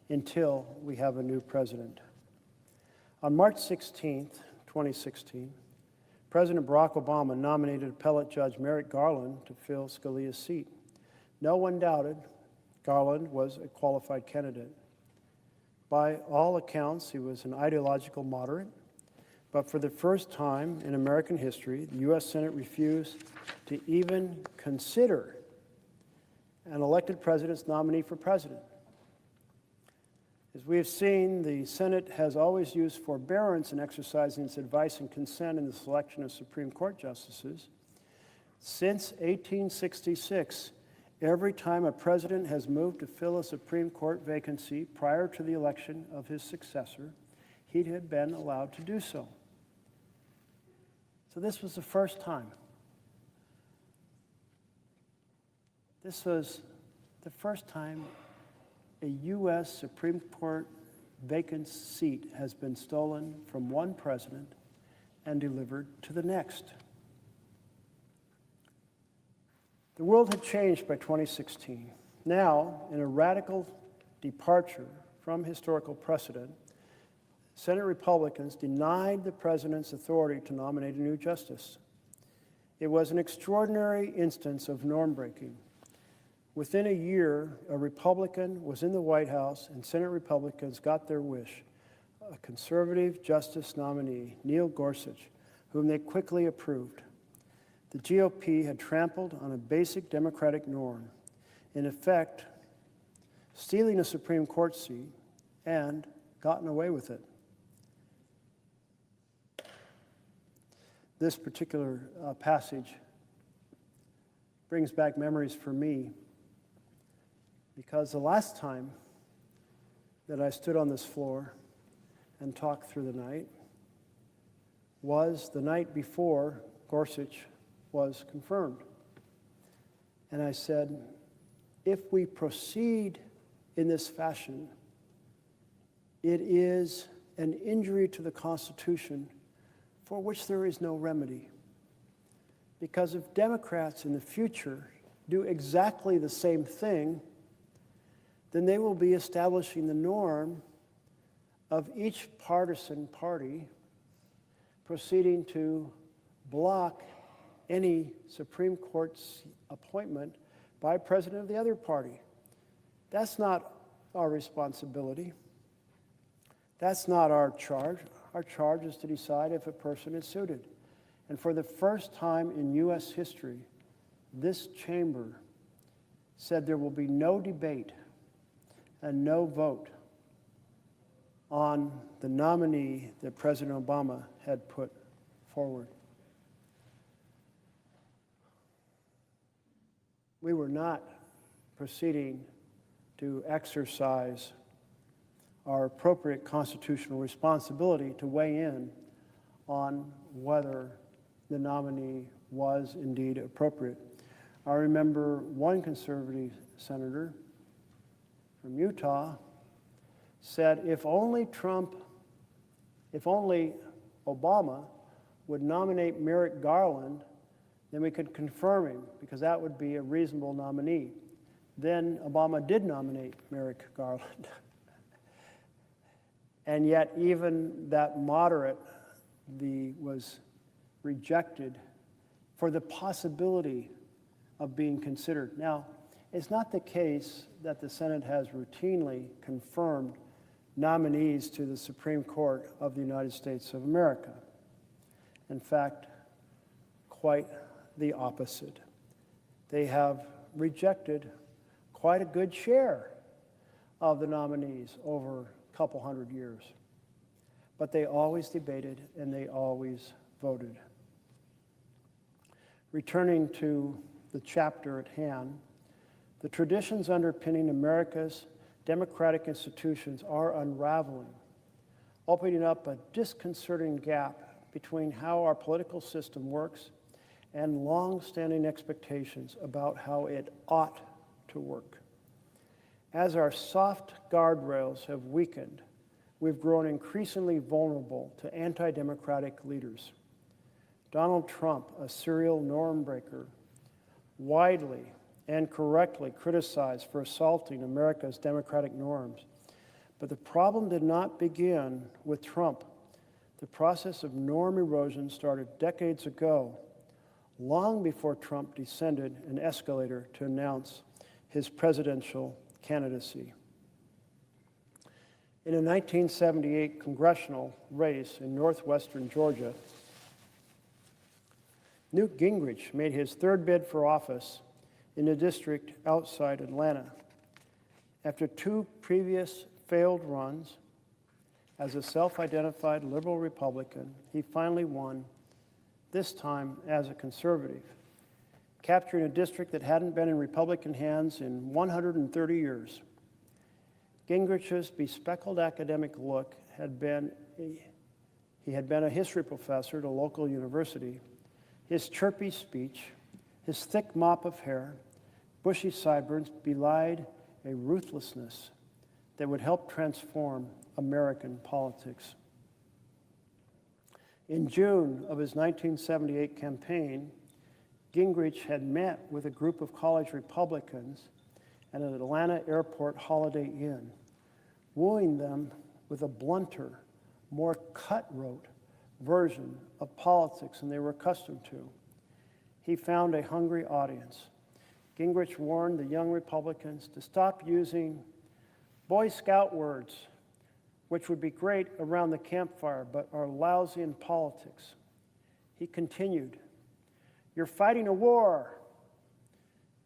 Speaker 1: until we have a new president. On March 16, 2016, President Barack Obama nominated appellate judge Merrick Garland to fill Scalia's seat. No one doubted Garland was a qualified candidate. By all accounts, he was an ideological moderate, but for the first time in American history, the U.S. Senate refused to even consider an elected president's nominee for president. As we have seen, the Senate has always used forbearance in exercising its advice and consent in the selection of Supreme Court justices. Since 1866, every time a president has moved to fill a Supreme Court vacancy prior to the election of his successor, he had been allowed to do so. So this was the first time. This was the first time a U.S. Supreme Court vacant seat has been stolen from one president and delivered to the next. The world had changed by 2016. Now, in a radical departure from historical precedent, Senate Republicans denied the president's authority to nominate a new justice. It was an extraordinary instance of norm breaking. Within a year, a Republican was in the White House and Senate Republicans got their wish, a conservative justice nominee, Neil Gorsuch, whom they quickly approved. The GOP had trampled on a basic democratic norm, in effect, stealing a Supreme Court seat and gotten away with it. This particular passage brings back memories for me, because the last time that I stood on this floor and talked through the night was the night before Gorsuch was confirmed. And I said, if we proceed in this fashion, it is an injury to the Constitution for which there is no remedy. Because if Democrats in the future do exactly the same thing, then they will be establishing the norm of each partisan party proceeding to block any Supreme Court appointment by a president of the other party. That's not our responsibility. That's not our charge. Our charge is to decide if a person is suited. And for the first time in U.S. history, this chamber said there will be no debate and no vote on the nominee that President Obama had put forward. We were not proceeding to exercise our appropriate constitutional responsibility to weigh in on whether the nominee was indeed appropriate. I remember one conservative senator from Utah said if only Obama would nominate Merrick Garland, then we could confirm him, because that would be a reasonable nominee. Then Obama did nominate Merrick Garland. And yet even that moderate was rejected for the possibility of being considered. Now, it's not the case that the Senate has routinely confirmed nominees to the Supreme Court of the United States of America. In fact, quite the opposite. They have rejected quite a good share of the nominees over a couple hundred years. But they always debated and they always voted. Returning to the chapter at hand, the traditions underpinning America's democratic institutions are unraveling, opening up a disconcerting gap between how our political system works and long-standing expectations about how it ought to work. As our soft guardrails have weakened, we've grown increasingly vulnerable to anti-democratic leaders. Donald Trump, a serial norm breaker, widely and correctly criticized for assaulting America's democratic norms. But the problem did not begin with Trump. The process of norm erosion started decades ago, long before Trump descended an escalator to announce his presidential candidacy. In a 1978 congressional race in northwestern Georgia, Newt Gingrich made his third bid for office in a district outside Atlanta. After two previous failed runs as a self-identified liberal Republican, he finally won, this time as a conservative, capturing a district that hadn't been in Republican hands in 130 years. Gingrich's bespectacled academic look he had been a history professor at a local university. His chirpy speech, his thick mop of hair, bushy sideburns belied a ruthlessness that would help transform American politics. In June of his 1978 campaign, Gingrich had met with a group of college Republicans at an Atlanta airport Holiday Inn, wooing them with a blunter, more cutthroat version of politics than they were accustomed to. He found a hungry audience. Gingrich warned the young Republicans to stop using Boy Scout words, which would be great around the campfire, but are lousy in politics. He continued, "You're fighting a war.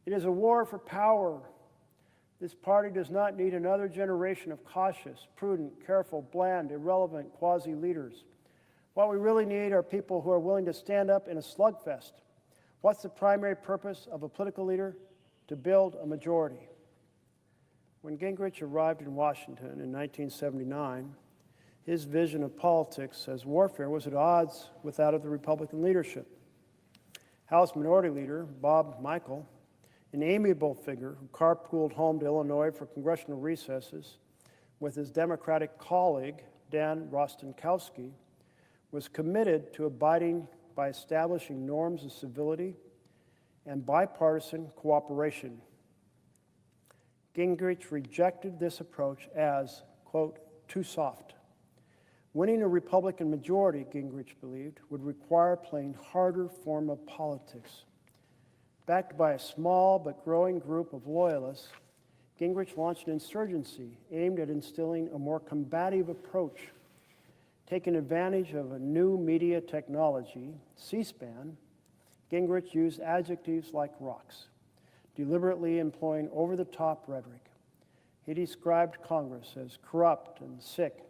Speaker 1: It is a war for power. This party does not need another generation of cautious, prudent, careful, bland, irrelevant quasi-leaders. What we really need are people who are willing to stand up in a slugfest. What's the primary purpose of a political leader? To build a majority." When Gingrich arrived in Washington in 1979, his vision of politics as warfare was at odds with that of the Republican leadership. House Minority Leader Bob Michel, an amiable figure who carpooled home to Illinois for congressional recesses with his Democratic colleague, Dan Rostenkowski, was committed to abiding by establishing norms of civility and bipartisan cooperation. Gingrich rejected this approach as, quote, too soft. Winning a Republican majority, Gingrich believed, would require playing harder form of politics. Backed by a small but growing group of loyalists, Gingrich launched an insurgency aimed at instilling a more combative approach. Taking advantage of a new media technology, C-SPAN, Gingrich used adjectives like rocks, deliberately employing over-the-top rhetoric. He described Congress as corrupt and sick.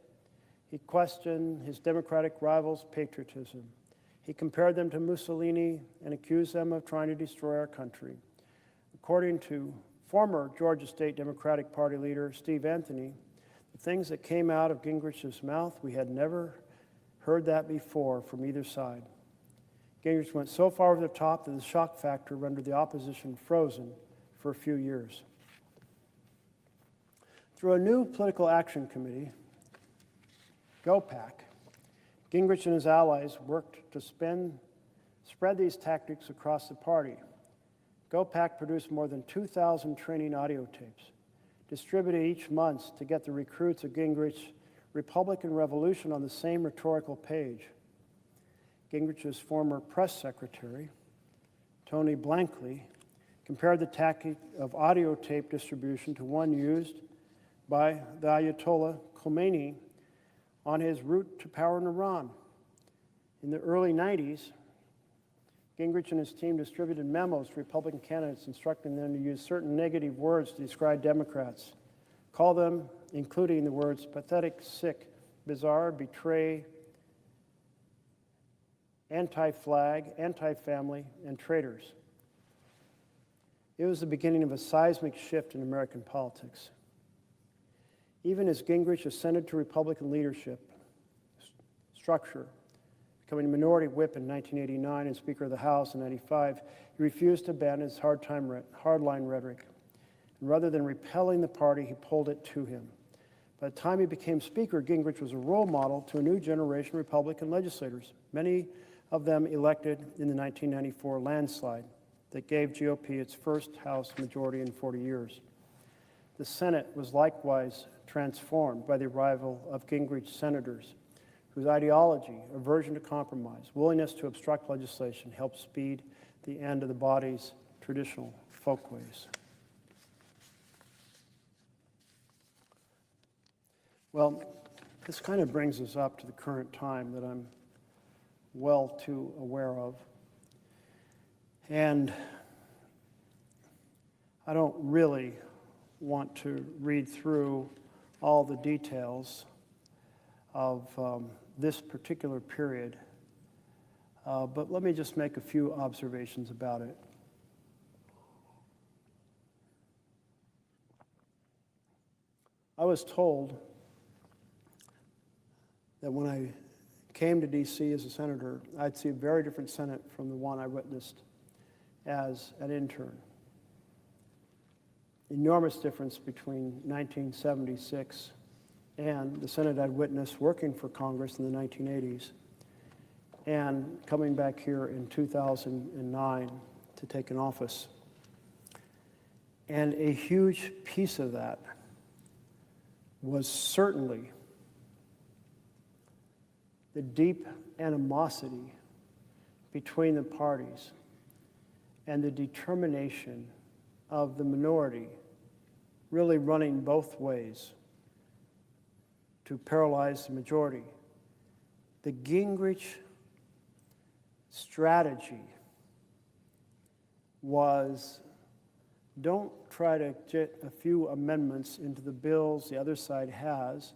Speaker 1: He questioned his Democratic rivals' patriotism. He compared them to Mussolini and accused them of trying to destroy our country. According to former Georgia State Democratic Party leader Steve Anthony, the things that came out of Gingrich's mouth, we had never heard that before from either side. Gingrich went so far over the top that the shock factor rendered the opposition frozen for a few years. Through a new political action committee, GOPAC, Gingrich and his allies worked to spread these tactics across the party. GOPAC produced more than 2,000 training audio tapes, distributed each month to get the recruits of Gingrich's Republican Revolution on the same rhetorical page. Gingrich's former press secretary, Tony Blankley, compared the tactic of audio tape distribution to one used by the Ayatollah Khomeini on his route to power in Iran. In the early 90s, Gingrich and his team distributed memos to Republican candidates instructing them to use certain negative words to describe Democrats. Call them, including the words pathetic, sick, bizarre, betray, anti-flag, anti-family, and traitors. It was the beginning of a seismic shift in American politics. Even as Gingrich ascended to Republican leadership structure, becoming minority whip in 1989 and Speaker of the House in 1995, he refused to abandon his hardline rhetoric. And rather than repelling the party, he pulled it to him. By the time he became Speaker, Gingrich was a role model to a new generation of Republican legislators, many of them elected in the 1994 landslide that gave GOP its first House majority in 40 years. The Senate was likewise transformed by the arrival of Gingrich senators whose ideology, aversion to compromise, willingness to obstruct legislation helped speed the end of the body's traditional folkways. Well, this kind of brings us up to the current time that I'm well too aware of. And I don't really want to read through all the details of this particular period, but let me just make a few observations about it. I was told that when I came to D.C. as a senator, I'd see a very different Senate from the one I witnessed as an intern. Enormous difference between 1976 and the Senate I'd witnessed working for Congress in the 1980s and coming back here in 2009 to take an office. And a huge piece of that was certainly the deep animosity between the parties and the determination of the minority really running both ways to paralyze the majority. The Gingrich strategy was don't try to get a few amendments into the bills the other side has.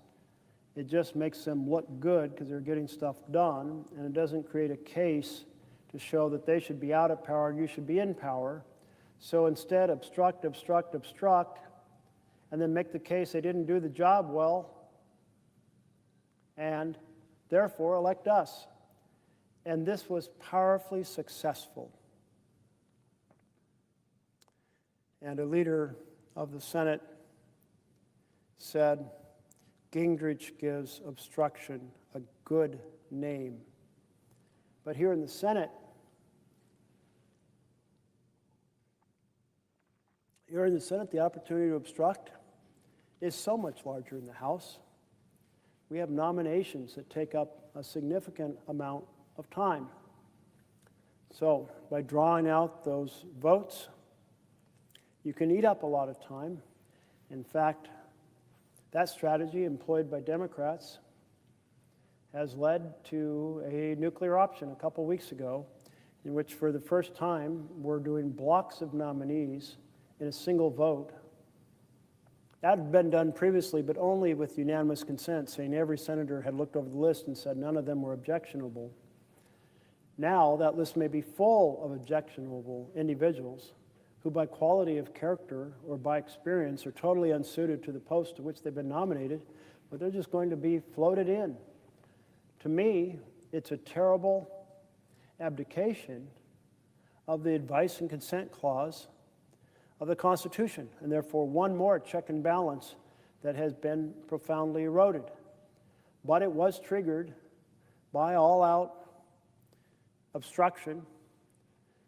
Speaker 1: It just makes them look good because they're getting stuff done, and it doesn't create a case to show that they should be out of power and you should be in power. So instead, obstruct, obstruct, obstruct, and then make the case they didn't do the job well, and therefore elect us. And this was powerfully successful. And a leader of the Senate said, Gingrich gives obstruction a good name. But here in the Senate, the opportunity to obstruct is so much larger in the House. We have nominations that take up a significant amount of time. So by drawing out those votes, you can eat up a lot of time. In fact, that strategy employed by Democrats has led to a nuclear option a couple weeks ago, in which for the first time we're doing blocks of nominees in a single vote. That had been done previously, but only with unanimous consent, saying every senator had looked over the list and said none of them were objectionable. Now that list may be full of objectionable individuals who by quality of character or by experience are totally unsuited to the post to which they've been nominated, but they're just going to be floated in. To me, it's a terrible abdication of the advice and consent clause of the Constitution, and therefore one more check and balance that has been profoundly eroded. But it was triggered by all-out obstruction,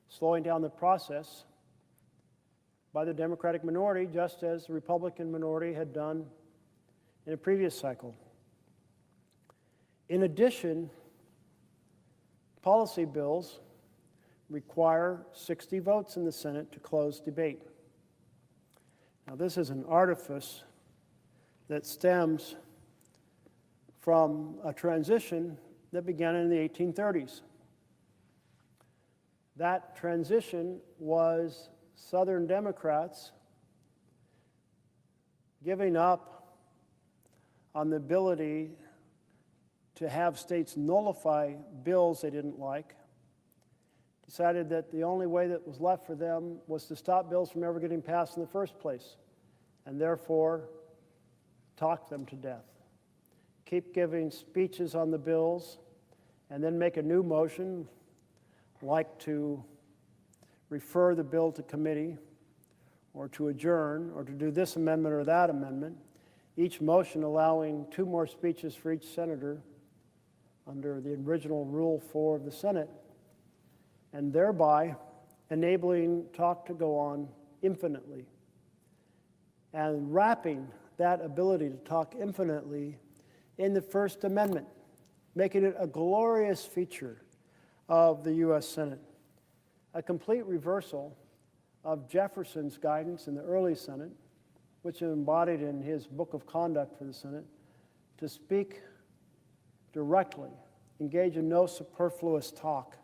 Speaker 1: slowing down the process by the Democratic minority, just as the Republican minority had done in a previous cycle. In addition, policy bills require 60 votes in the Senate to close debate. Now, this is an artifice that stems from a transition that began in the 1830s. That transition was Southern Democrats giving up on the ability to have states nullify bills they didn't like, decided that the only way that was left for them was to stop bills from ever getting passed in the first place, and therefore talk them to death. Keep giving speeches on the bills, and then make a new motion, like to refer the bill to committee, or to adjourn, or to do this amendment or that amendment, each motion allowing 2 more speeches for each senator under the original Rule 4 of the Senate, and thereby enabling talk to go on infinitely, and wrapping that ability to talk infinitely in the First Amendment, making it a glorious feature of the U.S. Senate, a complete reversal of Jefferson's guidance in the early Senate, which is embodied in his Book of Conduct for the Senate, to speak directly, engage in no superfluous talk,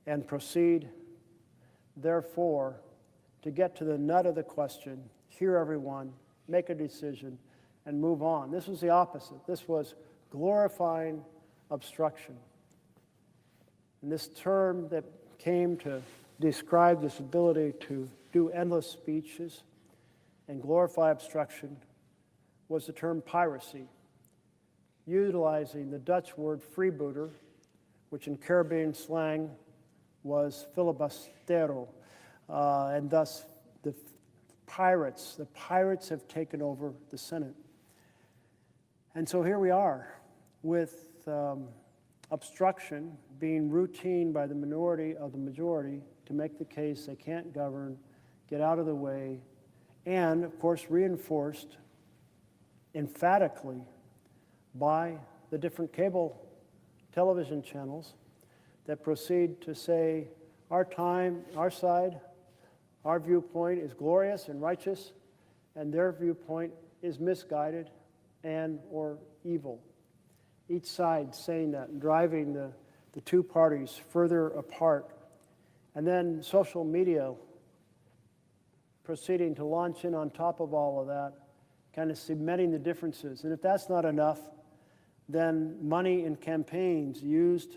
Speaker 1: and proceed, therefore, to get to the nut of the question, hear everyone, make a decision, and move on. This was the opposite. This was glorifying obstruction. And this term that came to describe this ability to do endless speeches and glorify obstruction was the term piracy, utilizing the Dutch word freebooter, which in Caribbean slang was filibustero, and thus the pirates have taken over the Senate. And so here we are with obstruction being routine by the minority of the majority to make the case they can't govern, get out of the way, and of course reinforced emphatically by the different cable television channels that proceed to say our time, our side, our viewpoint is glorious and righteous, and their viewpoint is misguided and or evil. Each side saying that and driving the 2 parties further apart. And then social media proceeding to launch in on top of all of that, kind of cementing the differences. And if that's not enough, then money in campaigns used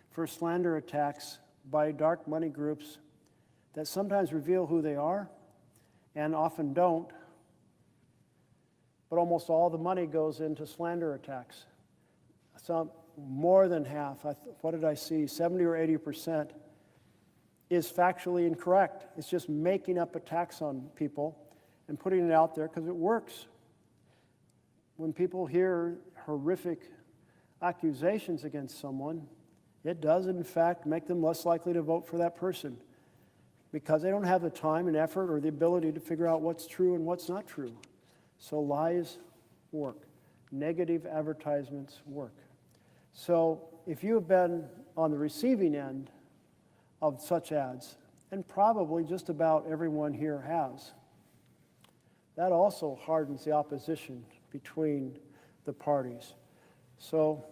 Speaker 1: for slander attacks by dark money groups that sometimes reveal who they are and often don't, but almost all the money goes into slander attacks. Some, more than half, what did I see, 70 or 80% is factually incorrect. It's just making up attacks on people and putting it out there because it works. When people hear horrific accusations against someone, it does in fact make them less likely to vote for that person because they don't have the time and effort or the ability to figure out what's true and what's not true. So lies work. Negative advertisements work. So if you have been on the receiving end of such ads, and probably just about everyone here has, that also hardens the opposition between the parties. So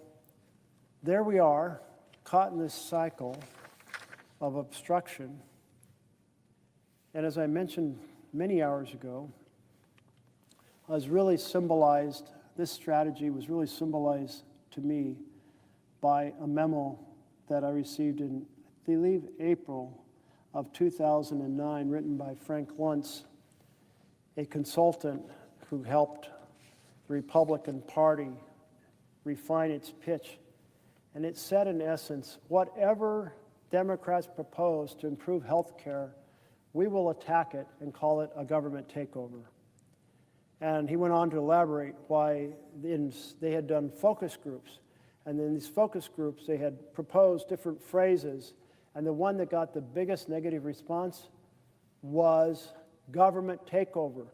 Speaker 1: there we are, caught in this cycle of obstruction. And as I mentioned many hours ago, this strategy was really symbolized to me by a memo that I received in, I believe, April of 2009, written by Frank Luntz, a consultant who helped the Republican Party refine its pitch. And it said, in essence, whatever Democrats propose to improve health care, we will attack it and call it a government takeover. And he went on to elaborate why they had done focus groups. And in these focus groups, they had proposed different phrases. And the one that got the biggest negative response was government takeover.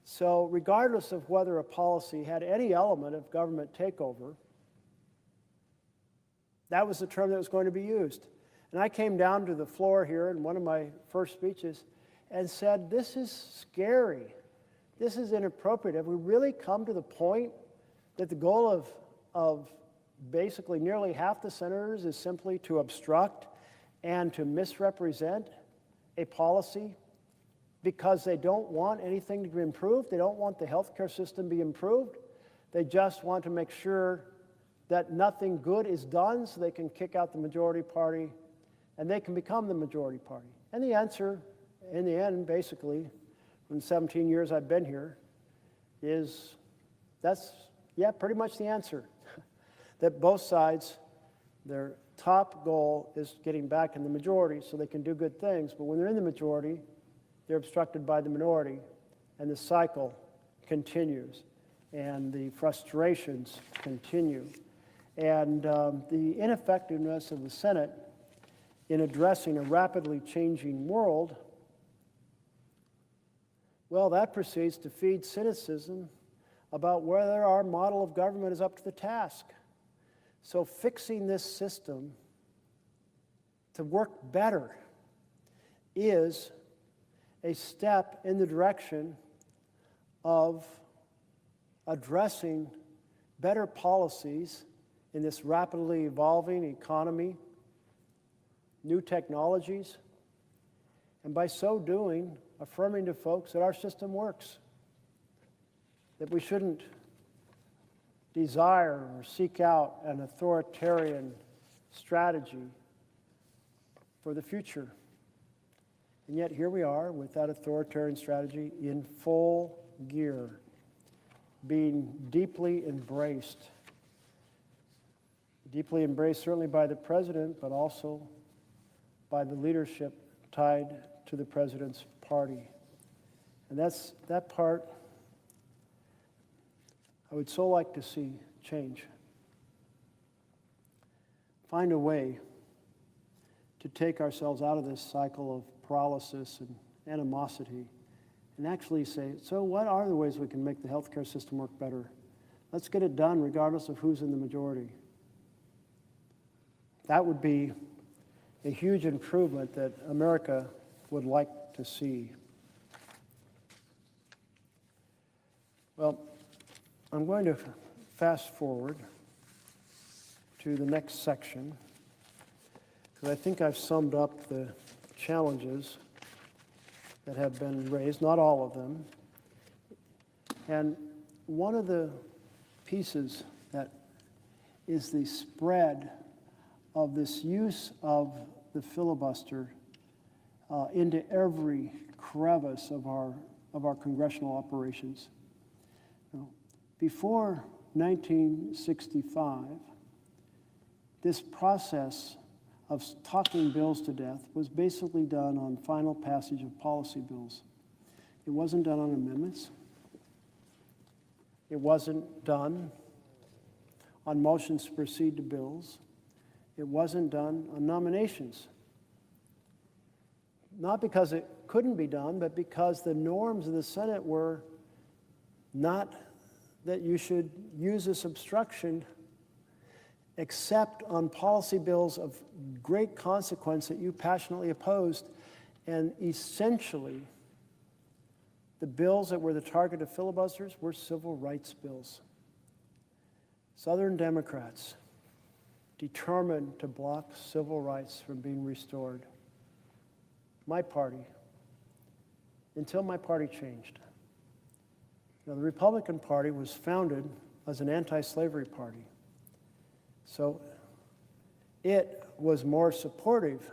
Speaker 1: So regardless of whether a policy had any element of government takeover, that was the term that was going to be used. And I came down to the floor here in one of my first speeches and said, this is scary. This is inappropriate. Have we really come to the point that the goal of basically nearly half the senators is simply to obstruct and to misrepresent a policy because they don't want anything to be improved? They don't want the healthcare system to be improved. They just want to make sure that nothing good is done so they can kick out the majority party and they can become the majority party? And the answer, in the end, basically, from the 17 years I've been here, is that's, yeah, pretty much the answer. That both sides, their top goal is getting back in the majority so they can do good things, but when they're in the majority, they're obstructed by the minority, and the cycle continues, and the frustrations continue. And the ineffectiveness of the Senate in addressing a rapidly changing world, well, that proceeds to feed cynicism about whether our model of government is up to the task. So fixing this system to work better is a step in the direction of addressing better policies in this rapidly evolving economy, new technologies, and by so doing, affirming to folks that our system works, that we shouldn't desire or seek out an authoritarian strategy for the future. And yet here we are with that authoritarian strategy in full gear, being deeply embraced certainly by the president, but also by the leadership tied to the president's party. And that part I would so like to see change. Find a way to take ourselves out of this cycle of paralysis and animosity and actually say, so what are the ways we can make the healthcare system work better? Let's get it done regardless of who's in the majority. That would be a huge improvement that America would like to see. Well, I'm going to fast forward to the next section because I think I've summed up the challenges that have been raised, not all of them. And one of the pieces that is the spread of this use of the filibuster into every crevice of our congressional operations. Before 1965, this process of talking bills to death was basically done on final passage of policy bills. It wasn't done on amendments. It wasn't done on motions to proceed to bills. It wasn't done on nominations. Not because it couldn't be done, but because the norms of the Senate were not that you should use this obstruction except on policy bills of great consequence that you passionately opposed. And essentially, the bills that were the target of filibusters were civil rights bills. Southern Democrats determined to block civil rights from being restored. My party, until my party changed. Now, the Republican Party was founded as an anti-slavery party. So it was more supportive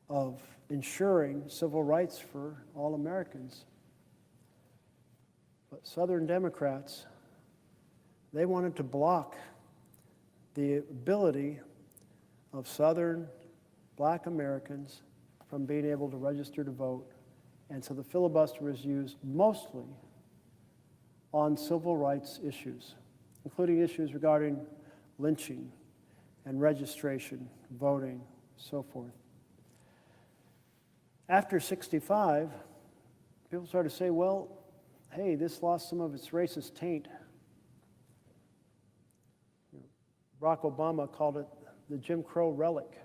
Speaker 1: of ensuring civil rights for all Americans. But Southern Democrats, they wanted to block the ability of Southern Black Americans from being able to register to vote. And so the filibuster was used mostly on civil rights issues, including issues regarding lynching and registration, voting, so forth. After 65, people started to say, well, hey, this lost some of its racist taint. Barack Obama called it the Jim Crow relic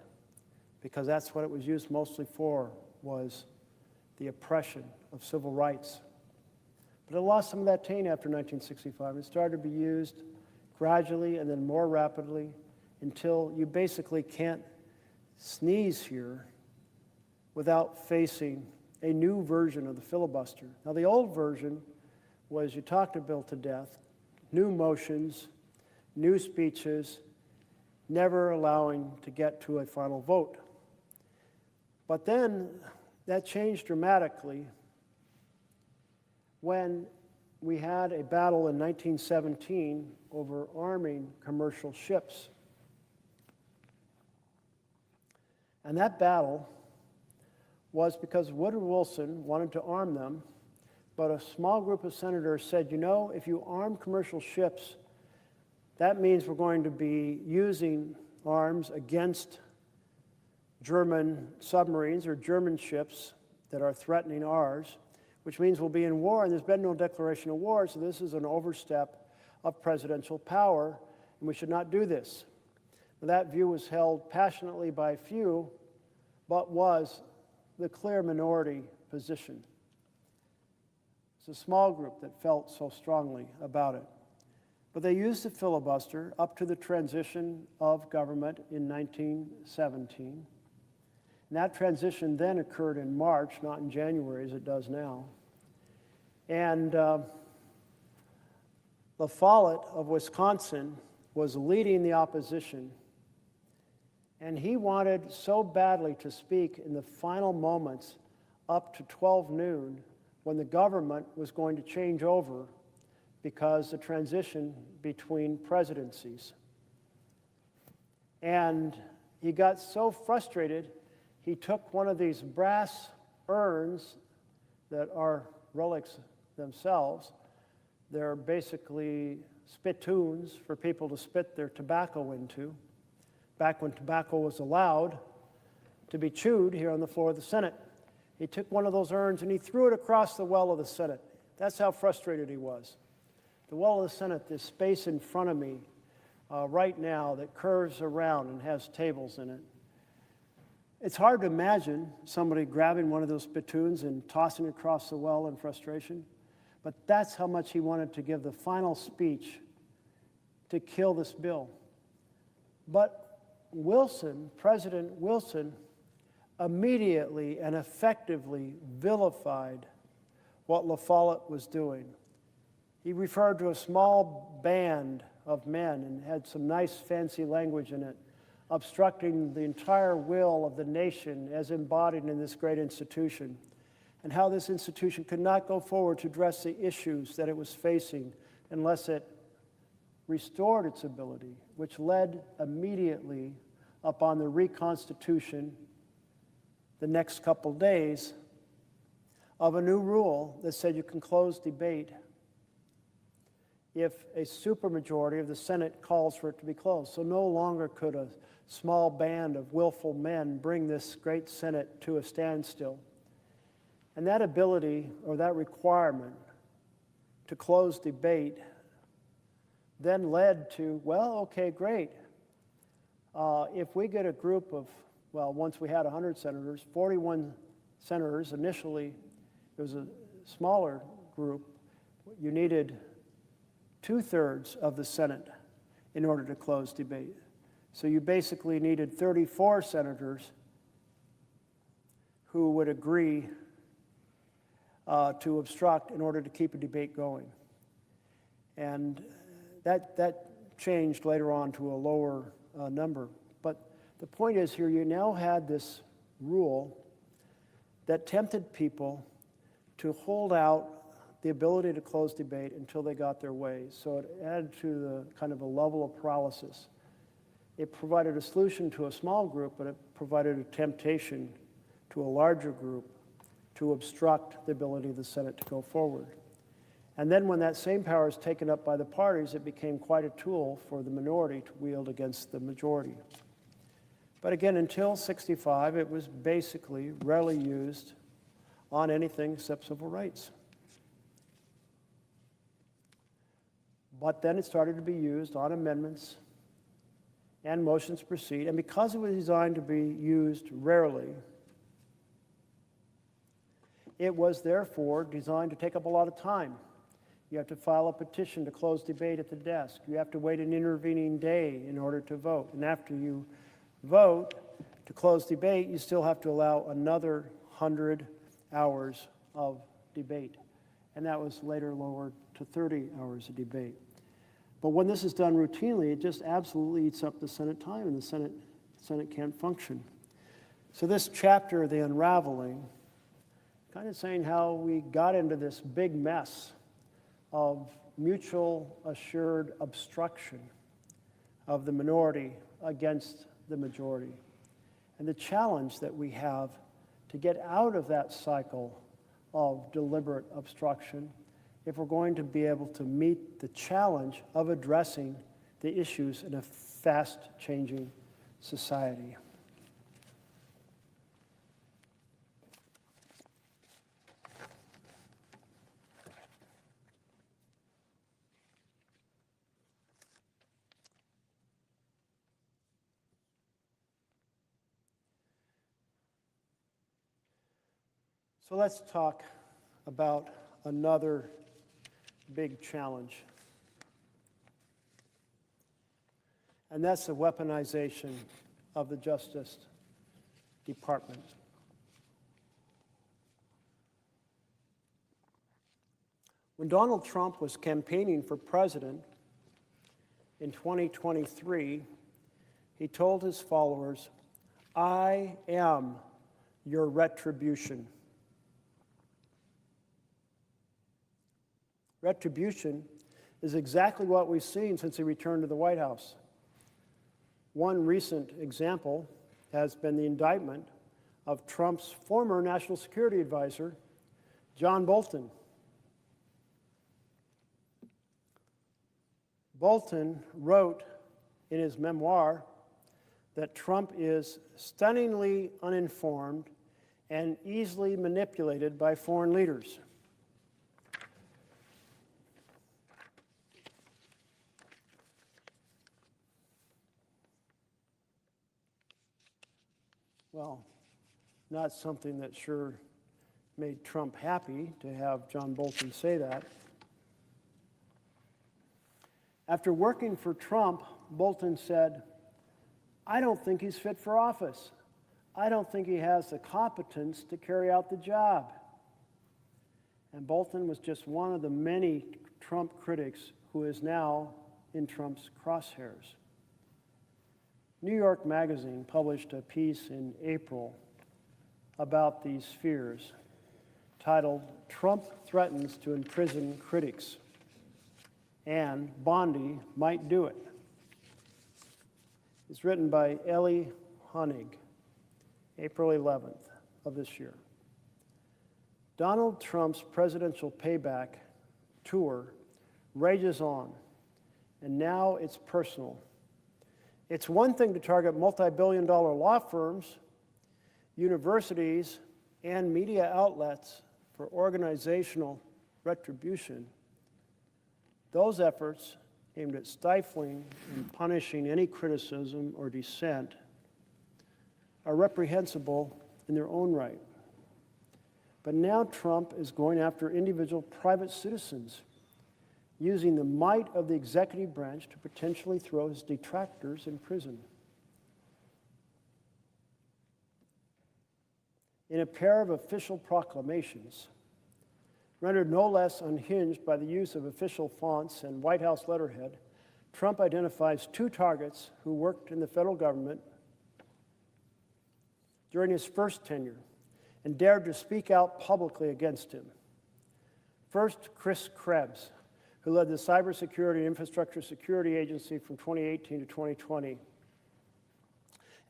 Speaker 1: because that's what it was used mostly for, was the oppression of civil rights. But it lost some of that taint after 1965. It started to be used gradually and then more rapidly until you basically can't sneeze here without facing a new version of the filibuster. Now, the old version was you talked a bill to death, new motions, new speeches, never allowing to get to a final vote. But then that changed dramatically when we had a battle in 1917 over arming commercial ships. And that battle was because Woodrow Wilson wanted to arm them, but a small group of senators said, you know, if you arm commercial ships, that means we're going to be using arms against German submarines or German ships that are threatening ours, which means we'll be in war, and there's been no declaration of war, so this is an overstep of presidential power, and we should not do this. Now, that view was held passionately by few, but was the clear minority position. It's a small group that felt so strongly about it. But they used the filibuster up to the transition of government in 1917. And that transition then occurred in March, not in January as it does now. And La Follette of Wisconsin was leading the opposition. And he wanted so badly to speak in the final moments up to 12 noon when the government was going to change over because the transition between presidencies. And he got so frustrated, he took one of these brass urns that are relics themselves. They're basically spittoons for people to spit their tobacco into, back when tobacco was allowed to be chewed here on the floor of the Senate. He took one of those urns and he threw it across the well of the Senate. That's how frustrated he was. The well of the Senate, this space in front of me right now that curves around and has tables in it. It's hard to imagine somebody grabbing one of those spittoons and tossing it across the well in frustration, but that's how much he wanted to give the final speech to kill this bill. But Wilson, President Wilson, immediately and effectively vilified what La Follette was doing. He referred to a small band of men and had some nice fancy language in it, obstructing the entire will of the nation as embodied in this great institution, and how this institution could not go forward to address the issues that it was facing unless it restored its ability, which led immediately upon the reconstitution the next couple days of a new rule that said you can close debate if a supermajority of the Senate calls for it to be closed. So no longer could a small band of willful men bring this great Senate to a standstill. And that ability, or that requirement to close debate, then led to, well, okay, great. If we get a group of, well, once we had 100 senators, 41 senators initially, it was a smaller group, you needed 2/3 of the Senate in order to close debate. So you basically needed 34 senators who would agree to obstruct in order to keep a debate going. And that changed later on to a lower number. But the point is here, you now had this rule that tempted people to hold out the ability to close debate until they got their way. So it added to the kind of a level of paralysis. It provided a solution to a small group, but it provided a temptation to a larger group to obstruct the ability of the Senate to go forward. And then when that same power is taken up by the parties, it became quite a tool for the minority to wield against the majority. But again, until '65, it was basically rarely used on anything except civil rights. But then it started to be used on amendments and motions to proceed. And because it was designed to be used rarely, it was therefore designed to take up a lot of time. You have to file a petition to close debate at the desk. You have to wait an intervening day in order to vote. And after you vote to close debate, you still have to allow another 100 hours of debate. And that was later lowered to 30 hours of debate. But when this is done routinely, it just absolutely eats up the Senate time, and the Senate can't function. So this chapter, The Unraveling, kind of saying how we got into this big mess of mutual assured obstruction of the minority against the majority, and the challenge that we have to get out of that cycle of deliberate obstruction if we're going to be able to meet the challenge of addressing the issues in a fast-changing society. So let's talk about another big challenge, and that's the weaponization of the Justice Department. When Donald Trump was campaigning for president in 2023, he told his followers, "I am your retribution." Retribution is exactly what we've seen since he returned to the White House. One recent example has been the indictment of Trump's former national security advisor, John Bolton. Bolton wrote in his memoir that Trump is stunningly uninformed and easily manipulated by foreign leaders. Well, not something that sure made Trump happy to have John Bolton say that. After working for Trump, Bolton said, "I don't think he's fit for office. I don't think he has the competence to carry out the job." And Bolton was just one of the many Trump critics who is now in Trump's crosshairs. New York Magazine published a piece in April about these fears, titled "Trump Threatens to Imprison Critics," and Bondi Might Do It. It's written by Ellie Honig, April 11th of this year. Donald Trump's presidential payback tour rages on, and now it's personal. It's one thing to target multi-billion-dollar law firms, universities, and media outlets for organizational retribution. Those efforts aimed at stifling and punishing any criticism or dissent are reprehensible in their own right. But now Trump is going after individual private citizens, using the might of the executive branch to potentially throw his detractors in prison. In a pair of official proclamations, rendered no less unhinged by the use of official fonts and White House letterhead, Trump identifies two targets who worked in the federal government during his first tenure and dared to speak out publicly against him. First, Chris Krebs, who led the Cybersecurity and Infrastructure Security Agency from 2018 to 2020,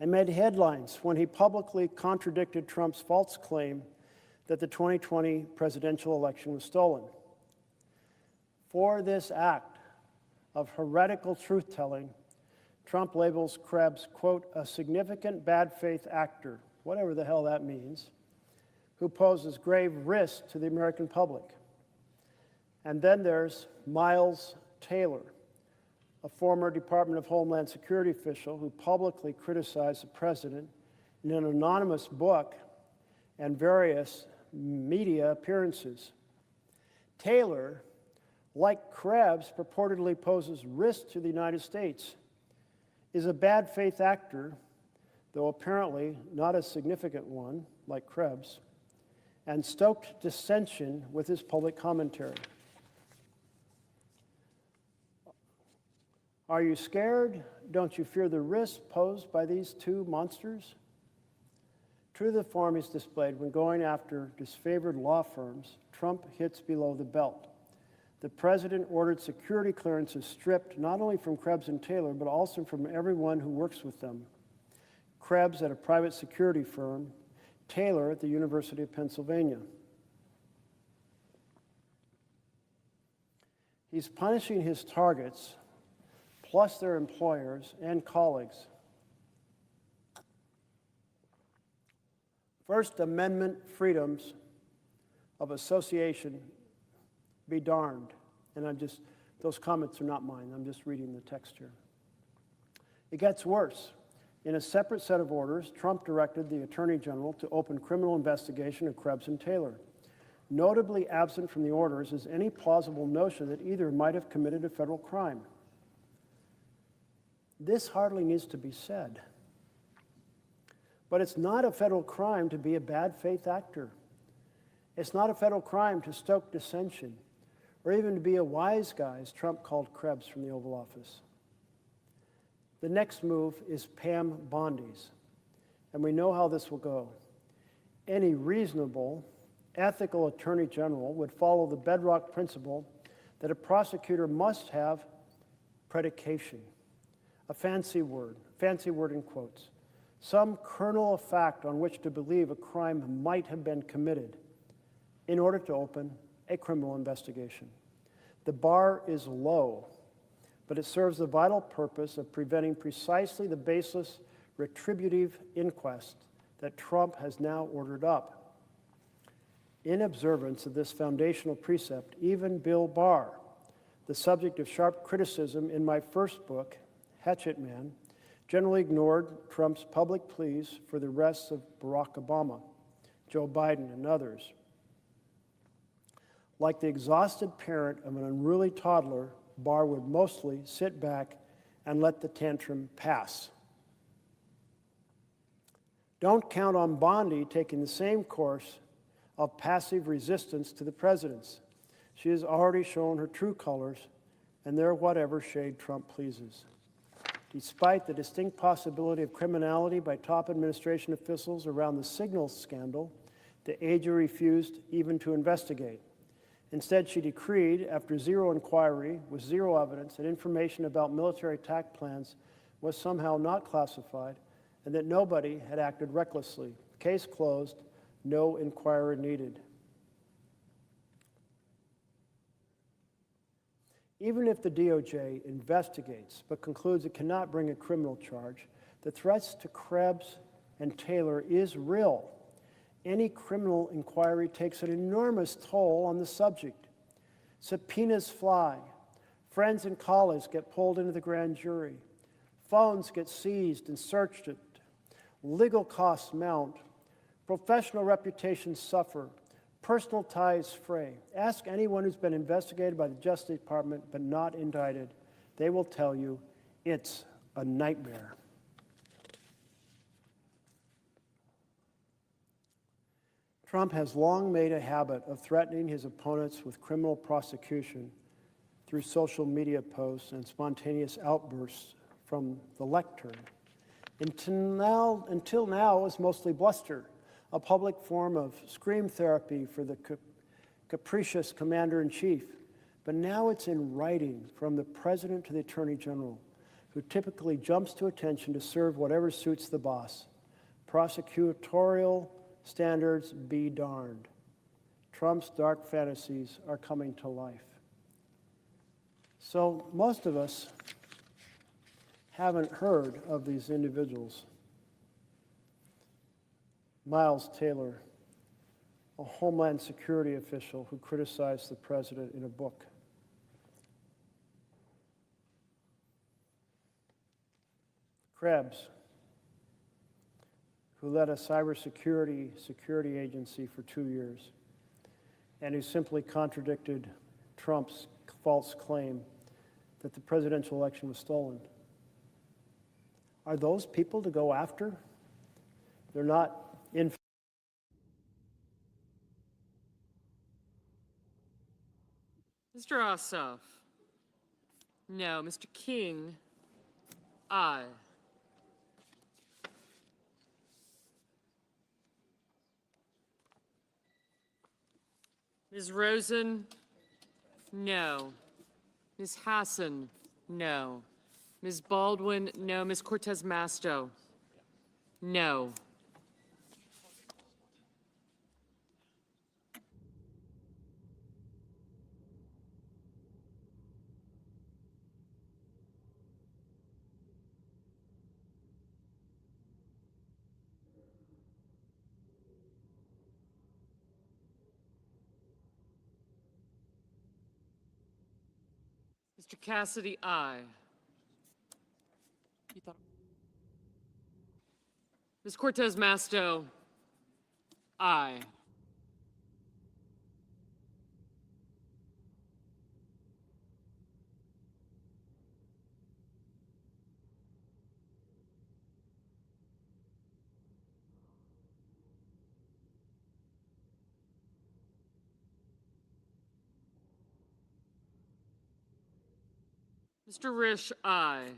Speaker 1: and made headlines when he publicly contradicted Trump's false claim that the 2020 presidential election was stolen. For this act of heretical truth-telling, Trump labels Krebs, quote, "a significant bad faith actor," whatever the hell that means, who poses grave risk to the American public. And then there's Miles Taylor, a former Department of Homeland Security official who publicly criticized the president in an anonymous book and various media appearances. Taylor, like Krebs, purportedly poses risk to the United States, is a bad faith actor, though apparently not a significant one, like Krebs, and stoked dissension with his public commentary. Are you scared? Don't you fear the risk posed by these two monsters? True to the form he's displayed when going after disfavored law firms, Trump hits below the belt. The president ordered security clearances stripped not only from Krebs and Taylor, but also from everyone who works with them. Krebs at a private security firm, Taylor at the University of Pennsylvania. He's punishing his targets, plus their employers and colleagues. First Amendment freedoms of association be darned. And those comments are not mine. I'm just reading the text here. It gets worse. In a separate set of orders, Trump directed the Attorney General to open criminal investigation of Krebs and Taylor. Notably absent from the orders is any plausible notion that either might have committed a federal crime. This hardly needs to be said. But it's not a federal crime to be a bad faith actor. It's not a federal crime to stoke dissension, or even to be a wise guy, as Trump called Krebs from the Oval Office. The next move is Pam Bondi's, and we know how this will go. Any reasonable, ethical attorney general would follow the bedrock principle that a prosecutor must have predication, a fancy word in quotes, some kernel of fact on which to believe a crime might have been committed in order to open a criminal investigation. The bar is low, but it serves the vital purpose of preventing precisely the baseless retributive inquest that Trump has now ordered up. In observance of this foundational precept, even Bill Barr, the subject of sharp criticism in my first book, Hatchet Man, generally ignored Trump's public pleas for the arrests of Barack Obama, Joe Biden, and others. Like the exhausted parent of an unruly toddler, Barr would mostly sit back and let the tantrum pass. Don't count on Bondi taking the same course of passive resistance to the president's. She has already shown her true colors, and they're whatever shade Trump pleases. Despite the distinct possibility of criminality by top administration officials around the signals scandal, the AG refused even to investigate. Instead, she decreed, after zero inquiry, with zero evidence, that information about military attack plans was somehow not classified and that nobody had acted recklessly. Case closed, no inquiry needed. Even if the DOJ investigates but concludes it cannot bring a criminal charge, the threats to Krebs and Taylor is real. Any criminal inquiry takes an enormous toll on the subject. Subpoenas fly. Friends and colleagues get pulled into the grand jury. Phones get seized and searched. Legal costs mount. Professional reputations suffer. Personal ties fray. Ask anyone who's been investigated by the Justice Department but not indicted. They will tell you it's a nightmare. Trump has long made a habit of threatening his opponents with criminal prosecution through social media posts and spontaneous outbursts from the lectern. Until now, it was mostly bluster, a public form of scream therapy for the capricious commander-in-chief. But now it's in writing from the president to the attorney general, who typically jumps to attention to serve whatever suits the boss. Prosecutorial standards be darned. Trump's dark fantasies are coming to life. So most of us haven't heard of these individuals. Miles Taylor, a Homeland Security official who criticized the president in a book. Krebs, who led a cybersecurity agency for 2 years, and who simply contradicted Trump's false claim that the presidential election was stolen. Are those people to go after? They're not in.
Speaker 2: Mr. Ossoff.
Speaker 3: No. Mr. King? Aye. Ms. Rosen? No. Ms. Hassan? No. Ms. Baldwin? No. Ms. Cortez Masto? No. Mr. Cassidy, aye.
Speaker 2: You thought,
Speaker 3: Ms. Cortez Masto? Aye. Mr. Risch, aye.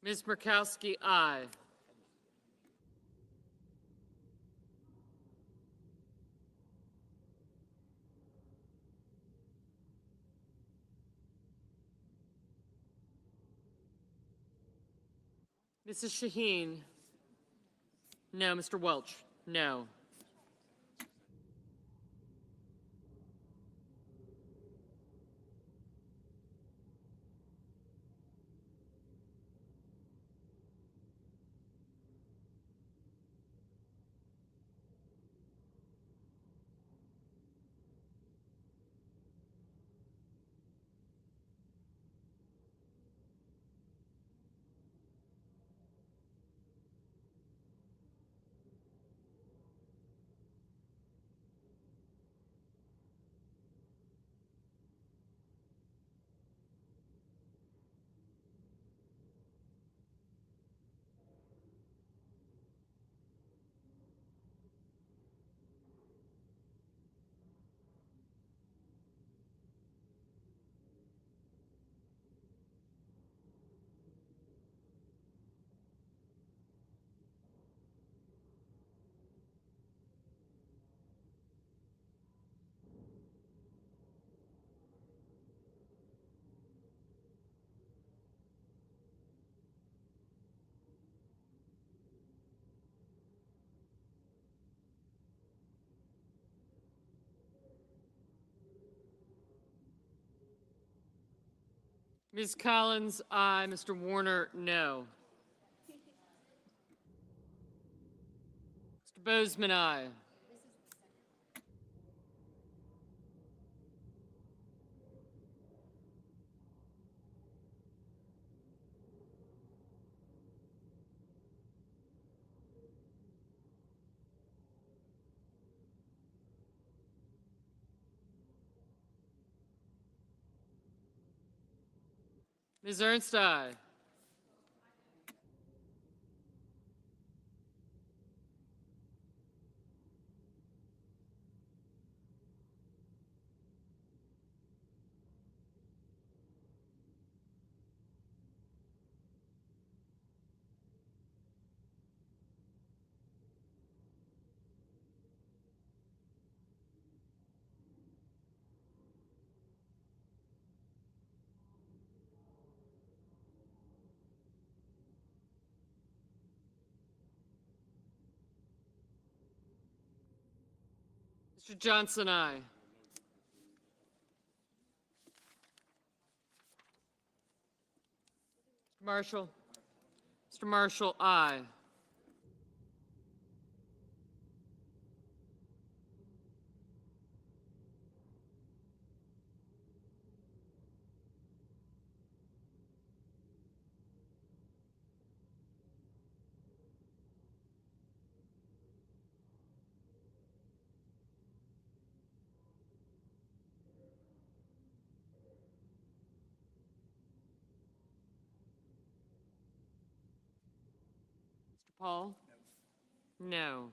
Speaker 3: Ms. Murkowski, aye. Mrs. Shaheen? No. Mr. Welch? No. Ms. Collins, aye. Mr. Warner, no. Mr. Bozeman, aye. Ms. Ernst, aye. Mr. Johnson, aye. Mr. Marshall. Mr. Marshall, aye. Mr. Paul? No.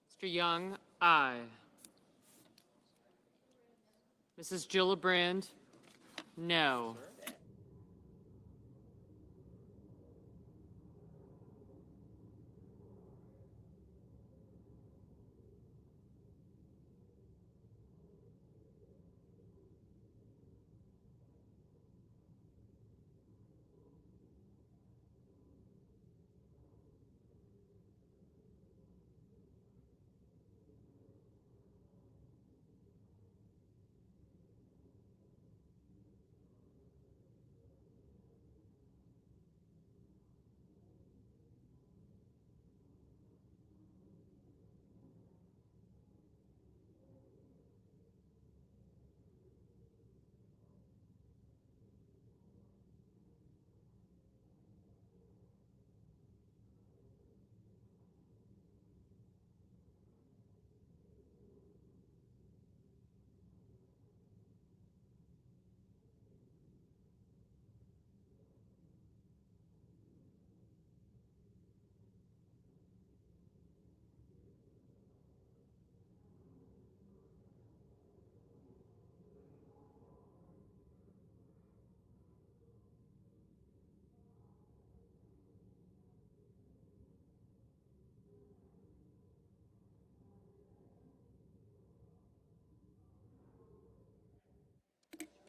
Speaker 3: Mr. Young, aye. Mrs. Gillibrand? No.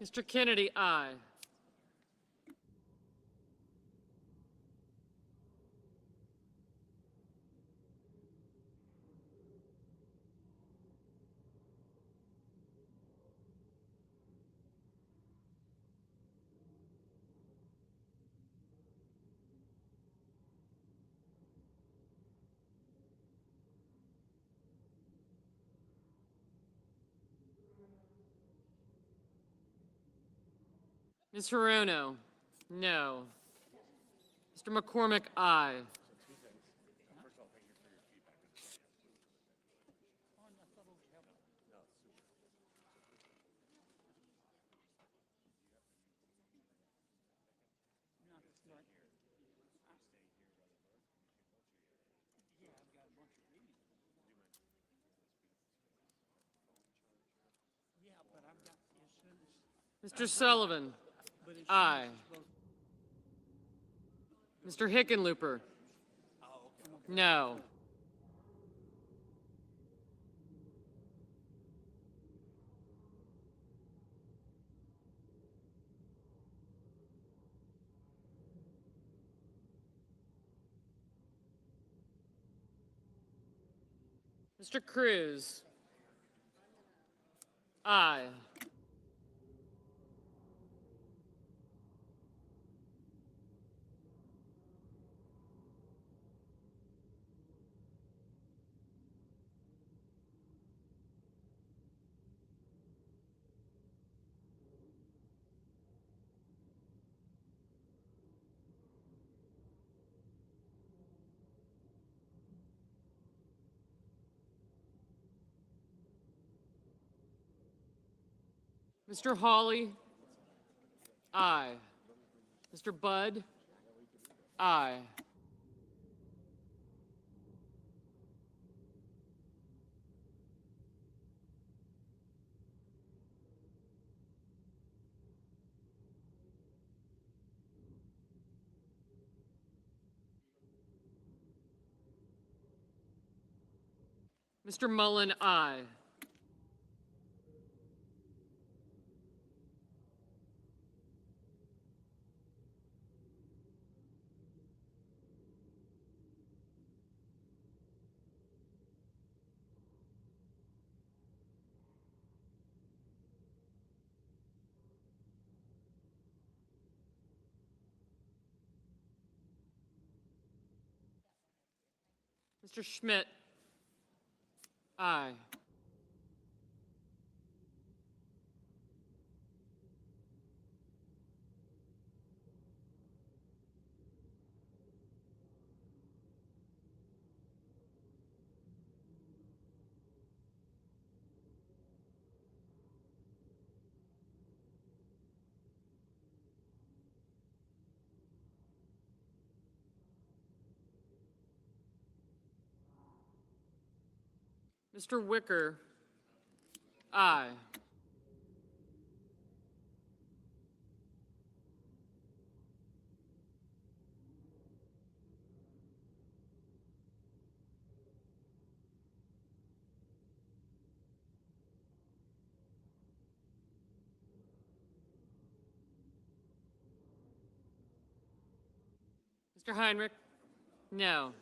Speaker 3: Mr. Kennedy, aye. Ms. Hirono? No. Mr. McCormick, aye. Mr. Sullivan? Aye. Mr. Hickenlooper? No. Mr. Cruz? Aye. Mr. Hawley? Aye. Mr. Budd? Aye. Mr. Mullen? Aye. Mr. Schmidt? Aye. Mr. Wicker? Aye. Mr. Heinrich? No.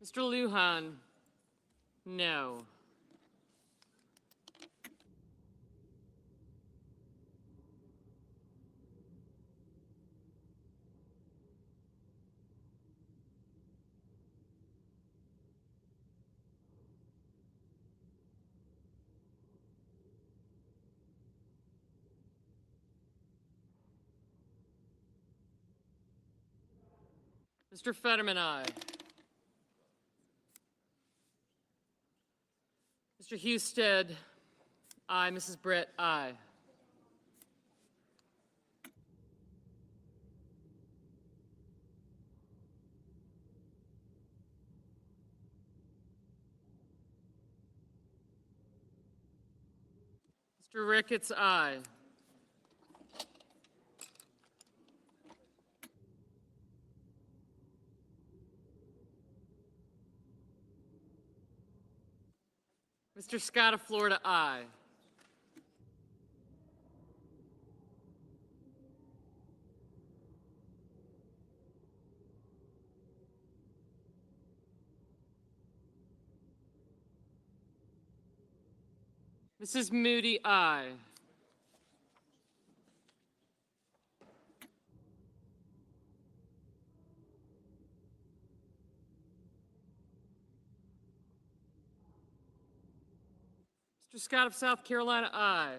Speaker 3: Mr. Lujan? No. Mr. Fetterman? Aye. Mr. Husted? Aye. Mrs. Britt? Aye. Mr. Ricketts? Aye. Mr. Scott of Florida, aye. Mrs. Moody, aye. Mr. Scott of South Carolina, aye.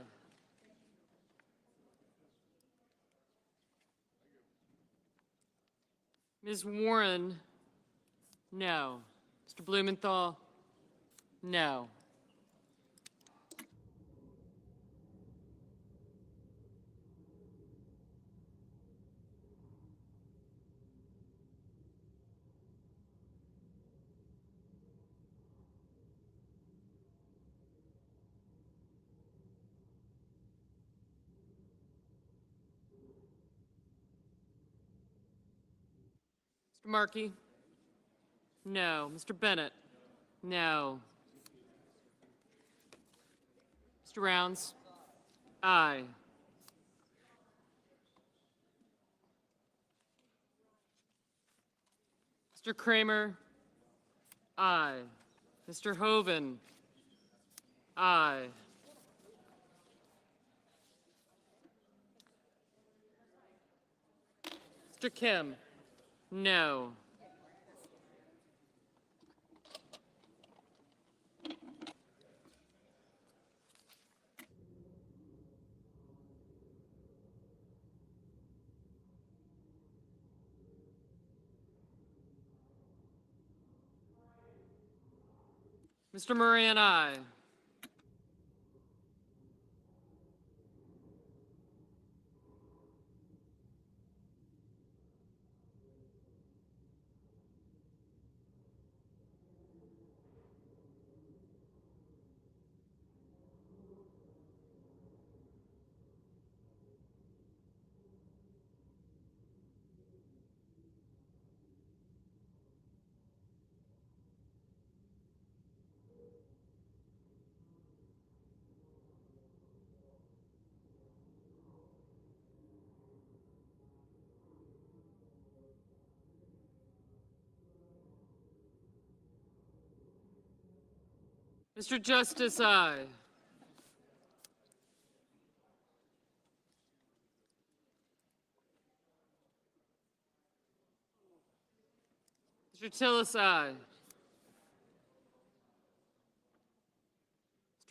Speaker 3: Ms. Warren, no. Mr. Blumenthal, no. Mr. Markey, no. Mr. Bennett, no. Mr. Rounds, aye. Mr. Kramer, aye. Mr. Hoven, aye. Mr. Kim, no. Mr. Moran, aye. Mr. Justice, aye. Mr. Tillis, aye.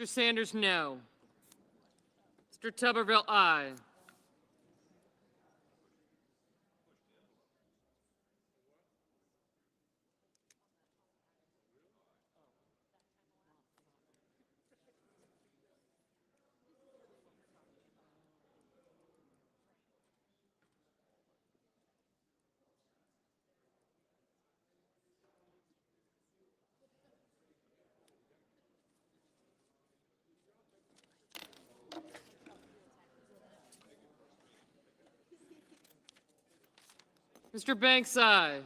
Speaker 3: Mr. Sanders, no. Mr. Tuberville, aye. Mr. Banks, aye.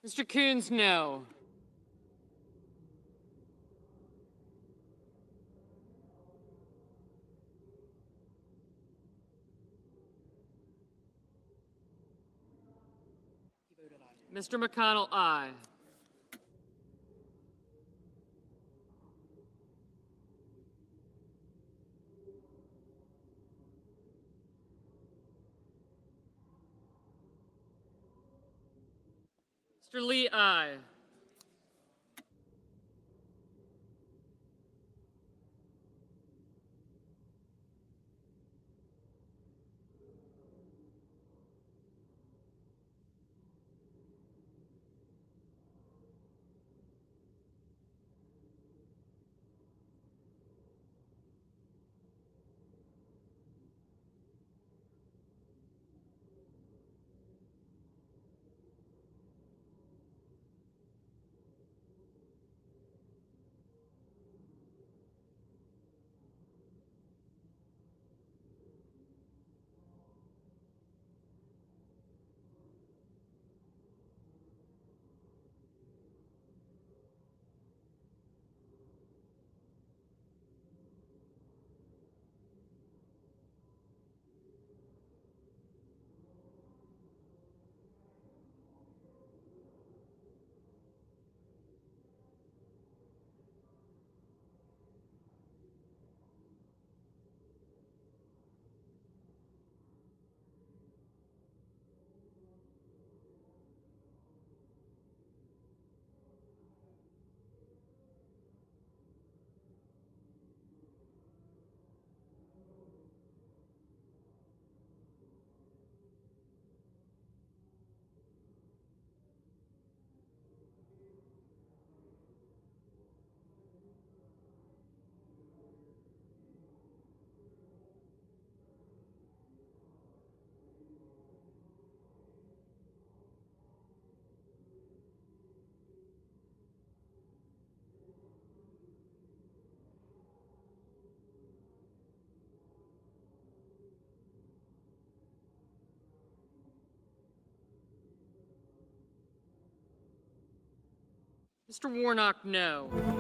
Speaker 3: Mr. Coons, no. Mr. McConnell, aye. Mr. Lee, aye. Mr. Warnock, no.